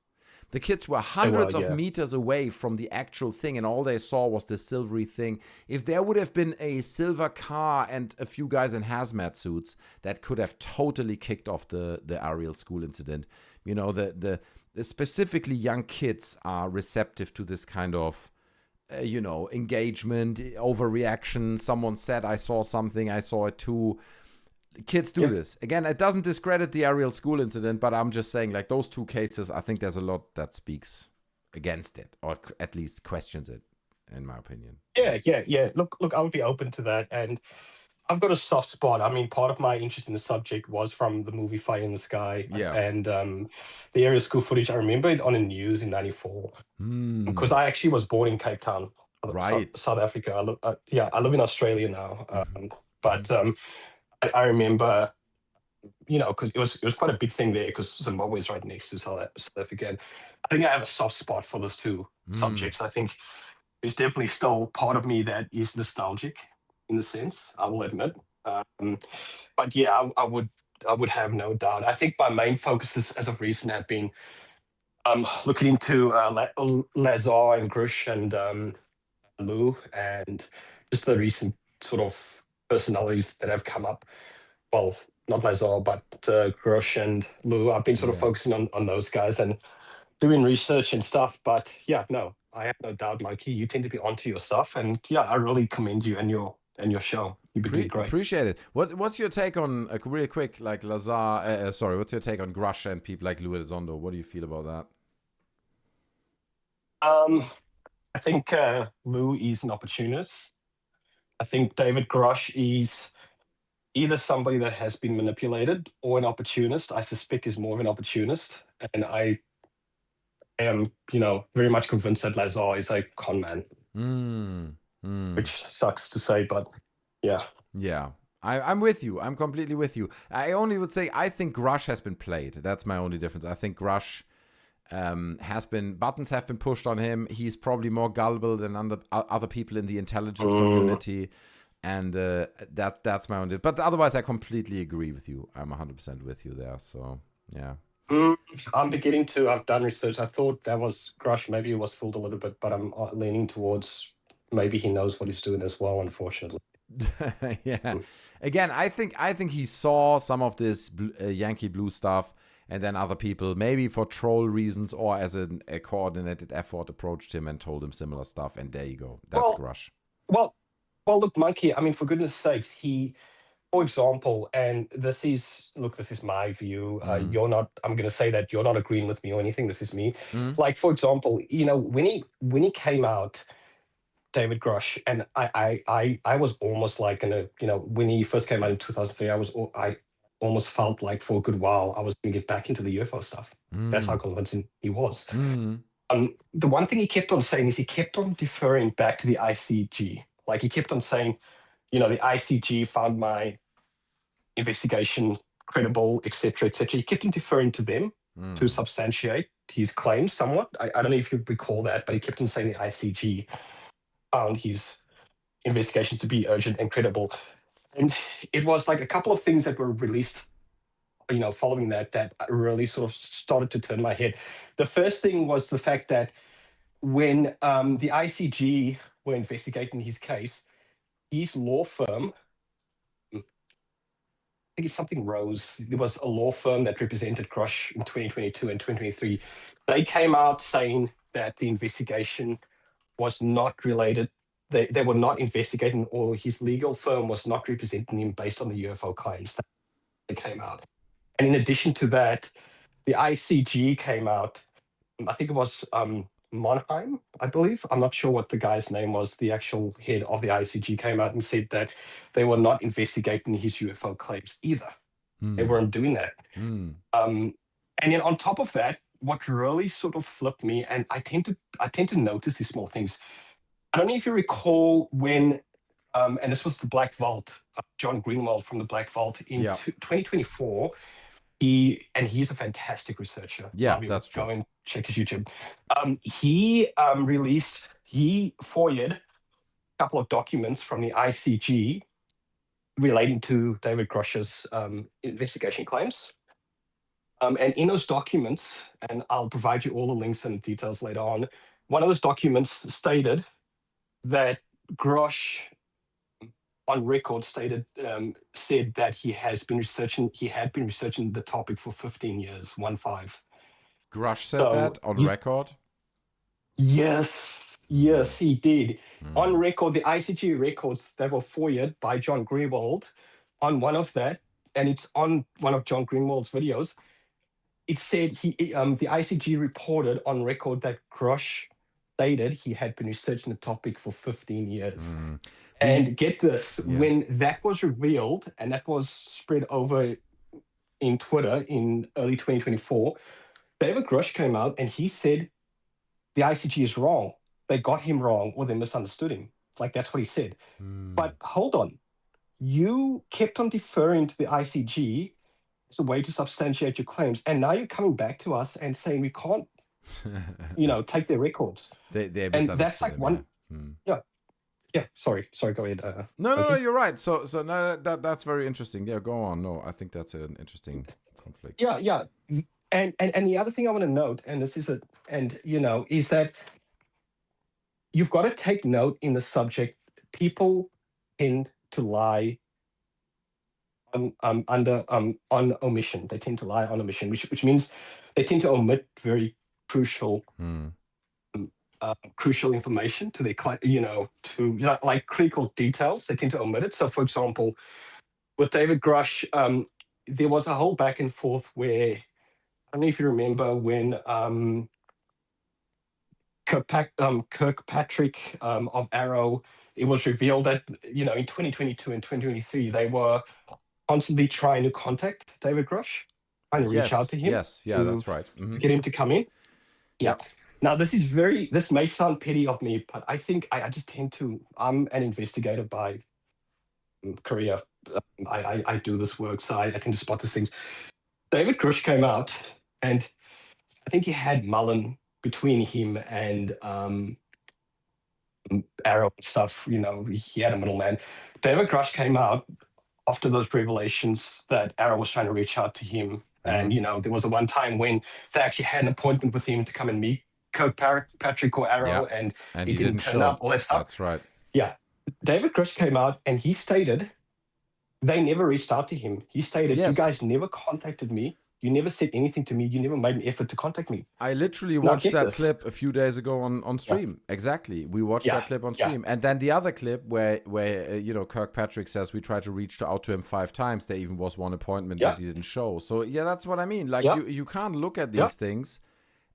The kids were hundreds of meters away from the actual thing, and all they saw was this silvery thing. If there would have been a silver car and a few guys in hazmat suits, that could have totally kicked off the Ariel School incident. You know, the specifically young kids are receptive to this kind of, engagement, overreaction. Someone said, I saw something, I saw it too. Kids do this. Again, it doesn't discredit the Ariel School incident, but I'm just saying, like, those two cases, I think there's a lot that speaks against it, or at least questions it, in my opinion. Yeah. Look, I would be open to that. And I've got a soft spot. I mean, part of my interest in the subject was from the movie Fire in the Sky. Yeah. And the Ariel School footage, I remember it on the news in 94. Because I actually was born in Cape Town, South Africa. I live in Australia now. But I remember, because it was quite a big thing there because Zimbabwe is right next to South Africa. And I think I have a soft spot for those two subjects. I think there's definitely still part of me that is nostalgic in the sense, I will admit. But yeah, I would have no doubt. I think my main focuses as of recent have been looking into Lazar and Grush and Lou, and just the recent sort of personalities that have come up. Well, not Lazar, but Grush and Lou. I've been sort of focusing on those guys and doing research and stuff. But yeah, no, I have no doubt, Mikey, you tend to be onto your stuff. And yeah, I really commend you and your show. You've been doing great. Appreciate it. What's your take on, really quick, like Lazar, what's your take on Grush and people like Lou Elizondo? What do you feel about that? I think Lou is an opportunist. I think David Grush is either somebody that has been manipulated or an opportunist. I suspect is more of an opportunist. And I am, very much convinced that Lazar is a con man, which sucks to say, but yeah. Yeah. I'm with you. I'm completely with you. I only would say I think Grush has been played. That's my only difference. I think Grush buttons have been pushed on him. He's probably more gullible than other people in the intelligence community. And that's my own. But otherwise, I completely agree with you. I'm 100% with you there. So, yeah. I'm beginning to. I've done research. I thought that was Grush. Maybe he was fooled a little bit, but I'm leaning towards maybe he knows what he's doing as well, unfortunately. Yeah. Again, I think he saw some of this Yankee Blue stuff, and then other people, maybe for troll reasons or as a coordinated effort, approached him and told him similar stuff. And there you go. That's Grush. Well, look, Mikey, I mean, for goodness sakes, for example, and this is my view. I'm going to say that you're not agreeing with me or anything. This is me. Like, for example, when he came out, David Grush, and I was almost like, when he first came out in 2003, I almost felt like for a good while I was going to get back into the UFO stuff. That's how convincing he was. The one thing he kept on saying is he kept on deferring back to the ICG. Like, he kept on saying, the ICG found my investigation credible, etc., etc. He kept on deferring to them to substantiate his claims somewhat. I don't know if you recall that, but he kept on saying the ICG found his investigation to be urgent and credible. And it was like a couple of things that were released, following that really sort of started to turn my head. The first thing was the fact that when the ICG were investigating his case, his law firm, I think it's something Rose, there was a law firm that represented Grush in 2022 and 2023. They came out saying that the investigation was not related. They were not investigating, or his legal firm was not representing him based on the UFO claims that they came out. And in addition to that, the ICG came out, I think it was Monheim, I believe. I'm not sure what the guy's name was. The actual head of the ICG came out and said that they were not investigating his UFO claims either. They weren't doing that. And then on top of that, what really sort of flipped me, and I tend to notice these small things. I don't know if you recall when, and this was the Black Vault, John Greenwald from the Black Vault in 2024. He's a fantastic researcher. Yeah, that's true. Go and check his YouTube. He FOIA'd a couple of documents from the ICG relating to David Grush's investigation claims. And in those documents, and I'll provide you all the links and details later on, one of those documents stated that Grush, on record, said that he had been researching the topic for 15 years, 15. Grush said that on record? Yes, he did. On record, the ICG records that were FOIA'd by John Greenwald, on one of that, and it's on one of John Greenwald's videos, it said the ICG reported on record that Grush stated he had been researching the topic for 15 years. And get this, when that was revealed and that was spread over in Twitter in early 2024, David Grush came out and he said the ICG is wrong. They got him wrong, or they misunderstood him. Like, that's what he said. But hold on. You kept on deferring to the ICG as a way to substantiate your claims. And now you're coming back to us and saying we can't, take their records. And that's like one... Yeah, sorry, go ahead. No, you're right. So no, that's very interesting. Yeah, go on. No, I think that's an interesting conflict. Yeah. And the other thing I want to note, and this is is that you've got to take note in the subject. People tend to lie on omission. They tend to lie on omission, which means they tend to omit very crucial crucial information to their like critical details. They tend to omit it. So, for example, with David Grush, there was a whole back and forth where, I don't know if you remember when Kirkpatrick of Arrow, it was revealed that, in 2022 and 2023, they were constantly trying to contact David Grush, trying to reach out to him. Yes, that's right. Get him to come in. Yeah. Now, this may sound petty of me, but I think I just tend to, I'm an investigator by career. I do this work, so I tend to spot these things. David Grush came out, and I think he had Mullen between him and Arrow and stuff. He had a middleman. David Grush came out after those revelations that Arrow was trying to reach out to him. And, there was a one time when they actually had an appointment with him to come and meet Kirkpatrick or Arrow, and he didn't turn up, all that stuff. That's right. Yeah. David Grush came out and he stated they never reached out to him. He stated, you guys never contacted me. You never said anything to me. You never made an effort to contact me. I literally watched that clip a few days ago on stream. Yeah. Exactly. We watched that clip on stream. And then the other clip where Kirkpatrick says we tried to reach out to him 5 times. There even was one appointment that he didn't show. So, that's what I mean. Like, you can't look at these things.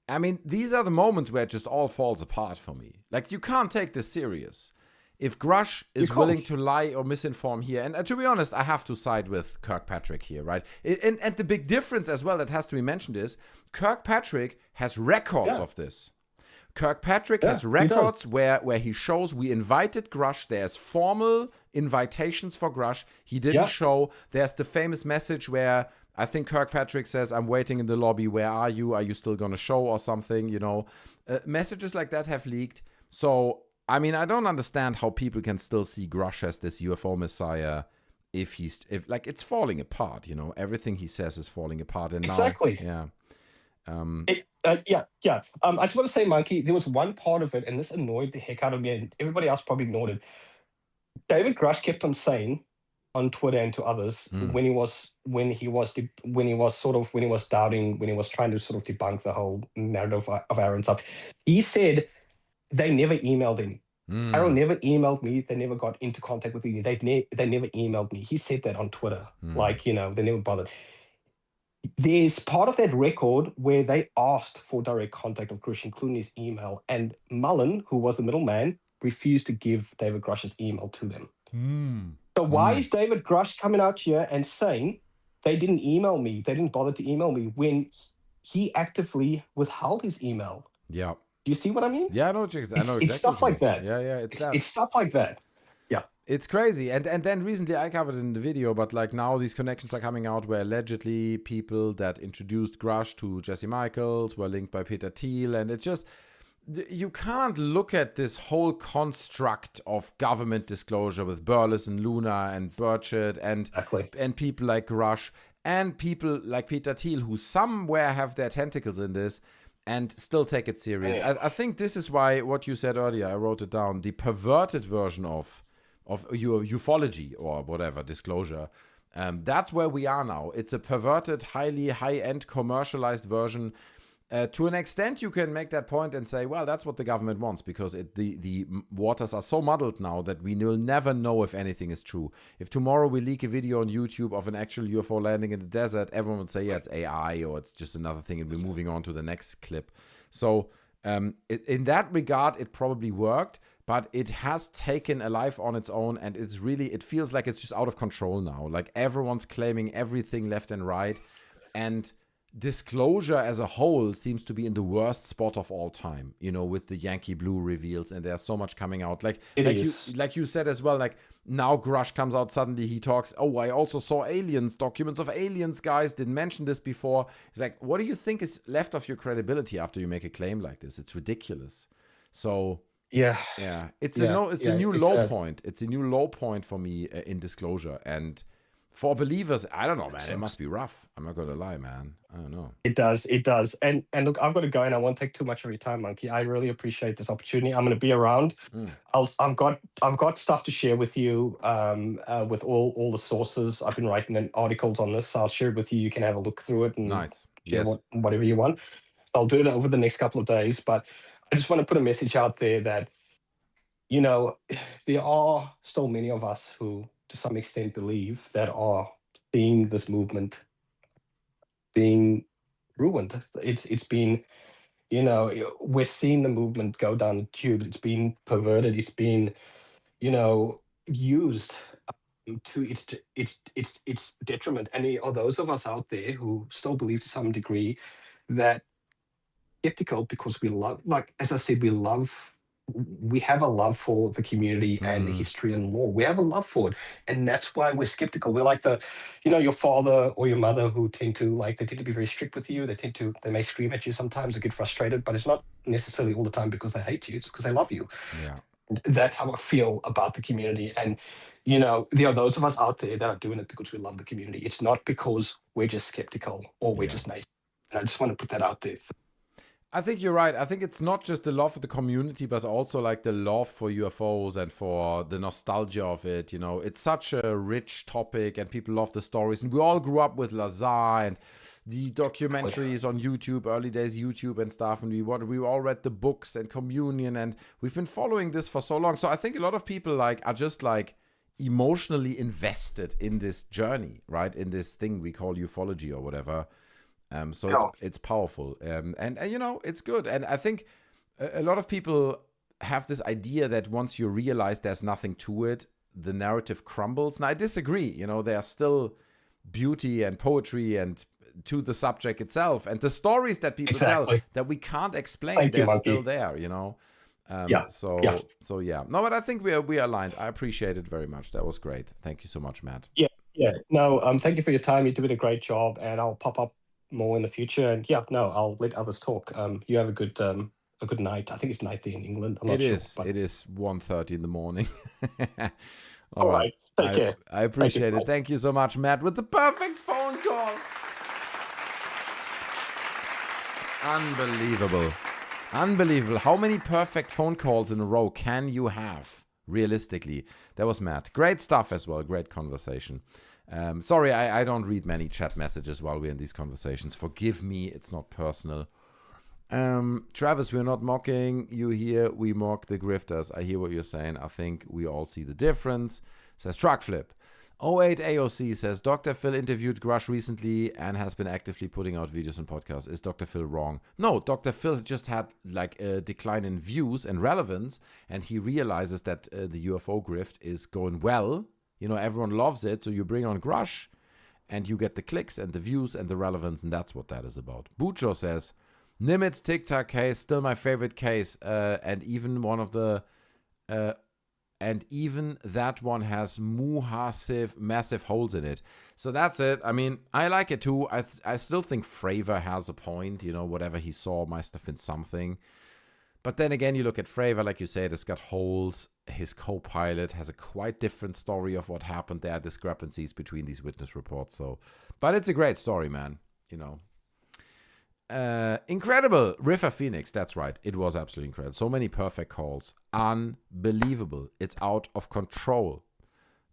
I mean, these are the moments where it just all falls apart for me. Like, you can't take this serious. If Grush is willing to lie or misinform here, and to be honest, I have to side with Kirkpatrick here, right? And the big difference as well that has to be mentioned is Kirkpatrick has records of this. Kirkpatrick has records where he shows we invited Grush. There's formal invitations for Grush. He didn't show. There's the famous message where I think Kirkpatrick says, I'm waiting in the lobby. Where are you? Are you still going to show or something? Messages like that have leaked. So I mean, I don't understand how people can still see Grush as this UFO messiah if like it's falling apart, you know, everything he says is falling apart. And exactly. Now, yeah. I just want to say, Monkey, there was one part of it, and this annoyed the heck out of me, and everybody else probably ignored it. David Grush kept on saying on Twitter and to others when he was trying to sort of debunk the whole narrative of Aaron stuff. He said they never emailed him. Aaron never emailed me. They never got into contact with me. They never emailed me. He said that on Twitter. Like, you know, they never bothered. There's part of that record where they asked for direct contact of Grush, including his email, and Mullen, who was the middleman, refused to give David Grush's email to them. So why is David Grush coming out here and saying they didn't email me, they didn't bother to email me, when he actively withheld his email? Yeah. Do you see what I mean? Yeah, I know exactly. It's stuff like that. Yeah, it's stuff like that. Yeah. It's crazy. And then recently I covered it in the video, but like now these connections are coming out where allegedly people that introduced Grush to Jesse Michaels were linked by Peter Thiel. And it's just, you can't look at this whole construct of government disclosure with Burleson, Luna, and Burchett, and people like Grush, and people like Peter Thiel, who somewhere have their tentacles in this, and still take it serious. Yeah. I think this is why what you said earlier, I wrote it down, the perverted version of your ufology or whatever, disclosure, that's where we are now. It's a perverted, highly high-end commercialized version. To an extent, you can make that point and say, well, that's what the government wants, because the waters are so muddled now that we will never know if anything is true. If tomorrow we leak a video on YouTube of an actual UFO landing in the desert, everyone would say, yeah, it's AI or it's just another thing, and we're moving on to the next clip. So in that regard, it probably worked, but it has taken a life on its own, and it feels like it's just out of control now. Like everyone's claiming everything left and right, and disclosure as a whole seems to be in the worst spot of all time, you know, with the Yankee Blue reveals, and there's so much coming out. Like you said as well, like now Grush comes out, suddenly he talks, oh, I also saw aliens, documents of aliens, guys, didn't mention this before. It's like, what do you think is left of your credibility after you make a claim like this? It's ridiculous. So yeah, it's a new low point. It's a new low point for me in disclosure. And for believers, I don't know, man. It must be rough. I'm not gonna lie, man. I don't know. It does. And look, I've got to go, and I won't take too much of your time, Monkey. I really appreciate this opportunity. I'm gonna be around. I've got stuff to share with you, with all the sources. I've been writing articles on this. So I'll share it with you. You can have a look through it and share whatever you want. I'll do it over the next couple of days. But I just want to put a message out there that, you know, there are still many of us who, to some extent, believe that are seeing this movement being ruined. It's been, you know, we're seeing the movement go down the tube. It's been perverted. It's been, you know, used to its detriment. And there are those of us out there who still believe to some degree that skeptical, because we love, like, as I said, we have a love for the community and the history and lore. We have a love for it. And that's why we're skeptical. We're like your father or your mother who tend to be very strict with you. They may scream at you sometimes or get frustrated, but it's not necessarily all the time because they hate you. It's because they love you. Yeah. That's how I feel about the community. And, you know, there are those of us out there that are doing it because we love the community. It's not because we're just skeptical or we're just nice. And I just want to put that out there. I think you're right. I think it's not just the love for the community, but also like the love for UFOs and for the nostalgia of it. You know, it's such a rich topic and people love the stories. And we all grew up with Lazar and the documentaries on YouTube, early days YouTube and stuff. And we all read the books and Communion, and we've been following this for so long. So I think a lot of people are just emotionally invested in this journey, right? In this thing we call ufology or whatever. So it's powerful, and you know, it's good. And I think a lot of people have this idea that once you realize there's nothing to it, the narrative crumbles. And I disagree. You know, there's still beauty and poetry and to the subject itself, and the stories that people tell that we can't explain. They're still there. You know. So yeah. No, but I think we are aligned. I appreciate it very much. That was great. Thank you so much, Matt. Yeah. No, thank you for your time. You're doing a great job, and I'll pop up more in the future. And I'll let others talk. You have a good a good night. I think it's night in England. I'm not It sure. is. But It is 1:30 in the morning. all right. Take care. I appreciate Bye. it. Thank you so much, Matt, with the perfect phone call. Unbelievable. Unbelievable. How many perfect phone calls in a row can you have, realistically? That was Matt. Great stuff as well. Great conversation. Sorry, I don't read many chat messages while we're in these conversations. Forgive me. It's not personal. Travis, we're not mocking you here. We mock the grifters. I hear what you're saying. I think we all see the difference. Says Truck Flip. 08 AOC says, Dr. Phil interviewed Grush recently and has been actively putting out videos and podcasts. Is Dr. Phil wrong? No, Dr. Phil just had like a decline in views and relevance, and he realizes that the UFO grift is going well. You know, everyone loves it, so you bring on Grush, and you get the clicks and the views and the relevance, and that's what that is about. Bucho says, Nimitz TikTok case, still my favorite case, and even one of the... and even that one has massive holes in it. So that's it. I mean, I like it too. I still think Fravor has a point. You know, whatever he saw must have been something. But then again, you look at Fravor, like you said, it's got holes. His co-pilot has a quite different story of what happened. There are discrepancies between these witness reports. So, but it's a great story, man. You know. Incredible. River Phoenix, that's right. It was absolutely incredible. So many perfect calls. Unbelievable. It's out of control.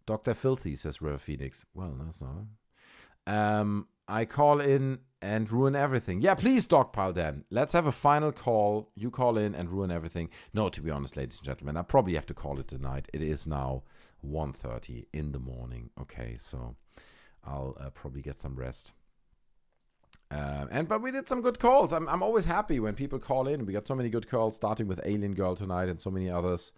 Dr. Filthy, says River Phoenix. Well, that's not. I call in and ruin everything. Yeah, please, Dogpile Dan. Let's have a final call. You call in and ruin everything. No, to be honest, ladies and gentlemen, I probably have to call it tonight. It is now 1:30 in the morning. Okay, so I'll probably get some rest. But we did some good calls. I'm always happy when people call in. We got so many good calls, starting with Alien Girl tonight, and so many others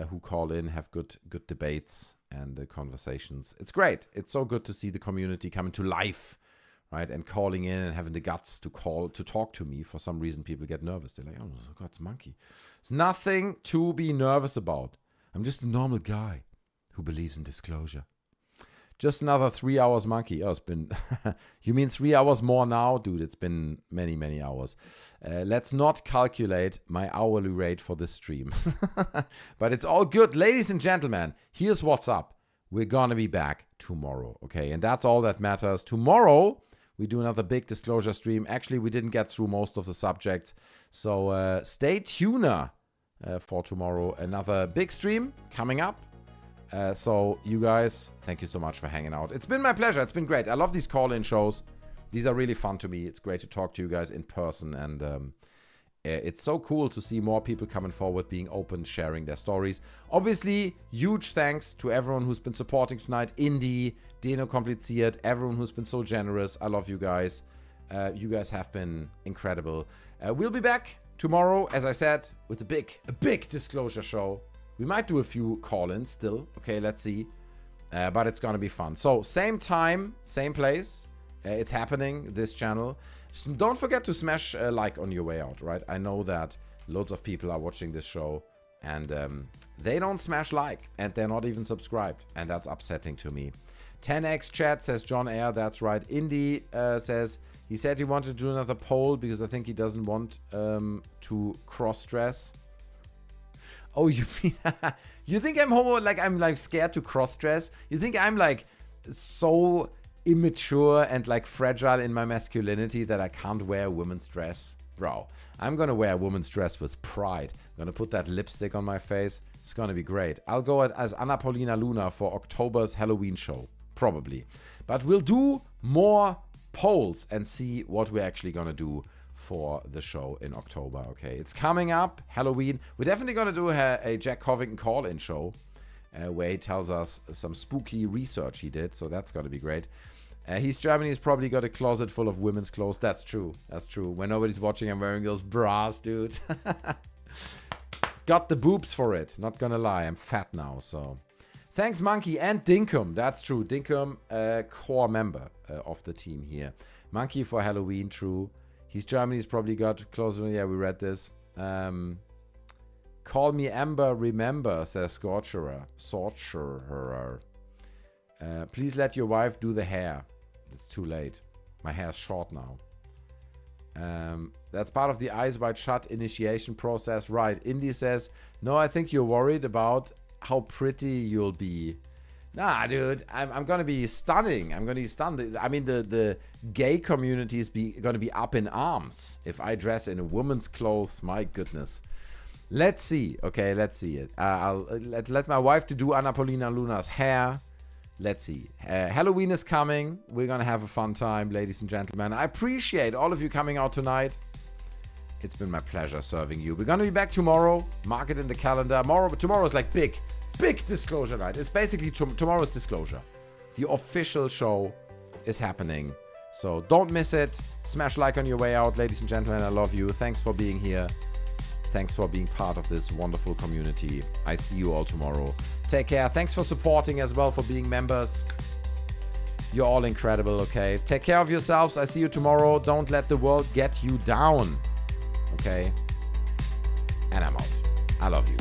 who call in, have good debates and conversations. It's great. It's so good to see the community coming to life, right? And calling in and having the guts to talk to me. For some reason, people get nervous. They're like, "Oh God, it's Monkey." It's nothing to be nervous about. I'm just a normal guy who believes in disclosure. Just another 3 hours, Monkey. Oh, it's been... You mean 3 hours more now? Dude, it's been many, many hours. Let's not calculate my hourly rate for this stream. But it's all good. Ladies and gentlemen, here's what's up. We're going to be back tomorrow, okay? And that's all that matters. Tomorrow, we do another big disclosure stream. Actually, we didn't get through most of the subjects. So stay tuned for tomorrow. Another big stream coming up. So you guys, thank you so much for hanging out. It's been my pleasure. It's been great. I love these call-in shows. These are really fun to me. It's great to talk to you guys in person. And it's so cool to see more people coming forward, being open, sharing their stories. Obviously, huge thanks to everyone who's been supporting tonight. Indy, Deno Kompliziert, everyone who's been so generous. I love you guys. You guys have been incredible. We'll be back tomorrow, as I said, with a big disclosure show. We might do a few call-ins still. Okay, let's see. But it's going to be fun. So, same time, same place. It's happening, this channel. So don't forget to smash a like on your way out, right? I know that loads of people are watching this show. And they don't smash like. And they're not even subscribed. And that's upsetting to me. 10x chat, says John Air. That's right. Indy says... He said he wanted to do another poll because I think he doesn't want to cross-dress. Oh, you think I'm homo? Like I'm like scared to cross-dress? You think I'm like so immature and like fragile in my masculinity that I can't wear a woman's dress? Bro, I'm gonna wear a woman's dress with pride. I'm gonna put that lipstick on my face. It's gonna be great. I'll go as Anna Paulina Luna for October's Halloween show, probably. But we'll do more polls and see what we're actually gonna do for the show in October. Okay, it's coming up, Halloween. We're definitely gonna do a Jack Covington call-in show where he tells us some spooky research he did, so that's gonna be great. Germany's probably got a closet full of women's clothes. That's true. When nobody's watching, I'm wearing those bras, dude. Got the boobs for it, not gonna lie. I'm fat now, so thanks, Monkey and Dinkum. That's true. Dinkum, core member of the team here. Monkey for Halloween, true. Germany's probably got closer. Yeah, we read this. Call me Amber, remember, says Sorcerer. Please let your wife do the hair. It's too late. My hair's short now. That's part of the Eyes Wide Shut initiation process. Right. Indy says, no, I think you're worried about how pretty you'll be. Nah, dude, I'm gonna be stunning. I'm gonna be stunned. I mean, the gay community is gonna be up in arms if I dress in a woman's clothes. My goodness. Let's see. Okay, let's see it. I'll let my wife to do Anna Paulina Luna's hair. Let's see. Halloween is coming. We're gonna have a fun time, ladies and gentlemen. I appreciate all of you coming out tonight. It's been my pleasure serving you. We're gonna be back tomorrow. Mark it in the calendar. Tomorrow is like big disclosure night. It's basically tomorrow's disclosure. The official show is happening. So don't miss it. Smash like on your way out, ladies and gentlemen. I love you. Thanks for being here. Thanks for being part of this wonderful community. I see you all tomorrow. Take care. Thanks for supporting as well, for being members. You're all incredible, okay? Take care of yourselves. I see you tomorrow. Don't let the world get you down. Okay? And I'm out. I love you.